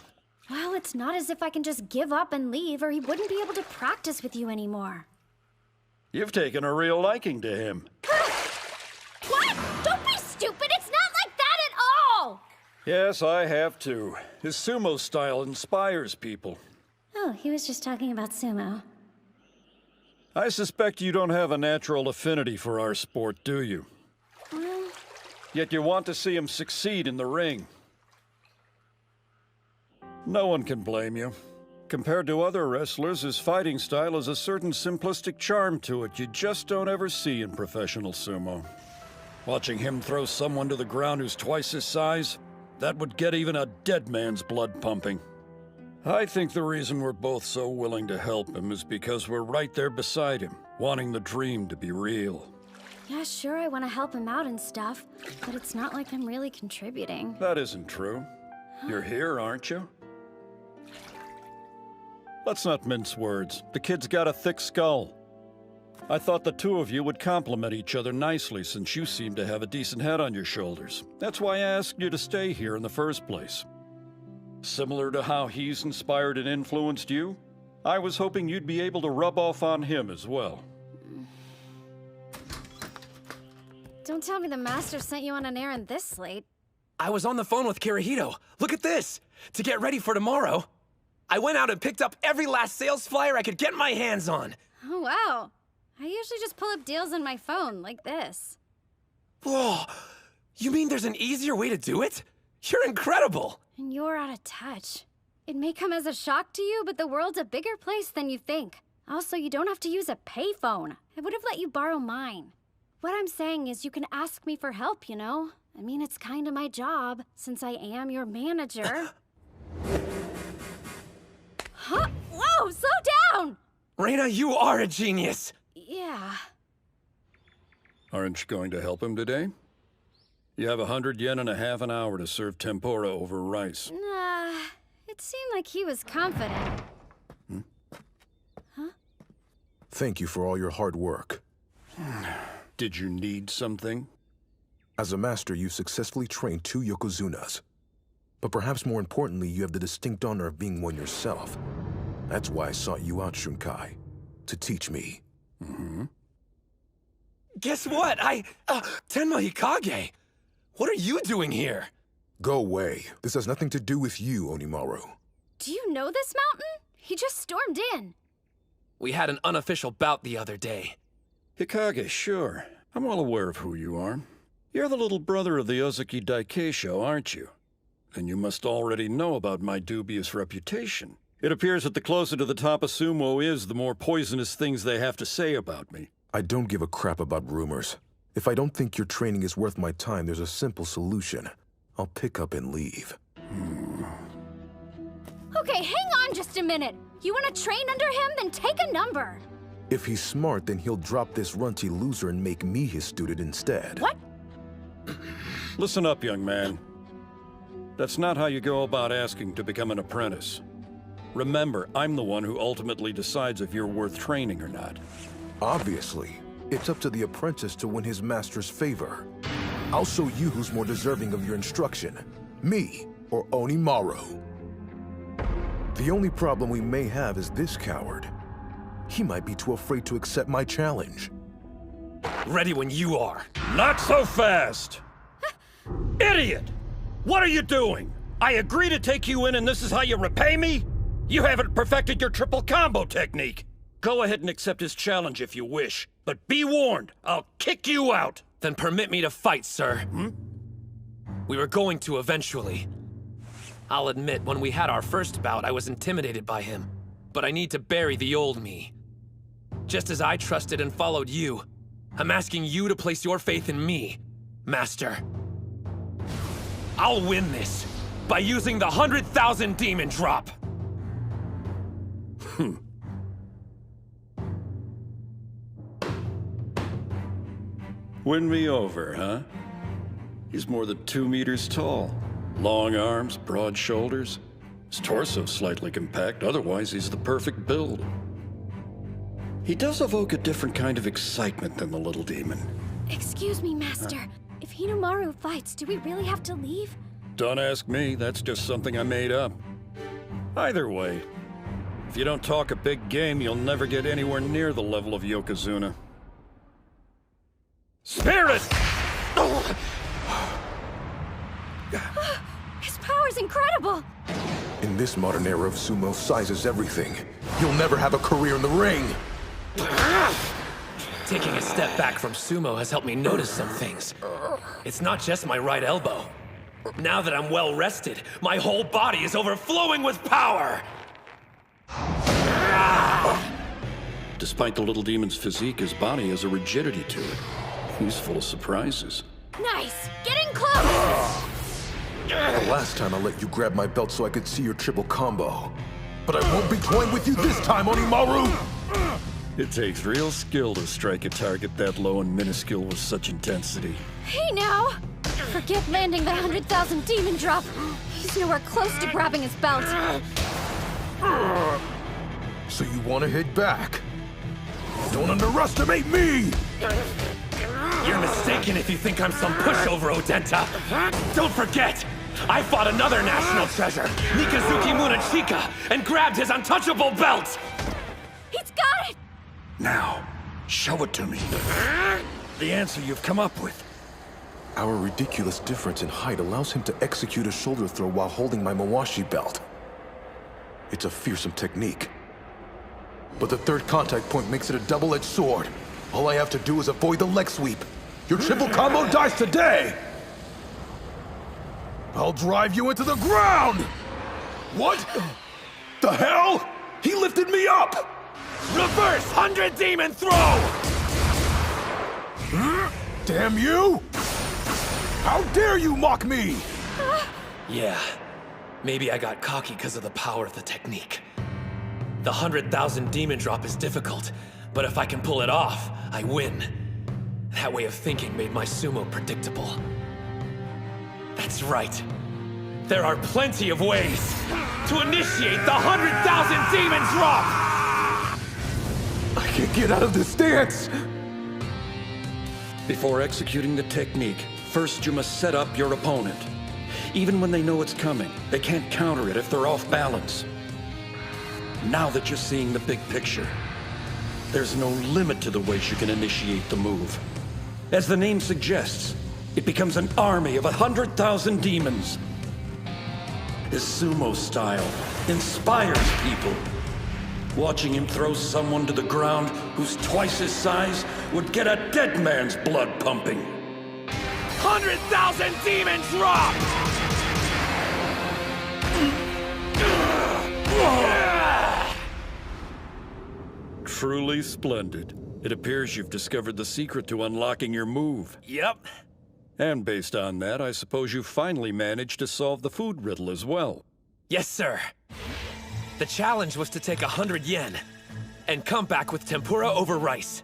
Well, it's not as if I can just give up and leave, or he wouldn't be able to practice with you anymore. You've taken a real liking to him. What? Don't be stupid! It's not like that at all! Yes, I have too. His sumo style inspires people. Oh, he was just talking about sumo. I suspect you don't have a natural affinity for our sport, do you? Well... Yet you want to see him succeed in the ring. No one can blame you. Compared to other wrestlers, his fighting style has a certain simplistic charm to it you just don't ever see in professional sumo. Watching him throw someone to the ground who's twice his size, that would get even a dead man's blood pumping. I think the reason we're both so willing to help him is because we're right there beside him, wanting the dream to be real. Yeah, sure, I want to help him out and stuff, but it's not like I'm really contributing. That isn't true. You're here, aren't you? Let's not mince words. The kid's got a thick skull. I thought the two of you would complement each other nicely since you seem to have a decent head on your shoulders. That's why I asked you to stay here in the first place. Similar to how he's inspired and influenced you, I was hoping you'd be able to rub off on him as well. Don't tell me the master sent you on an errand this late. I was on the phone with Kirihito. Look at this! To get ready for tomorrow, I went out and picked up every last sales flyer I could get my hands on. Oh, wow. I usually just pull up deals on my phone, like this. Whoa! You mean there's an easier way to do it? You're incredible! And you're out of touch. It may come as a shock to you, but the world's a bigger place than you think. Also, you don't have to use a payphone. I would have let you borrow mine. What I'm saying is you can ask me for help, you know? I mean, it's kind of my job, since I am your manager. Huh? Whoa, slow down! Reina, you are a genius! Yeah. Aren't you going to help him today? You have 100 yen and a half an hour to serve tempura over rice. Nah, it seemed like he was confident. Huh? Thank you for all your hard work. Did you need something? As a master, you've successfully trained 2 Yokozunas. But perhaps more importantly, you have the distinct honor of being one yourself. That's why I sought you out, Shunkai. To teach me. Mm-hmm. Guess what? Tenma Hikage! What are you doing here? Go away. This has nothing to do with you, Onimaru. Do you know this mountain? He just stormed in. We had an unofficial bout the other day. Hikage, sure. I'm well aware of who you are. You're the little brother of the Ozaki Daikeisho, aren't you? And you must already know about my dubious reputation. It appears that the closer to the top a sumo is, the more poisonous things they have to say about me. I don't give a crap about rumors. If I don't think your training is worth my time, there's a simple solution. I'll pick up and leave. Okay, hang on just a minute. You want to train under him? Then take a number. If he's smart, then he'll drop this runty loser and make me his student instead. What? Listen up, young man. That's not how you go about asking to become an apprentice. Remember, I'm the one who ultimately decides if you're worth training or not. Obviously. It's up to the apprentice to win his master's favor. I'll show you who's more deserving of your instruction. Me or Onimaru. The only problem we may have is this coward. He might be too afraid to accept my challenge. Ready when you are. Not so fast! Idiot! What are you doing? I agree to take you in and this is how you repay me? You haven't perfected your triple combo technique. Go ahead and accept his challenge if you wish. But be warned, I'll kick you out! Then permit me to fight, sir. We were going to eventually. I'll admit, when we had our first bout, I was intimidated by him. But I need to bury the old me. Just as I trusted and followed you, I'm asking you to place your faith in me, Master. I'll win this by using the 100,000 demon drop. Win me over, huh? He's more than 2 meters tall. Long arms, broad shoulders. His torso slightly compact, otherwise he's the perfect build. He does evoke a different kind of excitement than the little demon. Excuse me, Master. If Hinomaru fights, do we really have to leave? Don't ask me, that's just something I made up. Either way, if you don't talk a big game, you'll never get anywhere near the level of Yokozuna. Spirit! His power's incredible! In this modern era of sumo, size is everything. You'll never have a career in the ring! Taking a step back from sumo has helped me notice some things. It's not just my right elbow. Now that I'm well rested, my whole body is overflowing with power! Despite the little demon's physique, his body has a rigidity to it. He's full of surprises. Nice! Getting close! The last time I let you grab my belt so I could see your triple combo. But I won't be toying with you this time, Onimaru! It takes real skill to strike a target that low and minuscule with such intensity. Hey now! Forget landing the 100,000 demon drop. He's nowhere close to grabbing his belt. So you want to hit back? Don't underestimate me! You're mistaken if you think I'm some pushover, Odenta. Don't forget, I fought another national treasure, Mikazuki Munachika, and grabbed his untouchable belt! He's got it! Now, show it to me. The answer you've come up with. Our ridiculous difference in height allows him to execute a shoulder throw while holding my Mawashi belt. It's a fearsome technique. but the third contact point makes it a double-edged sword. All I have to do is avoid the leg sweep. Your triple combo dies today! I'll drive you into the ground! What? The hell? He lifted me up! Reverse 100 demon throw! Damn you! How dare you mock me! Yeah, maybe I got cocky because of the power of the technique. The 100,000 demon drop is difficult, but if I can pull it off, I win. That way of thinking made my sumo predictable. That's right. There are plenty of ways to initiate the 100,000 demon drop! I can't get out of this stance! Before executing the technique, first you must set up your opponent. Even when they know it's coming, they can't counter it if they're off balance. Now that you're seeing the big picture, there's no limit to the ways you can initiate the move. As the name suggests, it becomes an army of 100,000 demons. His sumo style inspires people. Watching him throw someone to the ground who's twice his size would get a dead man's blood pumping. 100,000 demon drop! Truly splendid. It appears you've discovered the secret to unlocking your move. Yep. And based on that, I suppose you finally managed to solve the food riddle as well. Yes, sir. The challenge was to take 100 yen and come back with tempura over rice.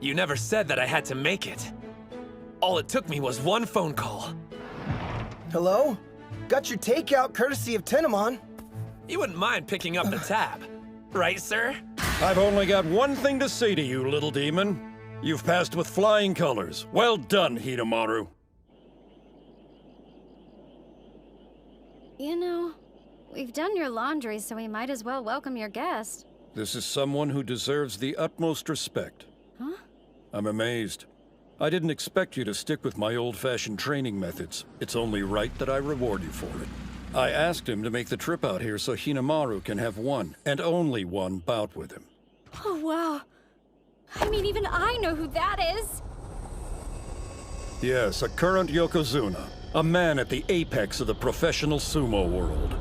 You never said that I had to make it. All it took me was one phone call. Hello? Got your takeout courtesy of Tenemon. You wouldn't mind picking up the tab, right, sir? I've only got one thing to say to you, little demon. You've passed with flying colors. Well done, Hinamaru. You know, we've done your laundry, so we might as well welcome your guest. This is someone who deserves the utmost respect. Huh? I'm amazed. I didn't expect you to stick with my old-fashioned training methods. It's only right that I reward you for it. I asked him to make the trip out here so Hinamaru can have one, and only one, bout with him. Oh, wow. I mean, even I know who that is. Yes, a current Yokozuna. A man at the apex of the professional sumo world.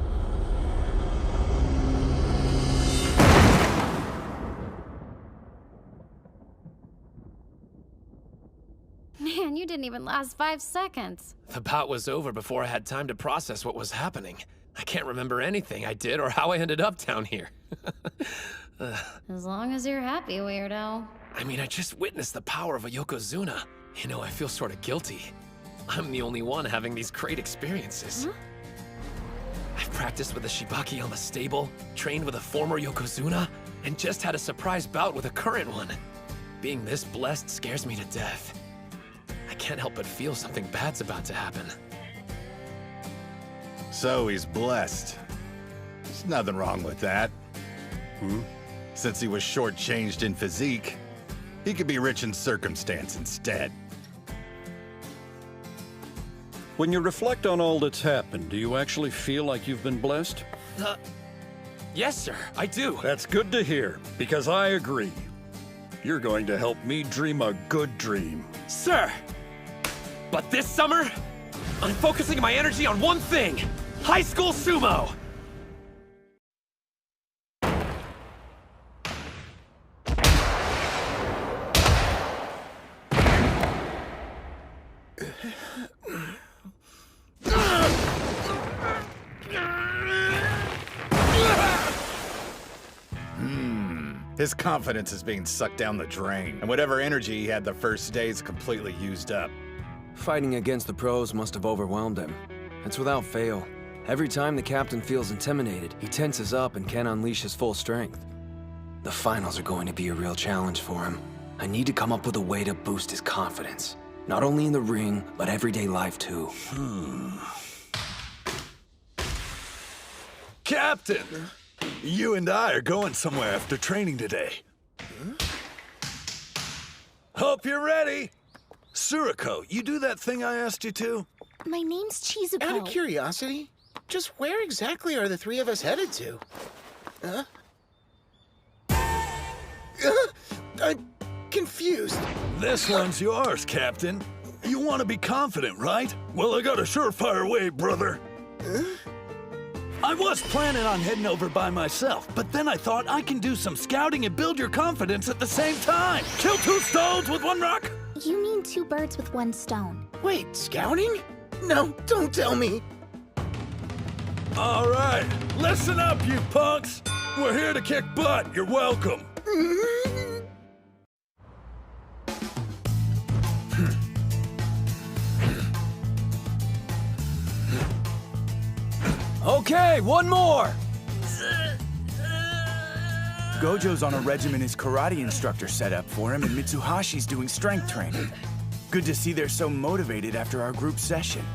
Man, you didn't even last 5 seconds. The bout was over before I had time to process what was happening. I can't remember anything I did or how I ended up down here. As long as you're happy, weirdo. I mean, I just witnessed the power of a Yokozuna. You know, I feel sort of guilty. I'm the only one having these great experiences. Huh? I've practiced with a Shibaki on the stable, trained with a former Yokozuna, and just had a surprise bout with a current one. Being this blessed scares me to death. I can't help but feel something bad's about to happen. So he's blessed. There's nothing wrong with that. Since he was shortchanged in physique, he could be rich in circumstance instead. When you reflect on all that's happened, do you actually feel like you've been blessed? Yes, sir, I do. That's good to hear, because I agree. You're going to help me dream a good dream. Sir! But this summer, I'm focusing my energy on one thing. High school sumo! His confidence is being sucked down the drain, and whatever energy he had the first day is completely used up. Fighting against the pros must have overwhelmed him. It's without fail. Every time the captain feels intimidated, he tenses up and can't unleash his full strength. The finals are going to be a real challenge for him. I need to come up with a way to boost his confidence. Not only in the ring, but everyday life too. Captain! You and I are going somewhere after training today. Hope you're ready. Suriko, you do that thing I asked you to? My name's Chizuko. Out of curiosity, just where exactly are the three of us headed to? Huh? I'm confused. This one's yours, Captain. You want to be confident, right? Well, I got a surefire way, brother. I was planning on heading over by myself, but then I thought I can do some scouting and build your confidence at the same time. Kill two stones with one rock? You mean 2 birds with 1 stone. Wait, scouting? No, don't tell me. All right, listen up, you punks. We're here to kick butt. You're welcome. Okay, one more! Gojo's on a regimen his karate instructor set up for him, and Mitsuhashi's doing strength training. Good to see they're so motivated after our group session.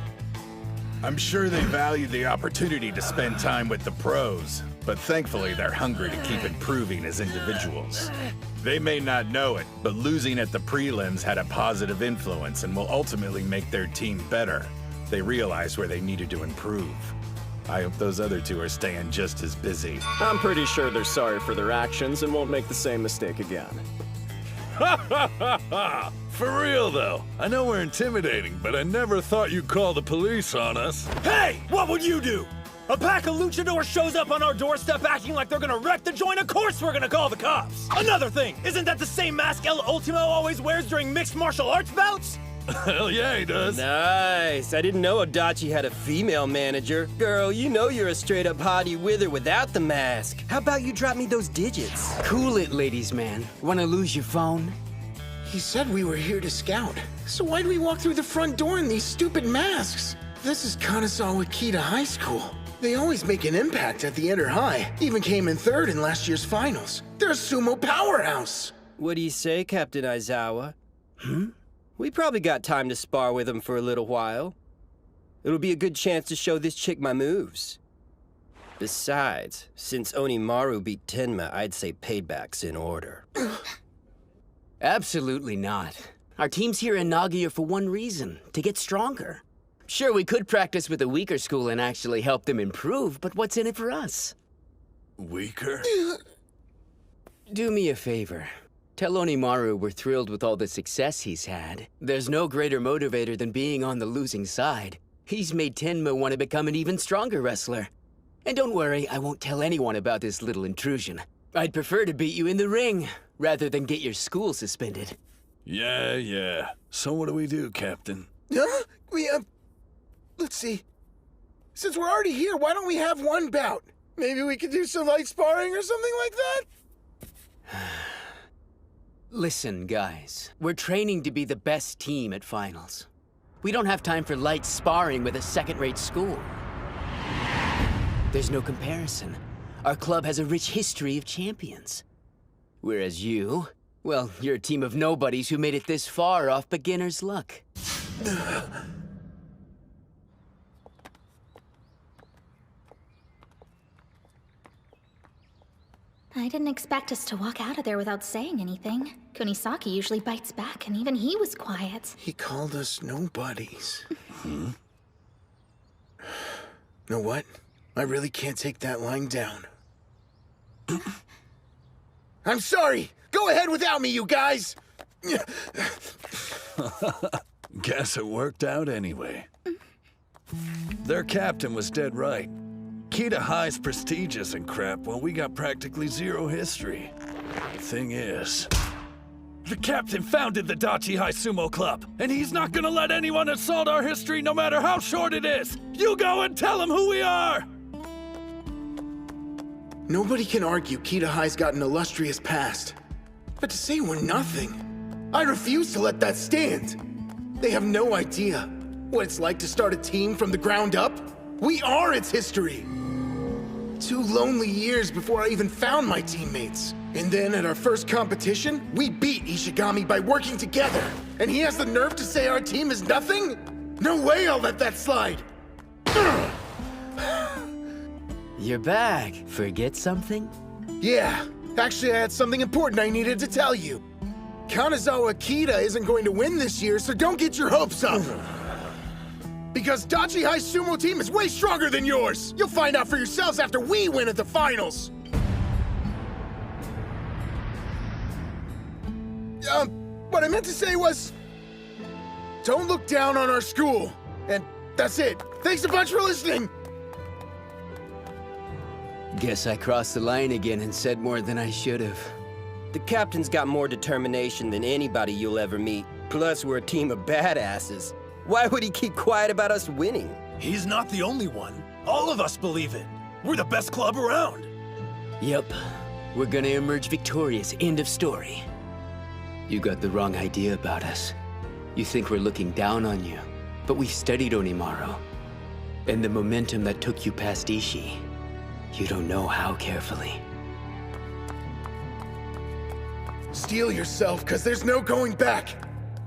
I'm sure they value the opportunity to spend time with the pros, but thankfully they're hungry to keep improving as individuals. They may not know it, but losing at the prelims had a positive influence and will ultimately make their team better. They realized where they needed to improve. I hope those other two are staying just as busy. I'm pretty sure they're sorry for their actions and won't make the same mistake again. For real, though. I know we're intimidating, but I never thought you'd call the police on us. Hey, what would you do? A pack of luchadors shows up on our doorstep acting like they're gonna wreck the joint. Of course we're gonna call the cops. Another thing, isn't that the same mask El Ultimo always wears during mixed martial arts bouts? Hell yeah, he does. Nice. I didn't know Adachi had a female manager. Girl, you know you're a straight-up hottie with or without the mask. How about you drop me those digits? Cool it, ladies man. Wanna lose your phone? He said we were here to scout. So why'd we walk through the front door in these stupid masks? This is Kanazawa Kita High School. They always make an impact at the inter-high. Even came in 3rd in last year's finals. They're a sumo powerhouse. What do you say, Captain Aizawa? We probably got time to spar with him for a little while. It'll be a good chance to show this chick my moves. Besides, since Onimaru beat Tenma, I'd say payback's in order. Absolutely not. Our team's here in Nagoya for one reason, to get stronger. Sure, we could practice with a weaker school and actually help them improve, but what's in it for us? Weaker? Do me a favor. Tell Onimaru we're thrilled with all the success he's had. There's no greater motivator than being on the losing side. He's made Tenma want to become an even stronger wrestler. And don't worry, I won't tell anyone about this little intrusion. I'd prefer to beat you in the ring, rather than get your school suspended. Yeah. So what do we do, Captain? Huh? Let's see. Since we're already here, why don't we have one bout? Maybe we could do some light sparring or something like that? Listen, guys. We're training to be the best team at finals. We don't have time for light sparring with a second-rate school. There's no comparison. Our club has a rich history of champions. Whereas you, well, you're a team of nobodies who made it this far off beginner's luck. I didn't expect us to walk out of there without saying anything. Kunisaki usually bites back, and even he was quiet. He called us nobodies. Know what? I really can't take that lying down. I'm sorry! Go ahead without me, you guys! Guess it worked out anyway. Their captain was dead right. Kita High's prestigious and crap, while we got practically zero history. Thing is, the captain founded the Dachi High Sumo Club, and he's not gonna let anyone assault our history no matter how short it is! You go and tell him who we are! Nobody can argue Kita High's got an illustrious past. But to say we're nothing, I refuse to let that stand. They have no idea what it's like to start a team from the ground up. We are its history. 2 lonely years before I even found my teammates. And then at our first competition, we beat Ishigami by working together. And he has the nerve to say our team is nothing? No way I'll let that slide. You're back. Forget something? Yeah, actually I had something important I needed to tell you. Kanazawa Kita isn't going to win this year, so don't get your hopes up. Because Dachi High Sumo team is way stronger than yours! You'll find out for yourselves after we win at the finals! what I meant to say was, don't look down on our school. And that's it. Thanks a bunch for listening. Guess I crossed the line again and said more than I should have. The captain's got more determination than anybody you'll ever meet. Plus, we're a team of badasses. Why would he keep quiet about us winning? He's not the only one. All of us believe it. We're the best club around. Yep. We're gonna emerge victorious. End of story. You got the wrong idea about us. You think we're looking down on you. But we've studied Onimaru. And the momentum that took you past Ishii. You don't know how carefully. Steel yourself, because there's no going back.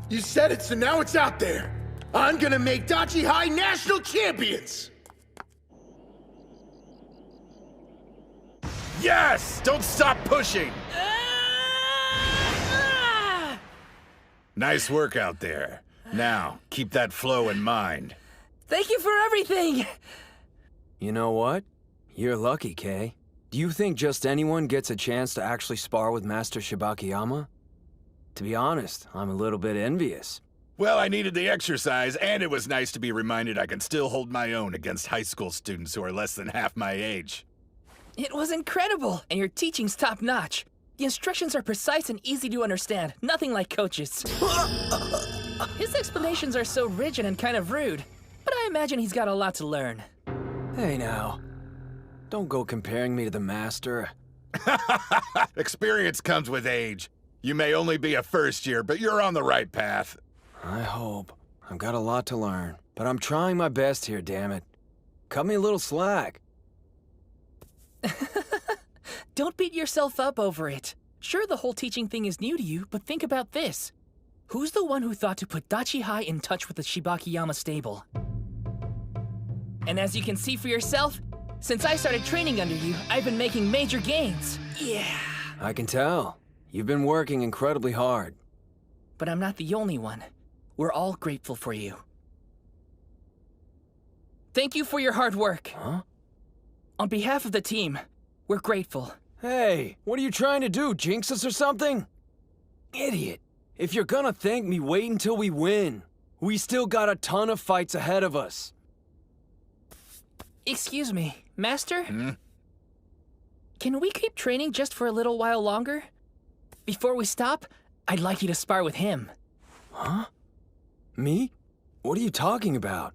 You said it, so now it's out there. I'm gonna make Dachi High national champions! Yes! Don't stop pushing! Nice work out there. Now, keep that flow in mind. Thank you for everything! You know what? You're lucky, Kay. Do you think just anyone gets a chance to actually spar with Master Shibakiyama? To be honest, I'm a little bit envious. Well, I needed the exercise, and it was nice to be reminded I can still hold my own against high school students who are less than half my age. It was incredible, and your teaching's top-notch. The instructions are precise and easy to understand, nothing like Coach's. His explanations are so rigid and kind of rude, but I imagine he's got a lot to learn. Hey now, don't go comparing me to the master. Experience comes with age. You may only be a first year, but you're on the right path. I hope. I've got a lot to learn, but I'm trying my best here, damn it. Cut me a little slack. Don't beat yourself up over it. Sure, the whole teaching thing is new to you, but think about this. Who's the one who thought to put Dachi High in touch with the Shibakiyama stable? And as you can see for yourself, since I started training under you, I've been making major gains. Yeah. I can tell. You've been working incredibly hard. But I'm not the only one. We're all grateful for you. Thank you for your hard work. Huh? On behalf of the team, we're grateful. Hey, what are you trying to do, jinx us or something? Idiot. If you're gonna thank me, wait until we win. We still got a ton of fights ahead of us. Excuse me, Master? Hmm? Can we keep training just for a little while longer? Before we stop, I'd like you to spar with him. Huh? Me? What are you talking about?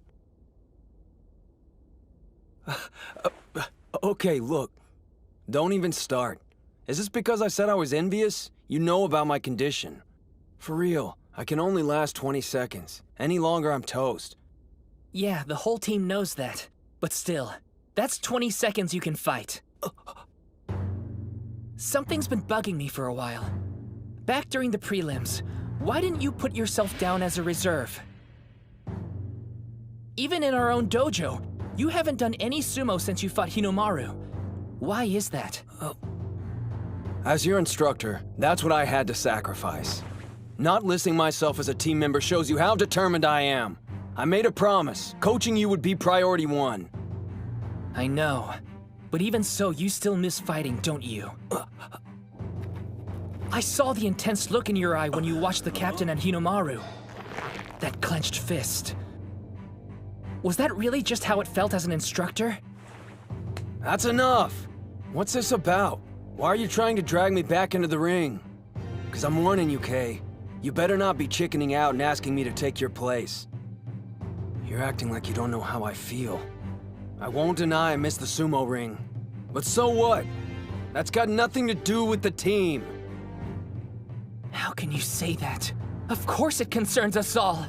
Okay, look. Don't even start. Is this because I said I was envious? You know about my condition. For real, I can only last 20 seconds. Any longer, I'm toast. Yeah, the whole team knows that. But still, that's 20 seconds you can fight. Something's been bugging me for a while. Back during the prelims, why didn't you put yourself down as a reserve? Even in our own dojo, you haven't done any sumo since you fought Hinomaru. Why is that? As your instructor, that's what I had to sacrifice. Not listing myself as a team member shows you how determined I am. I made a promise. Coaching you would be priority one. I know. But even so, you still miss fighting, don't you? I saw the intense look in your eye when you watched the captain and Hinomaru. That clenched fist. Was that really just how it felt as an instructor? That's enough. What's this about? Why are you trying to drag me back into the ring? 'Cause I'm warning you, Kay. You better not be chickening out and asking me to take your place. You're acting like you don't know how I feel. I won't deny I missed the sumo ring. But so what? That's got nothing to do with the team. How can you say that? Of course it concerns us all.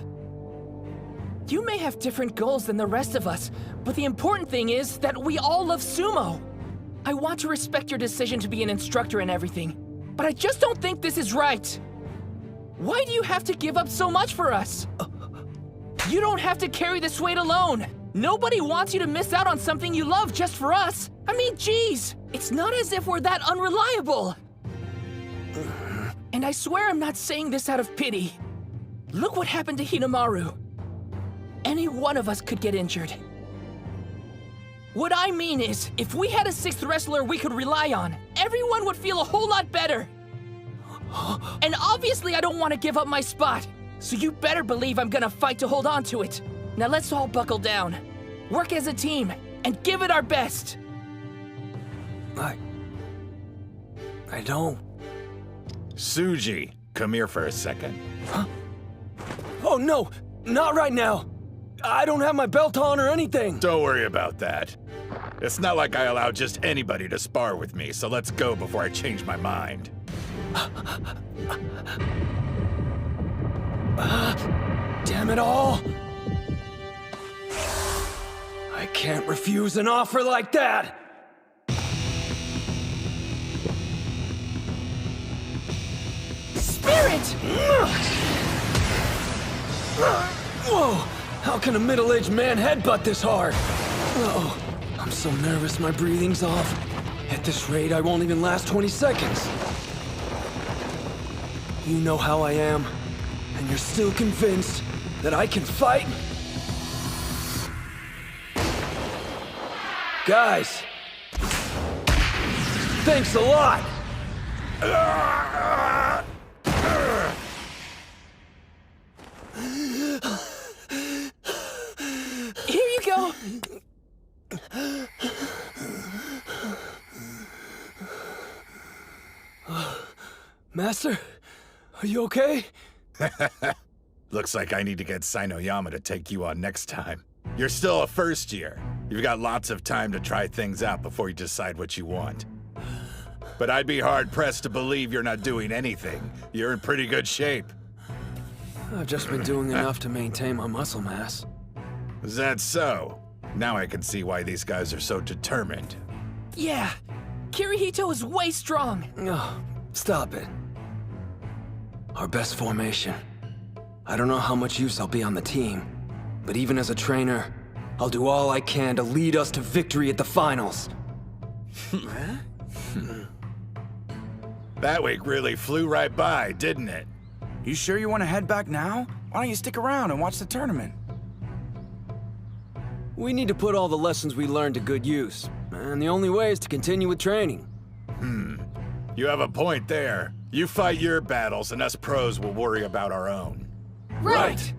You may have different goals than the rest of us, but the important thing is that we all love sumo. I want to respect your decision to be an instructor and everything, but I just don't think this is right. Why do you have to give up so much for us? You don't have to carry this weight alone. Nobody wants you to miss out on something you love just for us. I mean, geez, it's not as if we're that unreliable. And I swear I'm not saying this out of pity. Look what happened to Hinomaru. Any one of us could get injured. What I mean is, if we had a sixth wrestler we could rely on, everyone would feel a whole lot better. And obviously I don't want to give up my spot. So you better believe I'm gonna fight to hold on to it. Now let's all buckle down, work as a team, and give it our best. I don't. Suji, come here for a second. Huh? Oh no, not right now. I don't have my belt on or anything. Don't worry about that. It's not like I allow just anybody to spar with me, so let's go before I change my mind. Damn it all! I can't refuse an offer like that! Spirit! Whoa! How can a middle-aged man headbutt this hard? Oh, I'm so nervous my breathing's off. At this rate, I won't even last 20 seconds. You know how I am, and you're still convinced that I can fight? Guys, thanks a lot! Here you go! Master, are you okay? Looks like I need to get Sinoyama to take you on next time. You're still a first year. You've got lots of time to try things out before you decide what you want. But I'd be hard-pressed to believe you're not doing anything. You're in pretty good shape. I've just been doing enough to maintain my muscle mass. Is that so? Now I can see why these guys are so determined. Yeah, Kirihito is way strong. Oh, stop it. Our best formation. I don't know how much use I'll be on the team, but even as a trainer, I'll do all I can to lead us to victory at the finals. That week really flew right by, didn't it? You sure you want to head back now? Why don't you stick around and watch the tournament? We need to put all the lessons we learned to good use, and the only way is to continue with training. You have a point there. You fight your battles, and us pros will worry about our own. Right!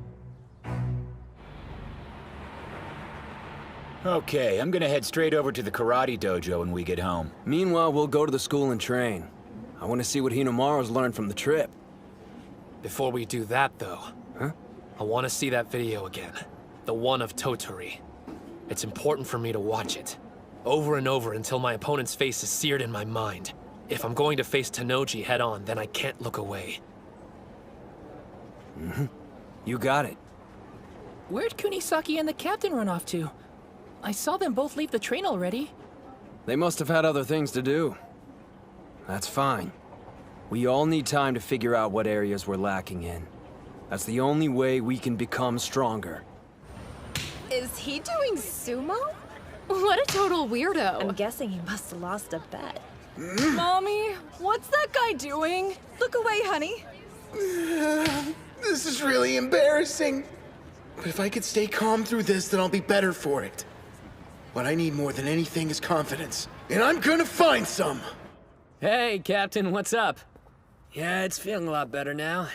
Okay, I'm gonna head straight over to the karate dojo when we get home. Meanwhile, we'll go to the school and train. I want to see what Hinomaru's learned from the trip. Before we do that, though, I want to see that video again. The one of Totori. It's important for me to watch it. Over and over until my opponent's face is seared in my mind. If I'm going to face Tennoji head-on, then I can't look away. You got it. Where'd Kunisaki and the captain run off to? I saw them both leave the train already. They must have had other things to do. That's fine. We all need time to figure out what areas we're lacking in. That's the only way we can become stronger. Is he doing sumo? What a total weirdo. I'm guessing he must have lost a bet. Mommy, what's that guy doing? Look away, honey. This is really embarrassing. But if I could stay calm through this, then I'll be better for it. What I need more than anything is confidence. And I'm gonna find some! Hey, Captain, what's up? Yeah, it's feeling a lot better now.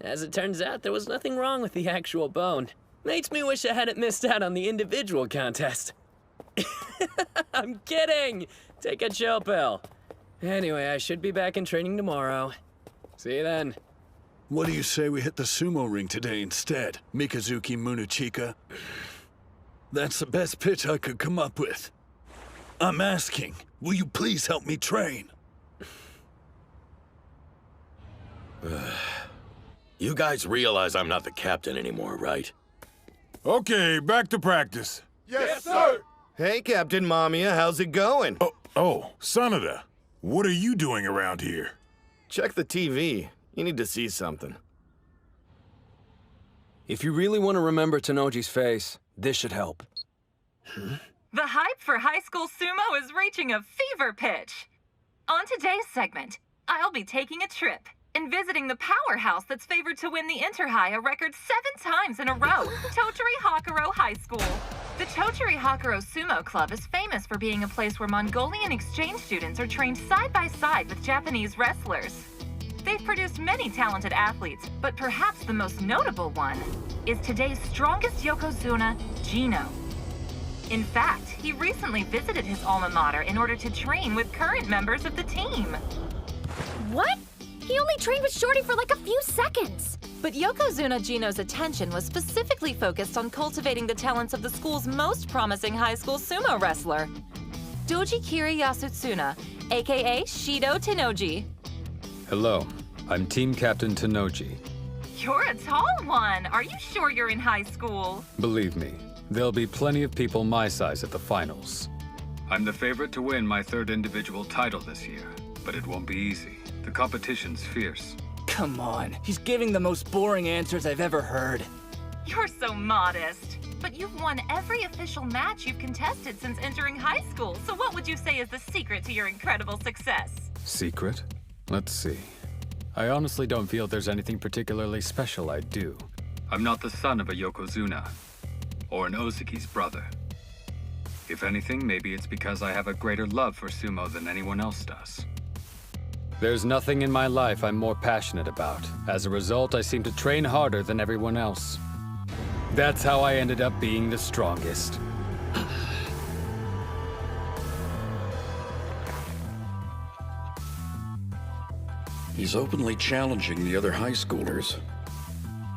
As it turns out, there was nothing wrong with the actual bone. Makes me wish I hadn't missed out on the individual contest. I'm kidding! Take a chill pill. Anyway, I should be back in training tomorrow. See you then. What do you say we hit the sumo ring today instead, Mikazuki Munuchika? That's the best pitch I could come up with. I'm asking, will you please help me train? You guys realize I'm not the captain anymore, right? Okay, back to practice. Yes, sir! Hey, Captain Mamiya, how's it going? Oh, Sanada, what are you doing around here? Check the TV. You need to see something. If you really want to remember Tennoji's face, this should help. The hype for high school sumo is reaching a fever pitch. On today's segment, I'll be taking a trip and visiting the powerhouse that's favored to win the Interhigh a record 7 times in a row, Totori Hakuro High School. The Totori Hakuro Sumo Club is famous for being a place where Mongolian exchange students are trained side by side with Japanese wrestlers. They've produced many talented athletes, but perhaps the most notable one is today's strongest Yokozuna, Gino. In fact, he recently visited his alma mater in order to train with current members of the team. What? He only trained with Shorty for like a few seconds. But Yokozuna Gino's attention was specifically focused on cultivating the talents of the school's most promising high school sumo wrestler, Doji Kiri Yasutsuna, aka Shido Tennoji. Hello, I'm Team Captain Tennoji. You're a tall one. Are you sure you're in high school? Believe me, there'll be plenty of people my size at the finals. I'm the favorite to win my third individual title this year, but it won't be easy. The competition's fierce. Come on, he's giving the most boring answers I've ever heard. You're so modest. But you've won every official match you've contested since entering high school, so what would you say is the secret to your incredible success? Secret? Let's see. I honestly don't feel there's anything particularly special I do. I'm not the son of a Yokozuna, or an Ozuki's brother. If anything, maybe it's because I have a greater love for sumo than anyone else does. There's nothing in my life I'm more passionate about. As a result, I seem to train harder than everyone else. That's how I ended up being the strongest. He's openly challenging the other high schoolers.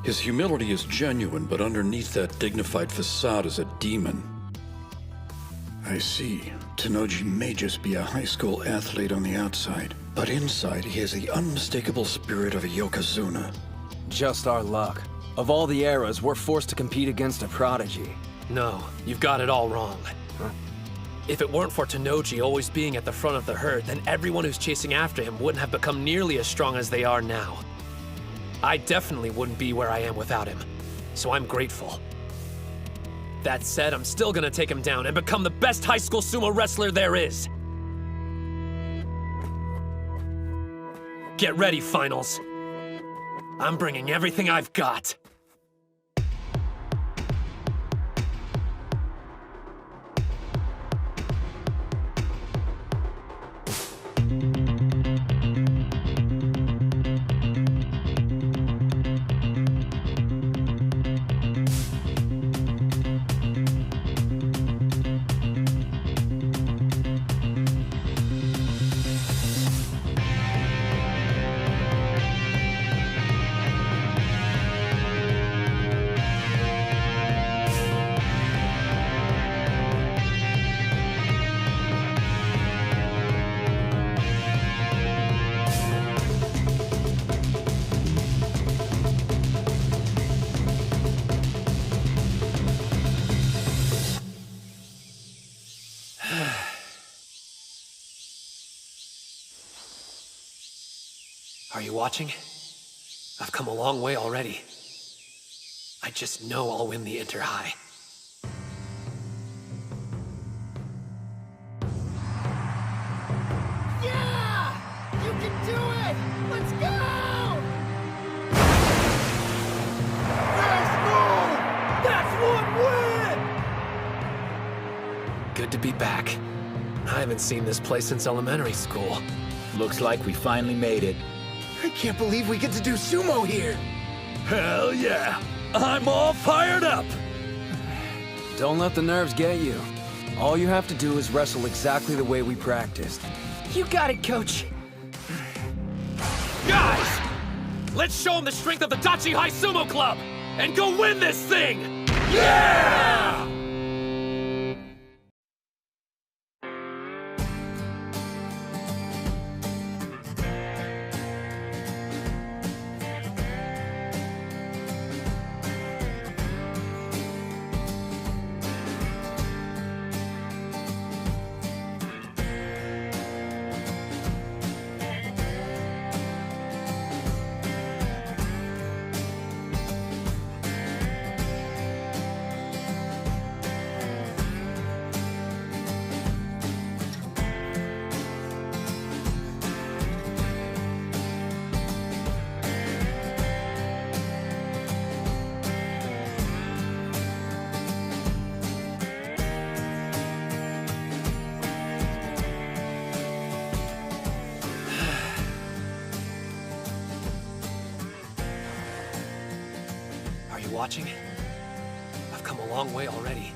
His humility is genuine, but underneath that dignified facade is a demon. I see. Tennoji may just be a high school athlete on the outside, but inside he has the unmistakable spirit of a Yokozuna. Just our luck. Of all the eras, we're forced to compete against a prodigy. No, you've got it all wrong. Huh? If it weren't for Tennoji always being at the front of the herd, then everyone who's chasing after him wouldn't have become nearly as strong as they are now. I definitely wouldn't be where I am without him, so I'm grateful. That said, I'm still gonna take him down and become the best high school sumo wrestler there is. Get ready, finals. I'm bringing everything I've got. Are you watching? I've come a long way already. I just know I'll win the Inter-High. Yeah! You can do it! Let's go! Let's go! That's one win! Good to be back. I haven't seen this place since elementary school. Looks like we finally made it. I can't believe we get to do sumo here! Hell yeah! I'm all fired up! Don't let the nerves get you. All you have to do is wrestle exactly the way we practiced. You got it, Coach. Guys! Let's show them the strength of the Dachi High Sumo Club! And go win this thing! Yeah! watching? I've come a long way already.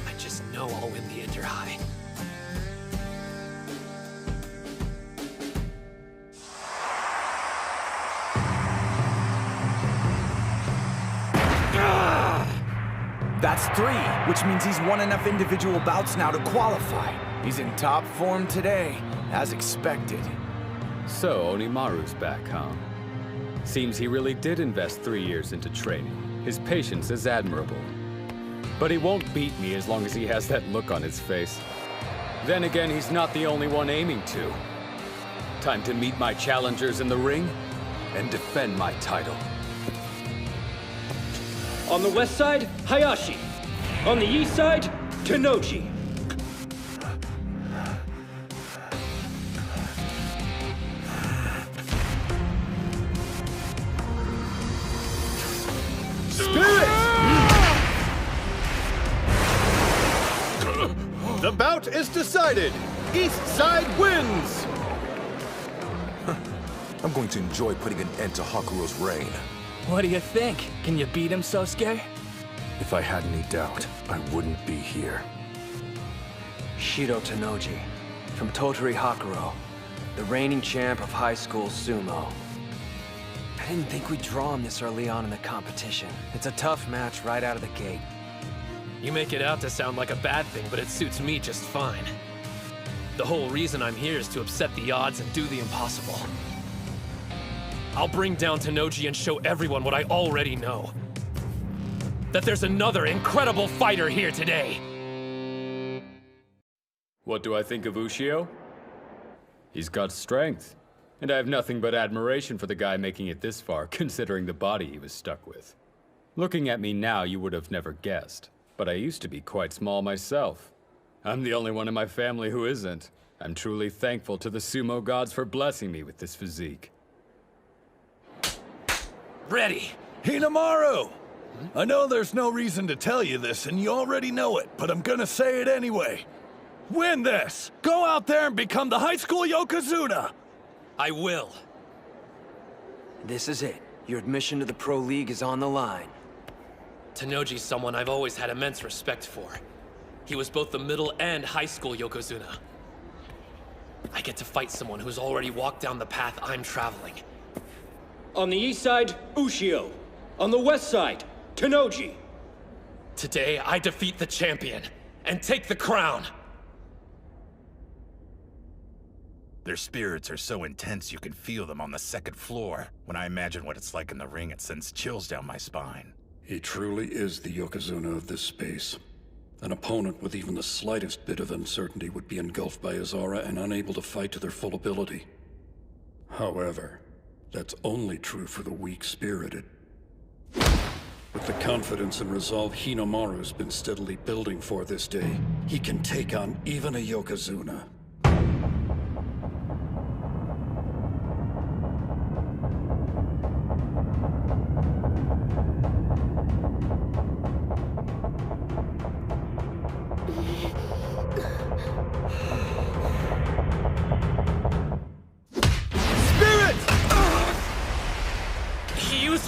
I just know I'll win the Inter-High. That's 3, which means he's won enough individual bouts now to qualify. He's in top form today, as expected. So, Onimaru's back, huh? Seems he really did invest 3 years into training. His patience is admirable. But he won't beat me as long as he has that look on his face. Then again, he's not the only one aiming to. Time to meet my challengers in the ring and defend my title. On the west side, Hayashi. On the east side, Tenoji. Spirit! The bout is decided. East side wins. I'm going to enjoy putting an end to Hakuro's reign. What do you think? Can you beat him, Sosuke? If I had any doubt, I wouldn't be here. Shido Tenoji, from Totori Hakuro, the reigning champ of high school sumo. I didn't think we'd draw him this early on in the competition. It's a tough match right out of the gate. You make it out to sound like a bad thing, but it suits me just fine. The whole reason I'm here is to upset the odds and do the impossible. I'll bring down Tenoji and show everyone what I already know. That there's another incredible fighter here today. What do I think of Ushio? He's got strength, and I have nothing but admiration for the guy making it this far, considering the body he was stuck with. Looking at me now, you would have never guessed, but I used to be quite small myself. I'm the only one in my family who isn't. I'm truly thankful to the sumo gods for blessing me with this physique. Ready! Hinamaru! I know there's no reason to tell you this, and you already know it, but I'm gonna say it anyway. Win this! Go out there and become the high school Yokozuna! I will. This is it. Your admission to the Pro League is on the line. Tenoji's someone I've always had immense respect for. He was both the middle and high school Yokozuna. I get to fight someone who's already walked down the path I'm traveling. On the east side, Ushio. On the west side, Tenoji. Today, I defeat the champion and take the crown. Their spirits are so intense you can feel them on the second floor. When I imagine what it's like in the ring, it sends chills down my spine. He truly is the Yokozuna of this space. An opponent with even the slightest bit of uncertainty would be engulfed by his aura and unable to fight to their full ability. However, that's only true for the weak-spirited. With the confidence and resolve Hinamaru's been steadily building for this day, he can take on even a Yokozuna.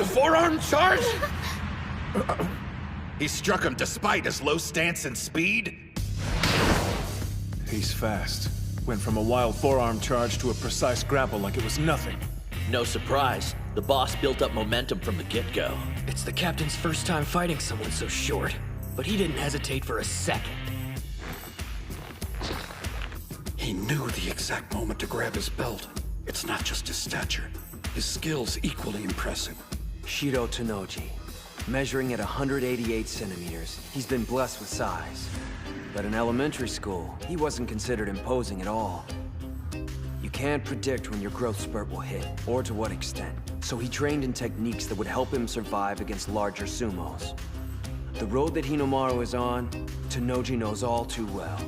A forearm charge? He struck him despite his low stance and speed? He's fast. Went from a wild forearm charge to a precise grapple like it was nothing. No surprise. The boss built up momentum from the get-go. It's the captain's first time fighting someone so short, but he didn't hesitate for a second. He knew the exact moment to grab his belt. It's not just his stature. His skill's equally impressive. Shido Tenoji. Measuring at 188 centimeters, he's been blessed with size. But in elementary school, he wasn't considered imposing at all. You can't predict when your growth spurt will hit, or to what extent. So he trained in techniques that would help him survive against larger sumos. The road that Hinamaru is on, Tenoji knows all too well.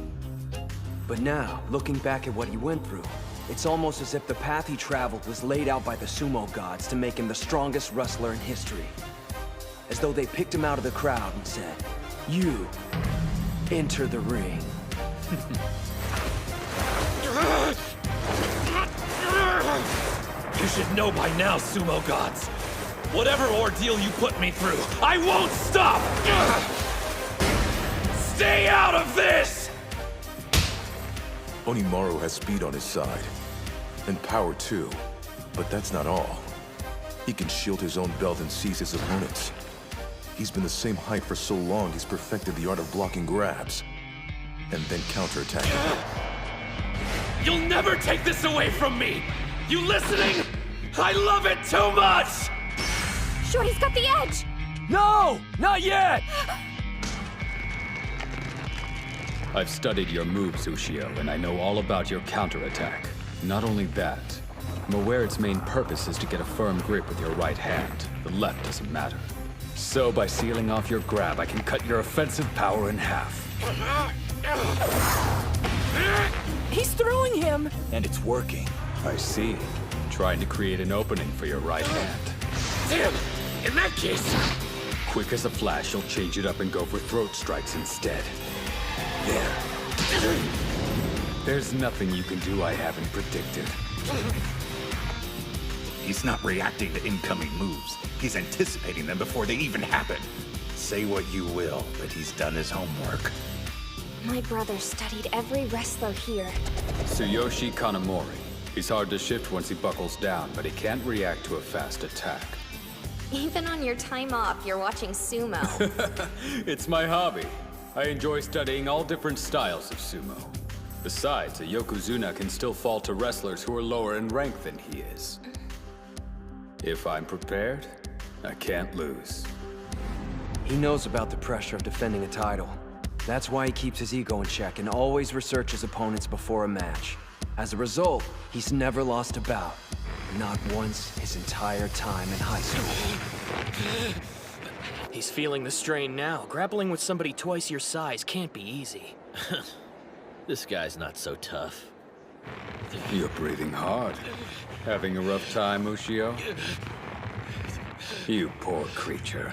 But now, looking back at what he went through, it's almost as if the path he traveled was laid out by the sumo gods to make him the strongest wrestler in history. As though they picked him out of the crowd and said, "You, enter the ring." You should know by now, sumo gods. Whatever ordeal you put me through, I won't stop! Stay out of this! Onimaru has speed on his side. And power too. But that's not all. He can shield his own belt and seize his opponents. He's been the same height for so long he's perfected the art of blocking grabs. And then counterattacking. You'll never take this away from me! You listening? I love it too much! Shorty's got the edge! No! Not yet! I've studied your moves, Ushio, and I know all about your counterattack. Not only that, I'm aware its main purpose is to get a firm grip with your right hand. The left doesn't matter. So by sealing off your grab, I can cut your offensive power in half. He's throwing him! And it's working. I see. Trying to create an opening for your right hand. Damn! In that case... Quick as a flash, you'll change it up and go for throat strikes instead. There. There's nothing you can do I haven't predicted. He's not reacting to incoming moves. He's anticipating them before they even happen. Say what you will, but he's done his homework. My brother studied every wrestler here. Tsuyoshi Kanamori. He's hard to shift once he buckles down, but he can't react to a fast attack. Even on your time off, you're watching sumo. It's my hobby. I enjoy studying all different styles of sumo. Besides, a yokozuna can still fall to wrestlers who are lower in rank than he is. If I'm prepared, I can't lose. He knows about the pressure of defending a title. That's why he keeps his ego in check and always researches opponents before a match. As a result, he's never lost a bout. Not once his entire time in high school. He's feeling the strain now. Grappling with somebody twice your size can't be easy. This guy's not so tough. You're breathing hard. Having a rough time, Ushio? You poor creature.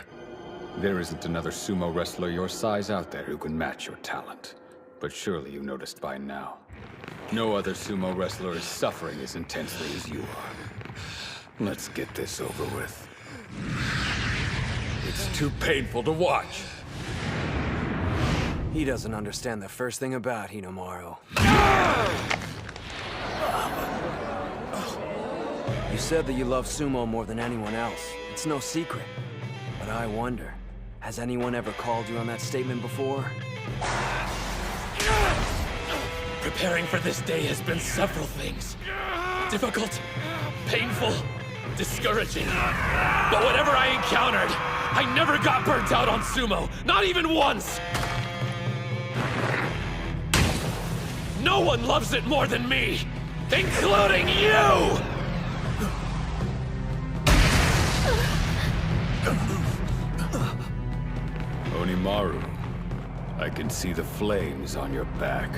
There isn't another sumo wrestler your size out there who can match your talent. But surely you noticed by now. No other sumo wrestler is suffering as intensely as you are. Let's get this over with. It's too painful to watch. He doesn't understand the first thing about Hinomaru. You said that you love sumo more than anyone else. It's no secret. But I wonder, has anyone ever called you on that statement before? Preparing for this day has been several things. Difficult, painful, discouraging. But whatever I encountered, I never got burnt out on sumo, not even once! No one loves it more than me, including you! Onimaru, I can see the flames on your back.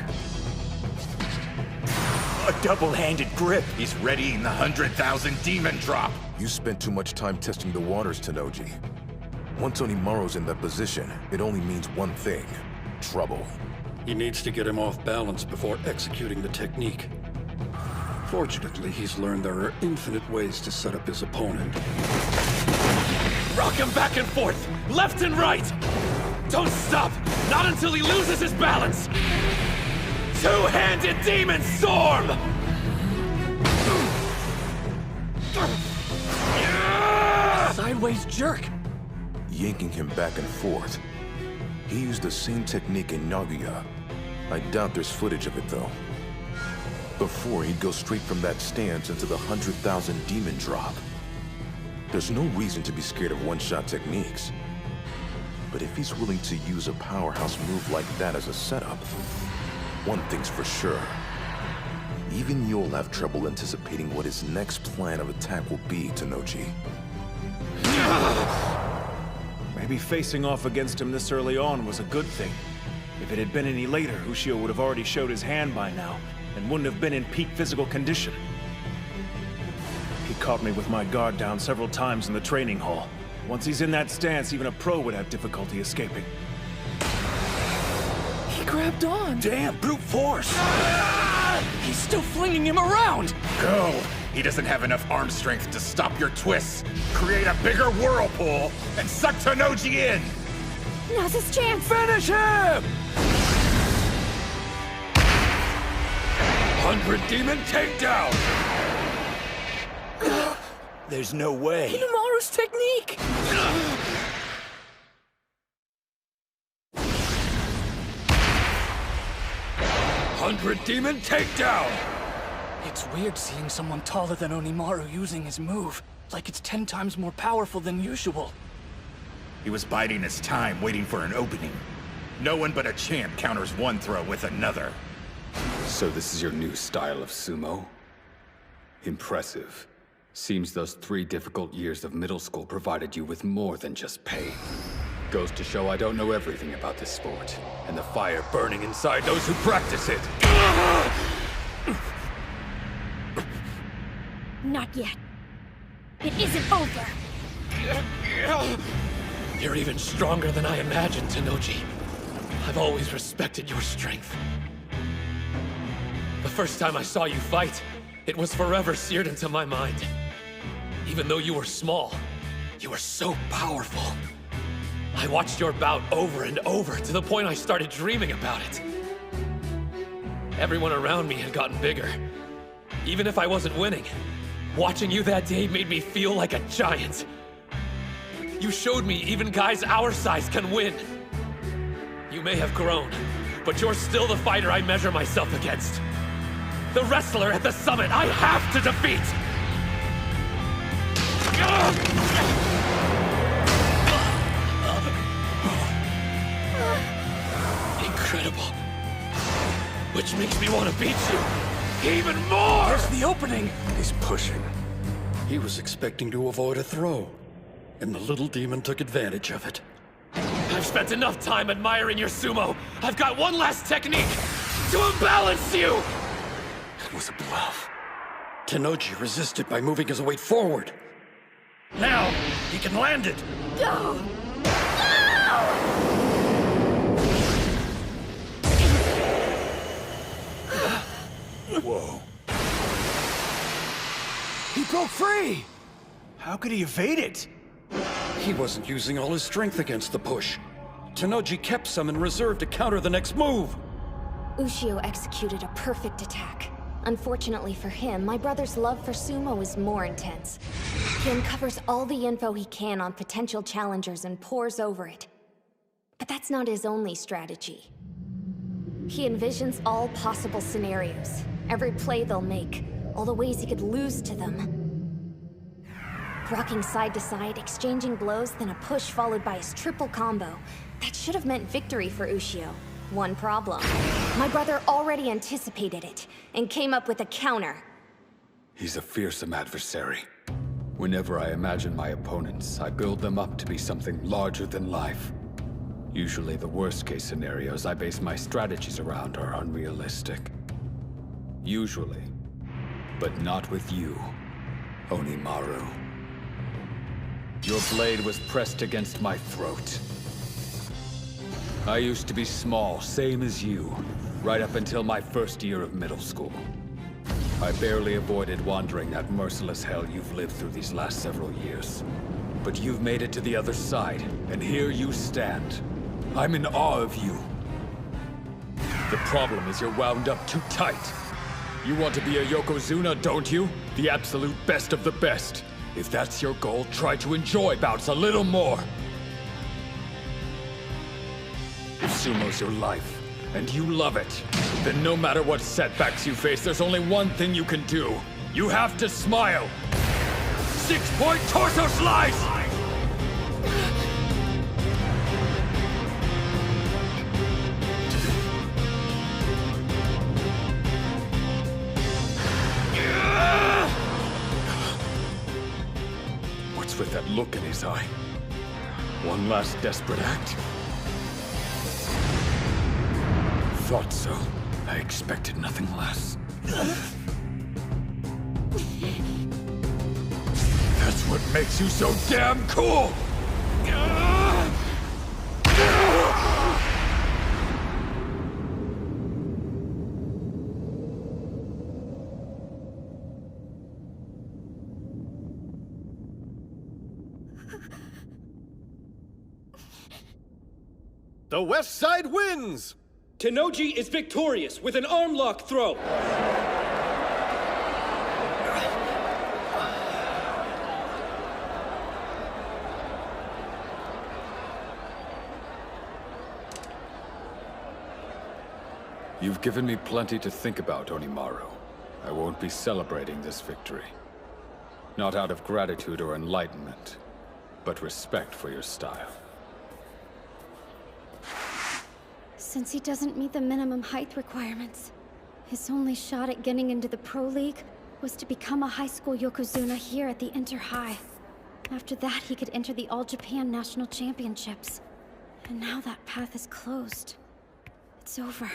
A double-handed grip. He's readying the 100,000 demon drop. You spent too much time testing the waters, Tennoji. Once Onimaru's in that position, it only means one thing. Trouble. He needs to get him off balance before executing the technique. Fortunately, he's learned there are infinite ways to set up his opponent. Rock him back and forth, left and right! Don't stop! Not until he loses his balance! Two-handed demon storm! Sideways jerk! Yanking him back and forth. He used the same technique in Nagoya. I doubt there's footage of it, though. Before, he'd go straight from that stance into the 100,000 demon drop. There's no reason to be scared of one-shot techniques. But if he's willing to use a powerhouse move like that as a setup, one thing's for sure. Even you'll have trouble anticipating what his next plan of attack will be, Tennoji. Maybe facing off against him this early on was a good thing. If it had been any later, Ushio would have already showed his hand by now, and wouldn't have been in peak physical condition. He caught me with my guard down several times in the training hall. Once he's in that stance, even a pro would have difficulty escaping. He grabbed on. Damn, brute force! He's still flinging him around! Go! He doesn't have enough arm strength to stop your twists, create a bigger whirlpool, and suck Tenoji in! Now's his chance! Finish him! 100 Demon Takedown! There's no way. Inamaru's technique! 100 Demon Takedown! It's weird seeing someone taller than Onimaru using his move, like it's 10 times more powerful than usual. He was biding his time, waiting for an opening. No one but a champ counters one throw with another. So this is your new style of sumo? Impressive. Seems those 3 difficult years of middle school provided you with more than just pain. Goes to show I don't know everything about this sport, and the fire burning inside those who practice it. Not yet. It isn't over. You're even stronger than I imagined, Tenoji. I've always respected your strength. The first time I saw you fight, it was forever seared into my mind. Even though you were small, you were so powerful. I watched your bout over and over to the point I started dreaming about it. Everyone around me had gotten bigger. Even if I wasn't winning, watching you that day made me feel like a giant. You showed me even guys our size can win. You may have grown, but you're still the fighter I measure myself against. The wrestler at the summit I have to defeat! Incredible. Which makes me want to beat you even more! There's the opening! He's pushing. He was expecting to avoid a throw, and the little demon took advantage of it. I've spent enough time admiring your sumo. I've got one last technique to imbalance you! It was a bluff. Tenoji resisted by moving his weight forward. Now, he can land it! No! Whoa. He broke free! How could he evade it? He wasn't using all his strength against the push. Tenoji kept some in reserve to counter the next move. Ushio executed a perfect attack. Unfortunately for him, my brother's love for sumo is more intense. He uncovers all the info he can on potential challengers and pores over it. But that's not his only strategy. He envisions all possible scenarios, every play they'll make, all the ways he could lose to them. Rocking side to side, exchanging blows, then a push followed by his triple combo. That should have meant victory for Ushio. One problem. My brother already anticipated it, and came up with a counter. He's a fearsome adversary. Whenever I imagine my opponents, I build them up to be something larger than life. Usually the worst-case scenarios I base my strategies around are unrealistic. Usually. But not with you, Onimaru. Your blade was pressed against my throat. I used to be small, same as you, right up until my first year of middle school. I barely avoided wandering that merciless hell you've lived through these last several years. But you've made it to the other side, and here you stand. I'm in awe of you. The problem is you're wound up too tight. You want to be a Yokozuna, don't you? The absolute best of the best. If that's your goal, try to enjoy bouts a little more. If sumo's your life, and you love it, then no matter what setbacks you face, there's only one thing you can do. You have to smile. 6-point torso slice! What's with that look in his eye? One last desperate act? Thought so. I expected nothing less. That's what makes you so damn cool! The West Side wins! Tenoji is victorious with an arm lock throw. You've given me plenty to think about, Onimaru. I won't be celebrating this victory. Not out of gratitude or enlightenment, but respect for your style. Since he doesn't meet the minimum height requirements, his only shot at getting into the Pro League was to become a high school Yokozuna here at the Inter-High. After that, he could enter the All-Japan National Championships. And now that path is closed. It's over.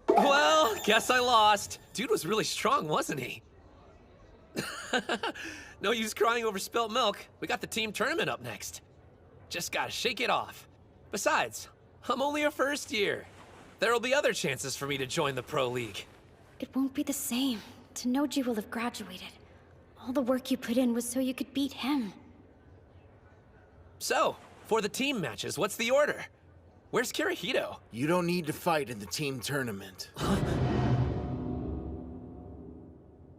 Well, guess I lost. Dude was really strong, wasn't he? No use crying over spilt milk. We got the team tournament up next. Just gotta shake it off. Besides, I'm only a first year. There'll be other chances for me to join the Pro League. It won't be the same. Tenoji will have graduated. All the work you put in was so you could beat him. So, for the team matches, what's the order? Where's Kirihito? You don't need to fight in the team tournament.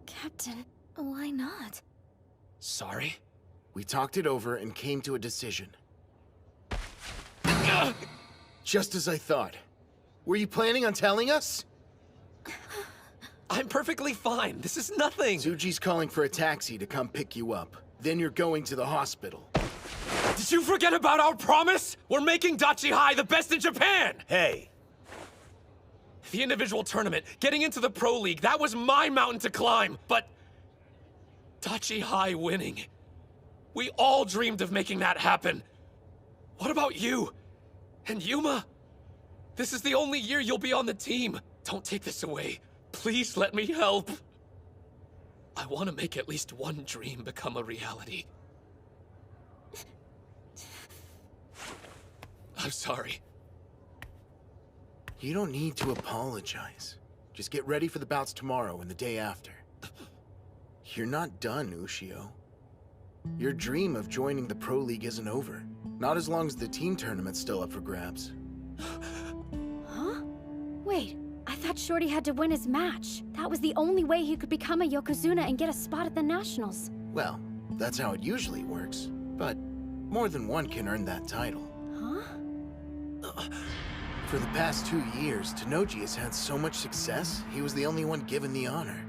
Captain, why not? Sorry? We talked it over and came to a decision. Just as I thought. Were you planning on telling us? I'm perfectly fine. This is nothing. Tsuji's calling for a taxi to come pick you up. Then you're going to the hospital. Did you forget about our promise? We're making Dachi High the best in Japan! Hey. The individual tournament, getting into the Pro League, that was my mountain to climb, but Dachi High winning. We all dreamed of making that happen. What about you? And Yuma? This is the only year you'll be on the team. Don't take this away. Please let me help. I want to make at least one dream become a reality. I'm sorry. You don't need to apologize. Just get ready for the bouts tomorrow and the day after. You're not done, Ushio. Your dream of joining the Pro League isn't over. Not as long as the team tournament's still up for grabs. Huh? Wait, I thought Shorty had to win his match. That was the only way he could become a Yokozuna and get a spot at the Nationals. Well, that's how it usually works. But more than one can earn that title. Huh? For the past 2 years, Tenoji has had so much success, he was the only one given the honor.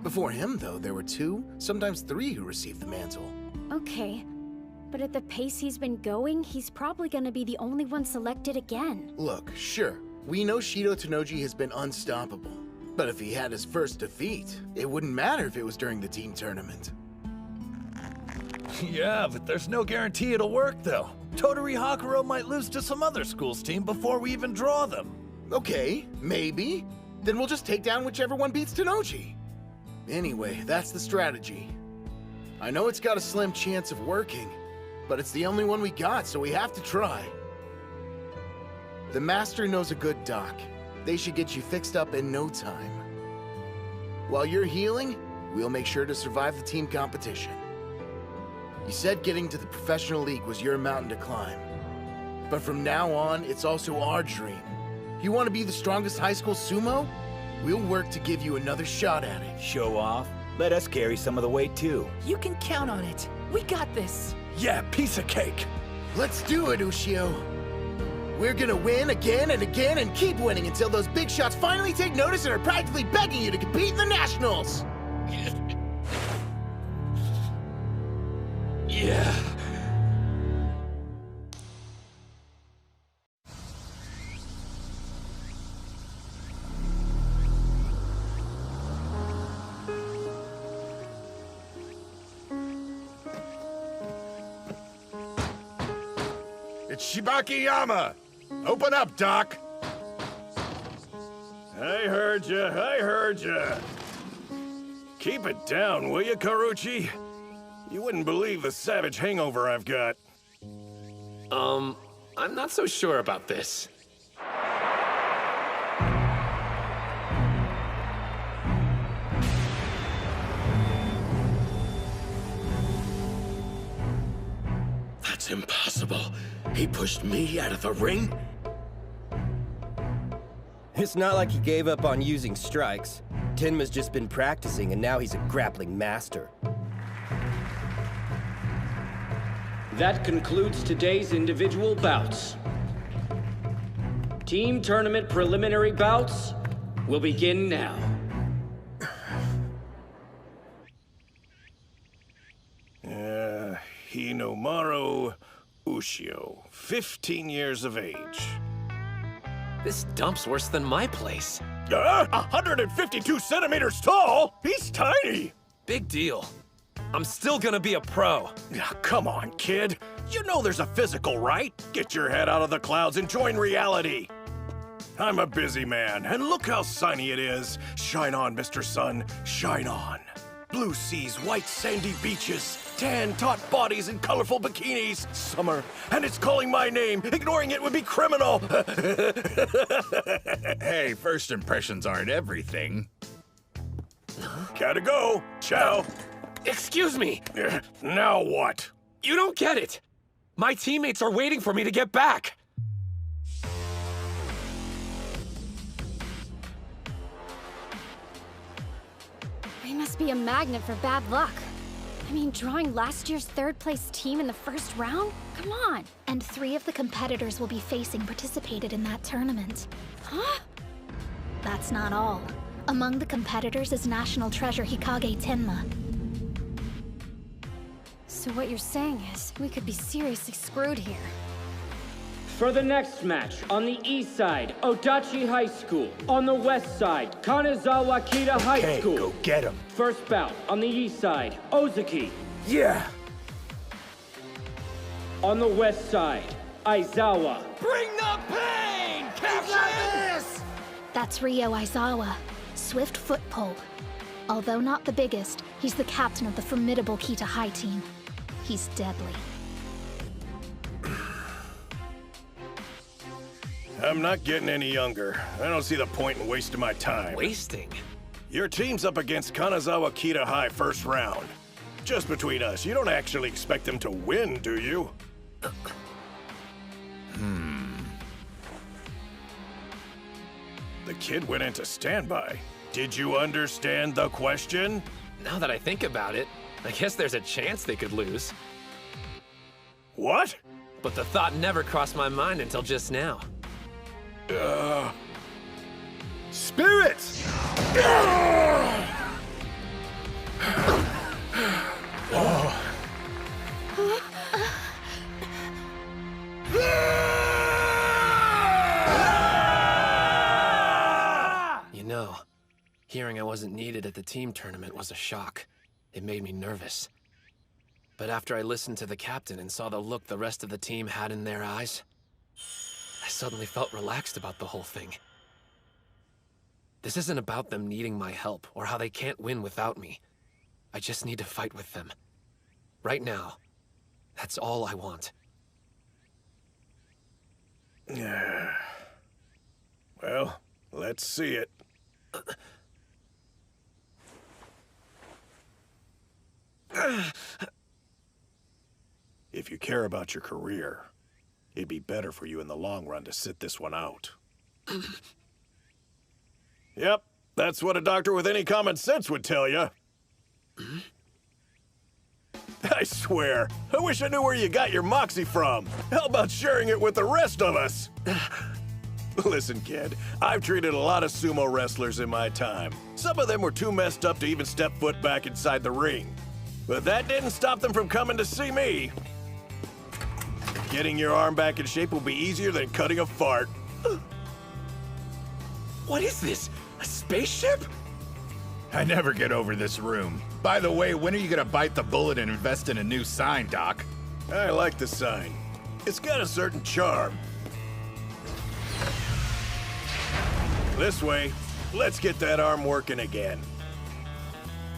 Before him, though, there were 2, sometimes 3 who received the mantle. Okay, but at the pace he's been going, he's probably gonna be the only one selected again. Look, sure, we know Shido Tenoji has been unstoppable. But if he had his first defeat, it wouldn't matter if it was during the team tournament. Yeah, but there's no guarantee it'll work, though. Tottori Hakuro might lose to some other school's team before we even draw them. Okay, maybe. Then we'll just take down whichever one beats Tenoji. Anyway, that's the strategy. I know it's got a slim chance of working, but it's the only one we got, so we have to try. The Master knows a good doc. They should get you fixed up in no time. While you're healing, we'll make sure to survive the team competition. You said getting to the professional league was your mountain to climb. But from now on, it's also our dream. You want to be the strongest high school sumo? We'll work to give you another shot at it. Show off? Let us carry some of the weight, too. You can count on it. We got this. Yeah, piece of cake. Let's do it, Ushio. We're gonna win again and again and keep winning until those big shots finally take notice and are practically begging you to compete in the Nationals. Yeah. It's Shibakiyama! Open up, Doc! I heard ya. Keep it down, will you, Karuchi? You wouldn't believe the savage hangover I've got. I'm not so sure about this. That's That's impossible. He pushed me out of the ring? It's not like he gave up on using strikes. Tenma's just been practicing, and now he's a grappling master. That concludes today's individual bouts. Team tournament preliminary bouts will begin now. Hinomaru Ushio, 15 years of age. This dump's worse than my place. 152 centimeters tall? He's tiny! Big deal. I'm still gonna be a pro. Come on, kid. You know there's a physical, right? Get your head out of the clouds and join reality. I'm a busy man, and look how sunny it is. Shine on, Mr. Sun, shine on. Blue seas, white sandy beaches, tan taut bodies in colorful bikinis. Summer, and it's calling my name. Ignoring it would be criminal. Hey, first impressions aren't everything. Gotta go. Ciao. Excuse me. Now what? You don't get it. My teammates are waiting for me to get back. He must be a magnet for bad luck. I mean, drawing last year's third-place team in the first round? Come on! And 3 of the competitors we'll be facing participated in that tournament. Huh? That's not all. Among the competitors is National Treasure Hikage Tenma. So what you're saying is, we could be seriously screwed here. For the next match, on the east side, Odachi High School. On the west side, Kanazawa Kita High School. Go get him. First bout, on the east side, Ozaki. Yeah! On the west side, Aizawa. Bring the pain, Captain! That's Ryo Aizawa, swift foot pole. Although not the biggest, he's the captain of the formidable Kita High team. He's deadly. I'm not getting any younger. I don't see the point in wasting my time. Wasting? Your team's up against Kanazawa Kita High first round. Just between us, you don't actually expect them to win, do you? The kid went into standby. Did you understand the question? Now that I think about it, I guess there's a chance they could lose. What? But the thought never crossed my mind until just now. Spirits! You know, hearing I wasn't needed at the team tournament was a shock. It made me nervous. But after I listened to the captain and saw the look the rest of the team had in their eyes, I suddenly felt relaxed about the whole thing. This isn't about them needing my help or how they can't win without me. I just need to fight with them. Right now, that's all I want. Well, let's see it. If you care about your career, it'd be better for you in the long run to sit this one out. Yep, that's what a doctor with any common sense would tell you. I swear, I wish I knew where you got your moxie from. How about sharing it with the rest of us? Listen, kid, I've treated a lot of sumo wrestlers in my time. Some of them were too messed up to even step foot back inside the ring. But that didn't stop them from coming to see me. Getting your arm back in shape will be easier than cutting a fart. What is this? A spaceship? I never get over this room. By the way, when are you gonna bite the bullet and invest in a new sign, Doc? I like the sign. It's got a certain charm. This way. Let's get that arm working again.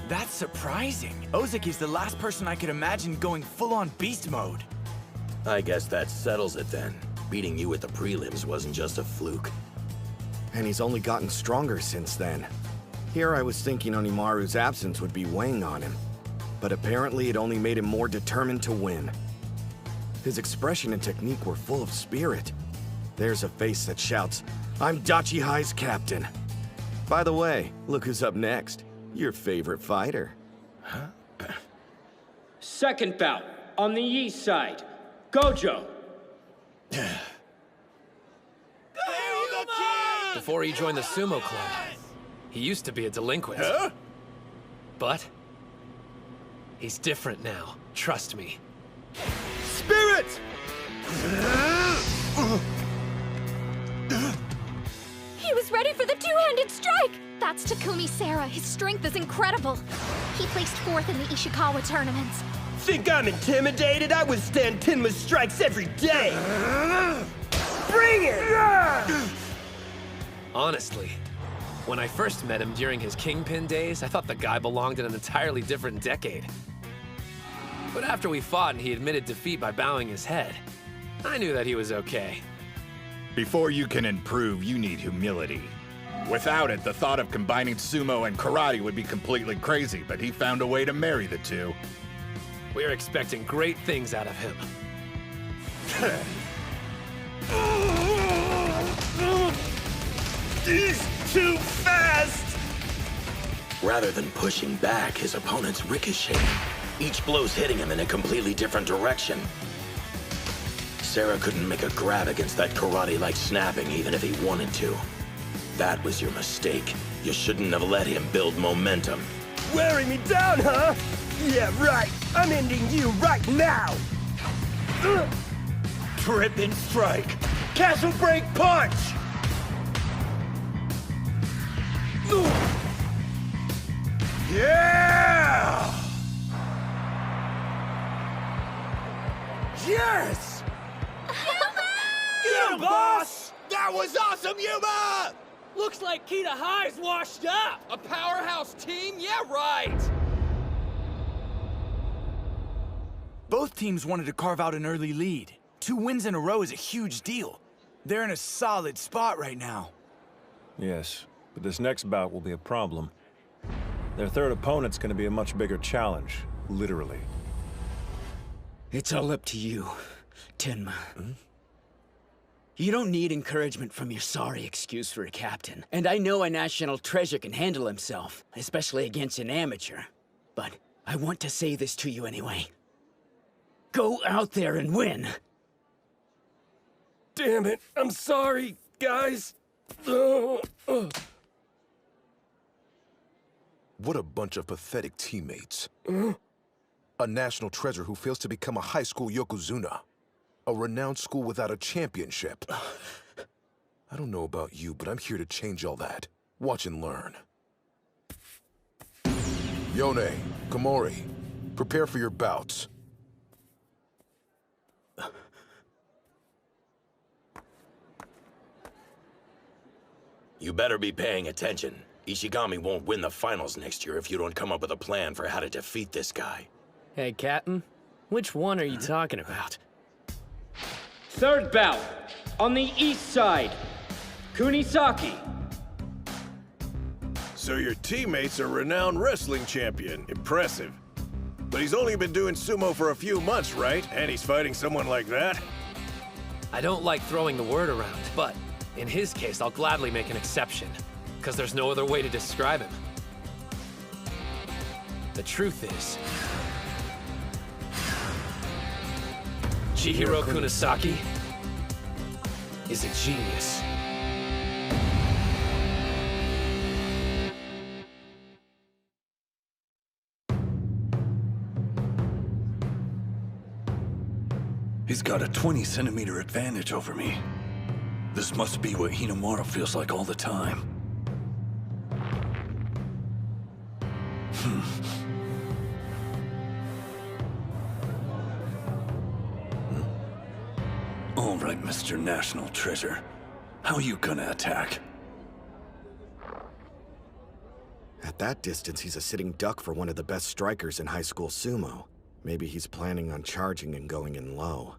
That's surprising. Ozaki's the last person I could imagine going full-on beast mode. I guess that settles it then. Beating you at the prelims wasn't just a fluke. And he's only gotten stronger since then. Here I was thinking Onimaru's absence would be weighing on him. But apparently it only made him more determined to win. His expression and technique were full of spirit. There's a face that shouts, "I'm Dachi High's captain." By the way, look who's up next. Your favorite fighter. Second bout, on the east side, Gojo. Before he joined the Sumo Club, he used to be a delinquent. Huh? But he's different now, trust me. Spirit! He was ready for the two-handed strike! That's Takumi Sara. His strength is incredible. He placed 4th in the Ishikawa tournaments. Think I'm intimidated? I withstand Tenma's strikes every day! Bring it! Honestly, when I first met him during his Kingpin days, I thought the guy belonged in an entirely different decade. But after we fought and he admitted defeat by bowing his head, I knew that he was okay. Before you can improve, you need humility. Without it, the thought of combining sumo and karate would be completely crazy, but he found a way to marry the two. We're expecting great things out of him. He's too fast! Rather than pushing back, his opponent's ricocheting. Each blow's hitting him in a completely different direction. Sara couldn't make a grab against that karate-like snapping even if he wanted to. That was your mistake. You shouldn't have let him build momentum. Wearing me down, huh? Yeah, right. I'm ending you right now! Trip and strike. Castle break punch! Yeah! Yes! Get him, boss! That was awesome, Yuma! Looks like Kita High's washed up! A powerhouse team? Yeah, right! Both teams wanted to carve out an early lead. 2 wins in a row is a huge deal. They're in a solid spot right now. Yes, but this next bout will be a problem. Their third opponent's gonna be a much bigger challenge, literally. It's all up to you, Tenma. You don't need encouragement from your sorry excuse for a captain. And I know a national treasure can handle himself, especially against an amateur. But I want to say this to you anyway. Go out there and win! Damn it, I'm sorry, guys. What a bunch of pathetic teammates. A national treasure who fails to become a high school Yokozuna. A renowned school without a championship. I don't know about you, but I'm here to change all that. Watch and learn. Yone, Komori, prepare for your bouts. You better be paying attention. Ishigami won't win the finals next year if you don't come up with a plan for how to defeat this guy. Hey, Captain. Which one are you talking about? Third bout, on the east side, Kunisaki. So your teammate's a renowned wrestling champion. Impressive. But he's only been doing sumo for a few months, right? And he's fighting someone like that? I don't like throwing the word around, but in his case, I'll gladly make an exception, because there's no other way to describe him. The truth is, Chihiro Kunisaki is a genius. He's got a 20-centimeter advantage over me. This must be what Hinamaru feels like all the time. All right, Mr. National Treasure. How you gonna attack? At that distance, he's a sitting duck for one of the best strikers in high school sumo. Maybe he's planning on charging and going in low.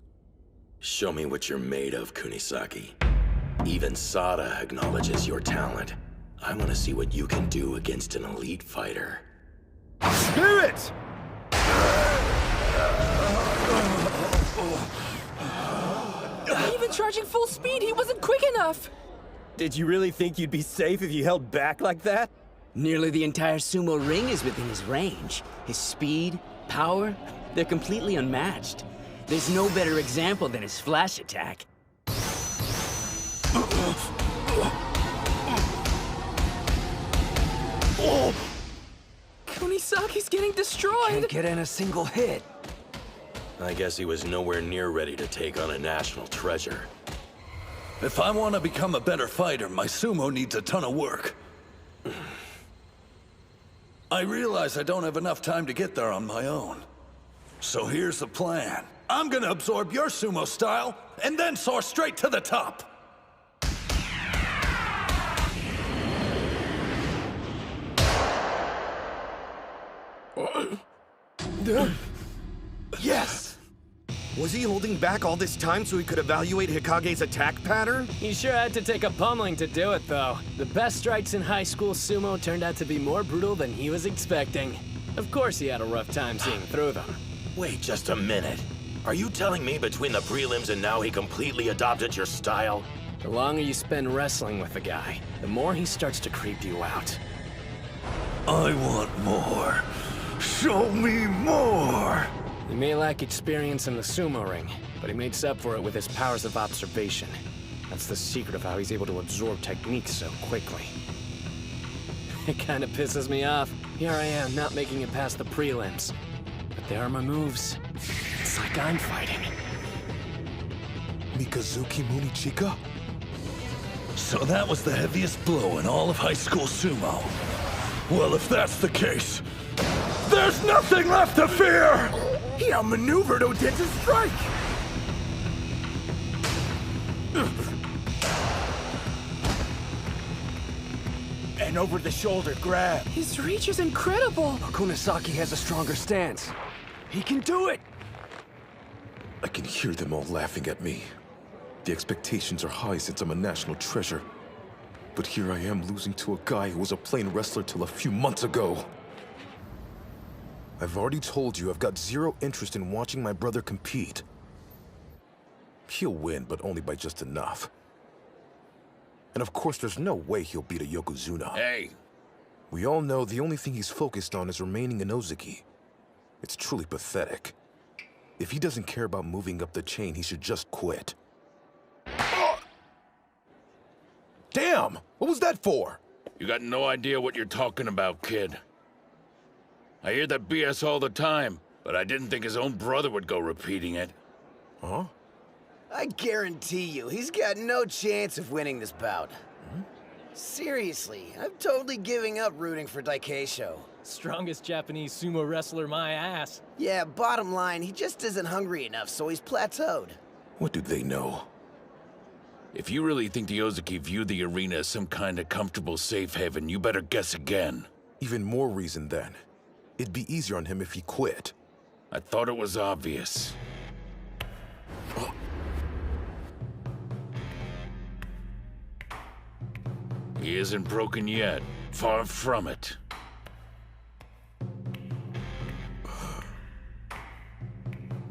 Show me what you're made of, Kunisaki. Even Sada acknowledges your talent. I want to see what you can do against an elite fighter. Spirit! even charging full speed. He wasn't quick enough. Did you really think you'd be safe if you held back like that? Nearly the entire sumo ring is within his range. His speed, power, they're completely unmatched. There's no better example than his flash attack. Kunisaki's getting destroyed. Can't get in a single hit. I guess he was nowhere near ready to take on a national treasure. If I want to become a better fighter, my sumo needs a ton of work. I realize I don't have enough time to get there on my own. So here's the plan. I'm gonna absorb your sumo style, and then soar straight to the top. Yes! Was he holding back all this time so he could evaluate Hikage's attack pattern? He sure had to take a pummeling to do it, though. The best strikes in high school sumo turned out to be more brutal than he was expecting. Of course he had a rough time seeing through them. Wait just a minute. Are you telling me between the prelims and now he completely adopted your style? The longer you spend wrestling with the guy, the more he starts to creep you out. I want more. Show me more! He may lack experience in the sumo ring, but he makes up for it with his powers of observation. That's the secret of how he's able to absorb techniques so quickly. It kinda pisses me off. Here I am, not making it past the prelims. But there are my moves. It's like I'm fighting. Mikazuki Munichika? So that was the heaviest blow in all of high school sumo. Well, if that's the case, there's nothing left to fear! He outmaneuvered Odeta's strike! An over-the-shoulder grab. His reach is incredible. Kunisaki has a stronger stance. He can do it! I can hear them all laughing at me. The expectations are high since I'm a national treasure. But here I am losing to a guy who was a plain wrestler till a few months ago. I've already told you I've got zero interest in watching my brother compete. He'll win, but only by just enough. And of course, there's no way he'll beat a Yokozuna. Hey! We all know the only thing he's focused on is remaining in Ozeki. It's truly pathetic. If he doesn't care about moving up the chain, he should just quit. Damn! What was that for? You got no idea what you're talking about, kid. I hear that BS all the time, but I didn't think his own brother would go repeating it. Huh? I guarantee you, he's got no chance of winning this bout. Seriously, I'm totally giving up rooting for Daikeisho. Strongest Japanese sumo wrestler, my ass. Yeah, bottom line, he just isn't hungry enough, so he's plateaued. What do they know? If you really think the Ozeki view the arena as some kind of comfortable safe haven, you better guess again. Even more reason then. It'd be easier on him if he quit. I thought it was obvious. He isn't broken yet. Far from it.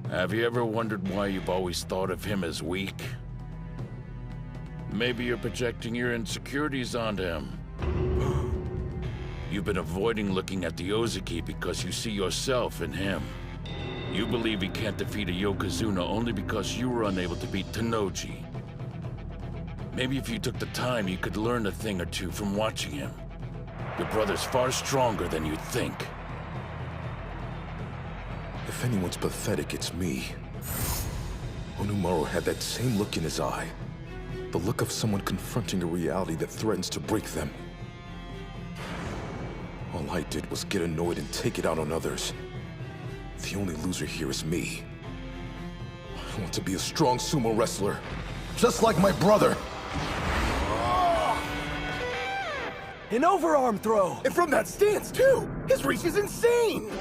Have you ever wondered why you've always thought of him as weak? Maybe you're projecting your insecurities onto him. You've been avoiding looking at the Ozeki because you see yourself in him. You believe he can't defeat a Yokozuna only because you were unable to beat Tennoji. Maybe if you took the time, you could learn a thing or two from watching him. Your brother's far stronger than you think. If anyone's pathetic, it's me. Onumaru had that same look in his eye. The look of someone confronting a reality that threatens to break them. All I did was get annoyed and take it out on others. The only loser here is me. I want to be a strong sumo wrestler, just like my brother. An overarm throw! And from that stance, too! His reach is insane!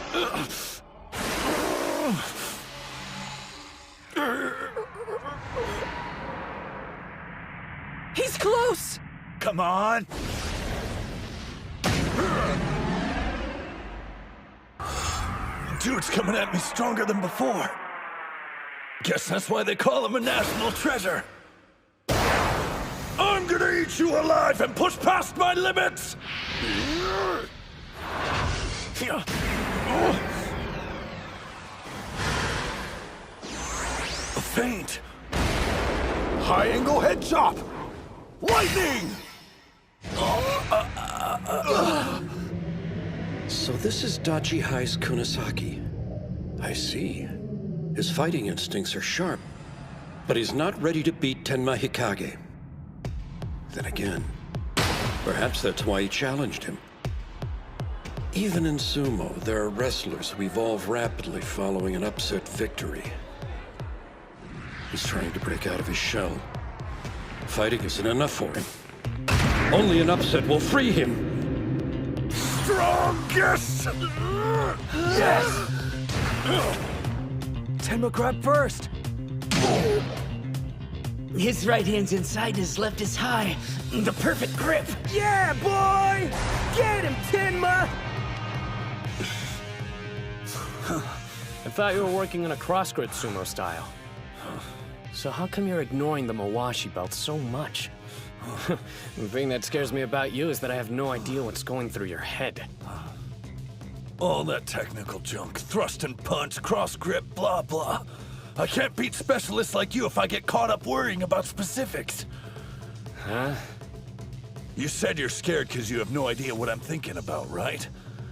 He's close! Come on! Dude's coming at me stronger than before. Guess that's why they call him a national treasure. I'm gonna eat you alive and push past my limits! A feint! High angle head chop! Lightning! So this is Dachi High's Kunisaki. I see. His fighting instincts are sharp, but he's not ready to beat Tenma Hikage. Then again, perhaps that's why he challenged him. Even in sumo, there are wrestlers who evolve rapidly following an upset victory. He's trying to break out of his shell. Fighting isn't enough for him. Only an upset will free him. Strongest! Yes! Tenma grab first! His right hand's inside, his left is high. The perfect grip. Yeah, boy! Get him, Tenma! I thought you were working in a cross-grip sumo style. So how come you're ignoring the Mawashi belt so much? The thing that scares me about you is that I have no idea what's going through your head. All that technical junk, thrust and punch, cross grip, blah blah. I can't beat specialists like you if I get caught up worrying about specifics. Huh? You said you're scared because you have no idea what I'm thinking about, right?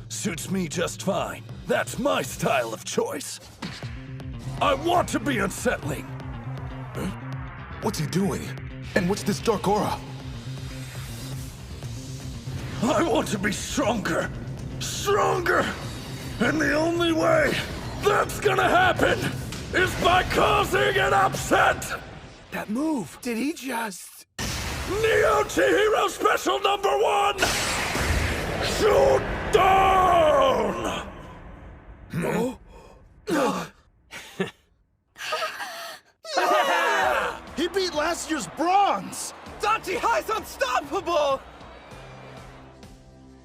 Suits me just fine. That's my style of choice. I want to be unsettling. Huh? What's he doing? And what's this dark aura? I want to be stronger. Stronger! And the only way that's gonna happen is by causing an upset! That move! Did he just... Neo Chihiro Special Number 1! Shoot down! Yeah! He beat last year's bronze! Dachi High's unstoppable!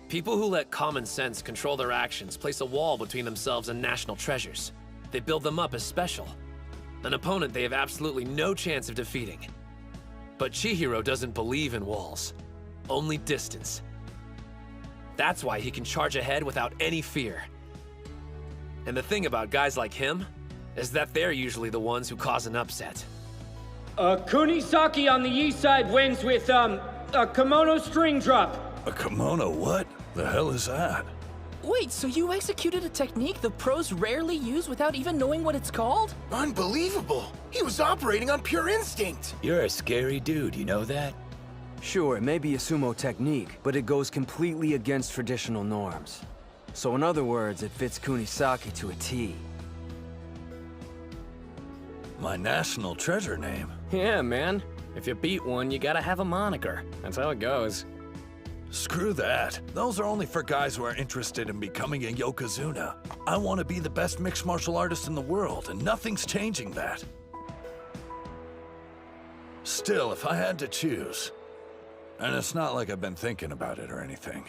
People who let common sense control their actions place a wall between themselves and national treasures. They build them up as special. An opponent they have absolutely no chance of defeating. But Chihiro doesn't believe in walls, only distance. That's why he can charge ahead without any fear. And the thing about guys like him is that they're usually the ones who cause an upset. Kunisaki on the east side wins with, a kimono string drop. A kimono what? The hell is that? Wait, so you executed a technique the pros rarely use without even knowing what it's called? Unbelievable! He was operating on pure instinct! You're a scary dude, you know that? Sure, it may be a sumo technique, but it goes completely against traditional norms. So in other words, it fits Kunisaki to a T. My national treasure name? Yeah, man. If you beat one, you gotta have a moniker. That's how it goes. Screw that. Those are only for guys who are interested in becoming a Yokozuna. I want to be the best mixed martial artist in the world, and nothing's changing that. Still, if I had to choose, and it's not like I've been thinking about it or anything.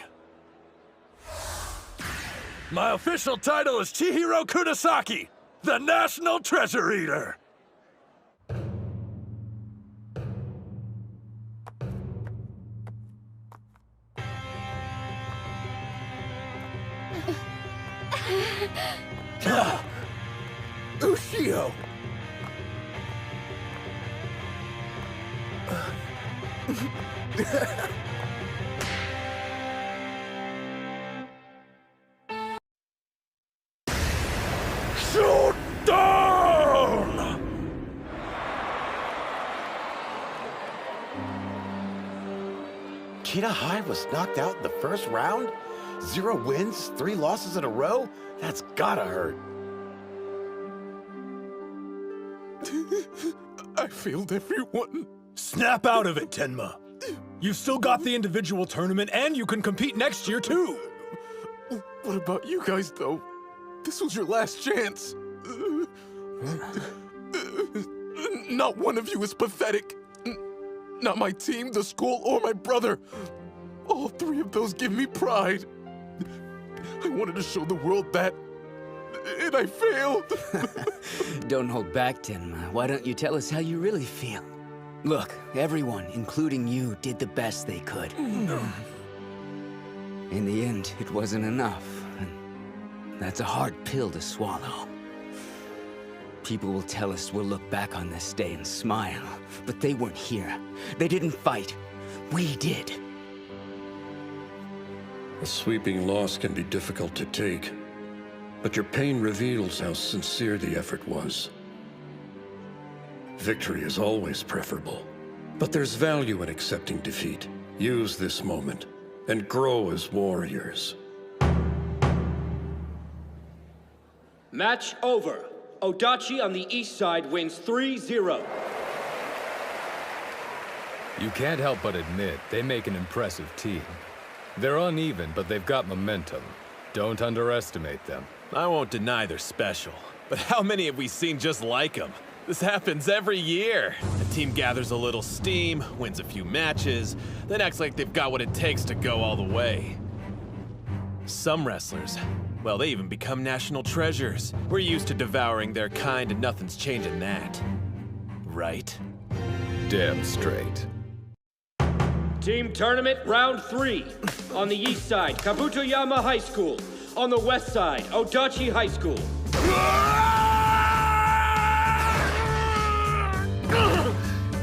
My official title is Chihiro Kunisaki, the National Treasure Eater! Ushio! Shoot down! Kita High was knocked out in the first round? 0 wins, 3 losses in a row? That's gotta hurt. I failed everyone. Snap out of it, Tenma. You've still got the individual tournament, and you can compete next year, too. What about you guys, though? This was your last chance. Not one of you is pathetic. Not my team, the school, or my brother. All 3 of those give me pride. I wanted to show the world that, and I failed. Don't hold back, Tenma. Why don't you tell us how you really feel? Look, everyone, including you, did the best they could. In the end, it wasn't enough, and that's a hard pill to swallow. People will tell us we'll look back on this day and smile, but they weren't here. They didn't fight. We did. A sweeping loss can be difficult to take, but your pain reveals how sincere the effort was. Victory is always preferable, but there's value in accepting defeat. Use this moment and grow as warriors. Match over. Odachi on the east side wins 3-0. You can't help but admit they make an impressive team. They're uneven, but they've got momentum. Don't underestimate them. I won't deny they're special, but how many have we seen just like them? This happens every year. A team gathers a little steam, wins a few matches, then acts like they've got what it takes to go all the way. Some wrestlers, well, they even become national treasures. We're used to devouring their kind and nothing's changing that. Right? Damn straight. Team tournament round 3. On the east side, Kabutoyama High School. On the west side, Odachi High School.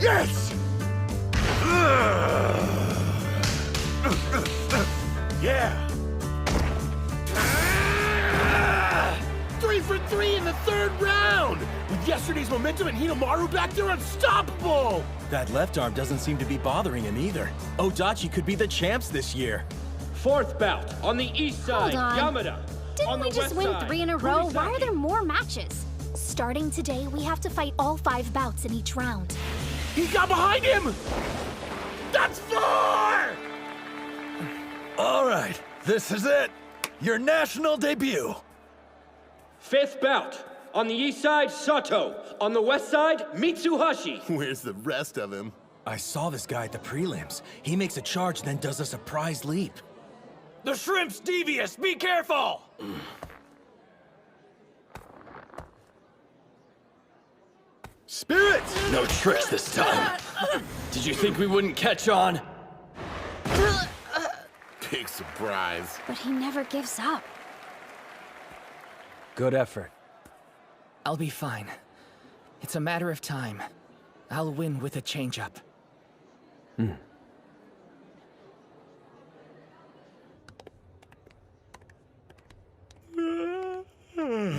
Yes! Yeah! 3 for 3 in the 3rd round! With yesterday's momentum and Hinamaru back there, unstoppable! That left arm doesn't seem to be bothering him either. Odachi could be the champs this year. 4th bout, on the east side, Hold on. Yamada. Didn't we just win 3 in a row? Why are there more matches? Starting today, we have to fight all 5 bouts in each round. He got behind him! That's 4! All right, this is it. Your national debut. 5th bout. On the east side, Sato. On the west side, Mitsuhashi. Where's the rest of him? I saw this guy at the prelims. He makes a charge, then does a surprise leap. The shrimp's devious! Be careful! Spirit! No tricks this time. Did you think we wouldn't catch on? Big surprise. But he never gives up. Good effort. I'll be fine. It's a matter of time. I'll win with a change-up.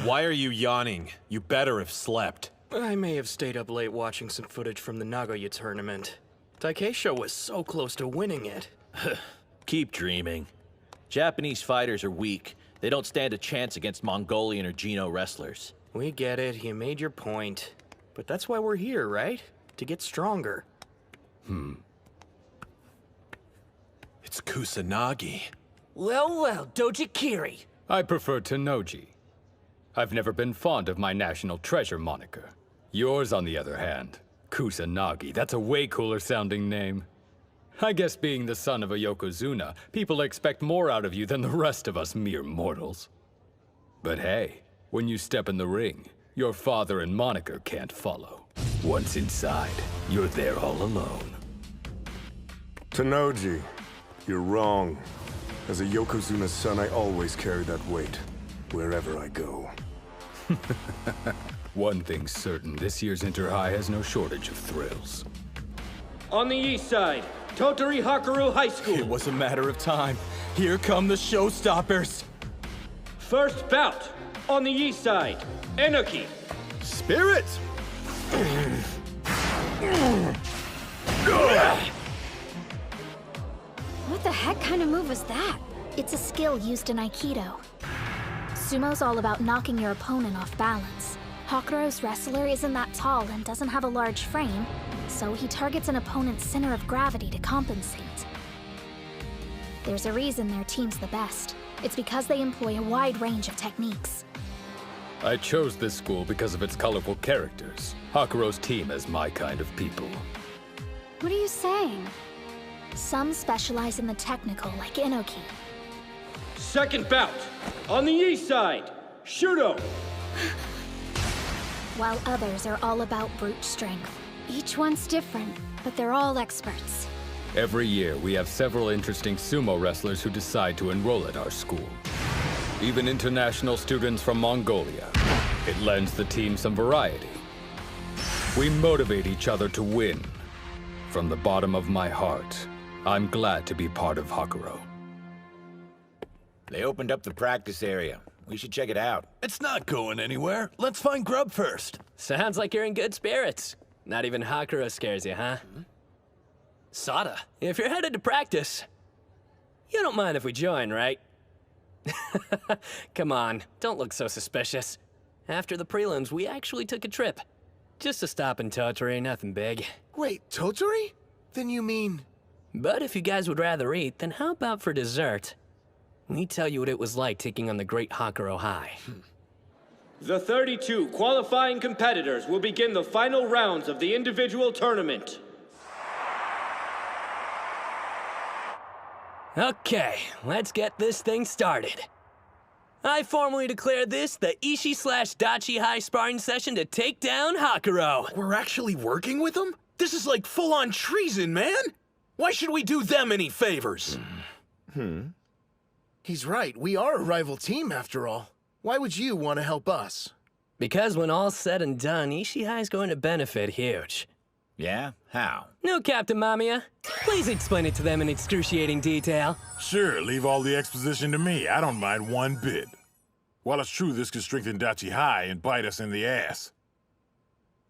Why are you yawning? You better have slept. I may have stayed up late watching some footage from the Nagoya tournament. Takeisho was so close to winning it. Keep dreaming. Japanese fighters are weak. They don't stand a chance against Mongolian or Geno wrestlers. We get it, you made your point. But that's why we're here, right? To get stronger. It's Kusanagi. Well, Dojikiri. I prefer Tennoji. I've never been fond of my national treasure moniker. Yours, on the other hand, Kusanagi. That's a way cooler sounding name. I guess being the son of a Yokozuna, people expect more out of you than the rest of us mere mortals. But hey, when you step in the ring, your father and moniker can't follow. Once inside, you're there all alone. Tennoji, you're wrong. As a Yokozuna's son, I always carry that weight, wherever I go. One thing's certain, this year's Inter-High has no shortage of thrills. On the east side, Totori Hakaru High School. It was a matter of time. Here come the showstoppers. 1st bout. On the east side, Enoki. Spirit! What the heck kind of move was that? It's a skill used in Aikido. Sumo's all about knocking your opponent off balance. Hakaru's wrestler isn't that tall and doesn't have a large frame, so he targets an opponent's center of gravity to compensate. There's a reason their team's the best. It's because they employ a wide range of techniques. I chose this school because of its colorful characters. Hakuro's team is my kind of people. What are you saying? Some specialize in the technical, like Inoki. 2nd bout. On the east side, Shudo. While others are all about brute strength. Each one's different, but they're all experts. Every year, we have several interesting sumo wrestlers who decide to enroll at our school. Even international students from Mongolia. It lends the team some variety. We motivate each other to win. From the bottom of my heart, I'm glad to be part of Hakuro. They opened up the practice area. We should check it out. It's not going anywhere. Let's find grub first. Sounds like you're in good spirits. Not even Hakuro scares you, huh? Sada, if you're headed to practice, you don't mind if we join, right? Come on, don't look so suspicious. After the prelims, we actually took a trip. Just to stop in Tottori, nothing big. Wait, Tottori? Then you mean... But if you guys would rather eat, then how about for dessert? Let me tell you what it was like taking on the great Hakuro High. The 32 qualifying competitors will begin the final rounds of the individual tournament. Okay, let's get this thing started. I formally declare this the Ishi/Dachi High sparring session to take down Hakuro. We're actually working with them? This is like full-on treason, man! Why should we do them any favors? He's right. We are a rival team, after all. Why would you want to help us? Because when all's said and done, Ishi High's going to benefit huge. Yeah? How? No, Captain Mamiya. Please explain it to them in excruciating detail. Sure, leave all the exposition to me. I don't mind one bit. While it's true this could strengthen Dachi High and bite us in the ass,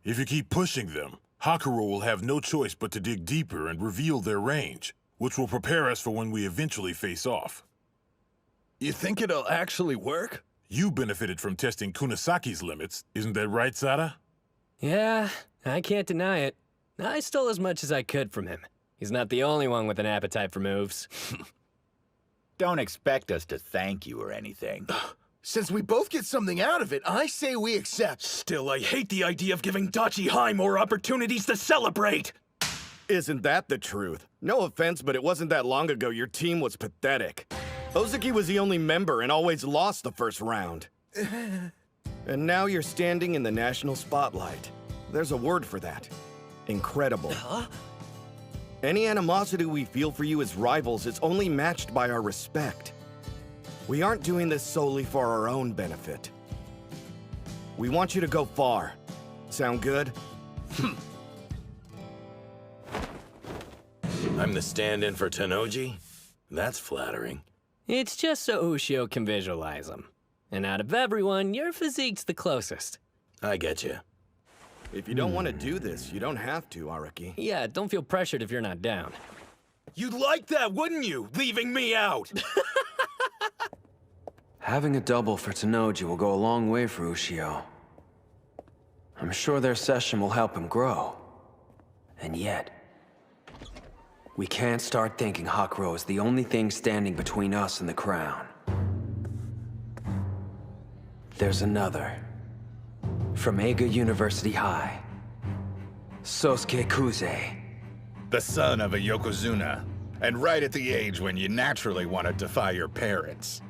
if you keep pushing them, Hakuro will have no choice but to dig deeper and reveal their range, which will prepare us for when we eventually face off. You think it'll actually work? You benefited from testing Kunasaki's limits, isn't that right, Sada? Yeah, I can't deny it. I stole as much as I could from him. He's not the only one with an appetite for moves. Don't expect us to thank you or anything. Since we both get something out of it, I say we accept. Still, I hate the idea of giving Dachi High more opportunities to celebrate! Isn't that the truth? No offense, but it wasn't that long ago your team was pathetic. Ozuki was the only member and always lost the first round. And now you're standing in the national spotlight. There's a word for that. Incredible. Any animosity we feel for you as rivals is only matched by our respect. We aren't doing this solely for our own benefit. We want you to go far. Sound good? I'm the stand-in for Tennoji? That's flattering. It's just so Ushio can visualize him. And out of everyone, your physique's the closest. I get you. If you don't want to do this, you don't have to, Araki. Yeah, don't feel pressured if you're not down. You'd like that, wouldn't you? Leaving me out! Having a double for Tennoji will go a long way for Ushio. I'm sure their session will help him grow. And yet, we can't start thinking Hakuro is the only thing standing between us and the crown. There's another. From Eiga University High. Sosuke Kuze. The son of a Yokozuna, and right at the age when you naturally want to defy your parents.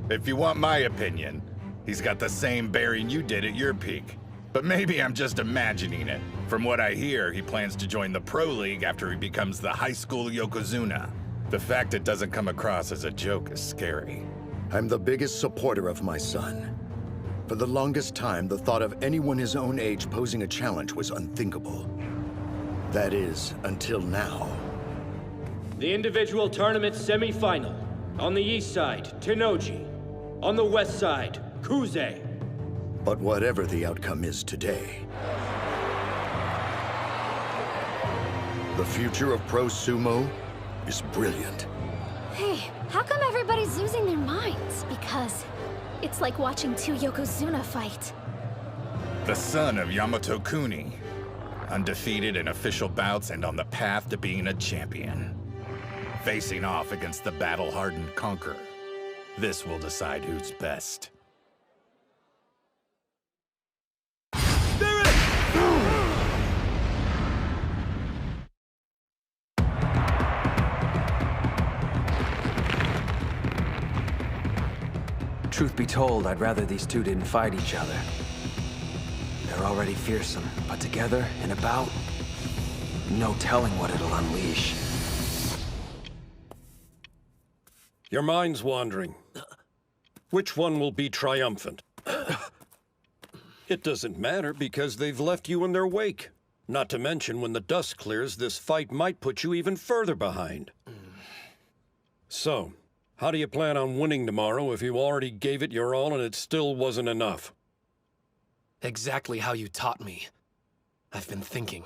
If you want my opinion, he's got the same bearing you did at your peak. But maybe I'm just imagining it. From what I hear, he plans to join the Pro League after he becomes the high school Yokozuna. The fact it doesn't come across as a joke is scary. I'm the biggest supporter of my son. For the longest time, the thought of anyone his own age posing a challenge was unthinkable. That is, until now. The individual tournament semi-final. On the east side, Tennoji. On the west side, Kuze. But whatever the outcome is today, the future of pro sumo is brilliant. Hey, how come everybody's losing their minds? Because it's like watching two Yokozuna fight. The son of Yamato Kuni. Undefeated in official bouts and on the path to being a champion. Facing off against the battle-hardened conqueror. This will decide who's best. Truth be told, I'd rather these two didn't fight each other. They're already fearsome, but together, in a bout, No telling what it'll unleash. Your mind's wandering. Which one will be triumphant? It doesn't matter because they've left you in their wake. Not to mention, when the dust clears, this fight might put you even further behind. So, how do you plan on winning tomorrow if you already gave it your all and it still wasn't enough? Exactly how you taught me. I've been thinking.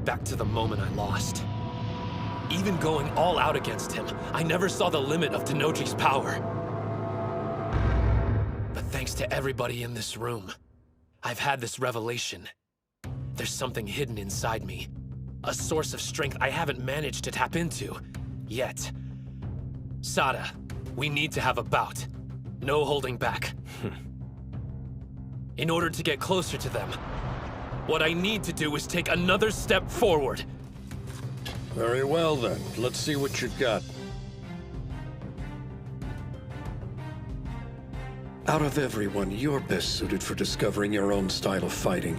Back to the moment I lost. Even going all out against him, I never saw the limit of Denoji's power. But thanks to everybody in this room, I've had this revelation. There's something hidden inside me. A source of strength I haven't managed to tap into yet. Sada, we need to have a bout. No holding back. In order to get closer to them, what I need to do is take another step forward. Very well then, let's see what you've got. Out of everyone, you're best suited for discovering your own style of fighting.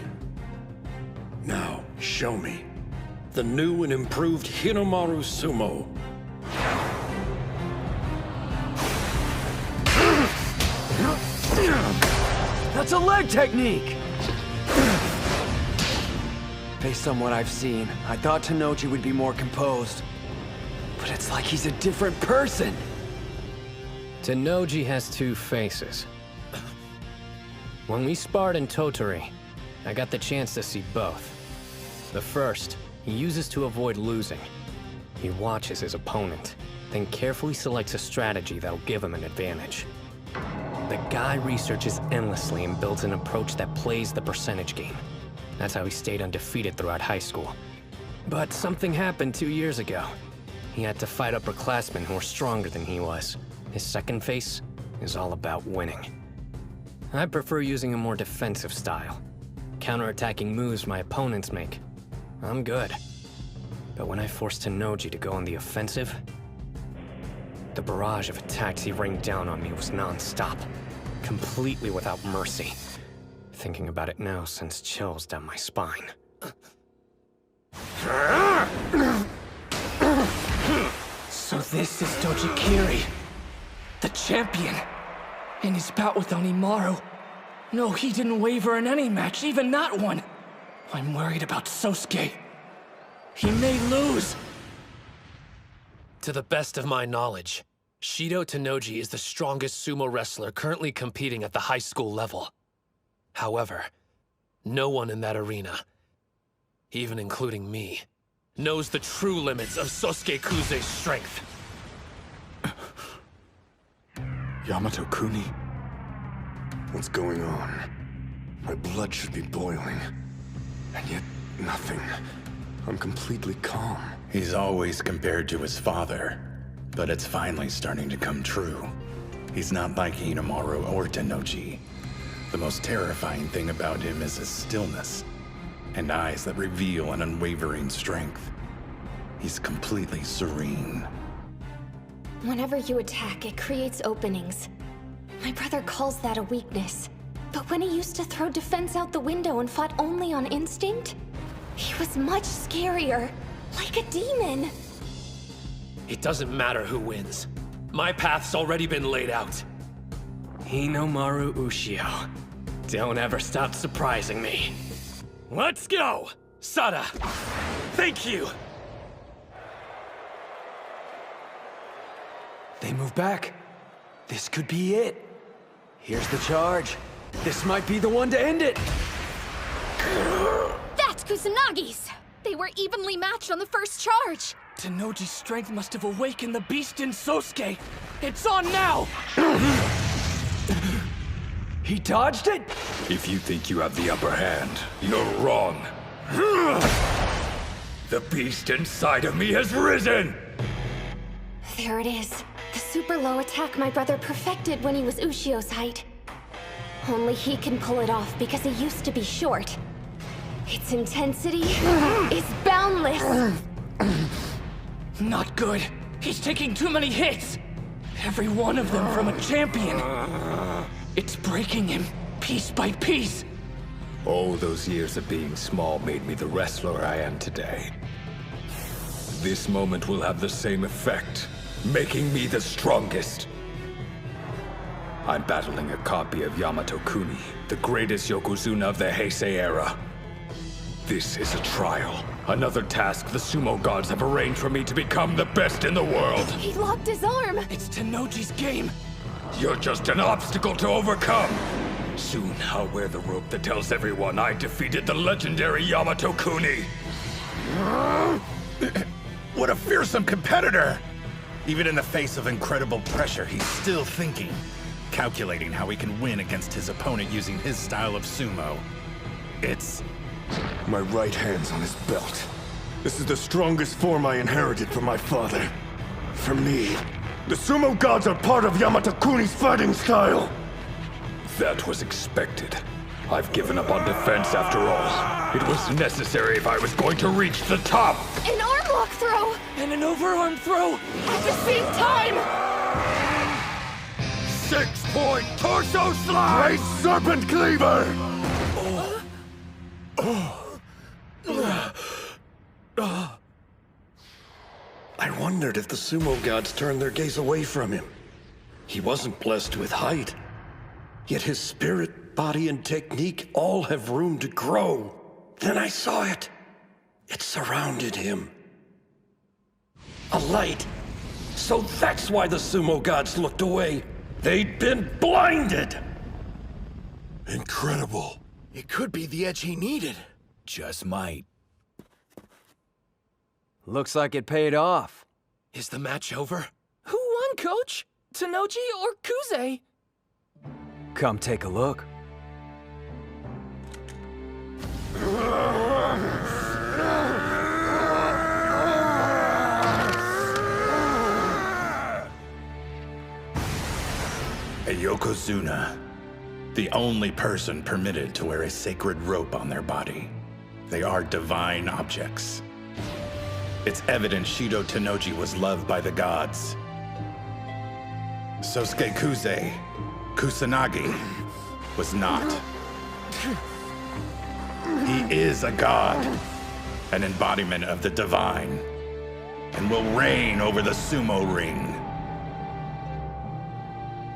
Now, show me. The new and improved Hinomaru Sumo. That's a leg technique! Based on what I've seen, I thought Tenoji would be more composed. But it's like he's a different person! Tenoji has two faces. When we sparred in Tottori, I got the chance to see both. The first, he uses to avoid losing. He watches his opponent, then carefully selects a strategy that'll give him an advantage. The guy researches endlessly and builds an approach that plays the percentage game. That's how he stayed undefeated throughout high school. But something happened 2 years ago. He had to fight upperclassmen who were stronger than he was. His second face is all about winning. I prefer using a more defensive style. Counterattacking moves my opponents make. I'm good. But when I forced Tenoji to go on the offensive, the barrage of attacks he rained down on me was non-stop, completely without mercy. Thinking about it now sends chills down my spine. So this is Dojikiri, the champion. In his bout with Onimaru. No, he didn't waver in any match, even that one. I'm worried about Sosuke. He may lose. To the best of my knowledge, Shido Tenoji is the strongest sumo wrestler currently competing at the high school level. However, no one in that arena, even including me, knows the true limits of Sosuke Kuze's strength. Yamato-kuni? What's going on? My blood should be boiling. And yet, nothing. I'm completely calm. He's always compared to his father, but it's finally starting to come true. He's not like Hinomaru or Tenoji. The most terrifying thing about him is his stillness, and eyes that reveal an unwavering strength. He's completely serene. Whenever you attack, it creates openings. My brother calls that a weakness. But when he used to throw defense out the window and fought only on instinct, he was much scarier, like a demon. It doesn't matter who wins. My path's already been laid out. Hinomaru Ushio. Don't ever stop surprising me. Let's go! Sada! Thank you! They move back. This could be it. Here's the charge. This might be the one to end it. That's Kusanagi's! They were evenly matched on the first charge. Tenoji's strength must have awakened the beast in Sosuke. It's on now! He dodged it? If you think you have the upper hand, you're wrong. The beast inside of me has risen! There it is. The super low attack my brother perfected when he was Ushio's height. Only he can pull it off because he used to be short. Its intensity is boundless. Not good. He's taking too many hits. Every one of them from a champion. It's breaking him, piece by piece. All those years of being small made me the wrestler I am today. This moment will have the same effect, making me the strongest. I'm battling a copy of Yamato Kuni, the greatest Yokozuna of the Heisei era. This is a trial. Another task the sumo gods have arranged for me to become the best in the world. He locked his arm! It's Tenoji's game! You're just an obstacle to overcome! Soon I'll wear the rope that tells everyone I defeated the legendary Yamato Kuni! What a fearsome competitor! Even in the face of incredible pressure, he's still thinking, calculating how he can win against his opponent using his style of sumo. It's... My right hand's on his belt. This is the strongest form I inherited from my father. For me, the sumo gods are part of Yamato Kuni's fighting style. That was expected. I've given up on defense after all. It was necessary if I was going to reach the top. An arm lock throw! And an overarm throw! At the same time! 6-point torso slide! Great serpent cleaver! I wondered if the sumo gods turned their gaze away from him. He wasn't blessed with height, yet his spirit, body, and technique all have room to grow. Then I saw it. It surrounded him. A light. So that's why the sumo gods looked away. They'd been blinded! Incredible. It could be the edge he needed. Just might. Looks like it paid off. Is the match over? Who won, Coach? Tenoji or Kuze? Come take a look. A Yokozuna. The only person permitted to wear a sacred rope on their body. They are divine objects. It's evident Shido Tenoji was loved by the gods. Sosuke Kuze, Kusanagi, was not. He is a god, an embodiment of the divine, and will reign over the sumo ring.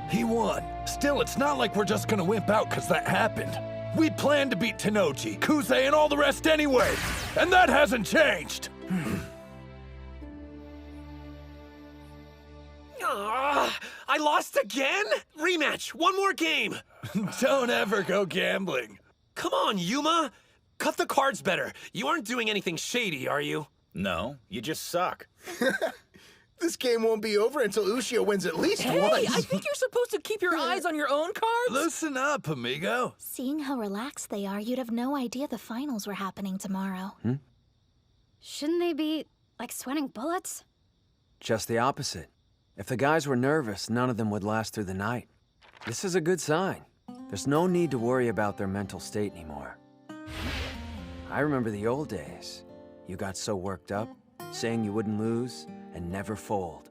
He won. Still, it's not like we're just gonna wimp out because that happened. We planned to beat Tenoji, Kuze, and all the rest anyway, and that hasn't changed. I lost again? Rematch, one more game. Don't ever go gambling. Come on, Yuma. Cut the cards better. You aren't doing anything shady, are you? No, you just suck. This game won't be over until Ushio wins at least Hey, once. I think you're supposed to keep your eyes on your own cards. Listen up, amigo. Seeing how relaxed they are, you'd have no idea the finals were happening tomorrow. Shouldn't they be, like, sweating bullets? Just the opposite. If the guys were nervous, none of them would last through the night. This is a good sign. There's no need to worry about their mental state anymore. I remember the old days. You got so worked up, saying you wouldn't lose and never fold.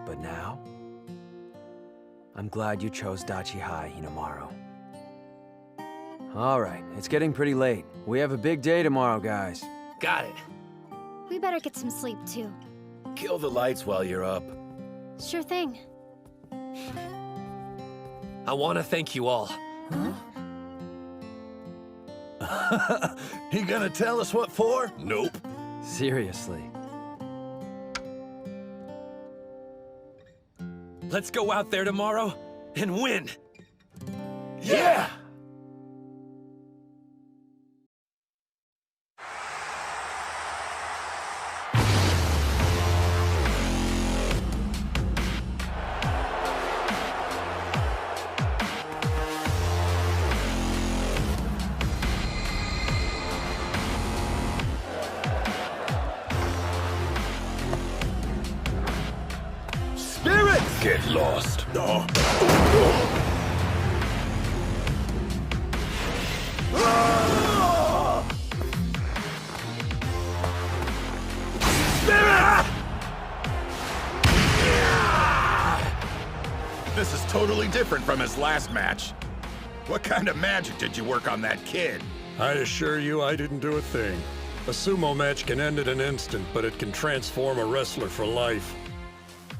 But now, I'm glad you chose Dachi High, Hinamaru. All right, it's getting pretty late. We have a big day tomorrow, guys. Got it. We better get some sleep, too. Kill the lights while you're up. Sure thing. I want to thank you all. He gonna tell us what for? Nope. Seriously. Let's go out there tomorrow and win. Yeah! Get lost. This is totally different from his last match. What kind of magic did you work on that kid? I assure you I didn't do a thing. A sumo match can end in an instant, but it can transform a wrestler for life.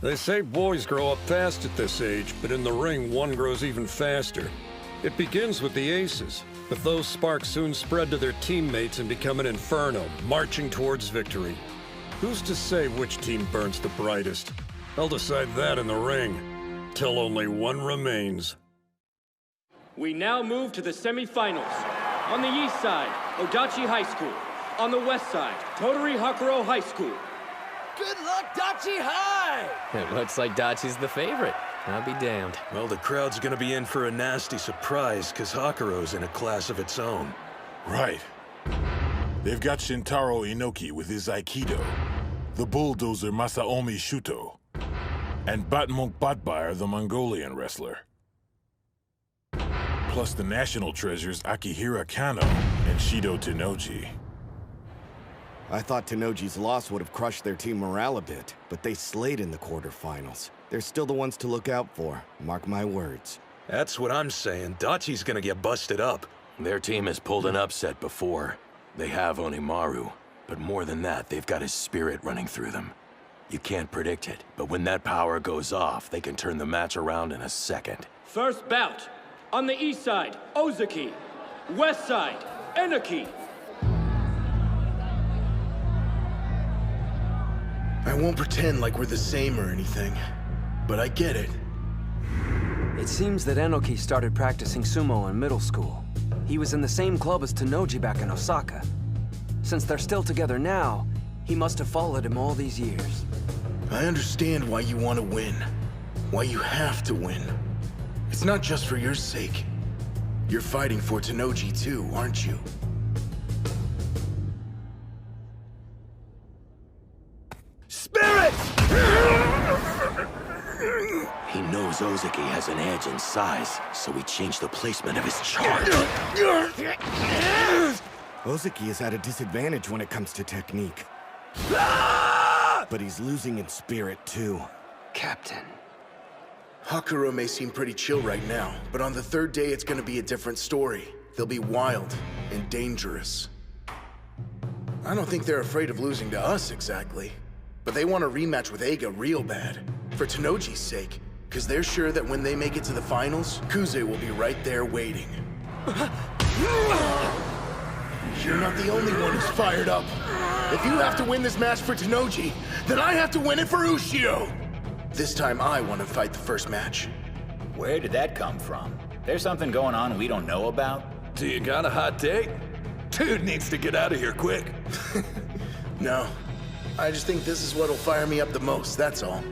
They say boys grow up fast at this age, but in the ring, one grows even faster. It begins with the aces, but those sparks soon spread to their teammates and become an inferno, marching towards victory. Who's to say which team burns the brightest? I'll decide that in the ring, till only one remains. We now move to the semifinals. On the east side, Odachi High School. On the west side, Tottori Hakuro High School. Good luck, Dachi High! It looks like Dachi's the favorite. I'll be damned. Well, the crowd's gonna be in for a nasty surprise, because Hakuro's in a class of its own. Right. They've got Shintaro Inoki with his Aikido, the bulldozer Masaomi Shuto, and Batmunk Batbar, the Mongolian wrestler. Plus the national treasures Akihira Kano and Shido Tennoji. I thought Tennoji's loss would have crushed their team morale a bit, but they slayed in the quarterfinals. They're still the ones to look out for, mark my words. That's what I'm saying. Dachi's gonna get busted up. Their team has pulled an upset before. They have Onimaru, but more than that, they've got his spirit running through them. You can't predict it, but when that power goes off, they can turn the match around in a second. First bout. On the east side, Ozaki. West side, Enoki. I won't pretend like we're the same or anything, but I get it. It seems that Enoki started practicing sumo in middle school. He was in the same club as Tennoji back in Osaka. Since they're still together now, he must have followed him all these years. I understand why you want to win. Why you have to win. It's not just for your sake. You're fighting for Tennoji too, aren't you? Spirit! He knows Ozaki has an edge in size, so he changed the placement of his charge. Ozaki is at a disadvantage when it comes to technique. But he's losing in spirit too. Captain. Hakuro may seem pretty chill right now, but on the third day it's gonna be a different story. They'll be wild and dangerous. I don't think they're afraid of losing to us exactly, but they want a rematch with Eiga real bad, for Tennoji's sake, because they're sure that when they make it to the finals, Kuze will be right there waiting. You're not the only one who's fired up. If you have to win this match for Tennoji, then I have to win it for Ushio! This time I want to fight the first match. Where did that come from? There's something going on we don't know about? Do you got a hot date? Dude needs to get out of here quick. No. I just think this is what'll fire me up the most, that's all.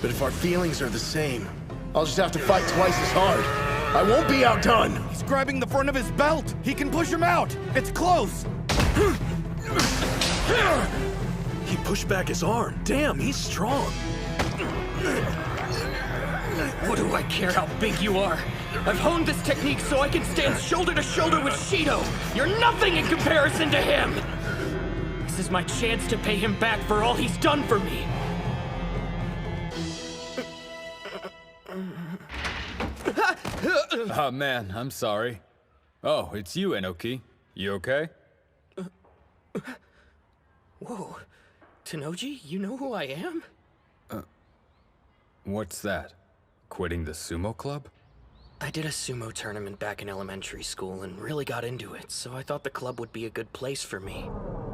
But if our feelings are the same, I'll just have to fight twice as hard. I won't be outdone! He's grabbing the front of his belt! He can push him out! It's close! He pushed back his arm. Damn, he's strong. What do I care how big you are? I've honed this technique so I can stand shoulder to shoulder with Shido. You're nothing in comparison to him! This is my chance to pay him back for all he's done for me. Oh man, I'm sorry. Oh, it's you, Enoki. You okay? Whoa. Tennoji, you know who I am? What's that? Quitting the sumo club? I did a sumo tournament back in elementary school and really got into it, so I thought the club would be a good place for me.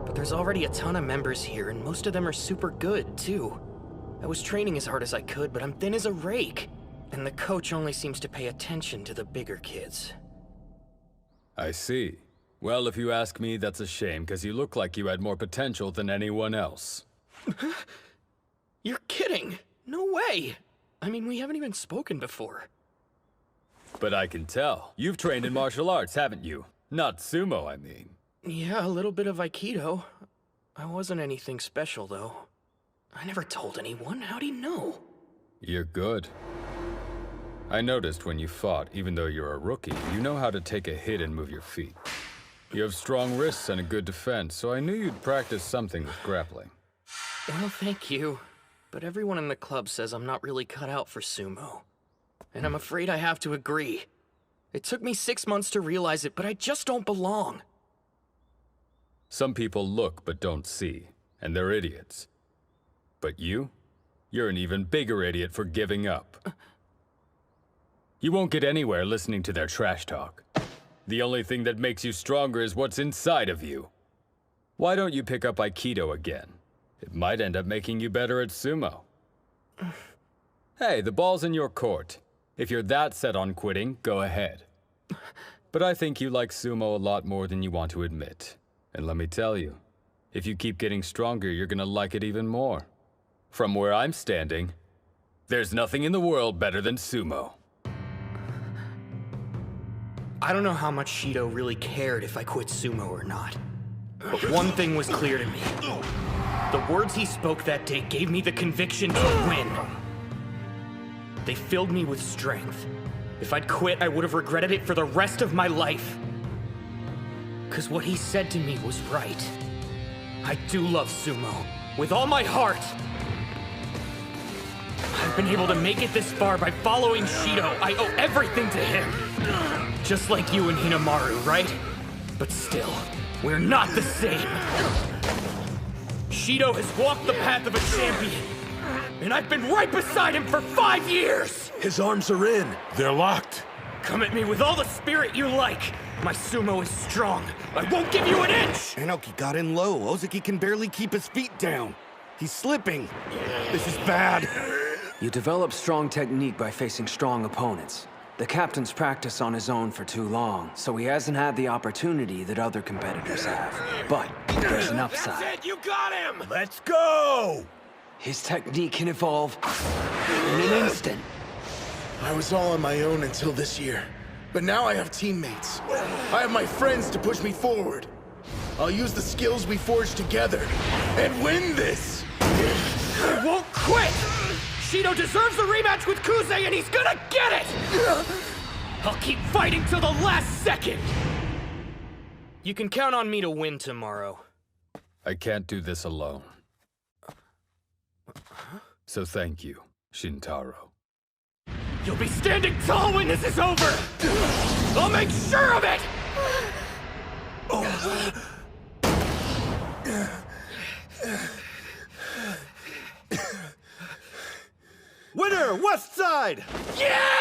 But there's already a ton of members here, and most of them are super good, too. I was training as hard as I could, but I'm thin as a rake. And the coach only seems to pay attention to the bigger kids. I see. Well, if you ask me, that's a shame, because you look like you had more potential than anyone else. You're kidding! No way! I mean, we haven't even spoken before. But I can tell. You've trained in martial arts, haven't you? Not sumo, I mean. Yeah, a little bit of Aikido. I wasn't anything special, though. I never told anyone. How'd he know? You're good. I noticed when you fought, even though you're a rookie, you know how to take a hit and move your feet. You have strong wrists and a good defense, so I knew you'd practice something with grappling. Well, thank you. But everyone in the club says I'm not really cut out for sumo. And I'm afraid I have to agree. It took me 6 months to realize it, but I just don't belong. Some people look but don't see, and they're idiots. But you're an even bigger idiot for giving up. You won't get anywhere listening to their trash talk. The only thing that makes you stronger is what's inside of you. Why don't you pick up Aikido again? It might end up making you better at sumo. Hey, the ball's in your court. If you're that set on quitting, go ahead. But I think you like sumo a lot more than you want to admit. And let me tell you, if you keep getting stronger, you're gonna like it even more. From where I'm standing, there's nothing in the world better than sumo. I don't know how much Shido really cared if I quit sumo or not. But one thing was clear to me. The words he spoke that day gave me the conviction to win. They filled me with strength. If I'd quit, I would have regretted it for the rest of my life. 'Cause what he said to me was right. I do love sumo, with all my heart. I've been able to make it this far by following Shido. I owe everything to him. Just like you and Hinamaru, right? But still, we're not the same. Shido has walked the path of a champion, and I've been right beside him for 5 years! His arms are in. They're locked. Come at me with all the spirit you like. My sumo is strong. I won't give you an inch! Inoki got in low. Ozaki can barely keep his feet down. He's slipping. This is bad. You develop strong technique by facing strong opponents. The captain's practiced on his own for too long, so he hasn't had the opportunity that other competitors have. But there's an upside. That's it, you got him! Let's go! His technique can evolve in an instant. I was all on my own until this year. But now I have teammates. I have my friends to push me forward. I'll use the skills we forged together and win this! I won't quit! Shido deserves a rematch with Kuze, and he's gonna get it! I'll keep fighting till the last second! You can count on me to win tomorrow. I can't do this alone. So thank you, Shintaro. You'll be standing tall when this is over! I'll make sure of it! Winner, West Side! Yeah!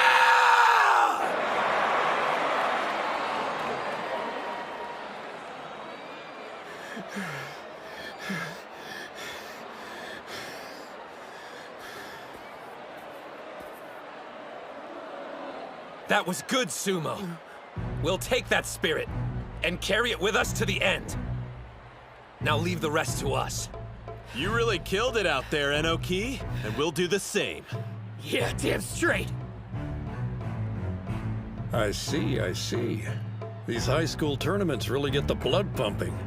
That was good, Sumo. We'll take that spirit and carry it with us to the end. Now leave the rest to us. You really killed it out there, Inoki, and we'll do the same. Yeah, damn straight. I see, I see. These high school tournaments really get the blood pumping.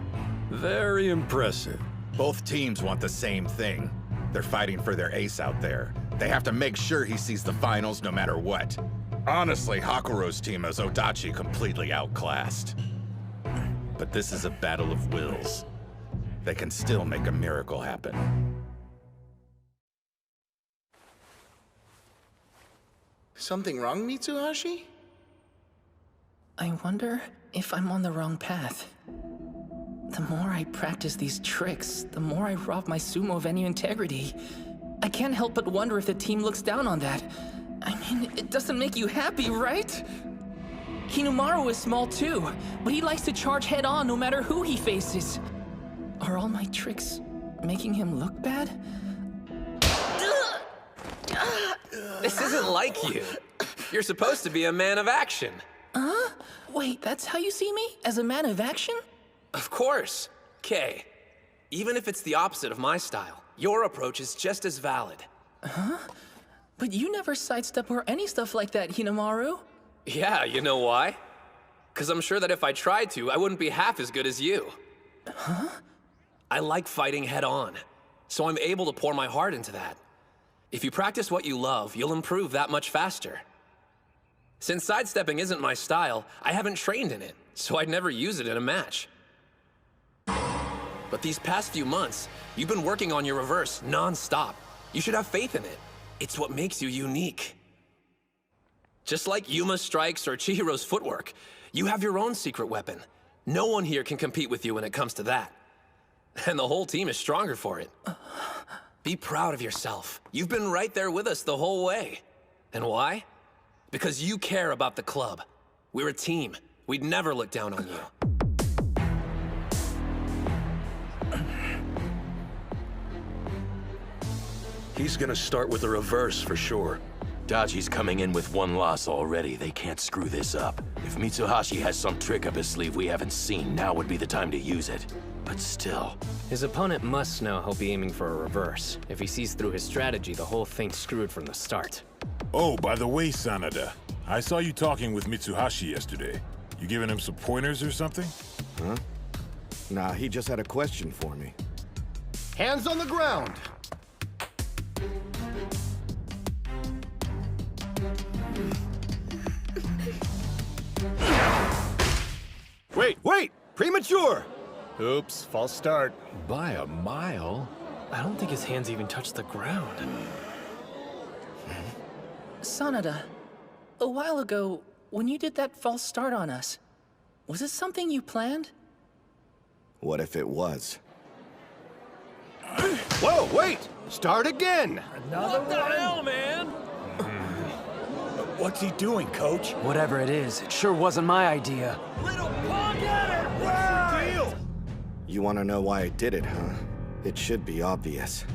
Very impressive. Both teams want the same thing. They're fighting for their ace out there. They have to make sure he sees the finals no matter what. Honestly, Hakuro's team has Odachi completely outclassed. But this is a battle of wills. They can still make a miracle happen. Something wrong, Mitsuhashi? I wonder if I'm on the wrong path. The more I practice these tricks, the more I rob my sumo of any integrity. I can't help but wonder if the team looks down on that. I mean, it doesn't make you happy, right? Hinamaru is small too, but he likes to charge head-on no matter who he faces. Are all my tricks making him look bad? This isn't like you. You're supposed to be a man of action. Huh? Wait, that's how you see me? As a man of action? Of course. Kay, even if it's the opposite of my style, your approach is just as valid. Huh? But you never sidestep or any stuff like that, Hinamaru. Yeah, you know why? 'Cause I'm sure that if I tried to, I wouldn't be half as good as you. Huh? I like fighting head-on, so I'm able to pour my heart into that. If you practice what you love, you'll improve that much faster. Since sidestepping isn't my style, I haven't trained in it, so I'd never use it in a match. But these past few months, you've been working on your reverse non-stop. You should have faith in it. It's what makes you unique. Just like Yuma's strikes or Chihiro's footwork, you have your own secret weapon. No one here can compete with you when it comes to that. And the whole team is stronger for it. Be proud of yourself. You've been right there with us the whole way. And why? Because you care about the club. We're a team. We'd never look down on you. He's gonna start with a reverse for sure. Dachi's coming in with one loss already. They can't screw this up. If Mitsuhashi has some trick up his sleeve we haven't seen, now would be the time to use it. But still... His opponent must know he'll be aiming for a reverse. If he sees through his strategy, the whole thing's screwed from the start. Oh, by the way, Sanada, I saw you talking with Mitsuhashi yesterday. You giving him some pointers or something? Huh? Nah, he just had a question for me. Hands on the ground! Wait! Premature! Oops, false start. By a mile? I don't think his hands even touched the ground. Sanada, a while ago, when you did that false start on us, was it something you planned? What if it was? Whoa, wait! Start again! What the hell, man? What's he doing, Coach? Whatever it is, it sure wasn't my idea. Little punk-headed! What's the deal? You want to know why I did it, huh? It should be obvious.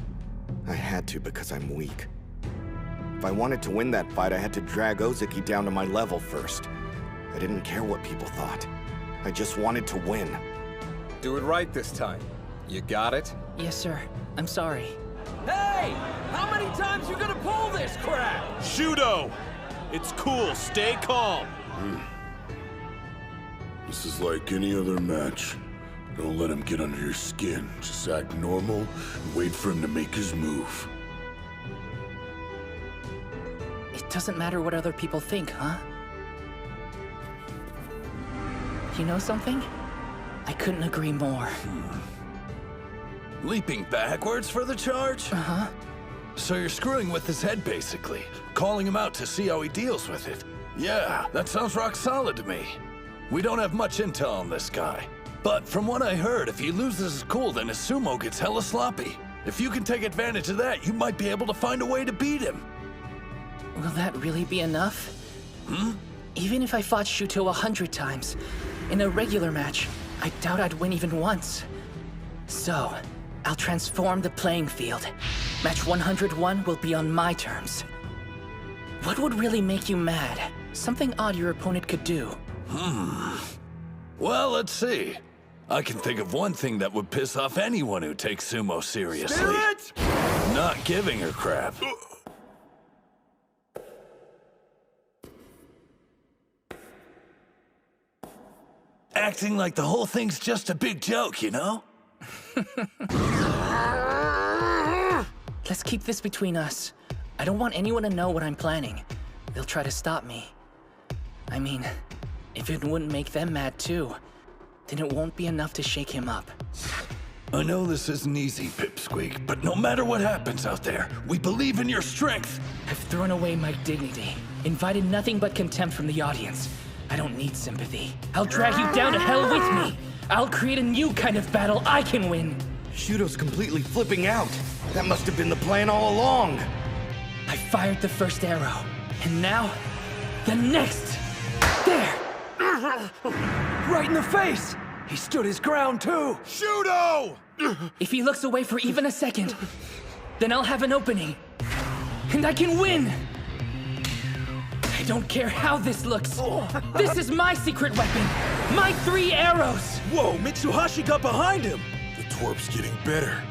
I had to because I'm weak. If I wanted to win that fight, I had to drag Ozeki down to my level first. I didn't care what people thought. I just wanted to win. Do it right this time. You got it? Yes, sir. I'm sorry. Hey! How many times you gonna pull this crap? Shudo! It's cool, stay calm. This is like any other match. Don't let him get under your skin. Just act normal and wait for him to make his move. It doesn't matter what other people think, huh? You know something? I couldn't agree more. Leaping backwards for the charge? Uh-huh. So you're screwing with his head, basically. Calling him out to see how he deals with it. Yeah, that sounds rock solid to me. We don't have much intel on this guy. But from what I heard, if he loses his cool, then his sumo gets hella sloppy. If you can take advantage of that, you might be able to find a way to beat him. Will that really be enough? Even if I fought Shuto 100 times, in a regular match, I doubt I'd win even once. So, I'll transform the playing field. Match 101 will be on my terms. What would really make you mad? Something odd your opponent could do. Well, let's see. I can think of one thing that would piss off anyone who takes sumo seriously. Spirit! Not giving her crap. Acting like the whole thing's just a big joke, you know? Let's keep this between us. I don't want anyone to know what I'm planning. They'll try to stop me. I mean, if it wouldn't make them mad too, then it won't be enough to shake him up. I know this isn't easy, Pipsqueak, but no matter what happens out there, we believe in your strength. I've thrown away my dignity, invited nothing but contempt from the audience. I don't need sympathy. I'll drag you down to hell with me. I'll create a new kind of battle I can win. Shudo's completely flipping out. That must have been the plan all along. I fired the first arrow, and now, the next. There! Right in the face! He stood his ground too! Shudo! If he looks away for even a second, then I'll have an opening. And I can win! I don't care how this looks. This is my secret weapon. My 3 arrows. Whoa, Mitsuhashi got behind him. The twerp's getting better.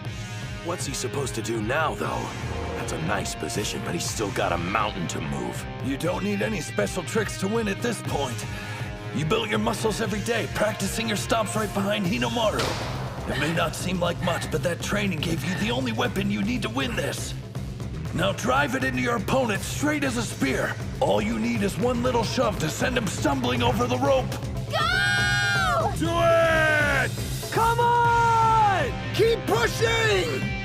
What's he supposed to do now, though? That's a nice position, but he's still got a mountain to move. You don't need any special tricks to win at this point. You build your muscles every day, practicing your stomps right behind Hinomaru. It may not seem like much, but that training gave you the only weapon you need to win this. Now drive it into your opponent straight as a spear. All you need is one little shove to send him stumbling over the rope. Go! Do it! Come on! Keep pushing!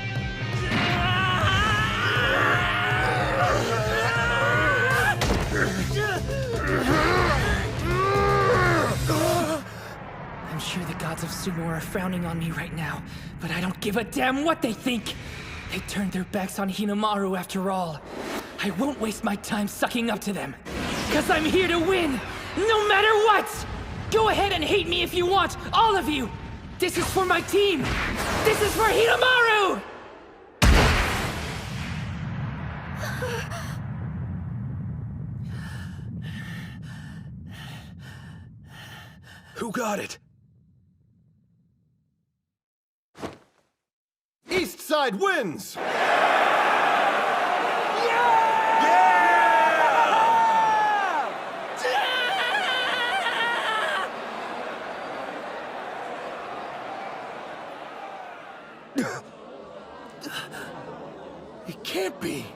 Sumo are frowning on me right now, but I don't give a damn what they think. They turned their backs on Hinamaru after all. I won't waste my time sucking up to them, because I'm here to win, no matter what! Go ahead and hate me if you want, all of you! This is for my team! This is for Hinamaru! Who got it? East side wins! It can't be.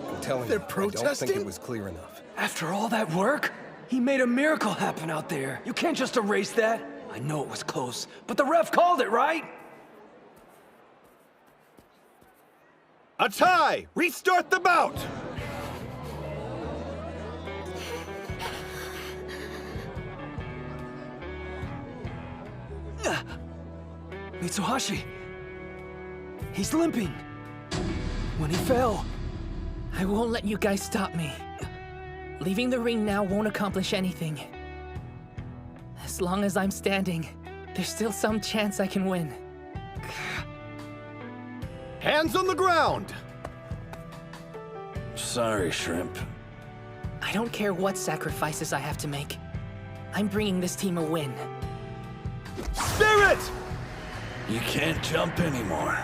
I'm telling They're you, protesting? I don't think it was clear enough. After all that work? He made a miracle happen out there. You can't just erase that. I know it was close, but the ref called it, right? A tie! Restart the bout! Mitsuhashi. He's limping. When he fell. I won't let you guys stop me. Leaving the ring now won't accomplish anything. As long as I'm standing, there's still some chance I can win. Hands on the ground! Sorry, Shrimp. I don't care what sacrifices I have to make. I'm bringing this team a win. Spirit! You can't jump anymore.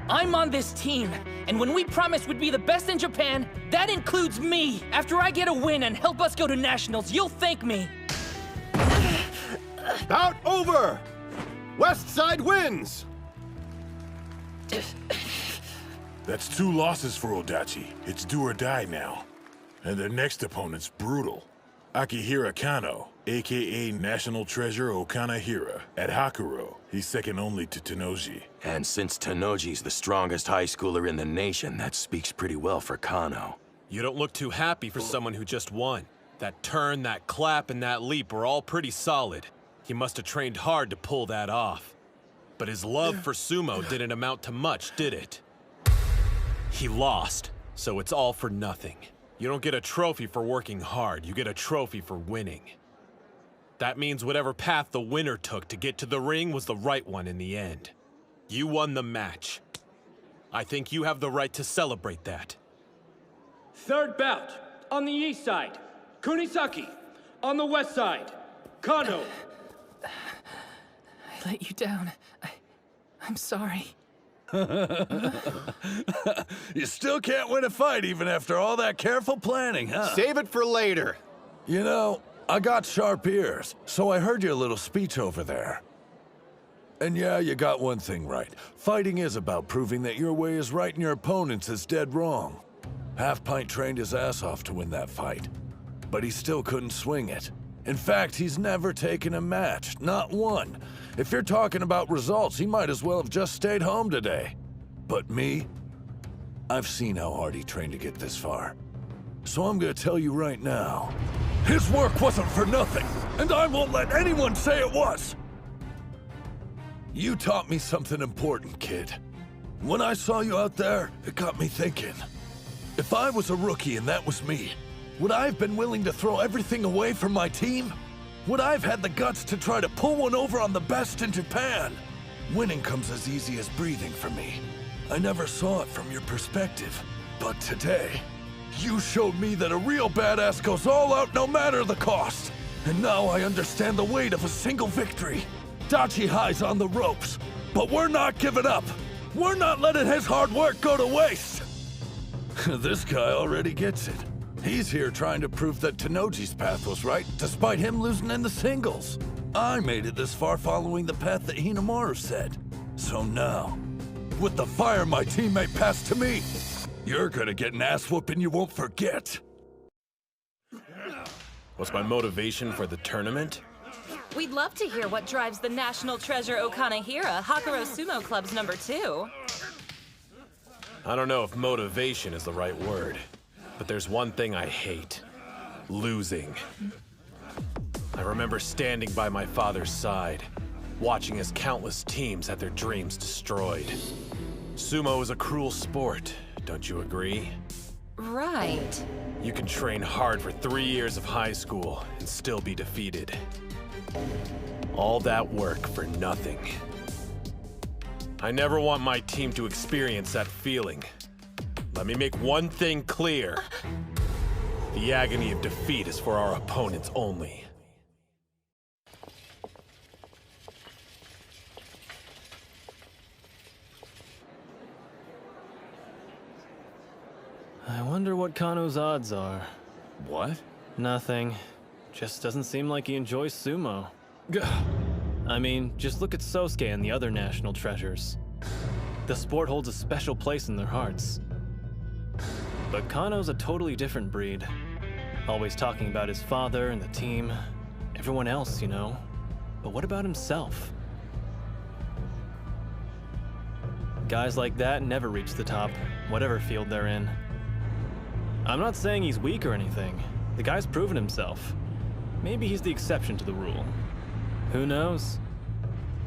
I'm on this team, and when we promised we'd be the best in Japan, that includes me. After I get a win and help us go to nationals, you'll thank me. Bout over! West side wins! That's 2 losses for Odachi. It's do or die now. And their next opponent's brutal. Akihira Kano, aka National Treasure Okanahira, at Hakuro. He's second only to Tenoji. And since Tenoji's the strongest high schooler in the nation, that speaks pretty well for Kano. You don't look too happy for someone who just won. That turn, that clap, and that leap were all pretty solid. He must have trained hard to pull that off. But his love for sumo didn't amount to much, did it? He lost, so it's all for nothing. You don't get a trophy for working hard, you get a trophy for winning. That means whatever path the winner took to get to the ring was the right one in the end. You won the match. I think you have the right to celebrate that. Third bout, on the east side, Kunisaki. On the west side, Kano. I let you down. I'm sorry. You still can't win a fight even after all that careful planning, huh? Save it for later. You know, I got sharp ears, so I heard your little speech over there. And yeah, you got one thing right. Fighting is about proving that your way is right and your opponent's is dead wrong. Half-Pint trained his ass off to win that fight, but he still couldn't swing it. In fact, he's never taken a match, not one. If you're talking about results, he might as well have just stayed home today. But me? I've seen how hard he trained to get this far. So I'm gonna tell you right now, his work wasn't for nothing, and I won't let anyone say it was! You taught me something important, kid. When I saw you out there, it got me thinking. If I was a rookie and that was me, would I have been willing to throw everything away for my team? Would I have had the guts to try to pull one over on the best in Japan? Winning comes as easy as breathing for me. I never saw it from your perspective. But today, you showed me that a real badass goes all out no matter the cost. And now I understand the weight of a single victory. Dachi High's on the ropes, but we're not giving up. We're not letting his hard work go to waste. This guy already gets it. He's here trying to prove that Tenoji's path was right, despite him losing in the singles. I made it this far following the path that Hinamaru said. So now, with the fire my teammate passed to me, you're gonna get an ass whooping you won't forget. What's my motivation for the tournament? We'd love to hear what drives the National Treasure Okanahira, Hakuro Sumo Club's #2. I don't know if motivation is the right word, but there's one thing I hate: losing. I remember standing by my father's side, watching as countless teams had their dreams destroyed. Sumo is a cruel sport, don't you agree? Right. You can train hard for 3 years of high school and still be defeated. All that work for nothing. I never want my team to experience that feeling. Let me make one thing clear. The agony of defeat is for our opponents only. I wonder what Kano's odds are. What? Nothing. Just doesn't seem like he enjoys sumo. I mean, just look at Sosuke and the other national treasures. The sport holds a special place in their hearts. But Kano's a totally different breed. Always talking about his father and the team. Everyone else, you know. But what about himself? Guys like that never reach the top, whatever field they're in. I'm not saying he's weak or anything. The guy's proven himself. Maybe he's the exception to the rule. Who knows?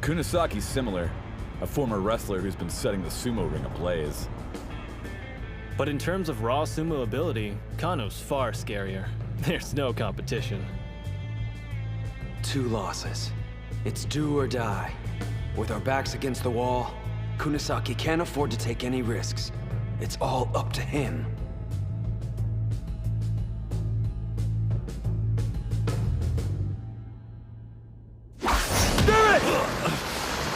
Kunasaki's similar. A former wrestler who's been setting the sumo ring ablaze. But in terms of raw sumo ability, Kano's far scarier. There's no competition. 2 losses. It's do or die. With our backs against the wall, Kunasaki can't afford to take any risks. It's all up to him.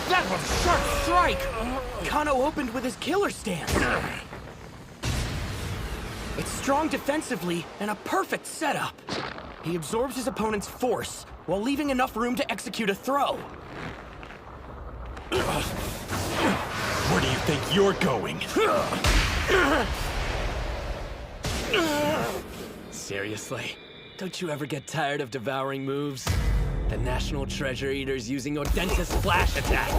That was a sharp strike! Kano opened with his killer stance. It's strong defensively and a perfect setup. He absorbs his opponent's force while leaving enough room to execute a throw. Where do you think you're going? Seriously? Don't you ever get tired of devouring moves? The National Treasure Eater's using Odenta's Splash Attack.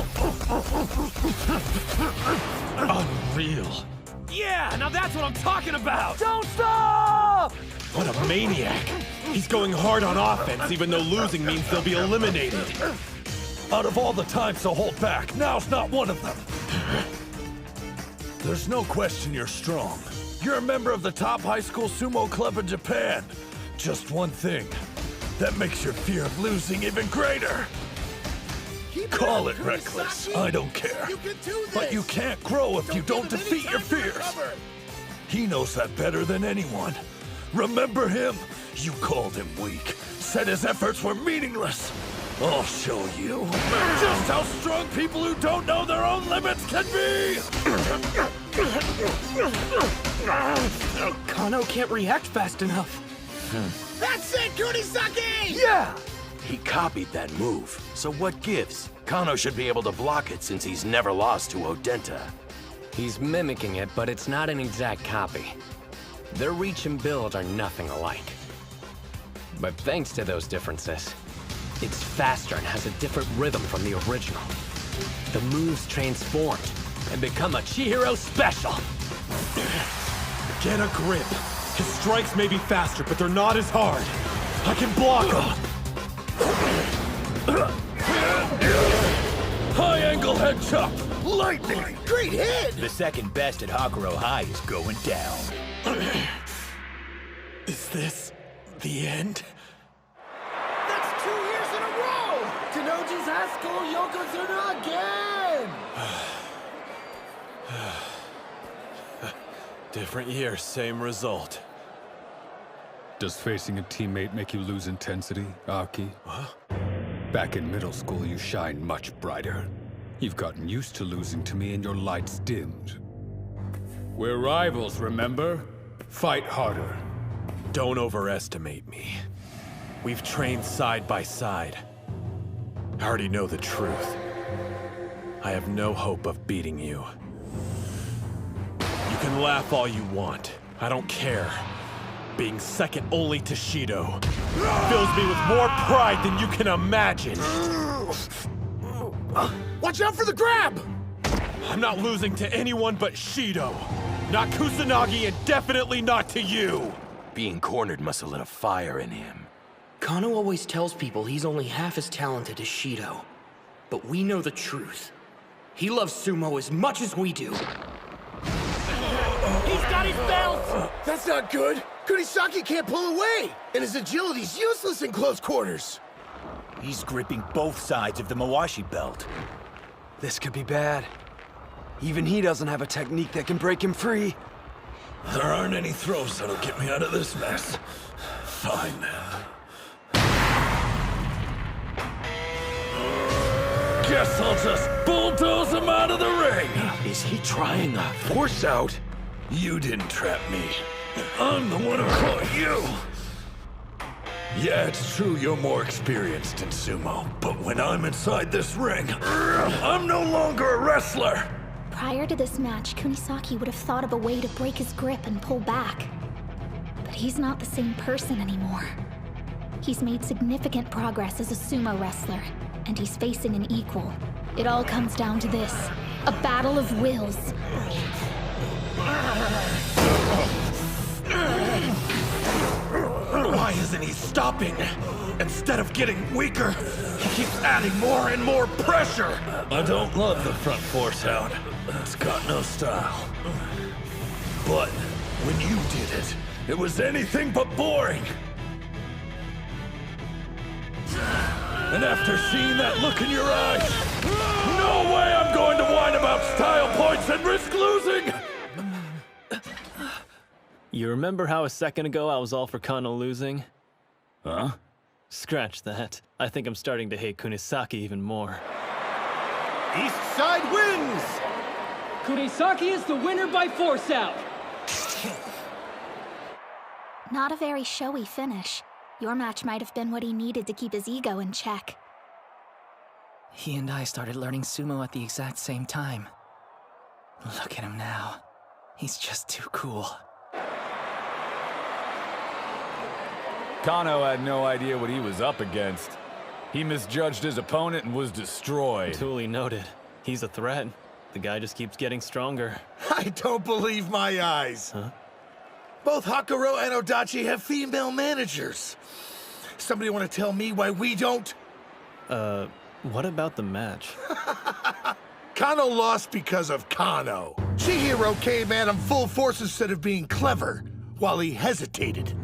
Unreal. Yeah, now that's what I'm talking about! Don't stop! What a maniac. He's going hard on offense, even though losing means they'll be eliminated. Out of all the times to hold back, now's not one of them. There's no question you're strong. You're a member of the top high school sumo club in Japan. Just one thing. That makes your fear of losing even greater. Call it reckless, I don't care. But you can't grow if you don't defeat your fears. He knows that better than anyone. Remember him? You called him weak, said his efforts were meaningless. I'll show you just how strong people who don't know their own limits can be! Kano can't react fast enough. That's it, Kunisaki! Yeah! He copied that move, so what gives? Kano should be able to block it since he's never lost to Odenta. He's mimicking it, but it's not an exact copy. Their reach and build are nothing alike. But thanks to those differences, it's faster and has a different rhythm from the original. The moves transformed and become a Chihiro special. Get a grip. His strikes may be faster, but they're not as hard. I can block them. High angle head chop! Lightning! Great hit! The second best at Hakuro High is going down. Is this the end? That's 2 years in a row! Tenoji's high school Yokozuna again! Different year, same result. Does facing a teammate make you lose intensity, Aki? Huh? Back in middle school, you shined much brighter. You've gotten used to losing to me and your lights dimmed. We're rivals, remember? Fight harder. Don't overestimate me. We've trained side by side. I already know the truth. I have no hope of beating you. You can laugh all you want. I don't care. Being second only to Shido fills me with more pride than you can imagine. Watch out for the grab! I'm not losing to anyone but Shido. Not Kusanagi and definitely not to you. Being cornered must have lit a fire in him. Kano always tells people he's only half as talented as Shido. but we know the truth. He loves sumo as much as we do. He's got his belt! That's not good! Kunisaki can't pull away! And his agility's useless in close quarters! He's gripping both sides of the Mawashi belt. This could be bad. Even he doesn't have a technique that can break him free. There aren't any throws that'll get me out of this mess. Fine then. Guess I'll just bulldoze him out of the ring! Is he trying a force out? You didn't trap me. I'm the one who caught you! Yeah, it's true you're more experienced in sumo, but when I'm inside this ring, I'm no longer a wrestler! Prior to this match, Kunisaki would have thought of a way to break his grip and pull back. But he's not the same person anymore. He's made significant progress as a sumo wrestler, and he's facing an equal. It all comes down to this, a battle of wills. Why isn't he stopping? Instead of getting weaker, he keeps adding more and more pressure! I don't love the front force out. It's got no style. But when you did it, it was anything but boring. And after seeing that look in your eyes, no way I'm going to whine about style points and risk losing! You remember how a second ago I was all for Kano losing? Huh? Scratch that. I think I'm starting to hate Kunisaki even more. East side wins! Kunisaki is the winner by force out! Not a very showy finish. Your match might have been what he needed to keep his ego in check. He and I started learning sumo at the exact same time. Look at him now. He's just too cool. Kano had no idea what he was up against. He misjudged his opponent and was destroyed. Duly noted. He's a threat. The guy just keeps getting stronger. I don't believe my eyes. Huh? Both Hakuro and Odachi have female managers. Somebody want to tell me why we don't? What about the match? Kano lost because of Kano. Chihiro came at him full force instead of being clever, while he hesitated.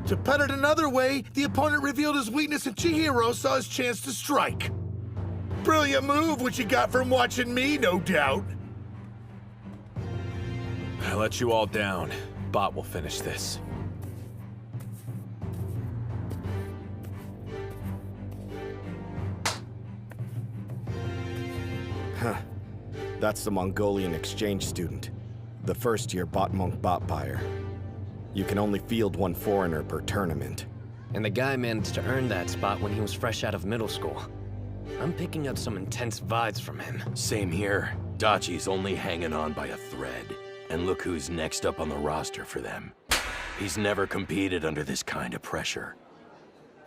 To put it another way, the opponent revealed his weakness and Chihiro saw his chance to strike. Brilliant move, which he got from watching me, no doubt. I let you all down. Bot will finish this. Huh. That's the Mongolian exchange student. The first-year bot monk bot buyer. You can only field one foreigner per tournament. And the guy managed to earn that spot when he was fresh out of middle school. I'm picking up some intense vibes from him. Same here. Dachi's only hanging on by a thread. And look who's next up on the roster for them. He's never competed under this kind of pressure.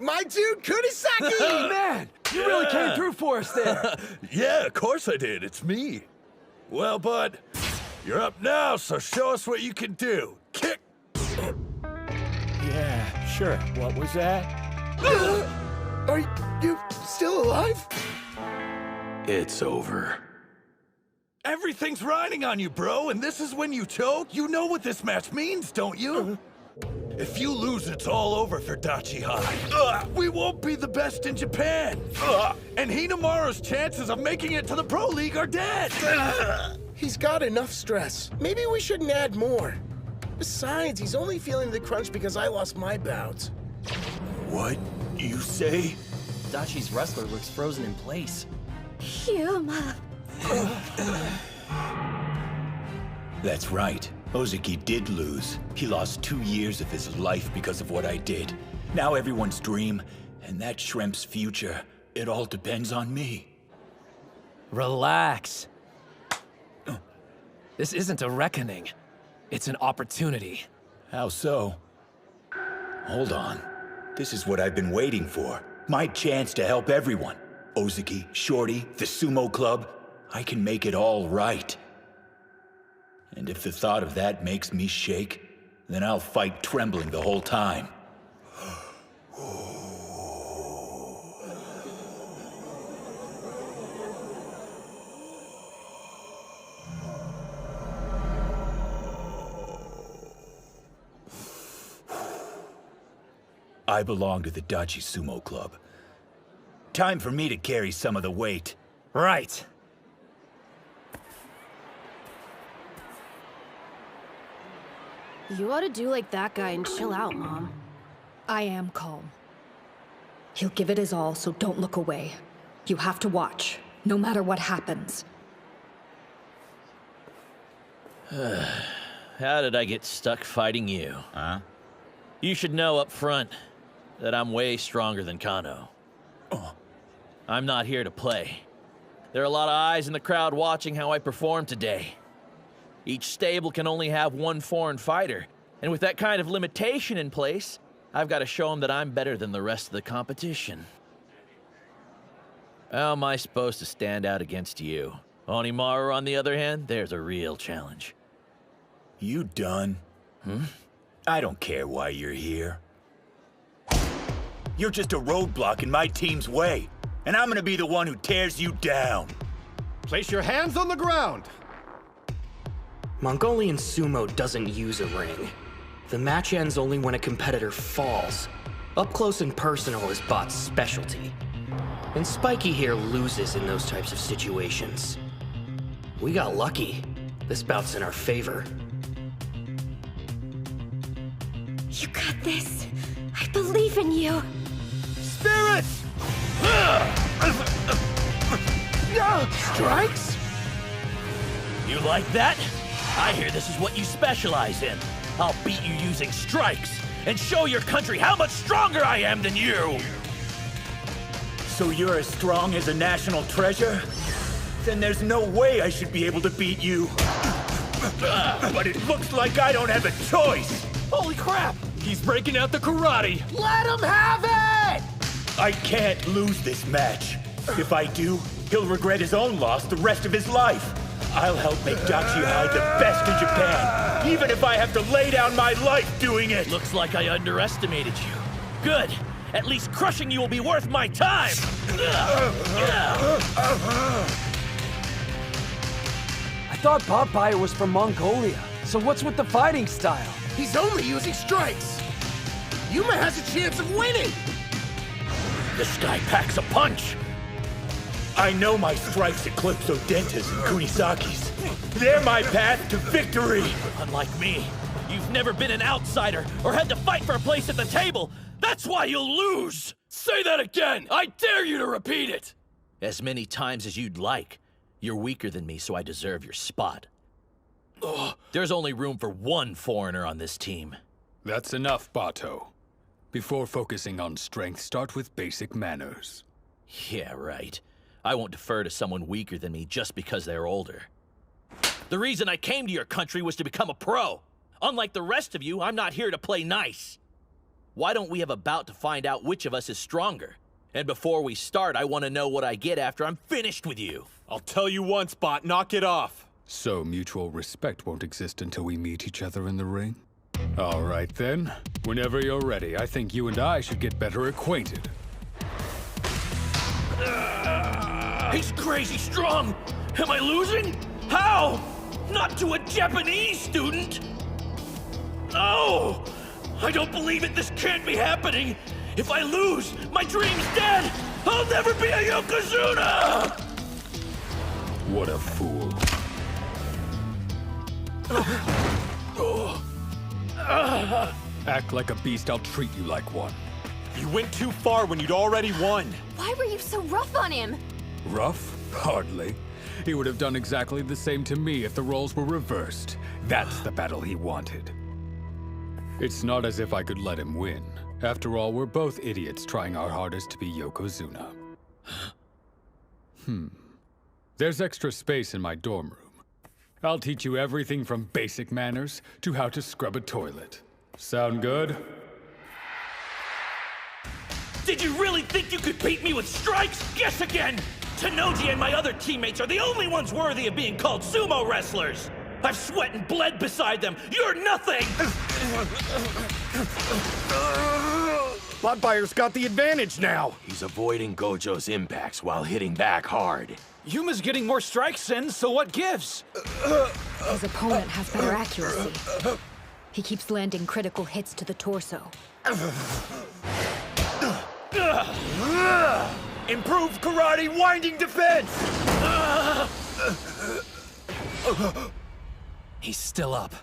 My dude, Kunisaki! Man, you really came through for us there. Yeah, of course I did. It's me. Well, bud, you're up now, so show us what you can do. Kick! Yeah, sure. What was that? Are you still alive? It's over. Everything's riding on you, bro, and this is when you choke? You know what this match means, don't you? If you lose, it's all over for Dachi High. We won't be the best in Japan. And Hinamaru's chances of making it to the Pro League are dead. He's got enough stress. Maybe we shouldn't add more. Besides, he's only feeling the crunch because I lost my bout. What you say? Dachi's wrestler looks frozen in place. Hyuma. That's right. Ozeki did lose. He lost 2 years of his life because of what I did. Now everyone's dream, and that shrimp's future, it all depends on me. Relax. This isn't a reckoning. It's an opportunity. How so? Hold on. This is what I've been waiting for. My chance to help everyone. Ozeki, Shorty, the Sumo Club. I can make it all right. And if the thought of that makes me shake, then I'll fight trembling the whole time. I belong to the Dachi Sumo Club. Time for me to carry some of the weight. Right. You ought to do like that guy and chill out, Mom. I am calm. He'll give it his all, so don't look away. You have to watch, no matter what happens. How did I get stuck fighting you? Huh? You should know up front that I'm way stronger than Kano. I'm not here to play. There are a lot of eyes in the crowd watching how I perform today. Each stable can only have one foreign fighter, and with that kind of limitation in place, I've got to show them that I'm better than the rest of the competition. How am I supposed to stand out against you? Onimaru, on the other hand, there's a real challenge. You done? I don't care why you're here. You're just a roadblock in my team's way, and I'm gonna be the one who tears you down. Place your hands on the ground! Mongolian sumo doesn't use a ring. The match ends only when a competitor falls. Up close and personal is Bot's specialty. And Spiky here loses in those types of situations. We got lucky. This bout's in our favor. You got this. I believe in you. Spirits! Strikes? You like that? I hear this is what you specialize in. I'll beat you using strikes and show your country how much stronger I am than you! So you're as strong as a national treasure? Then there's no way I should be able to beat you. But it looks like I don't have a choice! Holy crap! He's breaking out the karate! Let him have it! I can't lose this match. If I do, he'll regret his own loss the rest of his life. I'll help make Dachi High the best in Japan, even if I have to lay down my life doing it! Looks like I underestimated you. Good! At least crushing you will be worth my time! I thought Popeye was from Mongolia, so what's with the fighting style? He's only using strikes! Yuma has a chance of winning! This guy packs a punch! I know my strikes eclipse Odenta's and Kunisaki's. They're my path to victory! Unlike me, you've never been an outsider or had to fight for a place at the table! That's why you'll lose! Say that again! I dare you to repeat it! As many times as you'd like. You're weaker than me, so I deserve your spot. There's only room for one foreigner on this team. That's enough, Bato. Before focusing on strength, start with basic manners. Yeah, right. I won't defer to someone weaker than me just because they're older. The reason I came to your country was to become a pro. Unlike the rest of you, I'm not here to play nice. Why don't we have a bout to find out which of us is stronger? And before we start, I want to know what I get after I'm finished with you. I'll tell you once, Bot, knock it off. So mutual respect won't exist until we meet each other in the ring? All right then. Whenever you're ready, I think you and I should get better acquainted. He's crazy strong! Am I losing? How? Not to a Japanese student? No! I don't believe it! This can't be happening! If I lose, my dream's dead! I'll never be a Yokozuna! What a fool. Act like a beast, I'll treat you like one. You went too far when you'd already won. Why were you so rough on him? Rough? Hardly. He would have done exactly the same to me if the roles were reversed. That's the battle he wanted. It's not as if I could let him win. After all, we're both idiots trying our hardest to be Yokozuna. There's extra space in my dorm room. I'll teach you everything from basic manners to how to scrub a toilet. Sound good? Did you really think you could beat me with strikes? Guess again! Tanoji and my other teammates are the only ones worthy of being called sumo wrestlers! I've sweat and bled beside them! You're nothing! Bloodfire's got the advantage now! He's avoiding Gojo's impacts while hitting back hard. Yuma's getting more strikes in, so what gives? His opponent has better accuracy. He keeps landing critical hits to the torso. Improved karate winding defense! He's still up.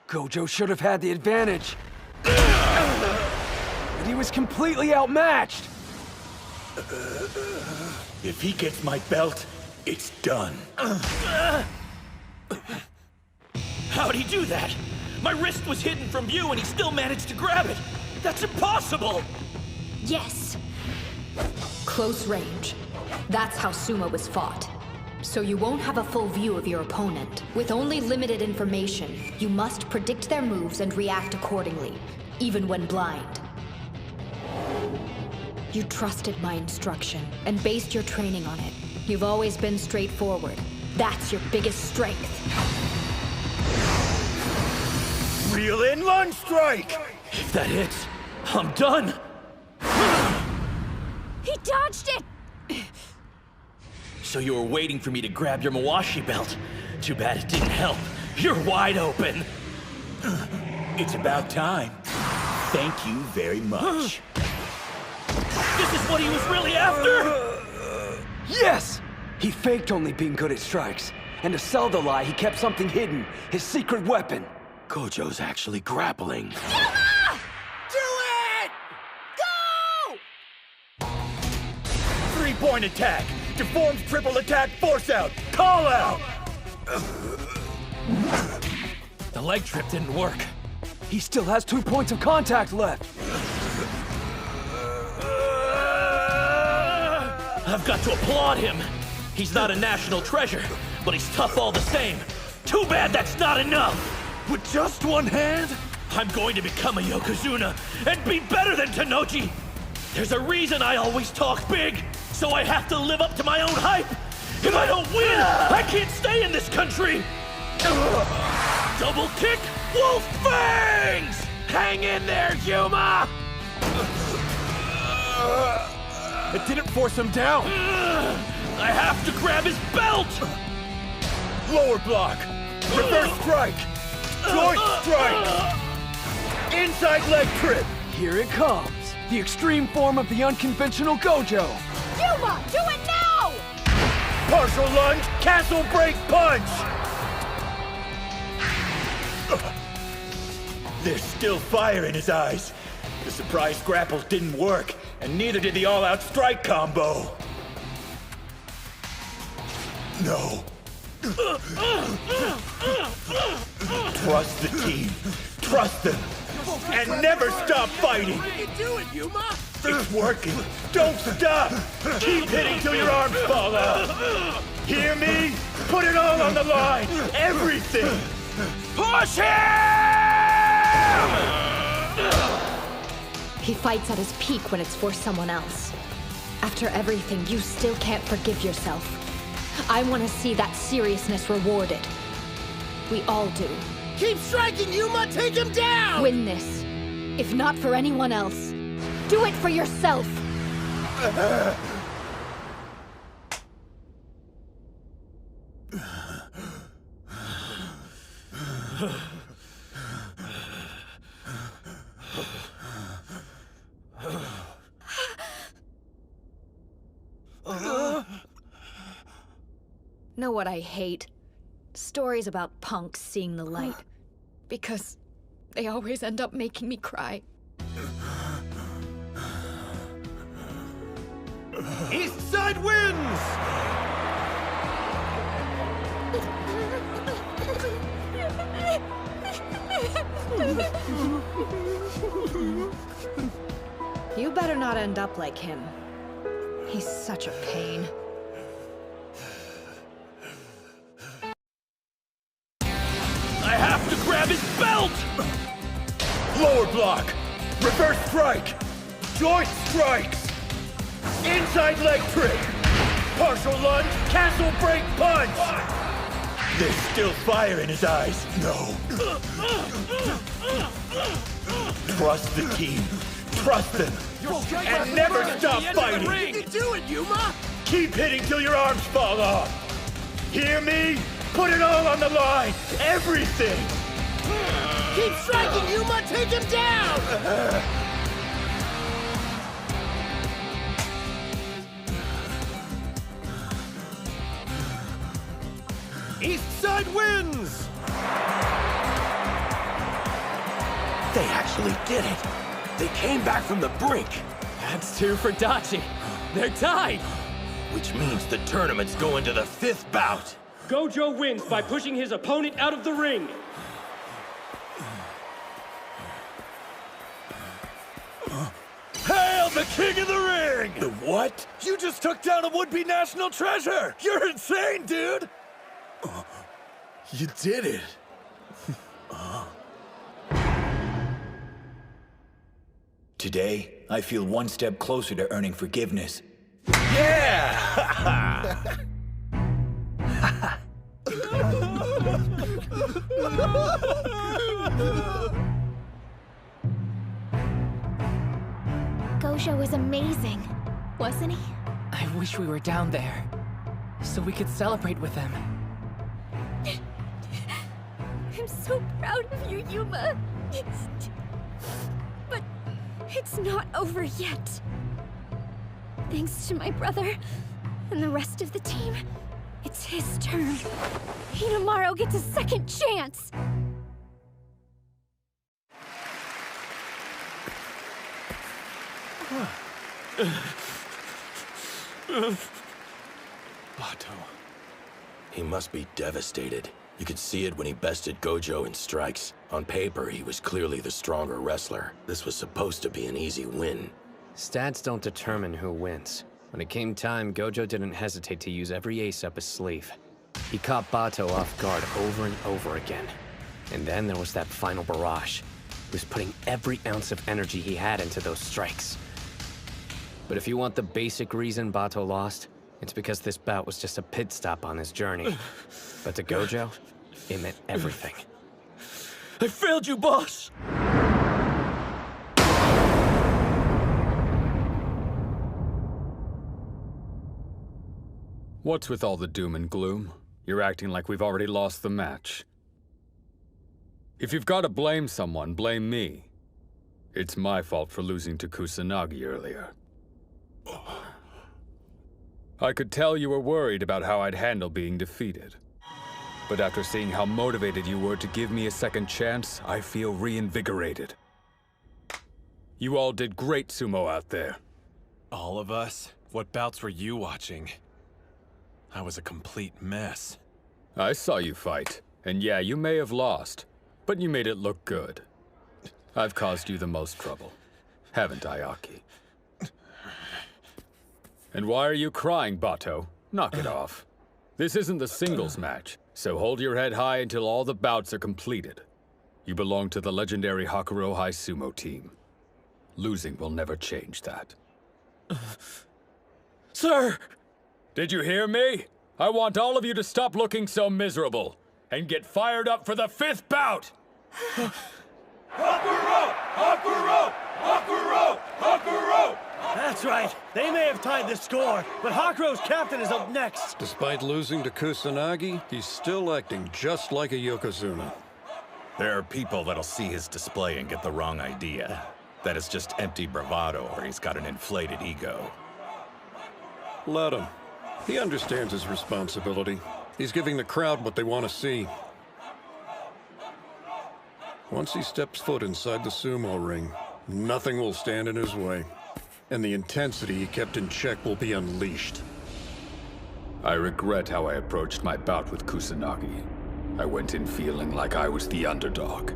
Gojo should have had the advantage. But he was completely outmatched. If he gets my belt, it's done. How'd he do that? My wrist was hidden from view and he still managed to grab it. That's impossible! Yes. Close range. That's how sumo is fought. So you won't have a full view of your opponent. With only limited information, you must predict their moves and react accordingly, even when blind. You trusted my instruction and based your training on it. You've always been straightforward. That's your biggest strength. Reel in lunge strike! If that hits, I'm done! He dodged it! So you were waiting for me to grab your Mawashi belt. Too bad it didn't help. You're wide open. It's about time. Thank you very much. This is what he was really after? Yes! He faked only being good at strikes. And to sell the lie, he kept something hidden. His secret weapon. Gojo's actually grappling. Yuma! Do it! Go! 3-point attack! Deformed triple attack force out! Call out! The leg trip didn't work. He still has 2 points of contact left. I've got to applaud him. He's not a national treasure, but he's tough all the same. Too bad that's not enough. With just one hand, I'm going to become a Yokozuna and be better than Tanoji. There's a reason I always talk big, so I have to live up to my own hype. If I don't win, I can't stay in this country. Double kick, wolf fangs! Hang in there, Yuma! It didn't force him down. I have to grab his belt! Lower block! Reverse strike! Joint strike! Inside leg trip! Here it comes. The extreme form of the unconventional Gojo. Yuma, do it now! Partial lunge, castle break punch! There's still fire in his eyes. The surprise grapple didn't work, and neither did the all-out strike combo. No. Trust the team. Trust them. And never stop fighting. You can do it, Yuma! It's working. Don't stop. Keep hitting till your arms fall out. Hear me? Put it all on the line. Everything. Push him! He fights at his peak when it's for someone else. After everything, you still can't forgive yourself. I want to see that seriousness rewarded. We all do. Keep striking, Yuma! Take him down! Win this. If not for anyone else, do it for yourself! Know what I hate? Stories about punks seeing the light. Because they always end up making me cry. East Side wins! You better not end up like him. He's such a pain. I have to grab his belt! Lower block. Reverse strike. Joint strikes. Inside leg trick. Partial lunge, castle break punch. There's still fire in his eyes. No. Trust the team. Trust them. And never stop fighting. You can do it, Yuma! Keep hitting till your arms fall off. Hear me? Put it all on the line. Everything. Keep striking, Yuma! Take him down! side wins! They actually did it. They came back from the brink. That's 2 for Dachi. They're tied. Which means the tournament's going to the 5th bout. Gojo wins by pushing his opponent out of the ring. Hail the king of the ring! The what? You just took down a would-be national treasure! You're insane, dude! You did it. Today, I feel one step closer to earning forgiveness. Yeah! Gojo was amazing, wasn't he? I wish we were down there, so we could celebrate with them. I'm so proud of you, Yuma. But it's not over yet. Thanks to my brother and the rest of the team, it's his turn. Hinamaru gets a second chance. Bato. He must be devastated. You could see it when he bested Gojo in strikes. On paper, he was clearly the stronger wrestler. This was supposed to be an easy win. Stats don't determine who wins. When it came time, Gojo didn't hesitate to use every ace up his sleeve. He caught Bato off guard over and over again. And then there was that final barrage. He was putting every ounce of energy he had into those strikes. But if you want the basic reason Bato lost, it's because this bout was just a pit stop on his journey. But to Gojo, it meant everything. I failed you, boss! What's with all the doom and gloom? You're acting like we've already lost the match. If you've got to blame someone, blame me. It's my fault for losing to Kusanagi earlier. I could tell you were worried about how I'd handle being defeated. But after seeing how motivated you were to give me a second chance, I feel reinvigorated. You all did great, Sumo, out there. All of us? What bouts were you watching? I was a complete mess. I saw you fight, and yeah, you may have lost, but you made it look good. I've caused you the most trouble, haven't I, Aki? And why are you crying, Bato? Knock it off. This isn't the singles match, so hold your head high until all the bouts are completed. You belong to the legendary Hakuro High Sumo team. Losing will never change that. Sir! Did you hear me? I want all of you to stop looking so miserable and get fired up for the 5th bout! Hakuro! Hakuro! Hakuro! Hakuro! That's right. They may have tied the score, but Hakuro's captain is up next. Despite losing to Kusanagi, he's still acting just like a Yokozuna. There are people that'll see his display and get the wrong idea. That it's just empty bravado or he's got an inflated ego. Let him. He understands his responsibility. He's giving the crowd what they want to see. Once he steps foot inside the sumo ring, nothing will stand in his way. And the intensity he kept in check will be unleashed. I regret how I approached my bout with Kusanagi. I went in feeling like I was the underdog.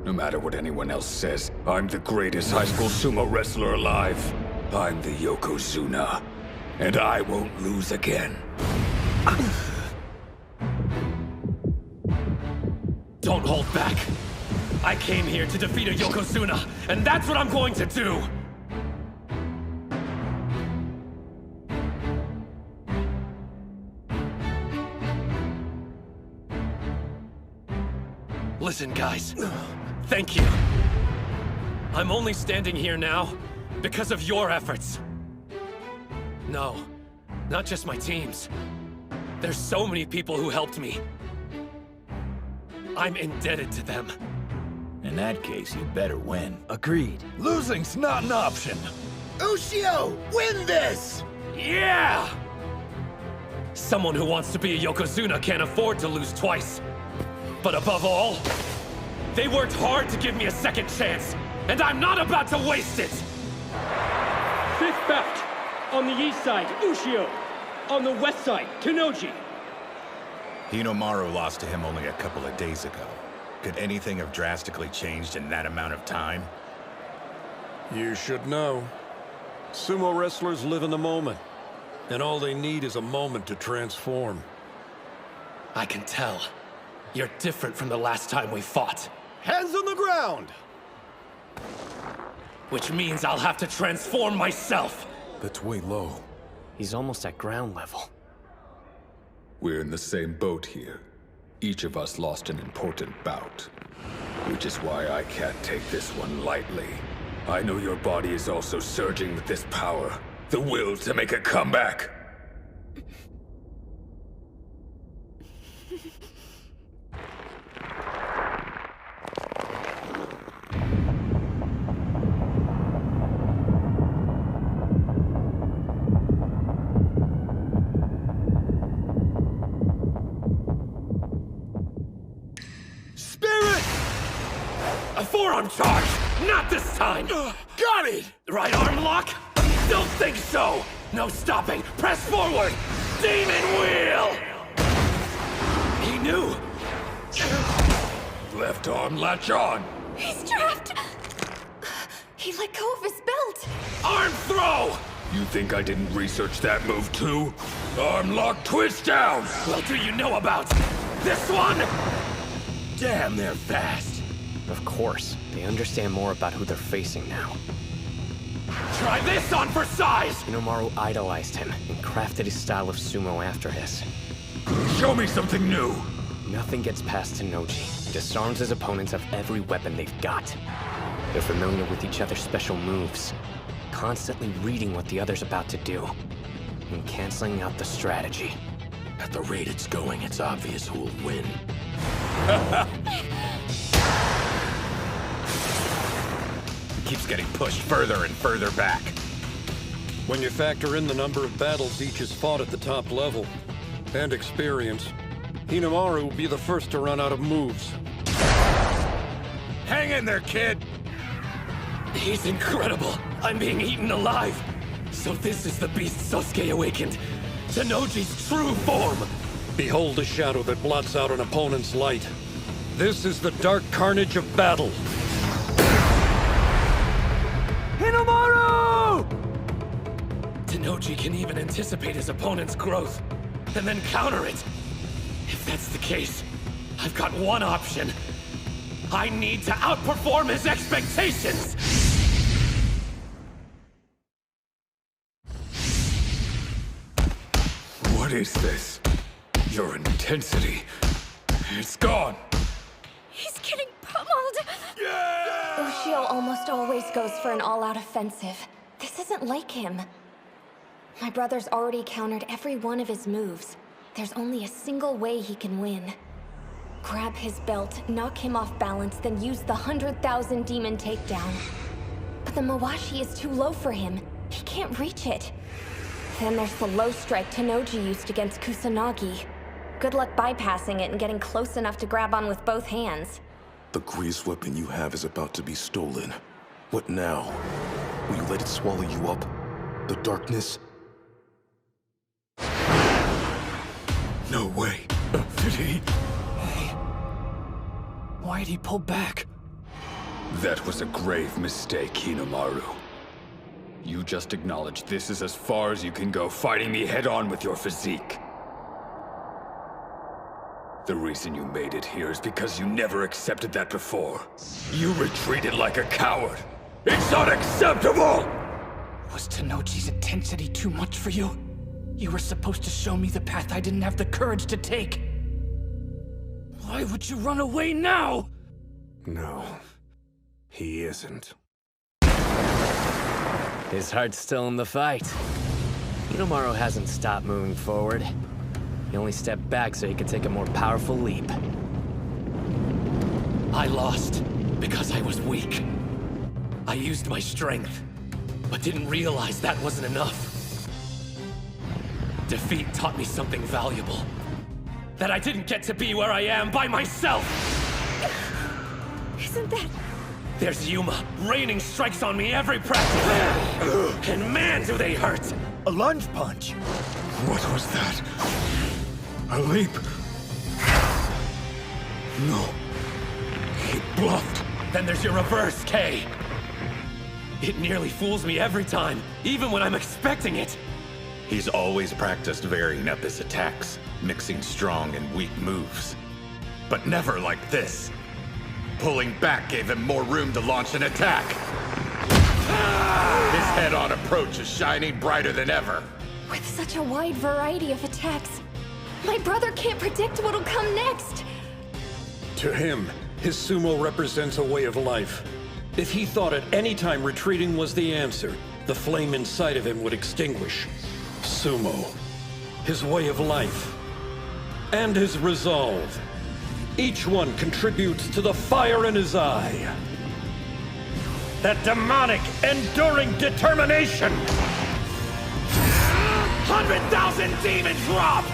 No matter what anyone else says, I'm the greatest high school sumo wrestler alive. I'm the Yokozuna, and I won't lose again. Don't hold back. I came here to defeat a Yokozuna, and that's what I'm going to do! Listen, guys. Thank you. I'm only standing here now because of your efforts. No, not just my team's. There's so many people who helped me. I'm indebted to them. In that case, you better win. Agreed. Losing's not an option. Ushio, win this! Yeah! Someone who wants to be a Yokozuna can't afford to lose twice. But above all, they worked hard to give me a second chance, and I'm not about to waste it! Fifth bout. On the east side, Ushio. On the west side, Tenoji. Hinomaru lost to him only a couple of days ago. Could anything have drastically changed in that amount of time? You should know. Sumo wrestlers live in the moment, and all they need is a moment to transform. I can tell. You're different from the last time we fought. Hands on the ground! Which means I'll have to transform myself! That's way low. He's almost at ground level. We're in the same boat here. Each of us lost an important bout. Which is why I can't take this one lightly. I know your body is also surging with this power. The will to make a comeback. A forearm charge! Not this time! Got it! Right arm lock? Don't think so! No stopping! Press forward! Demon wheel! He knew! Left arm latch on! He's trapped! He let go of his belt! Arm throw! You think I didn't research that move too? Arm lock twist down! What do you know about this one? Damn, they're fast! Of course. They understand more about who they're facing now. Try this on for size! Hinomaru idolized him and crafted his style of sumo after his. Show me something new! Nothing gets past Tenoji. Disarms his opponents of every weapon they've got. They're familiar with each other's special moves, constantly reading what the other's about to do, and canceling out the strategy. At the rate it's going, it's obvious who'll win. Keeps getting pushed further and further back. When you factor in the number of battles each has fought at the top level, and experience, Hinomaru will be the first to run out of moves. Hang in there, kid! He's incredible! I'm being eaten alive! So this is the beast Sosuke awakened! Tenoji's true form! Behold the shadow that blots out an opponent's light. This is the dark carnage of battle. Hinomaru! Tenoji can even anticipate his opponent's growth, and then counter it. If that's the case, I've got one option. I need to outperform his expectations! What is this? Your intensity. It's gone. He's getting pummeled! Ushio almost always goes for an all-out offensive. This isn't like him. My brother's already countered every one of his moves. There's only a single way he can win. Grab his belt, knock him off balance, then use the 100,000 demon takedown. But the Mawashi is too low for him. He can't reach it. Then there's the low strike Tenoji used against Kusanagi. Good luck bypassing it and getting close enough to grab on with both hands. The greatest weapon you have is about to be stolen. What now? Will you let it swallow you up? The darkness? No way. Did he? Why'd he pull back? That was a grave mistake, Hinomaru. You just acknowledged this is as far as you can go, fighting me head-on with your physique. The reason you made it here is because you never accepted that before. You retreated like a coward. It's unacceptable! Was Tenoji's intensity too much for you? You were supposed to show me the path I didn't have the courage to take. Why would you run away now? No, he isn't. His heart's still in the fight. Hinomaru hasn't stopped moving forward. He only stepped back so he could take a more powerful leap. I lost because I was weak. I used my strength, but didn't realize that wasn't enough. Defeat taught me something valuable. That I didn't get to be where I am by myself! Isn't that... There's Yuma, raining strikes on me every practice! And man, do they hurt! A lunge punch! What was that? A leap? No. He bluffed. Then there's your reverse, K. It nearly fools me every time, even when I'm expecting it. He's always practiced varying up his attacks, mixing strong and weak moves. But never like this. Pulling back gave him more room to launch an attack. His head-on approach is shining brighter than ever. With such a wide variety of attacks, my brother can't predict what'll come next. To him, his sumo represents a way of life. If he thought at any time retreating was the answer, the flame inside of him would extinguish. Sumo, his way of life, and his resolve. Each one contributes to the fire in his eye. That demonic, enduring determination! 100,000 demon drop!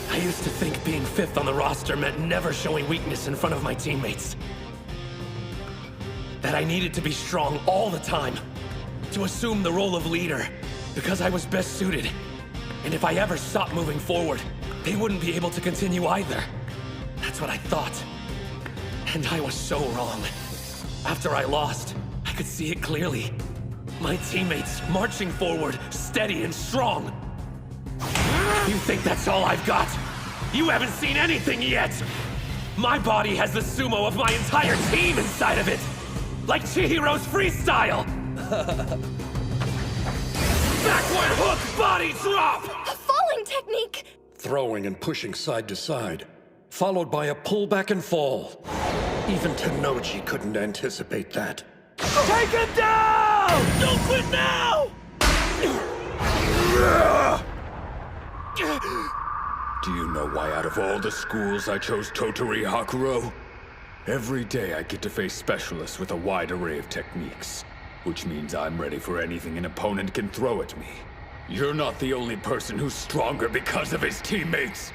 I used to think being 5th on the roster meant never showing weakness in front of my teammates. That I needed to be strong all the time, to assume the role of leader, because I was best suited. And if I ever stopped moving forward, they wouldn't be able to continue either. That's what I thought. And I was so wrong. After I lost, I could see it clearly. My teammates marching forward, steady and strong. You think that's all I've got? You haven't seen anything yet! My body has the sumo of my entire team inside of it! Like Chihiro's freestyle! Backward hook body drop! A falling technique! Throwing and pushing side to side, followed by a pull back and fall. Even Tenoji couldn't anticipate that. Take him down! Don't quit now! Do you know why out of all the schools I chose Tottori Hakuro? Every day I get to face specialists with a wide array of techniques, which means I'm ready for anything an opponent can throw at me. You're not the only person who's stronger because of his teammates.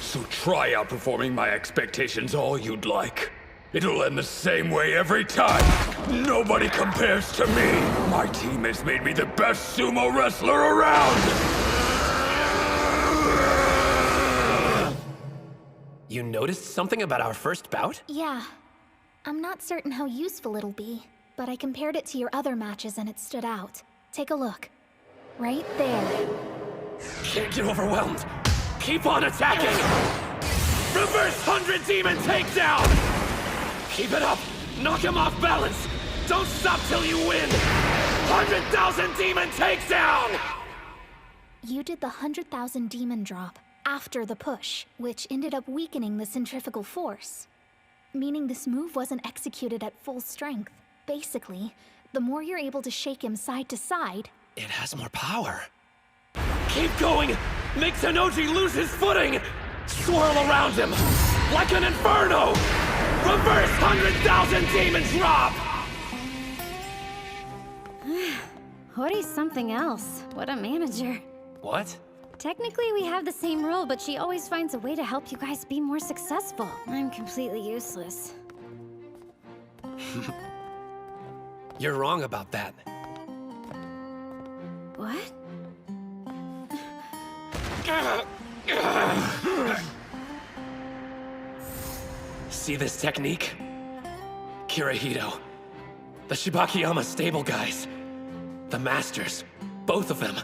So try outperforming my expectations all you'd like. It'll end the same way every time. Nobody compares to me. My team has made me the best sumo wrestler around. You noticed something about our first bout? Yeah. I'm not certain how useful it'll be, but I compared it to your other matches and it stood out. Take a look. Right there. Can't get overwhelmed. Keep on attacking! Reverse 100 demon takedown! Keep it up! Knock him off balance! Don't stop till you win! 100,000 demon takedown! You did the 100,000 demon drop after the push, which ended up weakening the centrifugal force. Meaning this move wasn't executed at full strength. Basically, the more you're able to shake him side to side... It has more power. Keep going! Make Tenoji lose his footing! Swirl around him! Like an inferno! Reverse 100,000 demon drop! Hori's something else. What a manager. What? Technically, we have the same role, but she always finds a way to help you guys be more successful. I'm completely useless. You're wrong about that. What? See this technique? Kirihito. The Shibakiyama stable guys. The masters. Both of them.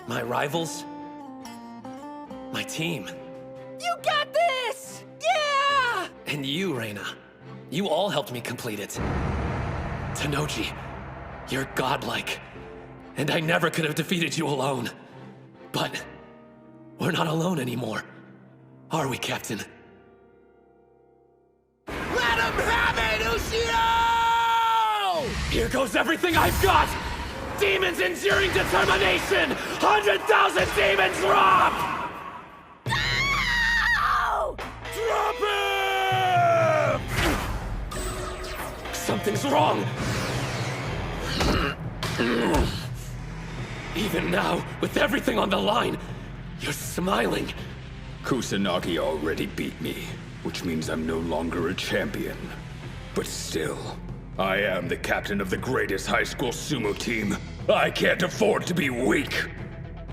My rivals. My team. You got this! Yeah! And you, Reina. You all helped me complete it. Tenoji, you're godlike. And I never could have defeated you alone. But we're not alone anymore. Are we, Captain? Let him have it, Ushio! Here goes everything I've got! Demons enduring determination! 100,000 demons drop! No! Drop him! Something's wrong! Even now, with everything on the line, you're smiling. Kusanagi already beat me, which means I'm no longer a champion. But still, I am the captain of the greatest high school sumo team. I can't afford to be weak.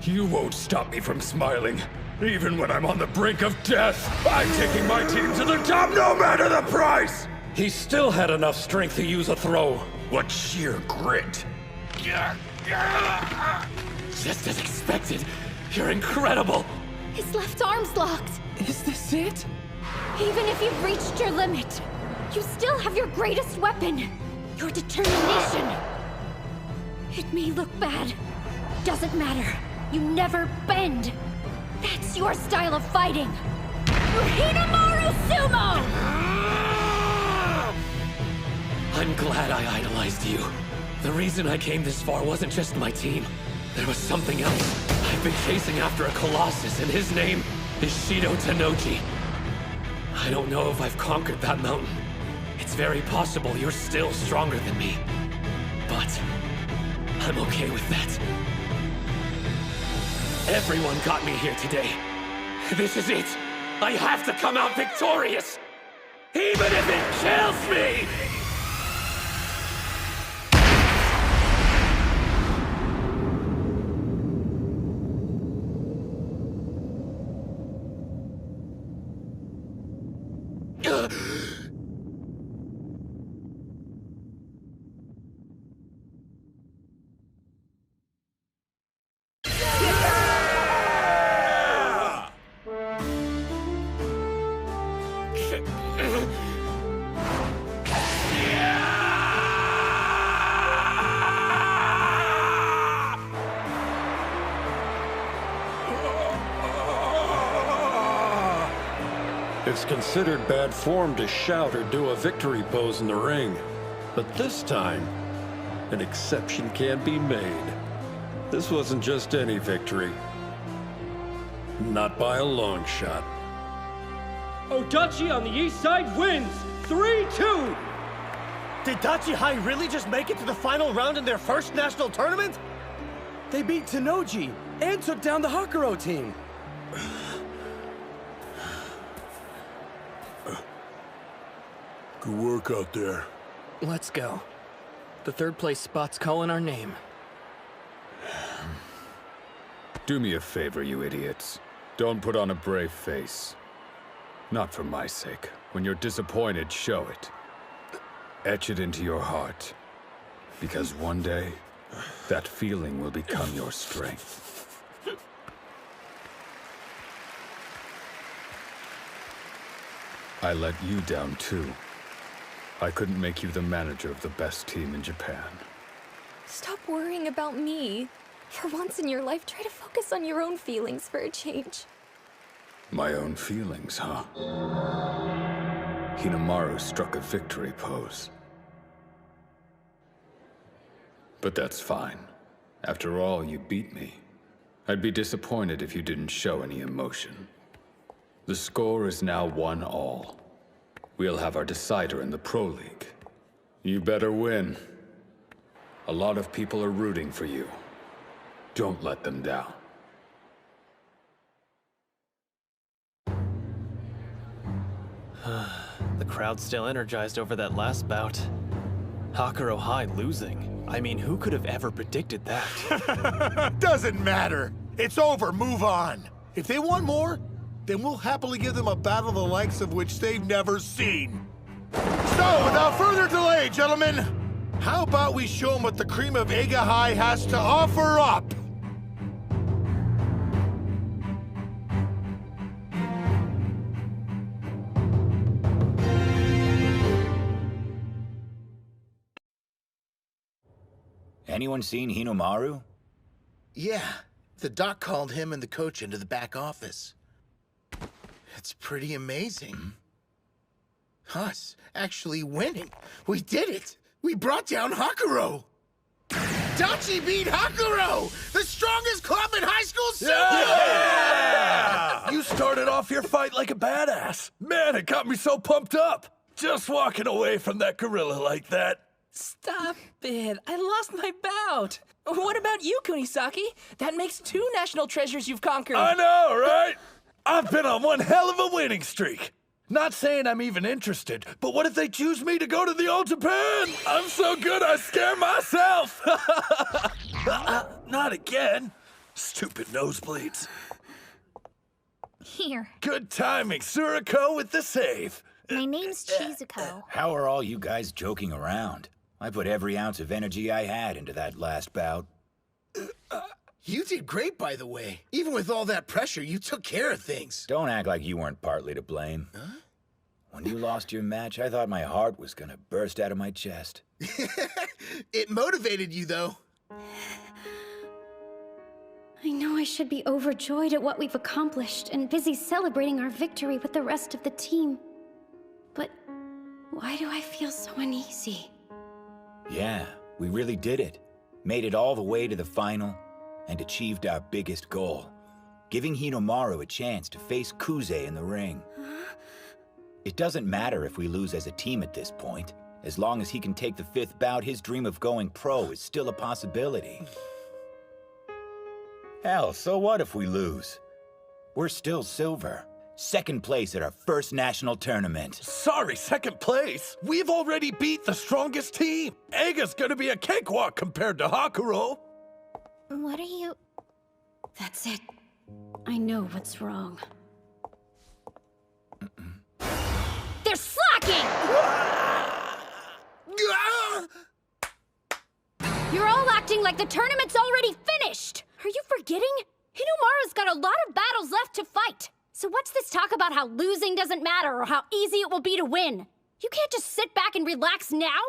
You won't stop me from smiling. Even when I'm on the brink of death, I'm taking my team to the top no matter the price! He still had enough strength to use a throw. What sheer grit. Just as expected. You're incredible. His left arm's locked. Is this it? Even if you've reached your limit, you still have your greatest weapon. Your determination. It may look bad. Doesn't matter. You never bend. That's your style of fighting. Hinamaru Sumo! I'm glad I idolized you. The reason I came this far wasn't just my team. There was something else. I've been chasing after a colossus, and his name is Shido Tanoji. I don't know if I've conquered that mountain. It's very possible you're still stronger than me. But I'm okay with that. Everyone got me here today. This is it. I have to come out victorious, even if it kills me! It's considered bad form to shout or do a victory pose in the ring. But this time, an exception can be made. This wasn't just any victory. Not by a long shot. Odachi on the east side wins! 3-2! Did Dachi High really just make it to the final round in their first national tournament? They beat Tanoji and took down the Hakuro team. Good work out there. Let's go. The third place spot's calling our name. Do me a favor, you idiots. Don't put on a brave face. Not for my sake. When you're disappointed, show it. Etch it into your heart. Because one day, that feeling will become your strength. I let you down too. I couldn't make you the manager of the best team in Japan. Stop worrying about me. For once in your life, try to focus on your own feelings for a change. My own feelings, huh? Hinamaru struck a victory pose. But that's fine. After all, you beat me. I'd be disappointed if you didn't show any emotion. The score is now 1-1. We'll have our decider in the Pro League. You better win. A lot of people are rooting for you. Don't let them down. The crowd's still energized over that last bout. Hakuro High losing. I mean, who could have ever predicted that? Doesn't matter. It's over. Move on. If they want more, then we'll happily give them a battle the likes of which they've never seen. So, without further delay, gentlemen, how about we show them what the cream of Eiga High has to offer up? Anyone seen Hinamaru? Yeah, the doc called him and the coach into the back office. It's pretty amazing. Us actually winning. We did it! We brought down Hakuro! Dachi beat Hakuro! The strongest club in high school sumo! Yeah! You started off your fight like a badass. Man, it got me so pumped up. Just walking away from that gorilla like that. Stop it. I lost my bout. What about you, Kunisaki? That makes 2 national treasures you've conquered. I know, right? I've been on one hell of a winning streak. Not saying I'm even interested, but what if they choose me to go to the All Japan? I'm so good I scare myself. Not again. Stupid nosebleeds. Here. Good timing, Suriko with the save. My name's Chizuko. How are all you guys joking around? I put every ounce of energy I had into that last bout. You did great, by the way. Even with all that pressure, you took care of things. Don't act like you weren't partly to blame. Huh? When you lost your match, I thought my heart was gonna burst out of my chest. It motivated you, though. I know I should be overjoyed at what we've accomplished and busy celebrating our victory with the rest of the team. But why do I feel so uneasy? Yeah, we really did it. Made it all the way to the final and achieved our biggest goal. Giving Hinomaru a chance to face Kuze in the ring. It doesn't matter if we lose as a team at this point. As long as he can take the 5th bout, his dream of going pro is still a possibility. Hell, so what if we lose? We're still silver. 2nd place at our first national tournament. Sorry, 2nd place? We've already beat the strongest team. Eiga's gonna be a cakewalk compared to Hakuro. What are you... That's it. I know what's wrong. They're slacking! You're all acting like the tournament's already finished! Are you forgetting? Hinomaru's got a lot of battles left to fight. So what's this talk about how losing doesn't matter or how easy it will be to win? You can't just sit back and relax now?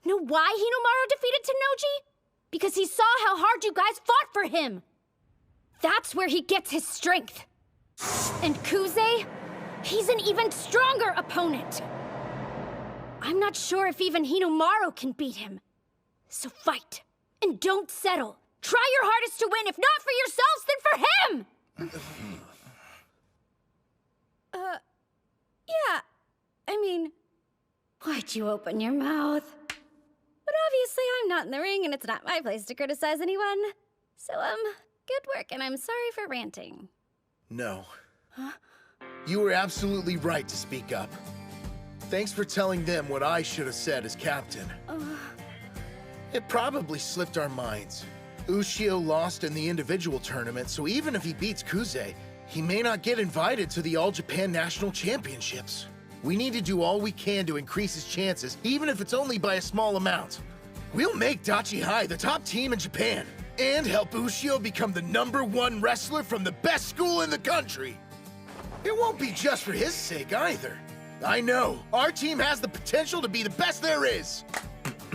Know why Hinomaru defeated Tennoji? Because he saw how hard you guys fought for him. That's where he gets his strength. And Kuze? He's an even stronger opponent. I'm not sure if even Hinomaru can beat him. So fight. And don't settle. Try your hardest to win, if not for yourselves, then for him! Yeah. I mean, why'd you open your mouth? But obviously I'm not in the ring and it's not my place to criticize anyone. So, good work and I'm sorry for ranting. No. Huh? You were absolutely right to speak up. Thanks for telling them what I should have said as captain. It probably slipped our minds. Ushio lost in the individual tournament, so even if he beats Kuze, he may not get invited to the All Japan National Championships. We need to do all we can to increase his chances, even if it's only by a small amount. We'll make Dachi High the top team in Japan, and help Ushio become the #1 wrestler from the best school in the country. It won't be just for his sake either. I know, our team has the potential to be the best there is.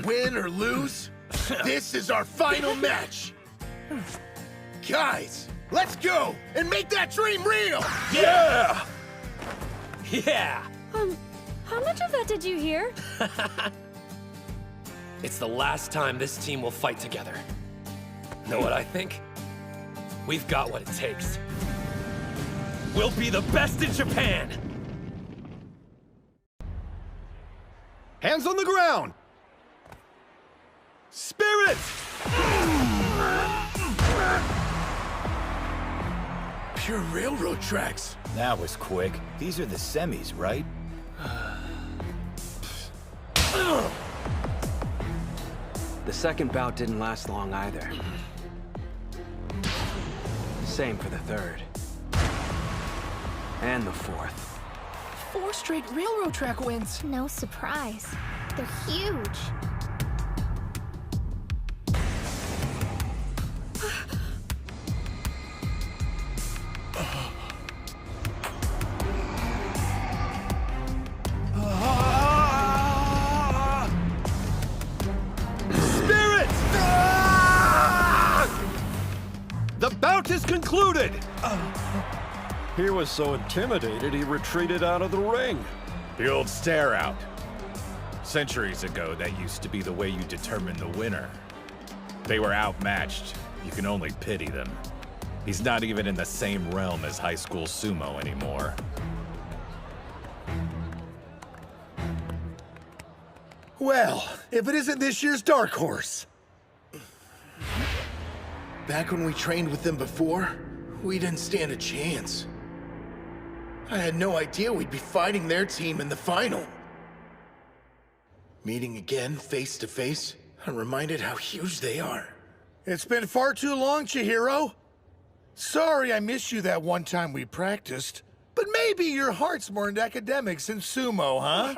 Win or lose, this is our final match. Guys, let's go and make that dream real! Yeah! Yeah! How much of that did you hear? It's the last time this team will fight together. Know what I think? We've got what it takes. We'll be the best in Japan! Hands on the ground! Spirit! Pure railroad tracks. That was quick. These are the semis, right? The 2nd bout didn't last long either. Same for the 3rd. And the 4th. 4 straight railroad track wins. No surprise. They're huge. Spirit! The bout is concluded! He was so intimidated, he retreated out of the ring. The old stare out. Centuries ago, that used to be the way you determined the winner. They were outmatched. You can only pity them. He's not even in the same realm as high school sumo anymore. Well, if it isn't this year's dark horse. Back when we trained with them before, we didn't stand a chance. I had no idea we'd be fighting their team in the final. Meeting again, face to face, I'm reminded how huge they are. It's been far too long, Chihiro. Sorry I missed you that one time we practiced. But maybe your heart's more into academics than sumo, huh?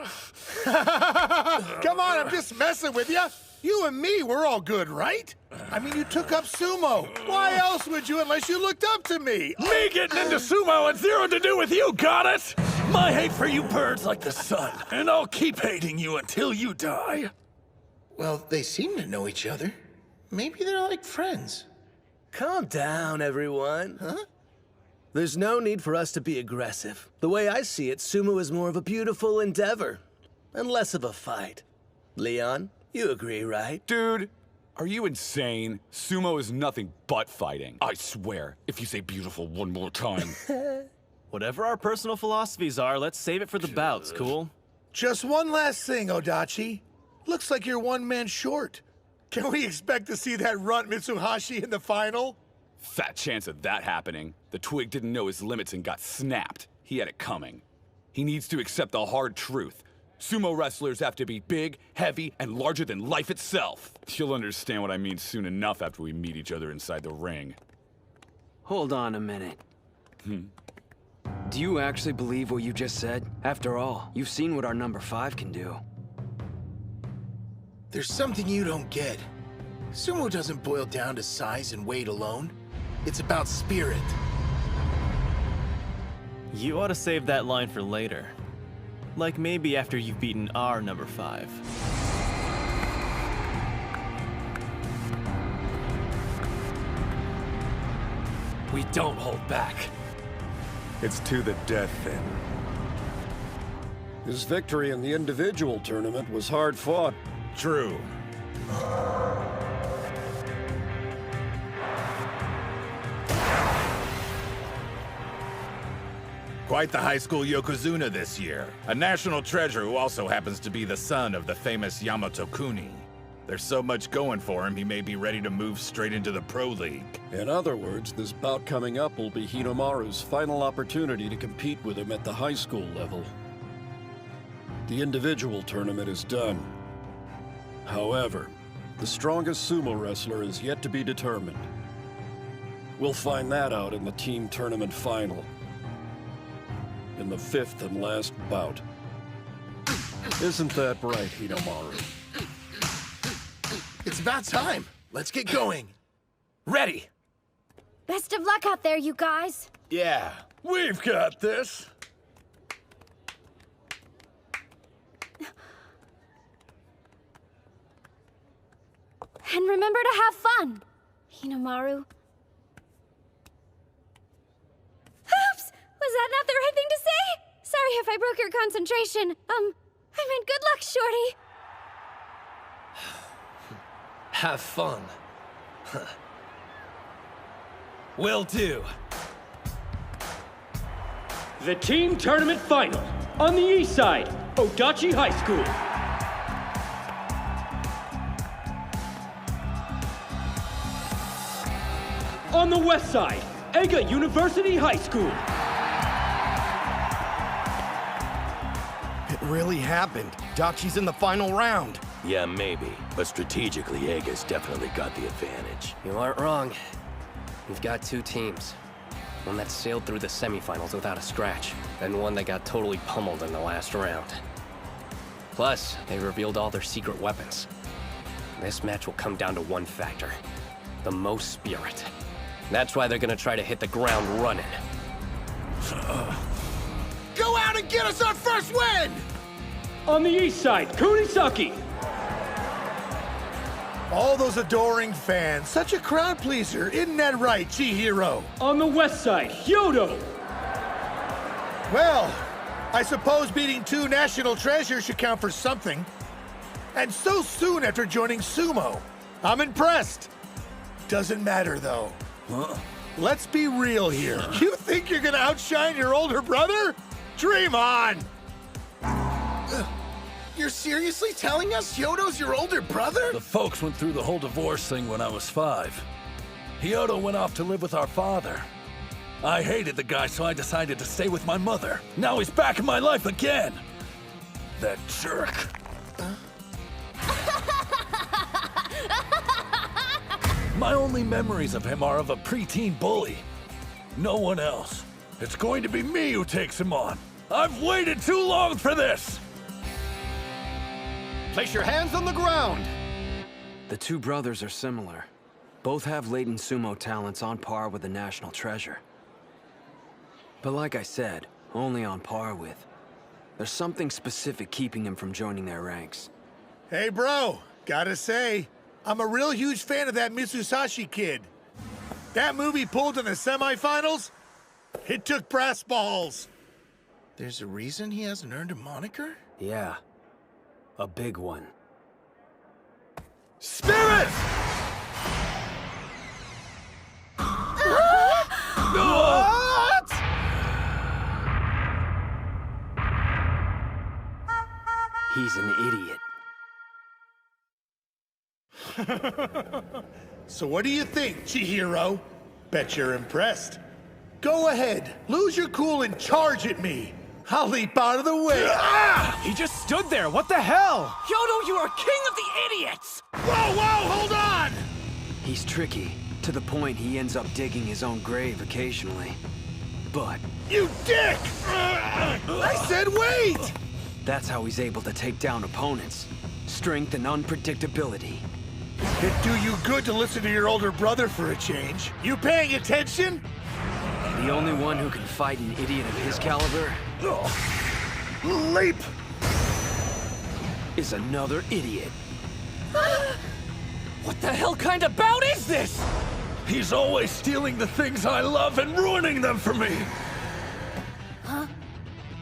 Come on, I'm just messing with you. You and me, we're all good, right? I mean, you took up sumo. Why else would you unless you looked up to me? Me getting into sumo had zero to do with you, got it? My hate for you birds like the sun, and I'll keep hating you until you die. Well, they seem to know each other. Maybe they're like friends. Calm down, everyone. Huh? There's no need for us to be aggressive. The way I see it, sumo is more of a beautiful endeavor, and less of a fight. Leon, you agree, right? Dude, are you insane? Sumo is nothing but fighting. I swear, if you say beautiful one more time. Whatever our personal philosophies are, let's save it for the bouts, cool? Just one last thing, Odachi. Looks like you're one man short. Can we expect to see that runt Mitsuhashi in the final? Fat chance of that happening. The twig didn't know his limits and got snapped. He had it coming. He needs to accept the hard truth. Sumo wrestlers have to be big, heavy, and larger than life itself. You'll understand what I mean soon enough after we meet each other inside the ring. Hold on a minute. Do you actually believe what you just said? After all, you've seen what our number 5 can do. There's something you don't get. Sumo doesn't boil down to size and weight alone. It's about spirit. You ought to save that line for later. Like maybe after you've beaten our number 5. We don't hold back. It's to the death, then. His victory in the individual tournament was hard fought. True. Quite the high school yokozuna this year. A national treasure who also happens to be the son of the famous Yamato Kuni. There's so much going for him, he may be ready to move straight into the Pro League. In other words, this bout coming up will be Hinomaru's final opportunity to compete with him at the high school level. The individual tournament is done. However, the strongest sumo wrestler is yet to be determined. We'll find that out in the team tournament final. In the 5th and last bout. Isn't that right, Hinomaru? It's about time. Let's get going. Ready! Best of luck out there, you guys. Yeah, we've got this. And remember to have fun, Hinomaru. Oops! Was that not the right thing to say? Sorry if I broke your concentration. I meant good luck, Shorty. Have fun. Will do. The team tournament final. On the east side, Odachi High School. On the west side, Ega University High School. It really happened. Dachi's in the final round. Yeah, maybe. But strategically, Ega's definitely got the advantage. You aren't wrong. We've got 2 teams. One that sailed through the semifinals without a scratch, and one that got totally pummeled in the last round. Plus, they revealed all their secret weapons. This match will come down to one factor. The most spirit. That's why they're gonna try to hit the ground running. Go out and get us our first win! On the east side, Kunisaki. All those adoring fans, such a crowd pleaser, isn't that right, Chihiro? On the west side, Hyodo. Well, I suppose beating 2 national treasures should count for something. And so soon after joining Sumo. I'm impressed. Doesn't matter, though. Let's be real here. You think you're gonna outshine your older brother? Dream on! You're seriously telling us Hyodo's your older brother? The folks went through the whole divorce thing when I was 5. Hyodo went off to live with our father. I hated the guy, so I decided to stay with my mother. Now he's back in my life again. That jerk. My only memories of him are of a preteen bully. No one else. It's going to be me who takes him on. I've waited too long for this! Place your hands on the ground! The two brothers are similar. Both have latent sumo talents on par with the national treasure. But like I said, only on par with. There's something specific keeping him from joining their ranks. Hey, bro, gotta say, I'm a real huge fan of that Mitsusashi kid. That movie pulled in the semifinals, it took brass balls. There's a reason he hasn't earned a moniker? Yeah, a big one. Spirit! What? He's an idiot. So what do you think, Chihiro? Bet you're impressed. Go ahead, lose your cool and charge at me. I'll leap out of the way. He just stood there, what the hell? Hyodo, you are king of the idiots! Whoa, hold on! He's tricky, to the point he ends up digging his own grave occasionally. But... You dick! I said wait! That's how he's able to take down opponents. Strength and unpredictability. It'd do you good to listen to your older brother for a change. You paying attention? The only one who can fight an idiot of his caliber... Leap! ...is another idiot. What the hell kind of bout is this? He's always stealing the things I love and ruining them for me. Huh?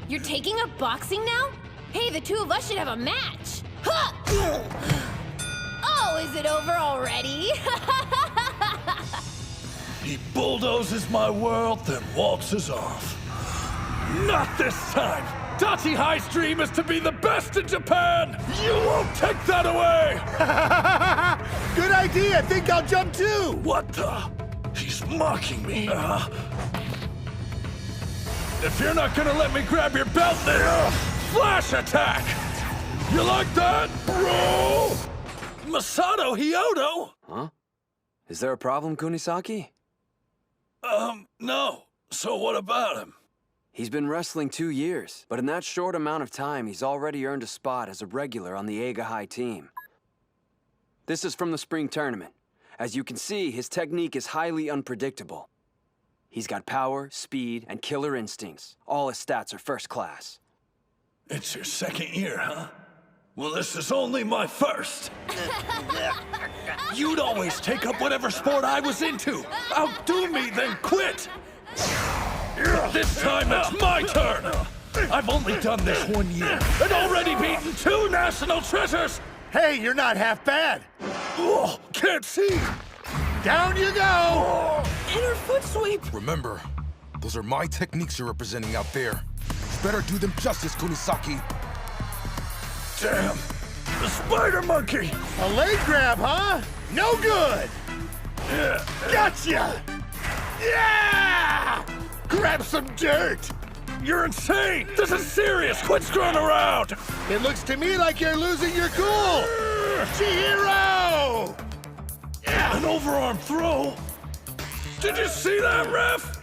You're taking up boxing now? Hey, the two of us should have a match. Huh! Oh, is it over already? He bulldozes my world, then waltzes off. Not this time! Dachi High's dream is to be the best in Japan! You won't take that away! Good idea! I think I'll jump too! What the? He's mocking me. If you're not gonna let me grab your belt, then flash attack! You like that, bro? Masato Hyodo? Huh? Is there a problem, Kunisaki? No. So what about him? He's been wrestling 2 years, but in that short amount of time, he's already earned a spot as a regular on the Eiga High team. This is from the spring tournament. As you can see, his technique is highly unpredictable. He's got power, speed, and killer instincts. All his stats are first class. It's your second year, huh? Well, this is only my first. You'd always take up whatever sport I was into. Outdo me, then quit. This time it's my turn. I've only done this 1 year and already beaten 2 national treasures. Hey, you're not half bad. Oh, can't see. Down you go. Inner foot sweep. Remember, those are my techniques you're representing out there. You better do them justice, Kunisaki. Damn! The spider monkey! A leg grab, huh? No good! Gotcha! Yeah! Grab some dirt! You're insane! This is serious! Quit screwing around! It looks to me like you're losing your cool! Chihiro! An overarm throw? Did you see that, ref?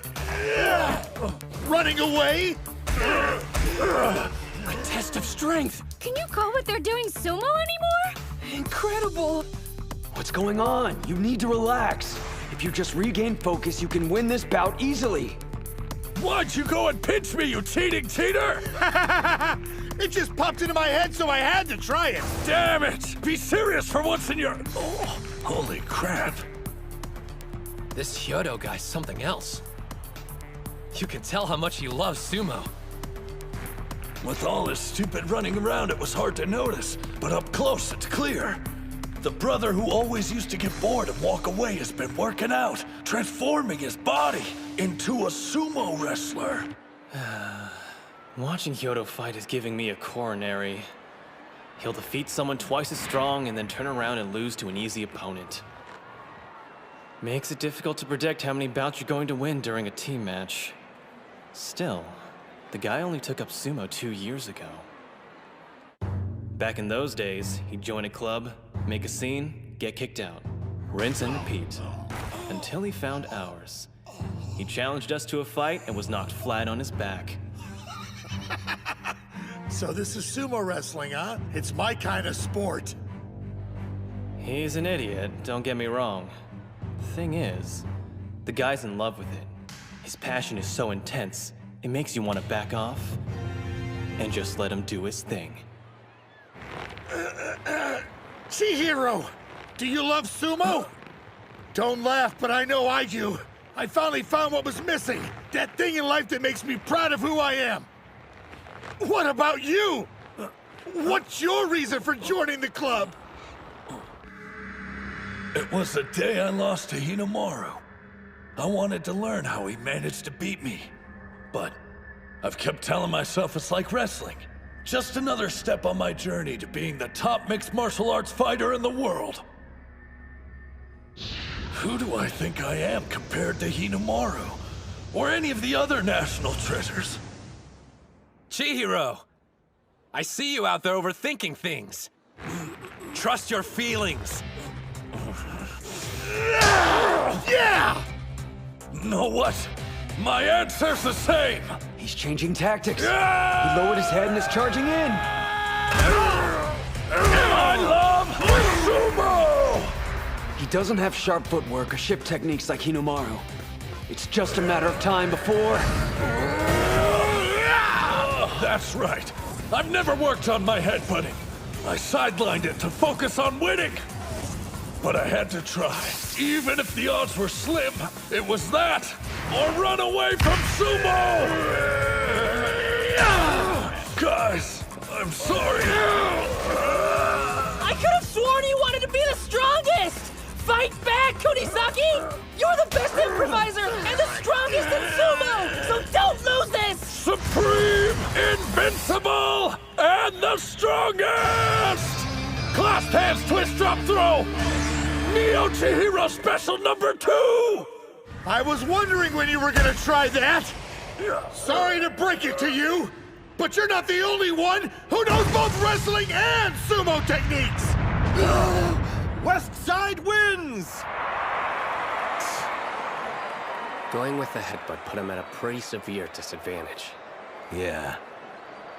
Running away? A test of strength. Can you call what they're doing sumo anymore? Incredible. What's going on? You need to relax. If you just regain focus, you can win this bout easily. Why'd you go and pinch me, you cheating cheater? It just popped into my head, so I had to try it. Damn it! Be serious for once in your... Oh, holy crap. This Hyodo guy's something else. You can tell how much he loves sumo. With all this stupid running around, it was hard to notice, but up close, it's clear. The brother who always used to get bored and walk away has been working out, transforming his body into a sumo wrestler. Watching Hyodo fight is giving me a coronary. He'll defeat someone twice as strong and then turn around and lose to an easy opponent. Makes it difficult to predict how many bouts you're going to win during a team match. Still, the guy only took up sumo 2 years ago. Back in those days, he'd join a club, make a scene, get kicked out. Rinse and repeat. Until he found ours. He challenged us to a fight and was knocked flat on his back. So this is sumo wrestling, huh? It's my kind of sport. He's an idiot, don't get me wrong. The thing is, the guy's in love with it. His passion is so intense, it makes you want to back off and just let him do his thing. Chihiro, do you love sumo? Don't laugh, but I know I do. I finally found what was missing. That thing in life that makes me proud of who I am. What about you? What's your reason for joining the club? It was the day I lost to Hinamaru. I wanted to learn how he managed to beat me. But I've kept telling myself it's like wrestling. Just another step on my journey to being the top mixed martial arts fighter in the world. Who do I think I am compared to Hinamaru? Or any of the other national treasures? Chihiro! I see you out there overthinking things. Trust your feelings. Yeah! Know what? My answer's the same! He's changing tactics. He lowered his head and is charging in. I love sumo! He doesn't have sharp footwork or ship techniques like Hinamaru. It's just a matter of time before... That's right. I've never worked on my headbutting. I sidelined it to focus on winning. But I had to try. Even if the odds were slim, it was that, or run away from sumo! Guys, I'm sorry. I could have sworn you wanted to be the strongest! Fight back, Kunisaki! You're the best improviser and the strongest in sumo, so don't lose this! Supreme, invincible, and the strongest! Clasped hands, twist, drop, throw! Neo Chihiro special number 2! I was wondering when you were gonna try that. Sorry to break it to you, but you're not the only one who knows both wrestling and sumo techniques! West Side wins! Going with the headbutt put him at a pretty severe disadvantage. Yeah.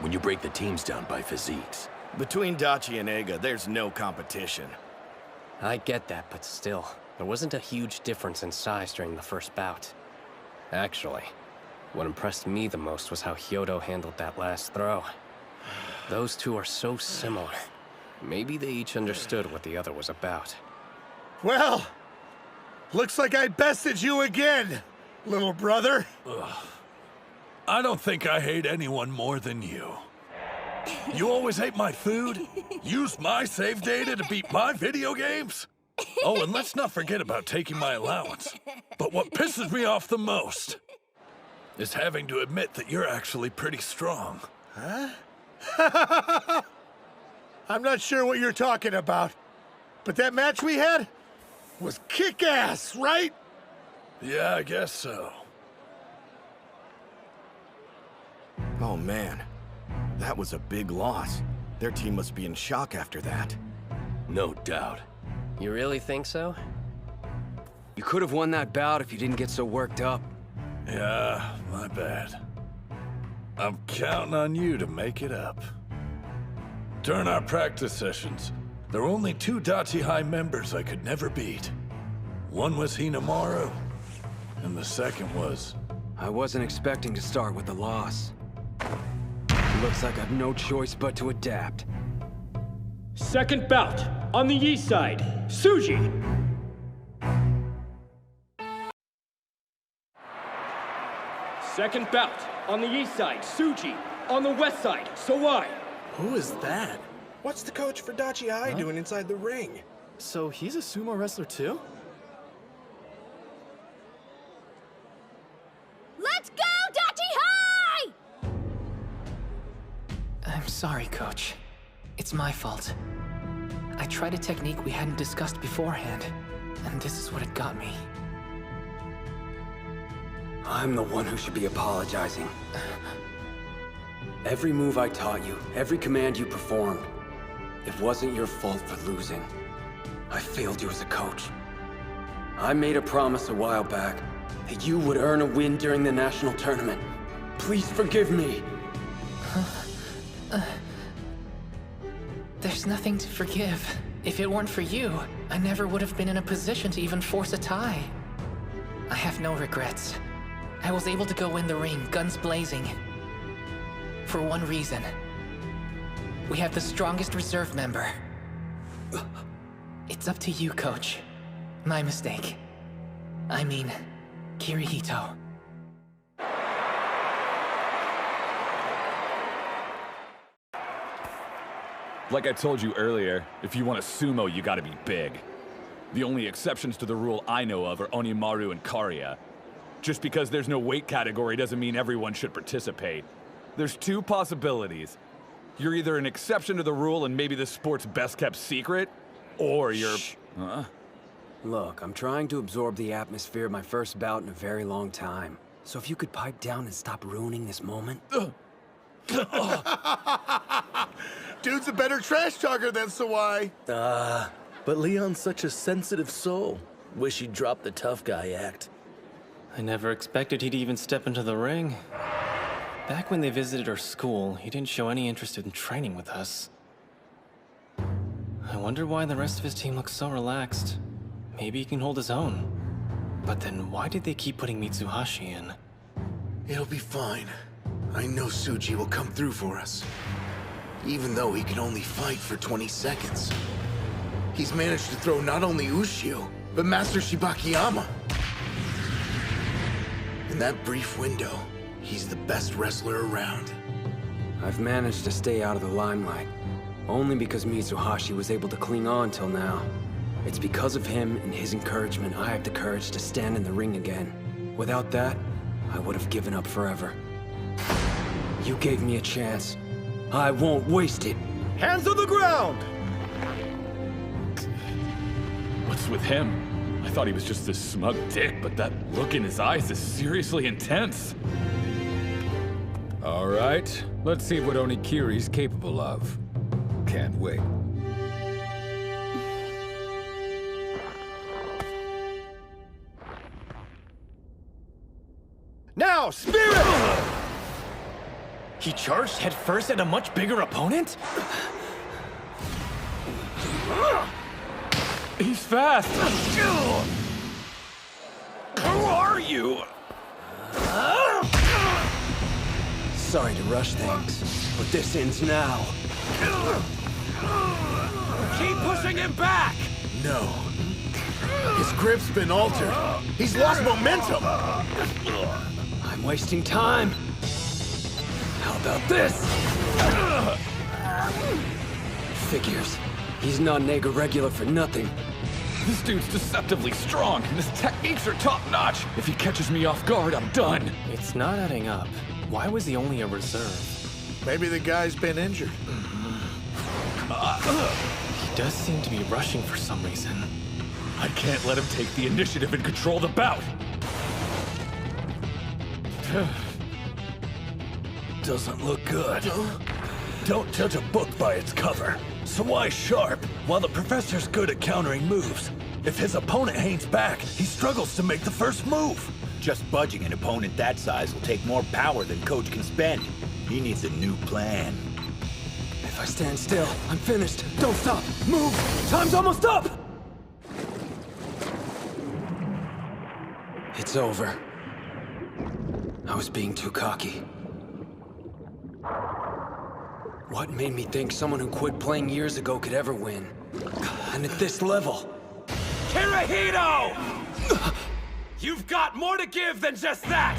When you break the teams down by physiques. Between Dachi and Eiga, there's no competition. I get that, but still, there wasn't a huge difference in size during the first bout. Actually, what impressed me the most was how Hyodo handled that last throw. Those two are so similar. Maybe they each understood what the other was about. Well, looks like I bested you again, little brother. I don't think I hate anyone more than you. You always hate my food, use my save data to beat my video games. Oh, and let's not forget about taking my allowance. But what pisses me off the most is having to admit that you're actually pretty strong. Huh? I'm not sure what you're talking about, but that match we had was kick-ass, right? Yeah, I guess so. Oh man, that was a big loss. Their team must be in shock after that. No doubt. You really think so? You could have won that bout if you didn't get so worked up. Yeah, my bad. I'm counting on you to make it up. During our practice sessions, there were only 2 Dachi High members I could never beat. One was Hinamaru, and the second was... I wasn't expecting to start with a loss. Looks like I've no choice but to adapt. Second bout, on the east side, Suji. Second bout, on the east side, Suji. On the west side, Sawai. Who is that? What's the coach for Dachi High doing inside the ring? So he's a sumo wrestler too? Let's go, Dachi High! I'm sorry, Coach. It's my fault. I tried a technique we hadn't discussed beforehand, and this is what it got me. I'm the one who should be apologizing. Every move I taught you, every command you performed, it wasn't your fault for losing. I failed you as a coach. I made a promise a while back that you would earn a win during the national tournament. Please forgive me. There's nothing to forgive. If it weren't for you, I never would have been in a position to even force a tie. I have no regrets. I was able to go in the ring, guns blazing. For one reason. We have the strongest reserve member. It's up to you, Coach. My mistake. I mean, Kirihito. Like I told you earlier, if you want a sumo, you gotta be big. The only exceptions to the rule I know of are Onimaru and Karya. Just because there's no weight category doesn't mean everyone should participate. There's two possibilities. You're either an exception to the rule and maybe the sport's best-kept secret, or you're... Huh? Look, I'm trying to absorb the atmosphere of my first bout in a very long time. So if you could pipe down and stop ruining this moment... Dude's a better trash talker than Sawai. But Leon's such a sensitive soul. Wish he'd drop the tough guy act. I never expected he'd even step into the ring. Back when they visited our school, he didn't show any interest in training with us. I wonder why the rest of his team looks so relaxed. Maybe he can hold his own. But then why did they keep putting Mitsuhashi in? It'll be fine. I know Tsuji will come through for us. Even though he can only fight for 20 seconds. He's managed to throw not only Ushio, but Master Shibakiyama. In that brief window, he's the best wrestler around. I've managed to stay out of the limelight. Only because Mitsuhashi was able to cling on till now. It's because of him and his encouragement I have the courage to stand in the ring again. Without that, I would have given up forever. You gave me a chance. I won't waste it. Hands on the ground! What's with him? I thought he was just this smug dick, but that look in his eyes is seriously intense. All right, let's see what Onikiri's capable of. Can't wait. Now, Spirit! He charged headfirst at a much bigger opponent? He's fast! Who are you? Sorry to rush things, but this ends now. Keep pushing him back! No. His grip's been altered. He's lost momentum. I'm wasting time. How about this? Figures. He's not an Ega regular for nothing. This dude's deceptively strong, and his techniques are top-notch. If he catches me off guard, I'm done. It's not adding up. Why was he only a reserve? Maybe the guy's been injured. He does seem to be rushing for some reason. I can't let him take the initiative and control the bout. Doesn't look good. Don't judge a book by its cover. Sawai's sharp, while the professor's good at countering moves. If his opponent hangs back, he struggles to make the first move. Just budging an opponent that size will take more power than Coach can spend. He needs a new plan. If I stand still, I'm finished. Don't stop. Move. Time's almost up. It's over. I was being too cocky. What made me think someone who quit playing years ago could ever win? And at this level. Kirihito! You've got more to give than just that!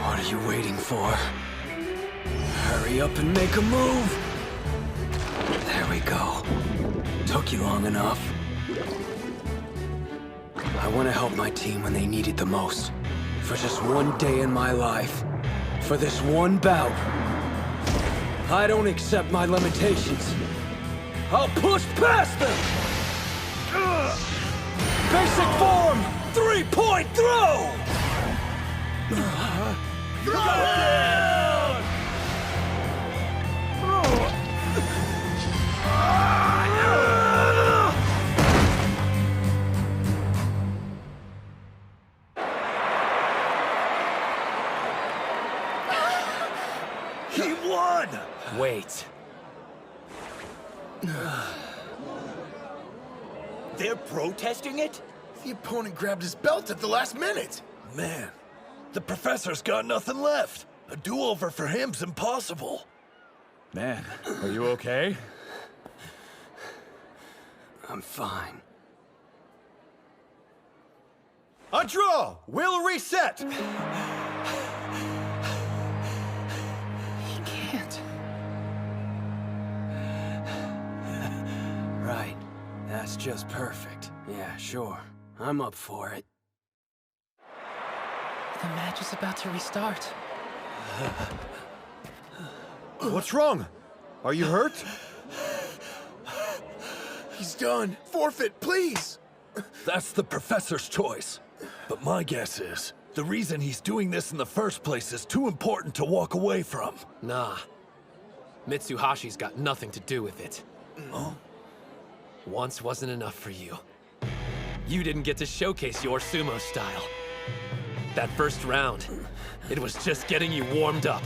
What are you waiting for? Hurry up and make a move! There we go. Took you long enough. want to help my team when they need it the most. For just one day in my life. For this one bout. I don't accept my limitations. I'll push past them! Basic form! 3-point throw! Throw down! He won! Wait. They're protesting it? The opponent grabbed his belt at the last minute. Man, the professor's got nothing left. A do-over for him's impossible. Man, are you okay? I'm fine. A draw! We'll reset! He can't. Right. That's just perfect. Yeah, sure. I'm up for it. The match is about to restart. What's wrong? Are you hurt? He's done. Forfeit, please. That's the professor's choice. But my guess is, the reason he's doing this in the first place is too important to walk away from. Nah. Mitsuhashi's got nothing to do with it. Huh? Once wasn't enough for you. You didn't get to showcase your sumo style. That first round, it was just getting you warmed up.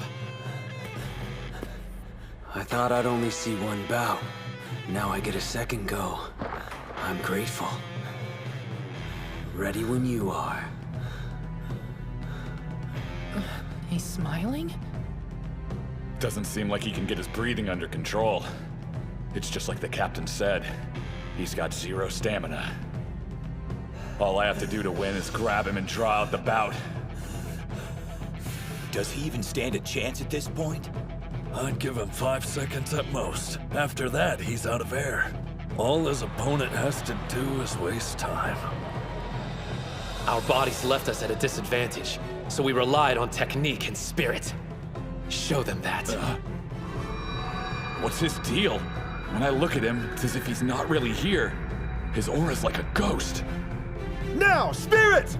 I thought I'd only see one bout. Now I get a second go. I'm grateful. Ready when you are. He's smiling? Doesn't seem like he can get his breathing under control. It's just like the captain said. He's got 0 stamina. All I have to do to win is grab him and draw out the bout. Does he even stand a chance at this point? I'd give him 5 seconds at most. After that, he's out of air. All his opponent has to do is waste time. Our bodies left us at a disadvantage, so we relied on technique and spirit. Show them that. What's his deal? When I look at him, it's as if he's not really here. His aura's like a ghost. Now, spirit!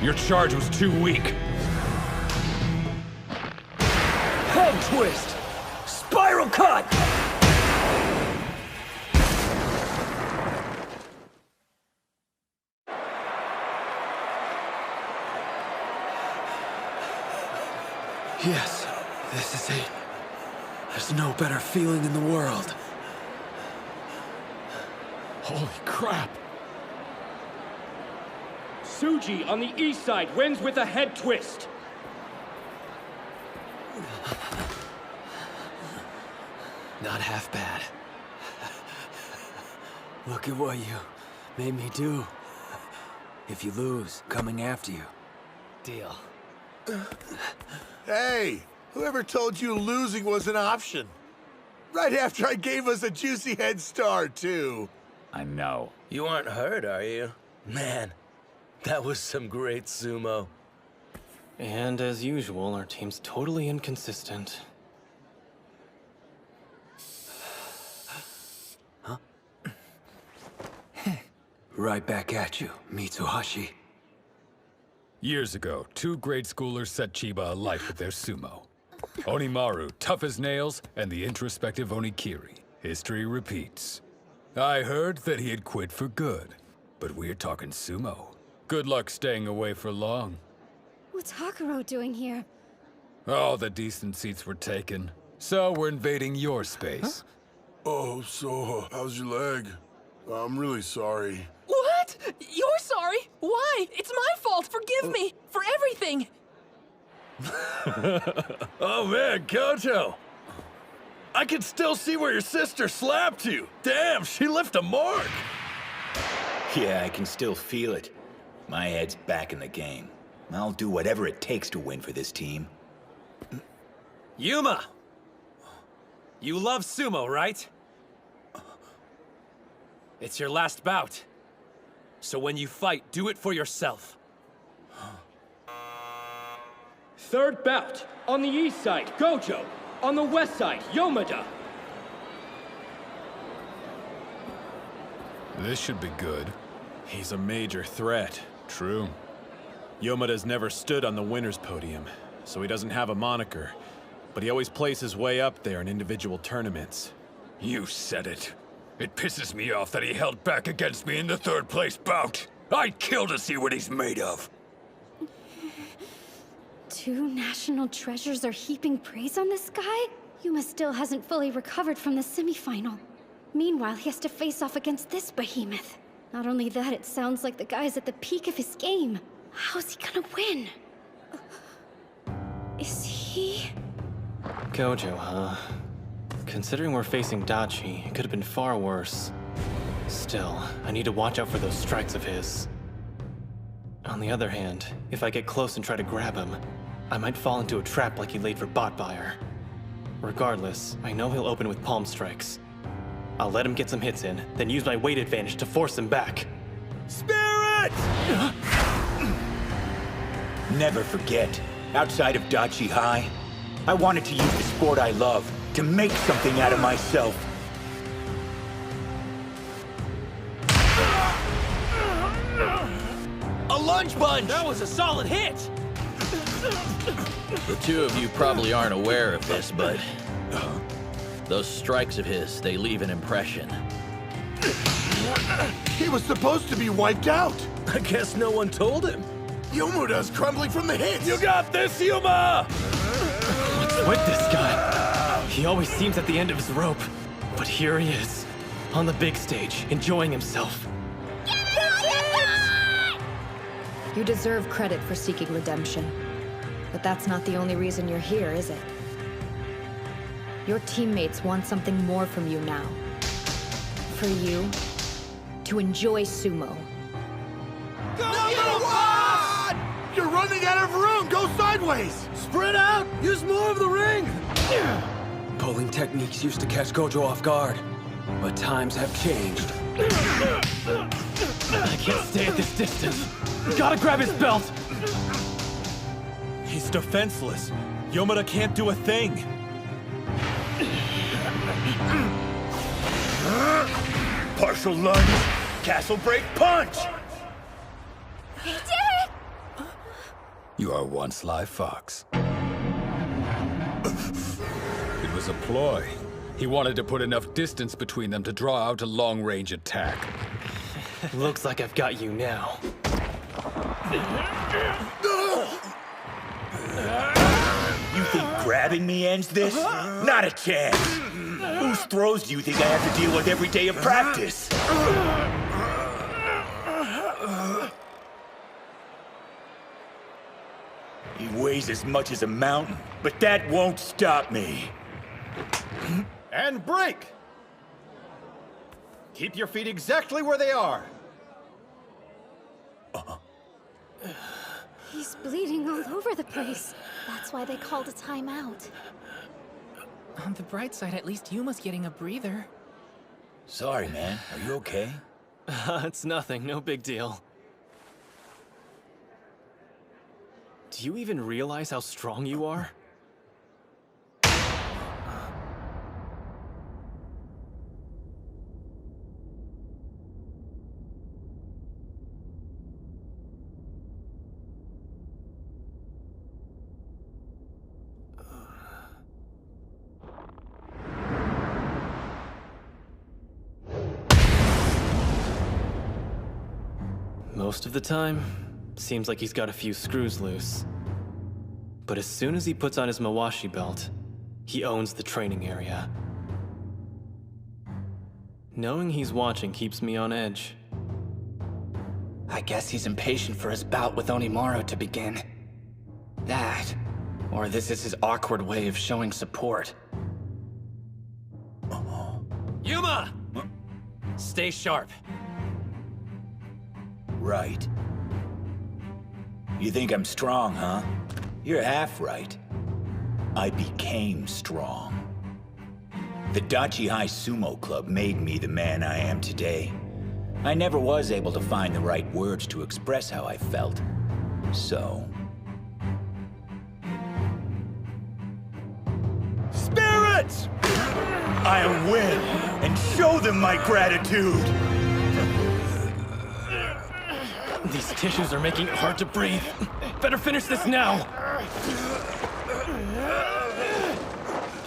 Your charge was too weak. Head twist! Spiral cut! Yes, this is it. There's no better feeling in the world. Holy crap! Suji on the east side wins with a head twist. Not half bad. Look at what you made me do. If you lose, coming after you. Deal. Hey, whoever told you losing was an option? Right after I gave us a juicy head start, too. I know. You aren't hurt, are you? Man, that was some great sumo. And as usual, our team's totally inconsistent. Huh? Right back at you, Mitsuhashi. Years ago, 2 grade schoolers set Chiba alight with their sumo. Onimaru, tough as nails, and the introspective Onikiri. History repeats. I heard that he had quit for good, but we're talking sumo. Good luck staying away for long. What's Hakuro doing here? All the decent seats were taken, so we're invading your space. Oh, so, how's your leg? I'm really sorry. What? You're sorry? Why? It's my fault. Forgive me for everything. Oh man, Koto! I can still see where your sister slapped you. Damn, she left a mark. Yeah, I can still feel it. My head's back in the game. I'll do whatever it takes to win for this team. Yuma! You love sumo, right? It's your last bout. So when you fight, do it for yourself. Third bout. On the east side, Gojo. On the west side, Yomada. This should be good. He's a major threat. True. Yomada's never stood on the winner's podium, so he doesn't have a moniker. But he always plays his way up there in individual tournaments. You said it. It pisses me off that he held back against me in the third place bout. I'd kill to see what he's made of. 2 national treasures are heaping praise on this guy? Yuma still hasn't fully recovered from the semifinal. Meanwhile, he has to face off against this behemoth. Not only that, it sounds like the guy's at the peak of his game. How's he gonna win? Is he... Gojo, huh? Considering we're facing Dachi, it could have been far worse. Still, I need to watch out for those strikes of his. On the other hand, if I get close and try to grab him, I might fall into a trap like he laid for Botfire. Regardless, I know he'll open with palm strikes. I'll let him get some hits in, then use my weight advantage to force him back. Spirit! Never forget, outside of Dachi High, I wanted to use the sport I love to make something out of myself. A lunge punch! That was a solid hit! The two of you probably aren't aware of this, but those strikes of his, they leave an impression. He was supposed to be wiped out. I guess no one told him. Yomada's crumbling from the hits. You got this, Yuma! What's with this guy? He always seems at the end of his rope. But here he is, on the big stage, enjoying himself. You deserve credit for seeking redemption. But that's not the only reason you're here, is it? Your teammates want something more from you now. For you to enjoy sumo. Number 1! You're running out of room! Go sideways! Spread out! Use more of the ring! Pulling techniques used to catch Gojo off guard, but times have changed. I can't stay at this distance. Gotta grab his belt! He's defenseless. Yomada can't do a thing. Partial lunge, castle break punch! He did it! You are one sly fox. It was a ploy. He wanted to put enough distance between them to draw out a long-range attack. Looks like I've got you now. You think grabbing me ends this? Not a chance! Whose throws do you think I have to deal with every day of practice? He weighs as much as a mountain, but that won't stop me. And break! Keep your feet exactly where they are. He's bleeding all over the place. That's why they called a timeout. On the bright side, at least Yuma's getting a breather. Sorry, man. Are you okay? It's nothing, no big deal. Do you even realize how strong you are? Most of the time, seems like he's got a few screws loose. But as soon as he puts on his Mawashi belt, he owns the training area. Knowing he's watching keeps me on edge. I guess he's impatient for his bout with Onimaru to begin. That, or this is his awkward way of showing support. Yuma! Stay sharp. Right. You think I'm strong, huh? You're half right. I became strong. The Dachi High Sumo Club made me the man I am today. I never was able to find the right words to express how I felt. So... Spirits! I'll win and show them my gratitude! These tissues are making it hard to breathe. Better finish this now!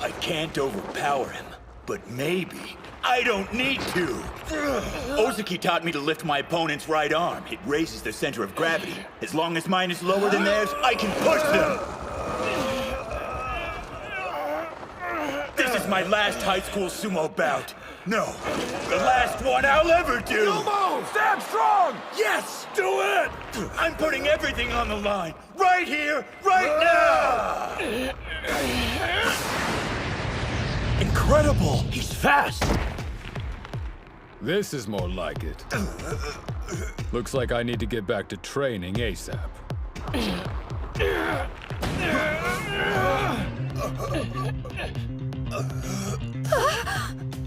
I can't overpower him, but maybe. I don't need to! Ozaki taught me to lift my opponent's right arm. It raises their center of gravity. As long as mine is lower than theirs, I can push them! This is my last high school sumo bout. No, the last one I'll ever do! Sumo! Stand strong! Yes! Do it! I'm putting everything on the line. Right here, right now! Incredible! He's fast! This is more like it. Looks like I need to get back to training ASAP.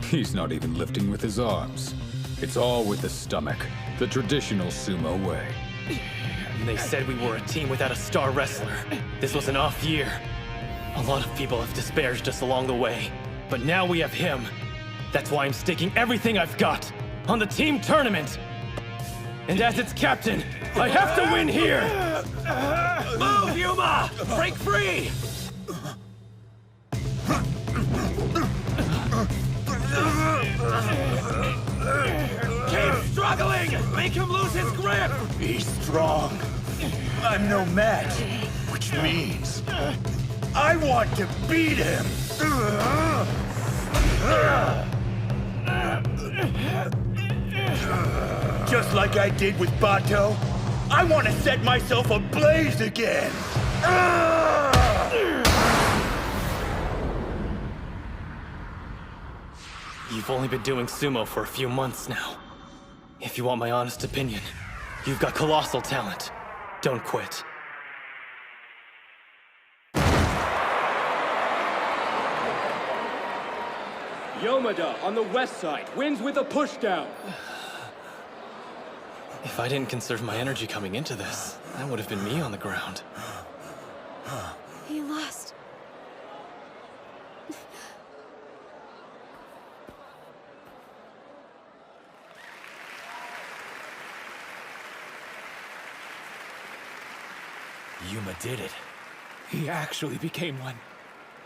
He's not even lifting with his arms. It's all with the stomach, the traditional sumo way. They said we were a team without a star wrestler. This was an off year. A lot of people have disparaged us along the way, but now we have him. That's why I'm staking everything I've got on the team tournament. And as its captain, I have to win here! Move, Yuma! Break free! Keep struggling! Make him lose his grip! He's strong. I'm no match, which means I want to beat him! Just like I did with Bato, I want to set myself ablaze again! You've only been doing sumo for a few months now. If you want my honest opinion, you've got colossal talent. Don't quit. Yomada on the west side wins with a pushdown. If I didn't conserve my energy coming into this, that would have been me on the ground. He lost. Yuma did it. He actually became one.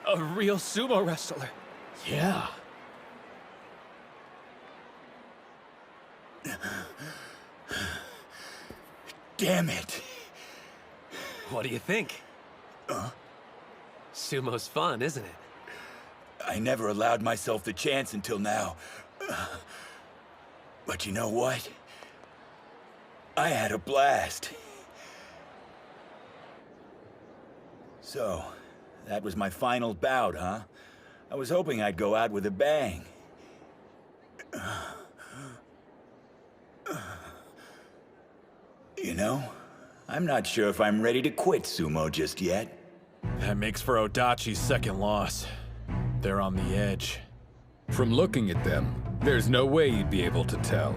A real sumo wrestler. Yeah. Damn it. What do you think? Sumo's fun, isn't it? I never allowed myself the chance until now. But you know what? I had a blast. So, that was my final bout, huh? I was hoping I'd go out with a bang. You know, I'm not sure if I'm ready to quit sumo just yet. That makes for Odachi's second loss. They're on the edge. From looking at them, there's no way you'd be able to tell.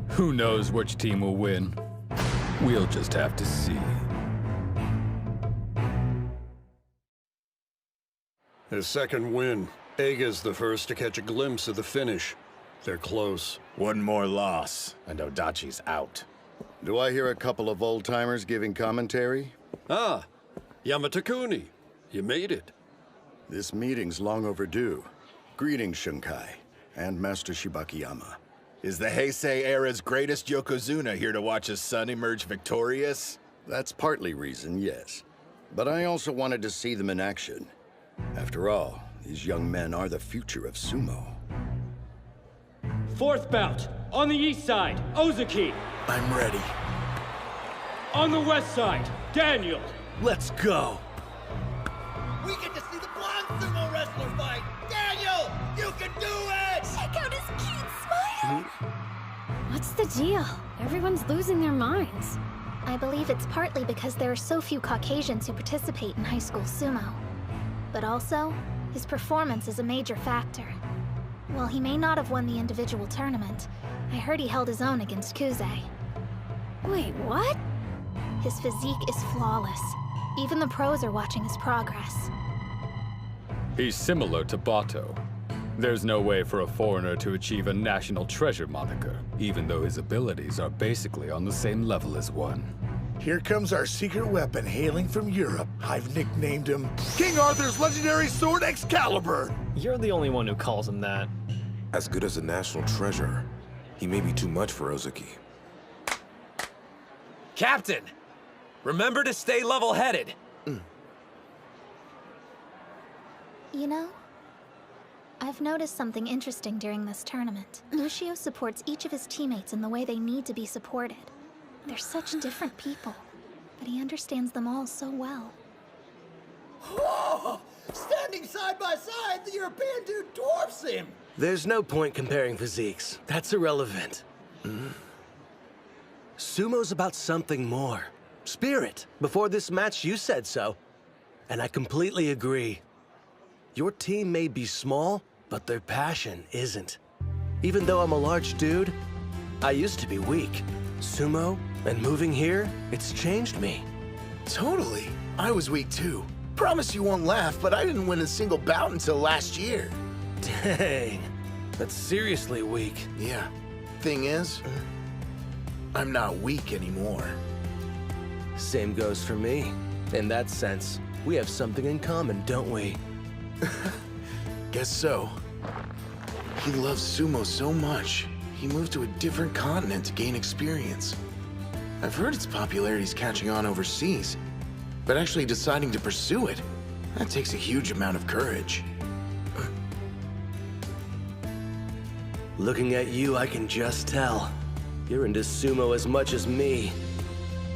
Who knows which team will win? We'll just have to see. His second win. Eiga's the first to catch a glimpse of the finish. They're close. One more loss, and Odachi's out. Do I hear a couple of old-timers giving commentary? Ah, Yamatakuni. You made it. This meeting's long overdue. Greetings, Shunkai, and Master Shibakiyama. Is the Heisei era's greatest Yokozuna here to watch his son emerge victorious? That's partly reason, yes. But I also wanted to see them in action. After all, these young men are the future of sumo. Fourth bout, on the east side, Ozaki. I'm ready. On the west side, Daniel. Let's go. We get to see the blonde sumo wrestler fight! Daniel, you can do it! Check out his cute smile! What's the deal? Everyone's losing their minds. I believe it's partly because there are so few Caucasians who participate in high school sumo. But also, his performance is a major factor. While he may not have won the individual tournament, I heard he held his own against Kuze. Wait, what? His physique is flawless. Even the pros are watching his progress. He's similar to Bato. There's no way for a foreigner to achieve a national treasure moniker, even though his abilities are basically on the same level as one. Here comes our secret weapon hailing from Europe. I've nicknamed him King Arthur's legendary sword Excalibur. You're the only one who calls him that. As good as a national treasure, he may be too much for Ozuki. Captain! Remember to stay level-headed. You know, I've noticed something interesting during this tournament. Ushio supports each of his teammates in the way they need to be supported. They're such different people, but he understands them all so well. Whoa! Standing side by side, the European dude dwarfs him! There's no point comparing physiques. That's irrelevant. Sumo's about something more. Spirit. Before this match, you said so. And I completely agree. Your team may be small, but their passion isn't. Even though I'm a large dude, I used to be weak. Sumo, and moving here, it's changed me. Totally. I was weak too. Promise you won't laugh, but I didn't win a single bout until last year. Dang. That's seriously weak. Yeah. Thing is, I'm not weak anymore. Same goes for me. In that sense, we have something in common, don't we? Guess so. He loves sumo so much, he moved to a different continent to gain experience. I've heard its popularity's catching on overseas, but actually deciding to pursue it, that takes a huge amount of courage. Looking at you, I can just tell. You're into sumo as much as me.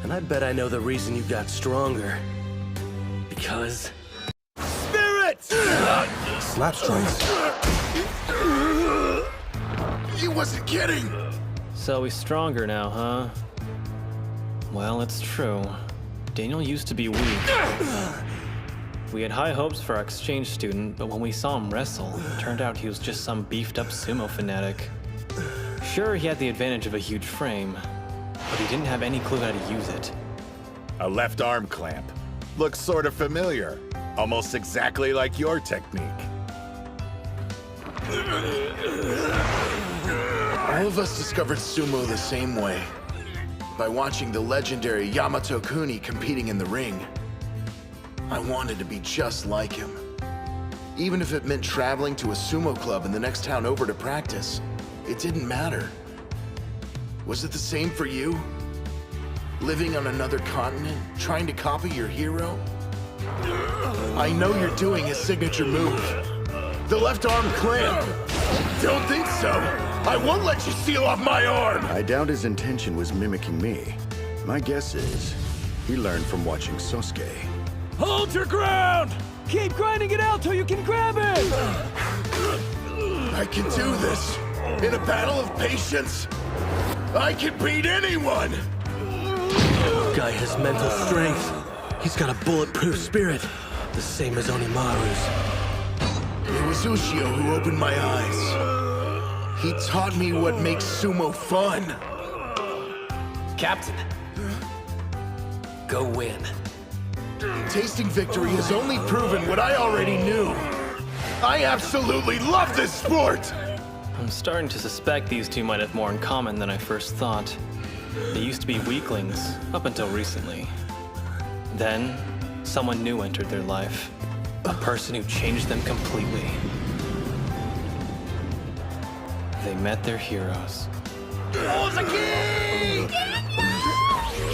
And I bet I know the reason you got stronger. Because... Spirit! Slap strikes. He wasn't kidding! So he's stronger now, huh? Well, it's true. Daniel used to be weak. We had high hopes for our exchange student, but when we saw him wrestle, it turned out he was just some beefed-up sumo fanatic. Sure, he had the advantage of a huge frame, but he didn't have any clue how to use it. A left arm clamp. Looks sort of familiar. Almost exactly like your technique. All of us discovered sumo the same way. By watching the legendary Yamato Kuni competing in the ring. I wanted to be just like him. Even if it meant traveling to a sumo club in the next town over to practice, it didn't matter. Was it the same for you? Living on another continent, trying to copy your hero? I know you're doing his signature move. The left arm clamp. Don't think so. I won't let you seal off my arm. I doubt his intention was mimicking me. My guess is he learned from watching Sosuke. Hold your ground! Keep grinding it out till you can grab it! I can do this. In a battle of patience, I can beat anyone! Guy has mental strength. He's got a bulletproof spirit, the same as Onimaru's. It was Ushio who opened my eyes. He taught me what makes sumo fun. Captain, go win. Tasting victory has only proven what I already knew. I absolutely love this sport! I'm starting to suspect these two might have more in common than I first thought. They used to be weaklings, up until recently. Then, someone new entered their life. A person who changed them completely. They met their heroes. Ozuki!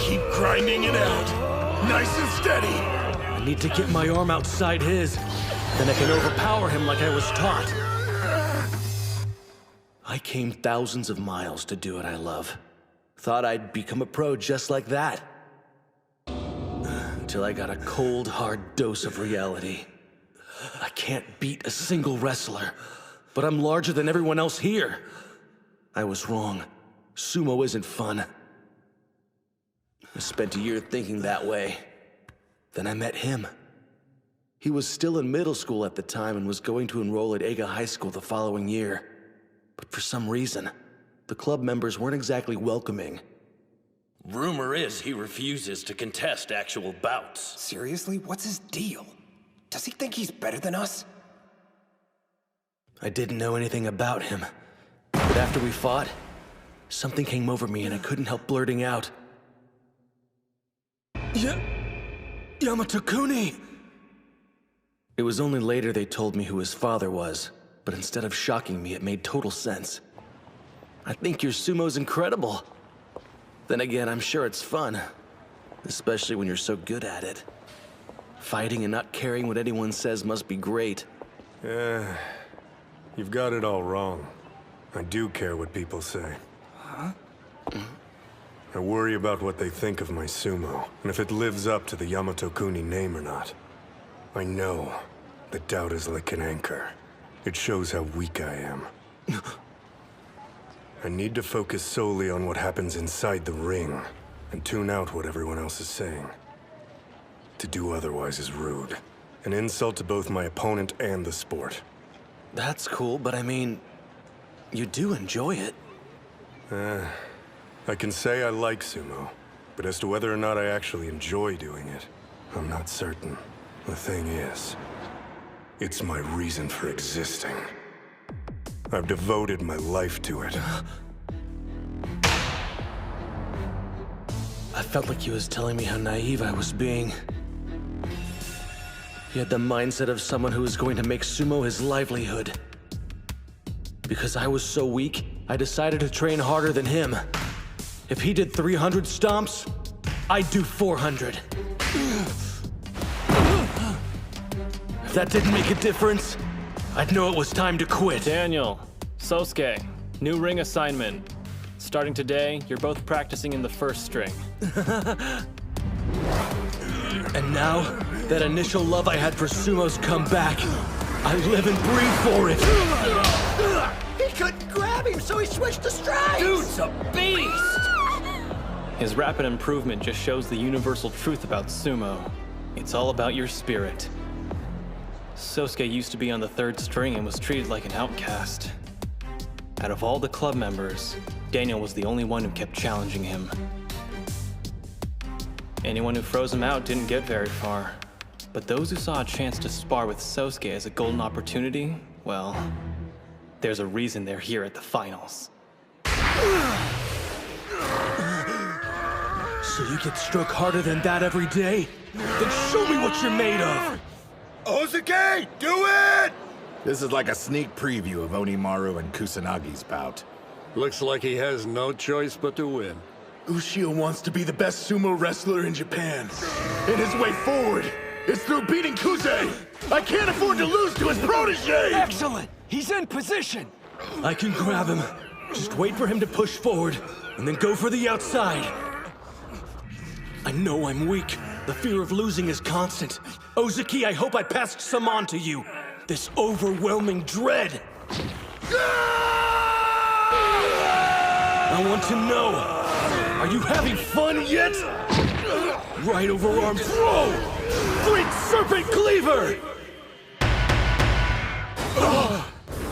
Keep grinding it out. Nice and steady. I need to get my arm outside his. Then I can overpower him like I was taught. I came thousands of miles to do what I love. Thought I'd become a pro just like that. Until I got a cold, hard dose of reality. I can't beat a single wrestler, but I'm larger than everyone else here. I was wrong. Sumo isn't fun. I spent a year thinking that way. Then I met him. He was still in middle school at the time and was going to enroll at Eiga High School the following year. But for some reason, the club members weren't exactly welcoming. Rumor is he refuses to contest actual bouts. Seriously? What's his deal? Does he think he's better than us? I didn't know anything about him. But after we fought, something came over me and I couldn't help blurting out. Yamato-kuni! It was only later they told me who his father was, but instead of shocking me, it made total sense. I think your sumo's incredible. Then again, I'm sure it's fun. Especially when you're so good at it. Fighting and not caring what anyone says must be great. You've got it all wrong. I do care what people say. Huh? I worry about what they think of my sumo, and if it lives up to the Yamato-kuni name or not. I know that doubt is like an anchor. It shows how weak I am. I need to focus solely on what happens inside the ring, and tune out what everyone else is saying. To do otherwise is rude. An insult to both my opponent and the sport. That's cool, but I mean, you do enjoy it. I can say I like sumo, but as to whether or not I actually enjoy doing it, I'm not certain. The thing is, it's my reason for existing. I've devoted my life to it. I felt like he was telling me how naive I was being. He had the mindset of someone who was going to make sumo his livelihood. Because I was so weak, I decided to train harder than him. If he did 300 stomps, I'd do 400. If that didn't make a difference, I'd know it was time to quit. Daniel, Sosuke, new ring assignment. Starting today, you're both practicing in the first string. And now, that initial love I had for sumo's come back. I live and breathe for it. He couldn't grab him, so he switched to strikes! Dude's a beast! His rapid improvement just shows the universal truth about sumo. It's all about your spirit. Sosuke used to be on the third string and was treated like an outcast. Out of all the club members, Daniel was the only one who kept challenging him. Anyone who froze him out didn't get very far. But those who saw a chance to spar with Sosuke as a golden opportunity, well, there's a reason they're here at the finals. So you get struck harder than that every day? Then show me what you're made of! Ozuki, do it! This is like a sneak preview of Onimaru and Kusanagi's bout. Looks like he has no choice but to win. Ushio wants to be the best sumo wrestler in Japan. And his way forward is through beating Kuze! I can't afford to lose to his protege! Excellent! He's in position! I can grab him. Just wait for him to push forward, and then go for the outside. I know I'm weak. The fear of losing is constant. Ozuki, I hope I passed some on to you. This overwhelming dread. I want to know, are you having fun yet? Right overarm throw! Great serpent cleaver!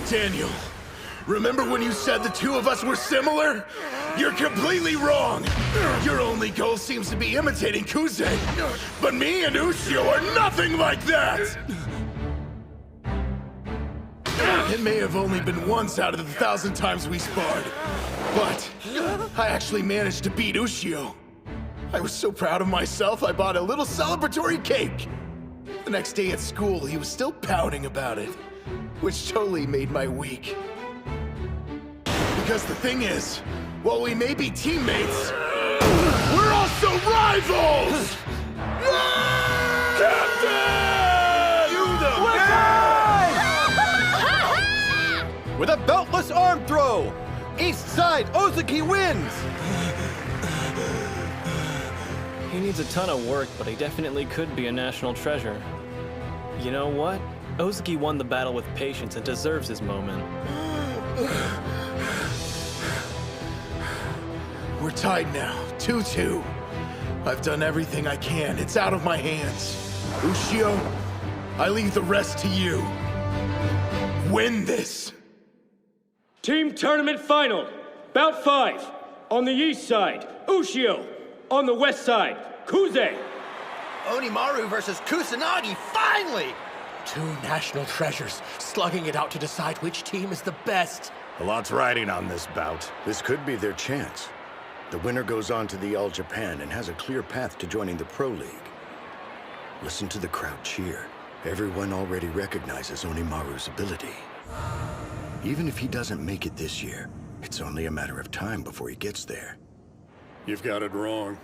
Daniel, remember when you said the two of us were similar? You're completely wrong! Your only goal seems to be imitating Kuze, but me and Ushio are nothing like that! It may have only been once out of the 1,000 times we sparred, but I actually managed to beat Ushio. I was so proud of myself, I bought a little celebratory cake. The next day at school, he was still pouting about it, which totally made my week. Because the thing is, while we may be teammates, we're also rivals! Captain! You the With a beltless arm throw, East Side Ozuki wins! He needs a ton of work, but he definitely could be a national treasure. You know what? Ozuki won the battle with patience and deserves his moment. We're tied now, 2-2. I've done everything I can. It's out of my hands. Ushio, I leave the rest to you. Win this! Team tournament final. Bout 5. On the east side, Ushio. On the west side, Kuze. Onimaru versus Kusanagi, finally! Two national treasures slugging it out to decide which team is the best. A lot's riding on this bout. This could be their chance. The winner goes on to the All Japan and has a clear path to joining the Pro League. Listen to the crowd cheer. Everyone already recognizes Onimaru's ability. Even if he doesn't make it this year, it's only a matter of time before he gets there. You've got it wrong.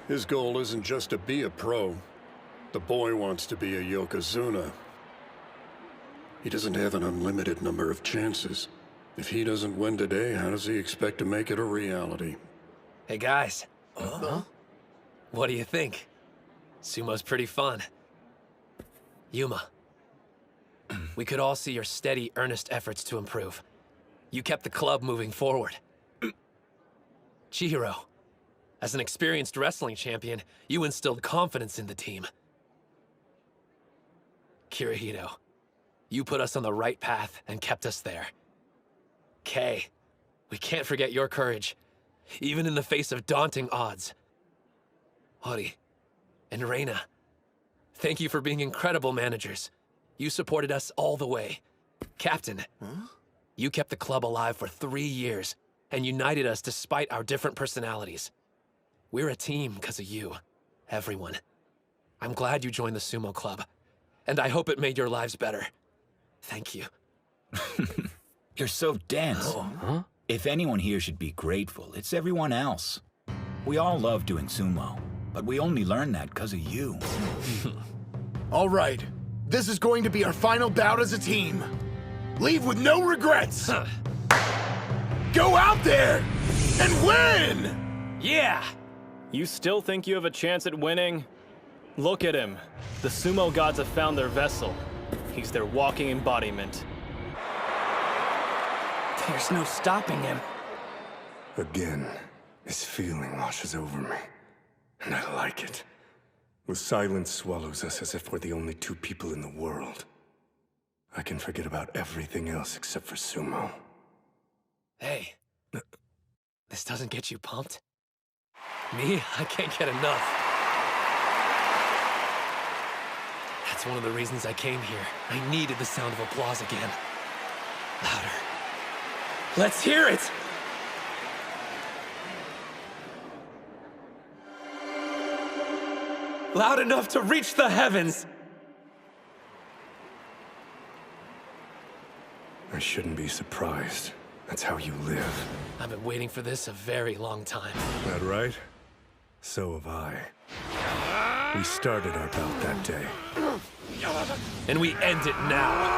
His goal isn't just to be a pro. The boy wants to be a Yokozuna. He doesn't have an unlimited number of chances. If he doesn't win today, how does he expect to make it a reality? Hey guys. What do you think? Sumo's pretty fun. Yuma. We could all see your steady, earnest efforts to improve. You kept the club moving forward. Chihiro. As an experienced wrestling champion, you instilled confidence in the team. Kirihito. You put us on the right path and kept us there. Kay, we can't forget your courage, even in the face of daunting odds. Hori and Reina, thank you for being incredible managers. You supported us all the way. Captain, you kept the club alive for 3 years and united us despite our different personalities. We're a team because of you, everyone. I'm glad you joined the Sumo Club, and I hope it made your lives better. Thank you. You're so dense. If anyone here should be grateful, it's everyone else. We all love doing sumo, but we only learned that because of you. All right, this is going to be our final bout as a team. Leave with no regrets. Go out there and win! Yeah! You still think you have a chance at winning? Look at him. The sumo gods have found their vessel. He's their walking embodiment. There's no stopping him. Again, this feeling washes over me. And I like it. The silence swallows us as if we're the only two people in the world. I can forget about everything else except for Sumo. Hey, this doesn't get you pumped? Me? I can't get enough. That's one of the reasons I came here. I needed the sound of applause again. Louder. Let's hear it! Loud enough to reach the heavens! I shouldn't be surprised. That's how you live. I've been waiting for this a very long time. That right? So have I. We started our bout that day. And we end it now.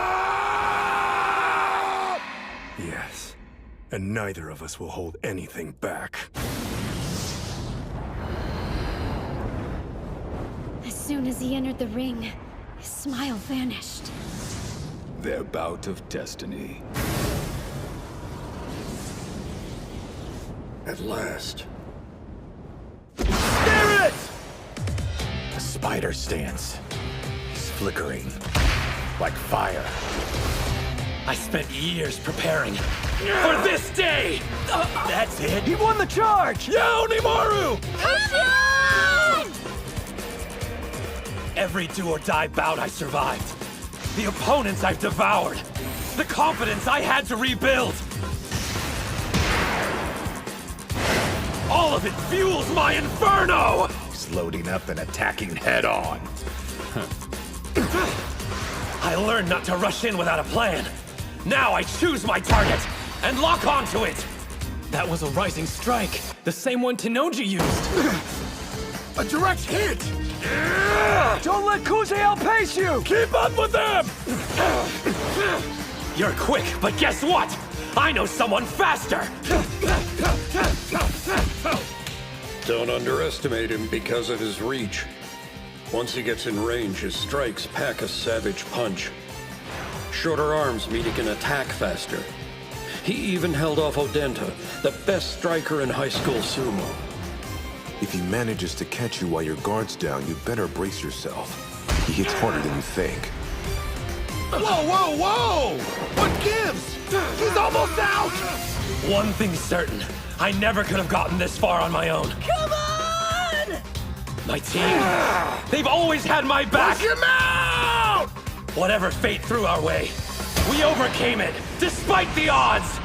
Yes. And neither of us will hold anything back. As soon as he entered the ring, his smile vanished. Their bout of destiny. At last. Spirit! The spider stance. He's flickering. Like fire. I spent years preparing for this day! That's it! He won the charge! Yeah, Onimaru! Every do-or-die bout I survived. The opponents I've devoured. The confidence I had to rebuild. All of it fuels my inferno! He's loading up and attacking head-on. I learned not to rush in without a plan. Now I choose my target and lock onto it. That was a rising strike, the same one Tenoji used. A direct hit! Don't let Kuze outpace you! Keep up with them! You're quick, but guess what? I know someone faster! Don't underestimate him because of his reach. Once he gets in range, his strikes pack a savage punch. Shorter arms mean he can attack faster. He even held off Odenta, the best striker in high school sumo. If he manages to catch you while your guard's down, you better brace yourself. He hits harder than you think. Whoa, whoa, whoa! What gives? He's almost out! One thing's certain. I never could have gotten this far on my own. Come on! My team, they've always had my back! Push him out! Whatever fate threw our way, we overcame it, despite the odds!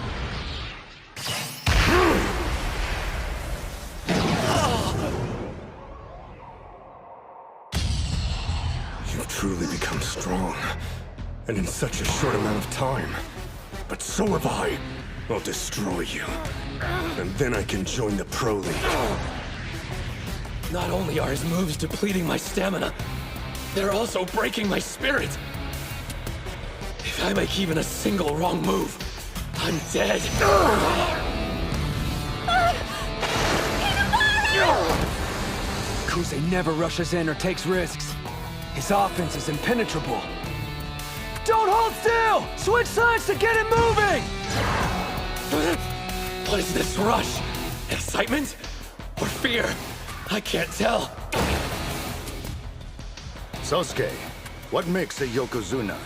You've truly become strong, and in such a short amount of time. But so have I. I'll destroy you, and then I can join the Pro League. Not only are his moves depleting my stamina, they're also breaking my spirit. If I make even a single wrong move, I'm dead. Kuze never rushes in or takes risks. His offense is impenetrable. Don't hold still! Switch sides to get it moving! What is this rush? Excitement? Or fear? I can't tell. Sosuke, what makes a Yokozuna?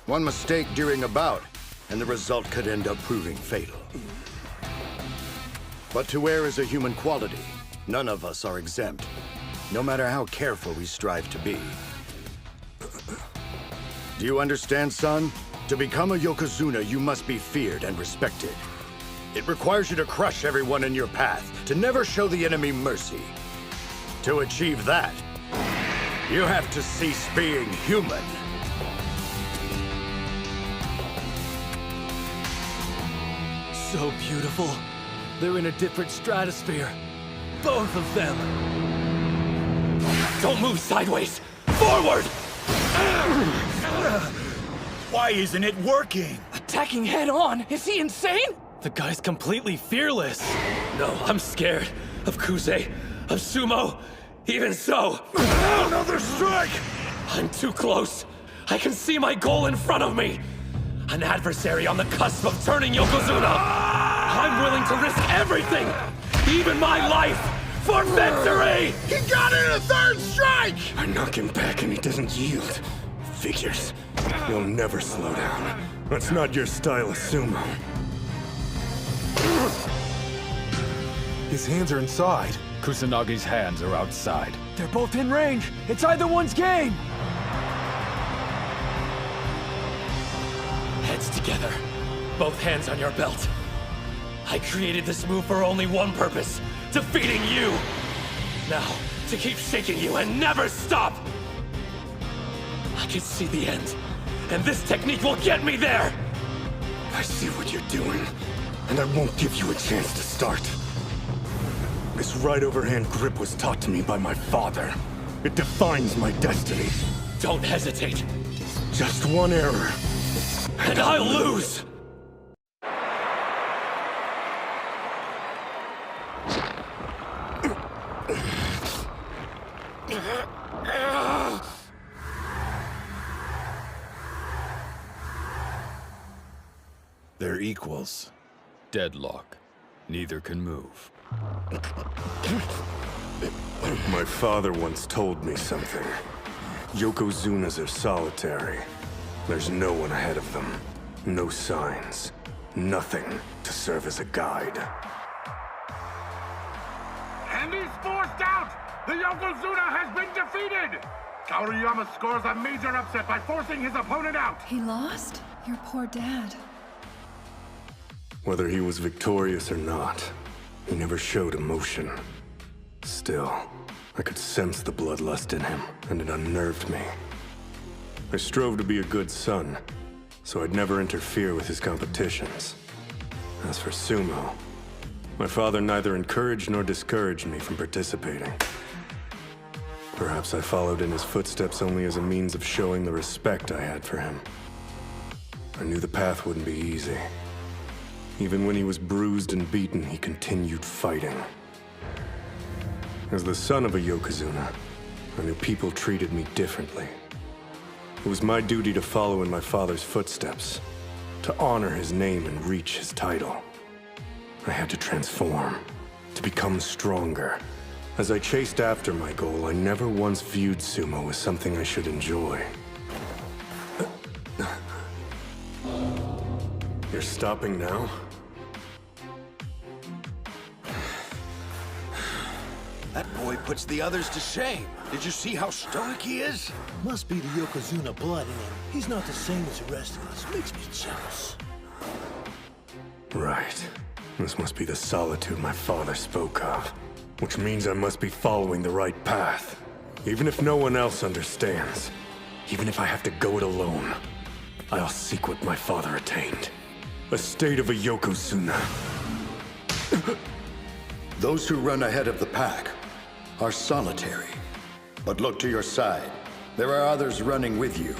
One mistake during a bout, and the result could end up proving fatal. But to err is a human quality. None of us are exempt, no matter how careful we strive to be. Do you understand, son? To become a Yokozuna, you must be feared and respected. It requires you to crush everyone in your path, to never show the enemy mercy. To achieve that, you have to cease being human. So beautiful. They're in a different stratosphere. Both of them. Don't move sideways! Forward! Why isn't it working? Attacking head on? Is he insane? The guy's completely fearless. No, I'm scared. Of Kuze. Of Sumo. Even so. Another strike! I'm too close. I can see my goal in front of me. An adversary on the cusp of turning Yokozuna. I'm willing to risk everything. Even my life. For victory! He got in a third strike! I knock him back and he doesn't yield. Figures. You'll never slow down. That's not your style of sumo. His hands are inside. Kusanagi's hands are outside. They're both in range. It's either one's game. Heads together. Both hands on your belt. I created this move for only one purpose. Defeating you! Now, to keep shaking you and never stop! I can see the end, and this technique will get me there! I see what you're doing, and I won't give you a chance to start. This right overhand grip was taught to me by my father. It defines my destiny. Don't hesitate. Just one error. And I'll lose! They're equals. Deadlock. Neither can move. My father once told me something. Yokozunas are solitary. There's no one ahead of them. No signs. Nothing to serve as a guide. And he's forced out! The Yokozuna has been defeated! Kaoriyama scores a major upset by forcing his opponent out! He lost? Your poor dad. Whether he was victorious or not, he never showed emotion. Still, I could sense the bloodlust in him, and it unnerved me. I strove to be a good son, so I'd never interfere with his competitions. As for Sumo, my father neither encouraged nor discouraged me from participating. Perhaps I followed in his footsteps only as a means of showing the respect I had for him. I knew the path wouldn't be easy. Even when he was bruised and beaten, he continued fighting. As the son of a Yokozuna, I knew people treated me differently. It was my duty to follow in my father's footsteps, to honor his name and reach his title. I had to transform, to become stronger. As I chased after my goal, I never once viewed sumo as something I should enjoy. stopping now? That boy puts the others to shame. Did you see how stoic he is? Must be the Yokozuna blood in him. He's not the same as the rest of us. Makes me jealous. Right. This must be the solitude my father spoke of. Which means I must be following the right path. Even if no one else understands. Even if I have to go it alone. I'll seek what my father attained. A state of a Yokozuna. Those who run ahead of the pack are solitary. But look to your side. There are others running with you.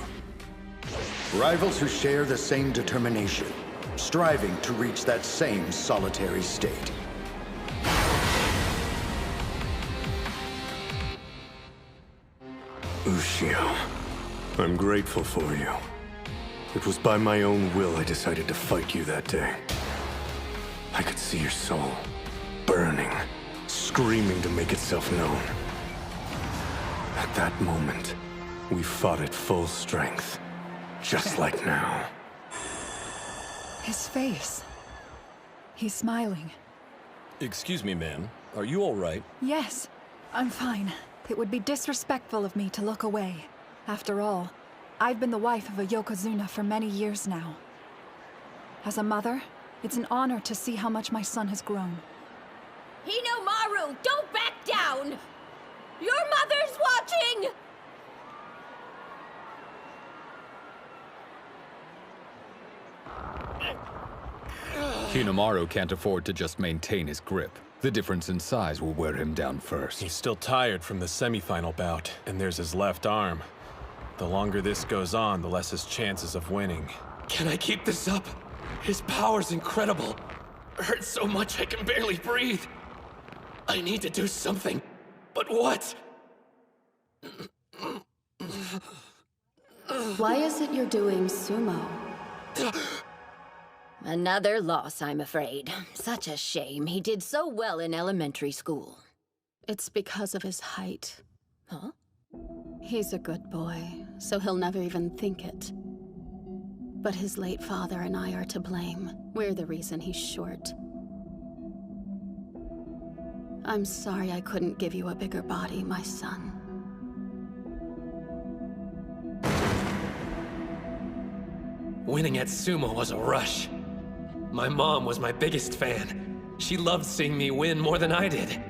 Rivals who share the same determination, striving to reach that same solitary state. Ushio, I'm grateful for you. It was by my own will I decided to fight you that day. I could see your soul, burning, screaming to make itself known. At that moment, we fought at full strength, just like now. His face. He's smiling. Excuse me, ma'am. Are you all right? Yes, I'm fine. It would be disrespectful of me to look away. After all, I've been the wife of a Yokozuna for many years now. As a mother, it's an honor to see how much my son has grown. Hinomaru, don't back down! Your mother's watching! Hinomaru can't afford to just maintain his grip. The difference in size will wear him down first. He's still tired from the semifinal bout, and there's his left arm. The longer this goes on, the less his chances of winning. Can I keep this up? His power's incredible. It hurts so much I can barely breathe. I need to do something. But what? Why is it you're doing sumo? Another loss, I'm afraid. Such a shame. He did so well in elementary school. It's because of his height. Huh? He's a good boy, so he'll never even think it. But his late father and I are to blame. We're the reason he's short. I'm sorry I couldn't give you a bigger body, my son. Winning at sumo was a rush. My mom was my biggest fan. She loved seeing me win more than I did.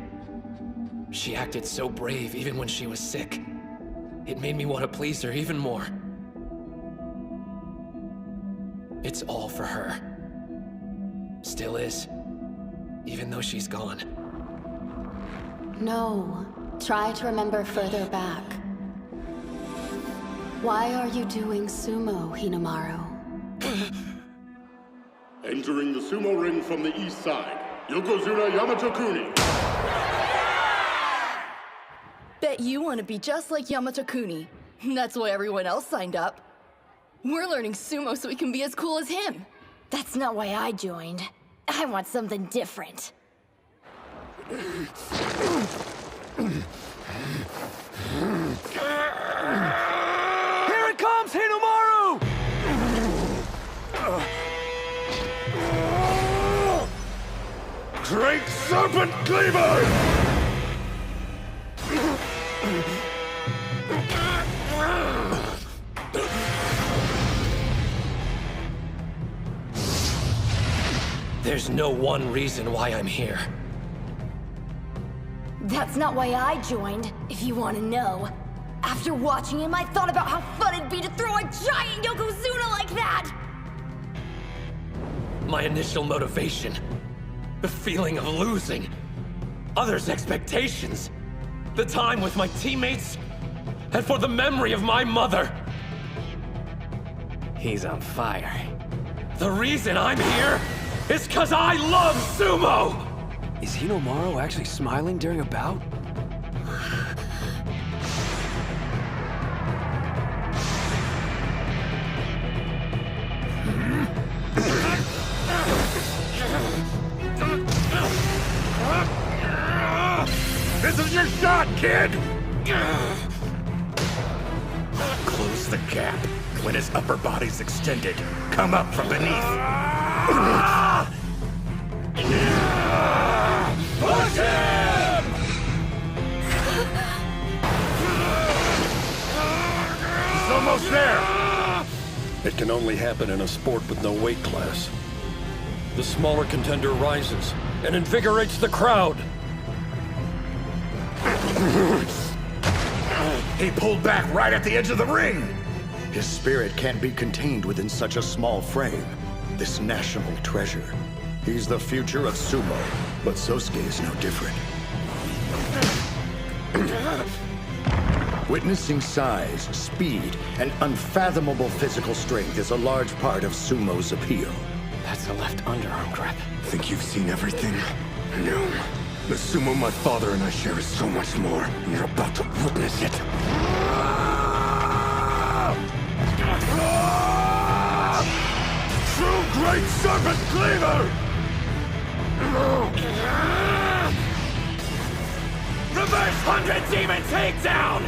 She acted so brave even when she was sick. It made me want to please her even more. It's all for her. Still is, even though she's gone. No. Try to remember further back. Why are you doing sumo, Hinomaru? Entering the sumo ring from the east side, Yokozuna Yamato-kuni. Bet you want to be just like Yamato-kuni. That's why everyone else signed up. We're learning sumo so we can be as cool as him. That's not why I joined. I want something different. Here it comes, Hinomaru! Great Serpent Cleaver! There's no one reason why I'm here. That's not why I joined, if you want to know. After watching him, I thought about how fun it'd be to throw a giant Yokozuna like that! My initial motivation. The feeling of losing. Others' expectations. The time with my teammates. And for the memory of my mother. He's on fire. The reason I'm here is 'cause I love sumo! Is Hinomaru actually smiling during a bout? This is your shot, kid! Close the gap. When his upper body's extended, come up from beneath. Push him! He's almost there! It can only happen in a sport with no weight class. The smaller contender rises and invigorates the crowd. He pulled back right at the edge of the ring! His spirit can't be contained within such a small frame. This national treasure. He's the future of sumo, but Sosuke is no different. Witnessing size, speed, and unfathomable physical strength is a large part of sumo's appeal. That's a left underarm grip. Think you've seen everything? No. The sumo my father and I share is so much more, and you're about to witness it. True Great Serpent Cleaver! Reverse 100 Demon Takedown!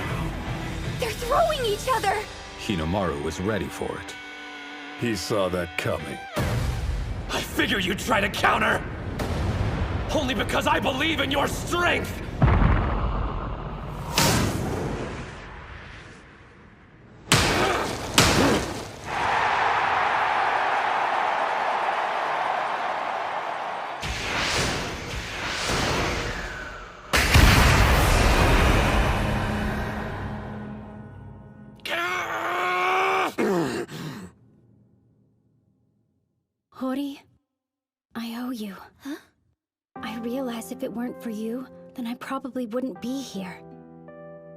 They're throwing each other! Hinomaru was ready for it. He saw that coming. I figure you'd try to counter! Only because I believe in your strength! Hori, I owe you. Huh? I realize if it weren't for you, then I probably wouldn't be here.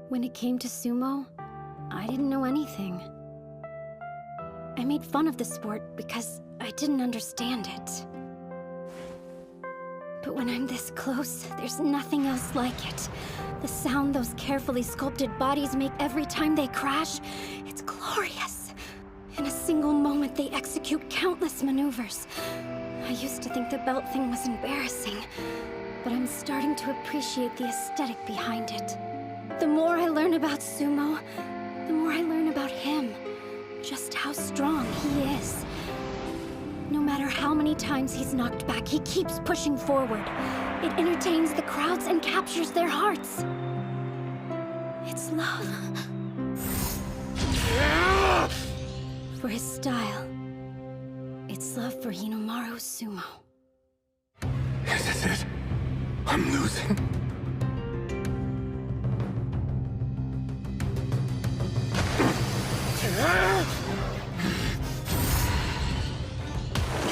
When it came to sumo, I didn't know anything. I made fun of the sport because I didn't understand it. But when I'm this close, there's nothing else like it. The sound those carefully sculpted bodies make every time they crash, it's glorious. In a single moment, they execute countless maneuvers. I used to think the belt thing was embarrassing, but I'm starting to appreciate the aesthetic behind it. The more I learn about sumo, the more I learn about him. Just how strong he is. No matter how many times he's knocked back, he keeps pushing forward. It entertains the crowds and captures their hearts. It's love. For his style. It's love for Hinomaru Sumo. Is this it? I'm losing.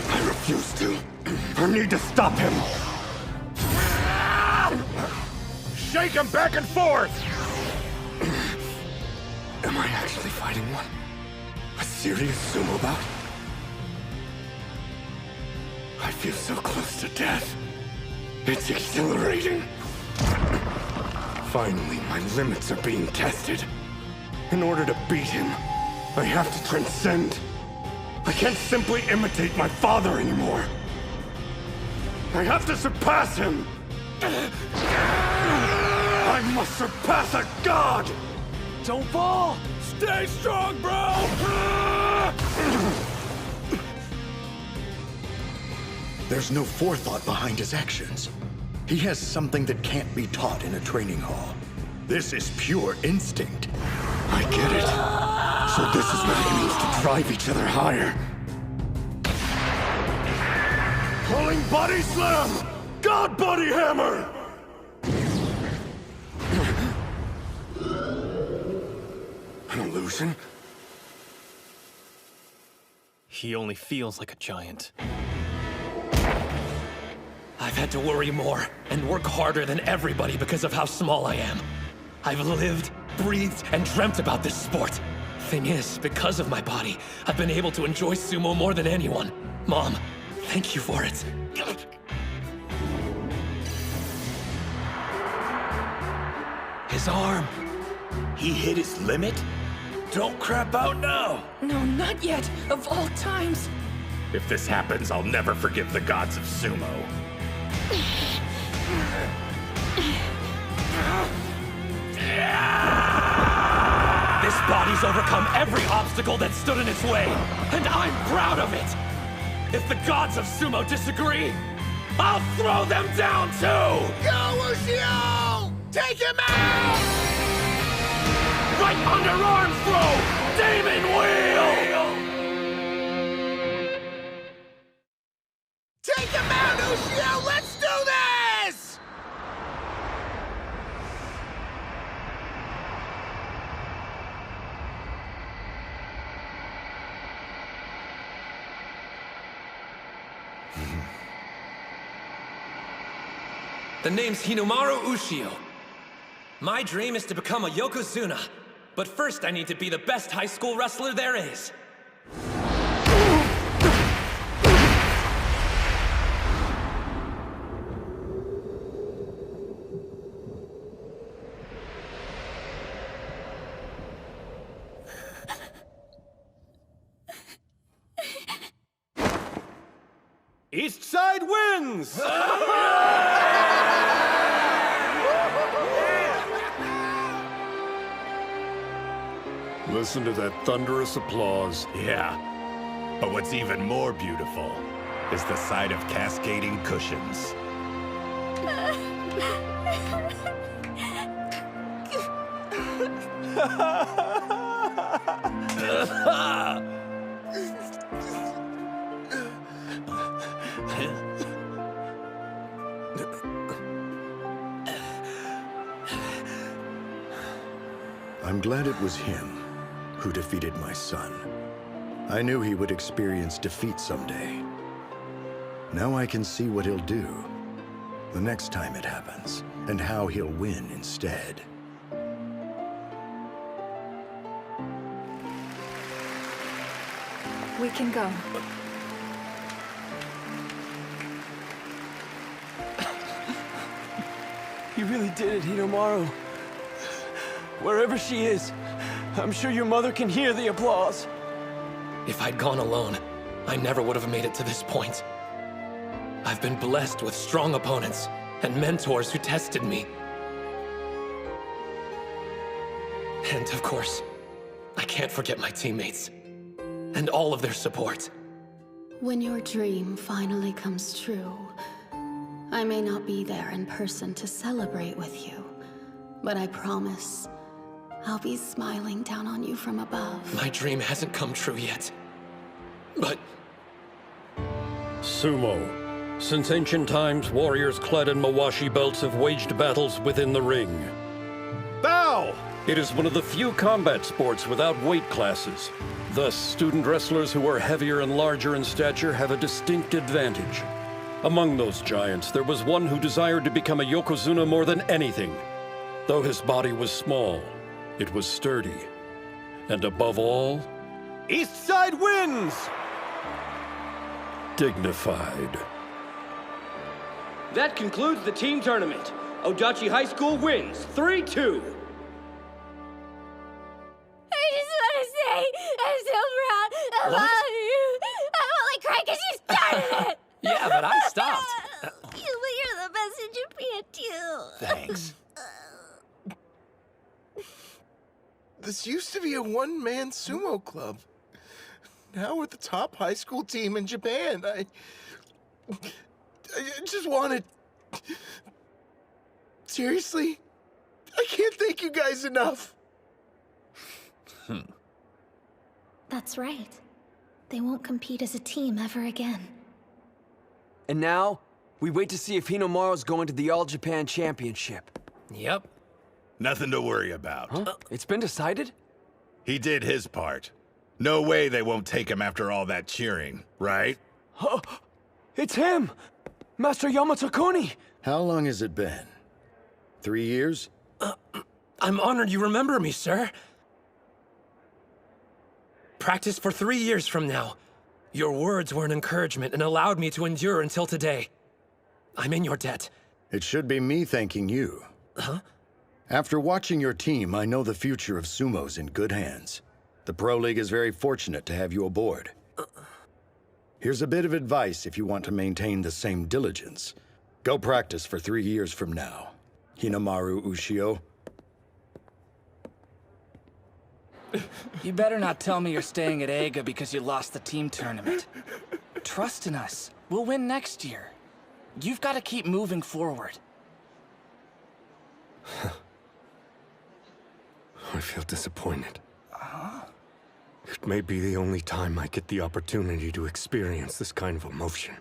I refuse to. I need to stop him. Shake him back and forth! Am I actually fighting one? A serious sumo bout? I feel so close to death. It's exhilarating. Finally, my limits are being tested. In order to beat him, I have to transcend. I can't simply imitate my father anymore. I have to surpass him. I must surpass a god! Don't fall! Stay strong, bro! There's no forethought behind his actions. He has something that can't be taught in a training hall. This is pure instinct. I get it. So this is what it means to drive each other higher. Pulling body slam! God body hammer! An illusion? He only feels like a giant. I've had to worry more and work harder than everybody because of how small I am. I've lived, breathed, and dreamt about this sport. Thing is, because of my body, I've been able to enjoy sumo more than anyone. Mom, thank you for it. His arm. He hit his limit? Don't crap out now! No, not yet! Of all times! If this happens, I'll never forgive the gods of sumo. This body's overcome every obstacle that stood in its way, and I'm proud of it! If the gods of sumo disagree, I'll throw them down too! Go, Ushio! Take him out! Right underarm throw! Demon wheel! Take him out, Ushio! Let's do this! The name's Hinomaru Ushio. My dream is to become a Yokozuna. But first I need to be the best high school wrestler there is. East Side wins! Listen to that thunderous applause. Yeah. But what's even more beautiful is the sight of cascading cushions. I'm glad it was him who defeated my son. I knew he would experience defeat someday. Now I can see what he'll do the next time it happens, and how he'll win instead. We can go. You really did it, Hinomaru. Wherever she is, I'm sure your mother can hear the applause. If I'd gone alone, I never would have made it to this point. I've been blessed with strong opponents and mentors who tested me. And of course, I can't forget my teammates and all of their support. When your dream finally comes true, I may not be there in person to celebrate with you, but I promise I'll be smiling down on you from above. My dream hasn't come true yet, but... Sumo. Since ancient times, warriors clad in mawashi belts have waged battles within the ring. Bow! It is one of the few combat sports without weight classes. Thus, student wrestlers who are heavier and larger in stature have a distinct advantage. Among those giants, there was one who desired to become a Yokozuna more than anything. Though his body was small, it was sturdy. And above all, East Side wins! dignified. That concludes the team tournament. Odachi High School wins 3-2. I just want to say, I'm so proud of all of you. I'm only crying because you started it. Yeah, but I stopped. But you're the best in Japan, too. Thanks. This used to be a one-man sumo club. Now we're the top high school team in Japan. I just wanted... Seriously? I can't thank you guys enough. That's right. They won't compete as a team ever again. And now, we wait to see if Hinomaru's going to the All Japan Championship. Yep. Nothing to worry about. Huh? It's been decided? He did his part. No way they won't take him after all that cheering, right? It's him! Master Yamato Kuni! How long has it been? 3 years? I'm honored you remember me, sir. Practice for 3 years from now. Your words were an encouragement and allowed me to endure until today. I'm in your debt. It should be me thanking you. Huh? After watching your team, I know the future of sumo's in good hands. The Pro League is very fortunate to have you aboard. Here's a bit of advice if you want to maintain the same diligence. Go practice for 3 years from now. Hinomaru Ushio. You better not tell me you're staying at Eiga because you lost the team tournament. Trust in us. We'll win next year. You've got to keep moving forward. I feel disappointed. It may be the only time I get the opportunity to experience this kind of emotion.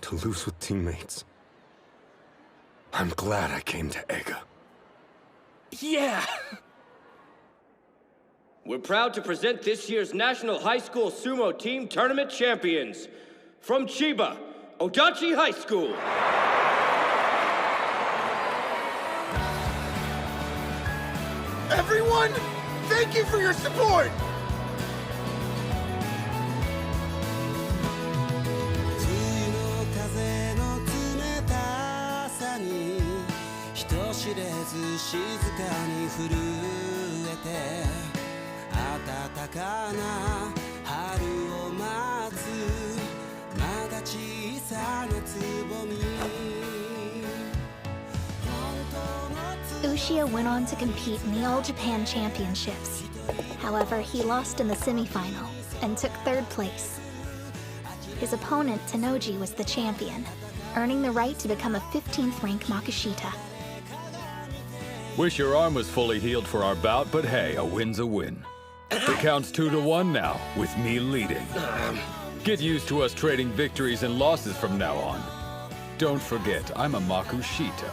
To lose with teammates. I'm glad I came to Ega. Yeah! We're proud to present this year's National High School Sumo Team Tournament Champions. From Chiba, Odachi High School. Everyone, thank you for your support! Ushio went on to compete in the All Japan Championships. However, he lost in the semifinal and took 3rd place. His opponent, Tenoji, was the champion, earning the right to become a 15th rank Makishita. Wish your arm was fully healed for our bout, but hey, a win's a win. It counts 2-1 now, with me leading. Get used to us trading victories and losses from now on. Don't forget, I'm a Makushita.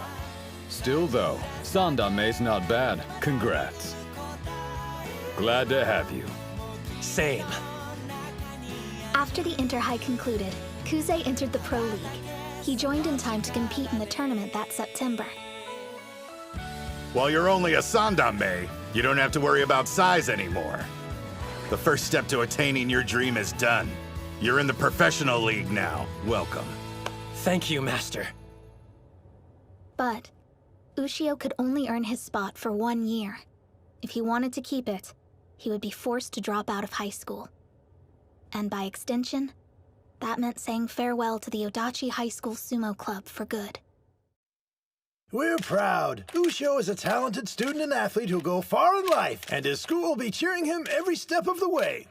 Still though, Sandame's not bad. Congrats. Glad to have you. Same. After the Inter-High concluded, Kuze entered the Pro League. He joined in time to compete in the tournament that September. While you're only a Sandame, you don't have to worry about size anymore. The first step to attaining your dream is done. You're in the professional league now. Welcome. Thank you, Master. But Ushio could only earn his spot for 1 year. If he wanted to keep it, he would be forced to drop out of high school. And by extension, that meant saying farewell to the Odachi High School Sumo Club for good. We're proud. Ushio is a talented student and athlete who'll go far in life, and his school will be cheering him every step of the way.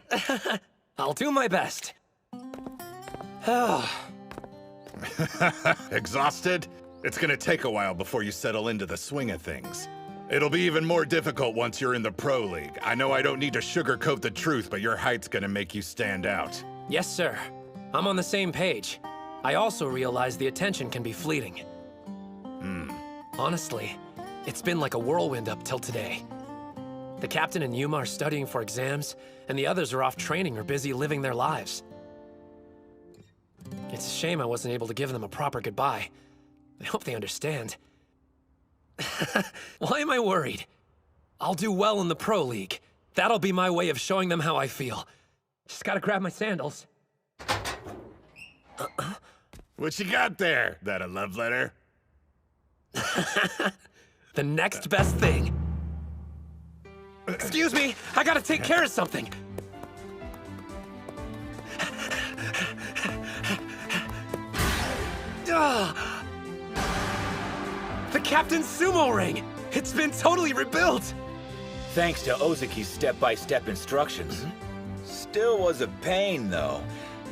I'll do my best. Exhausted? It's gonna take a while before you settle into the swing of things. It'll be even more difficult once you're in the Pro League. I know I don't need to sugarcoat the truth, but your height's gonna make you stand out. Yes, sir. I'm on the same page. I also realize the attention can be fleeting. Honestly, it's been like a whirlwind up till today. The captain and Yuma are studying for exams, and the others are off training or busy living their lives. It's a shame I wasn't able to give them a proper goodbye. I hope they understand. Why am I worried? I'll do well in the Pro League. That'll be my way of showing them how I feel. Just gotta grab my sandals. What you got there? That a love letter? The next best thing. Excuse me, I gotta take care of something. The captain's sumo ring! It's been totally rebuilt! Thanks to Ozuki's step-by-step instructions. Still was a pain, though.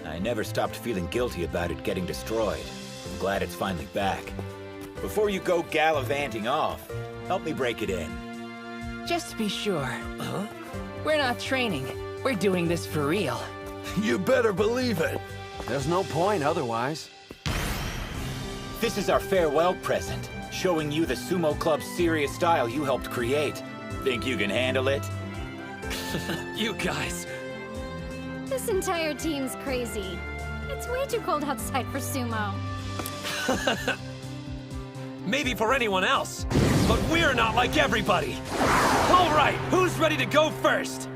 I never stopped feeling guilty about it getting destroyed. I'm glad it's finally back. Before you go gallivanting off, help me break it in. Just to be sure. We're not training. We're doing this for real. You better believe it. There's no point otherwise. This is our farewell present, showing you the Sumo Club's serious style you helped create. Think you can handle it? You guys. This entire team's crazy. It's way too cold outside for sumo. Maybe for anyone else, but we're not like everybody. All right, who's ready to go first?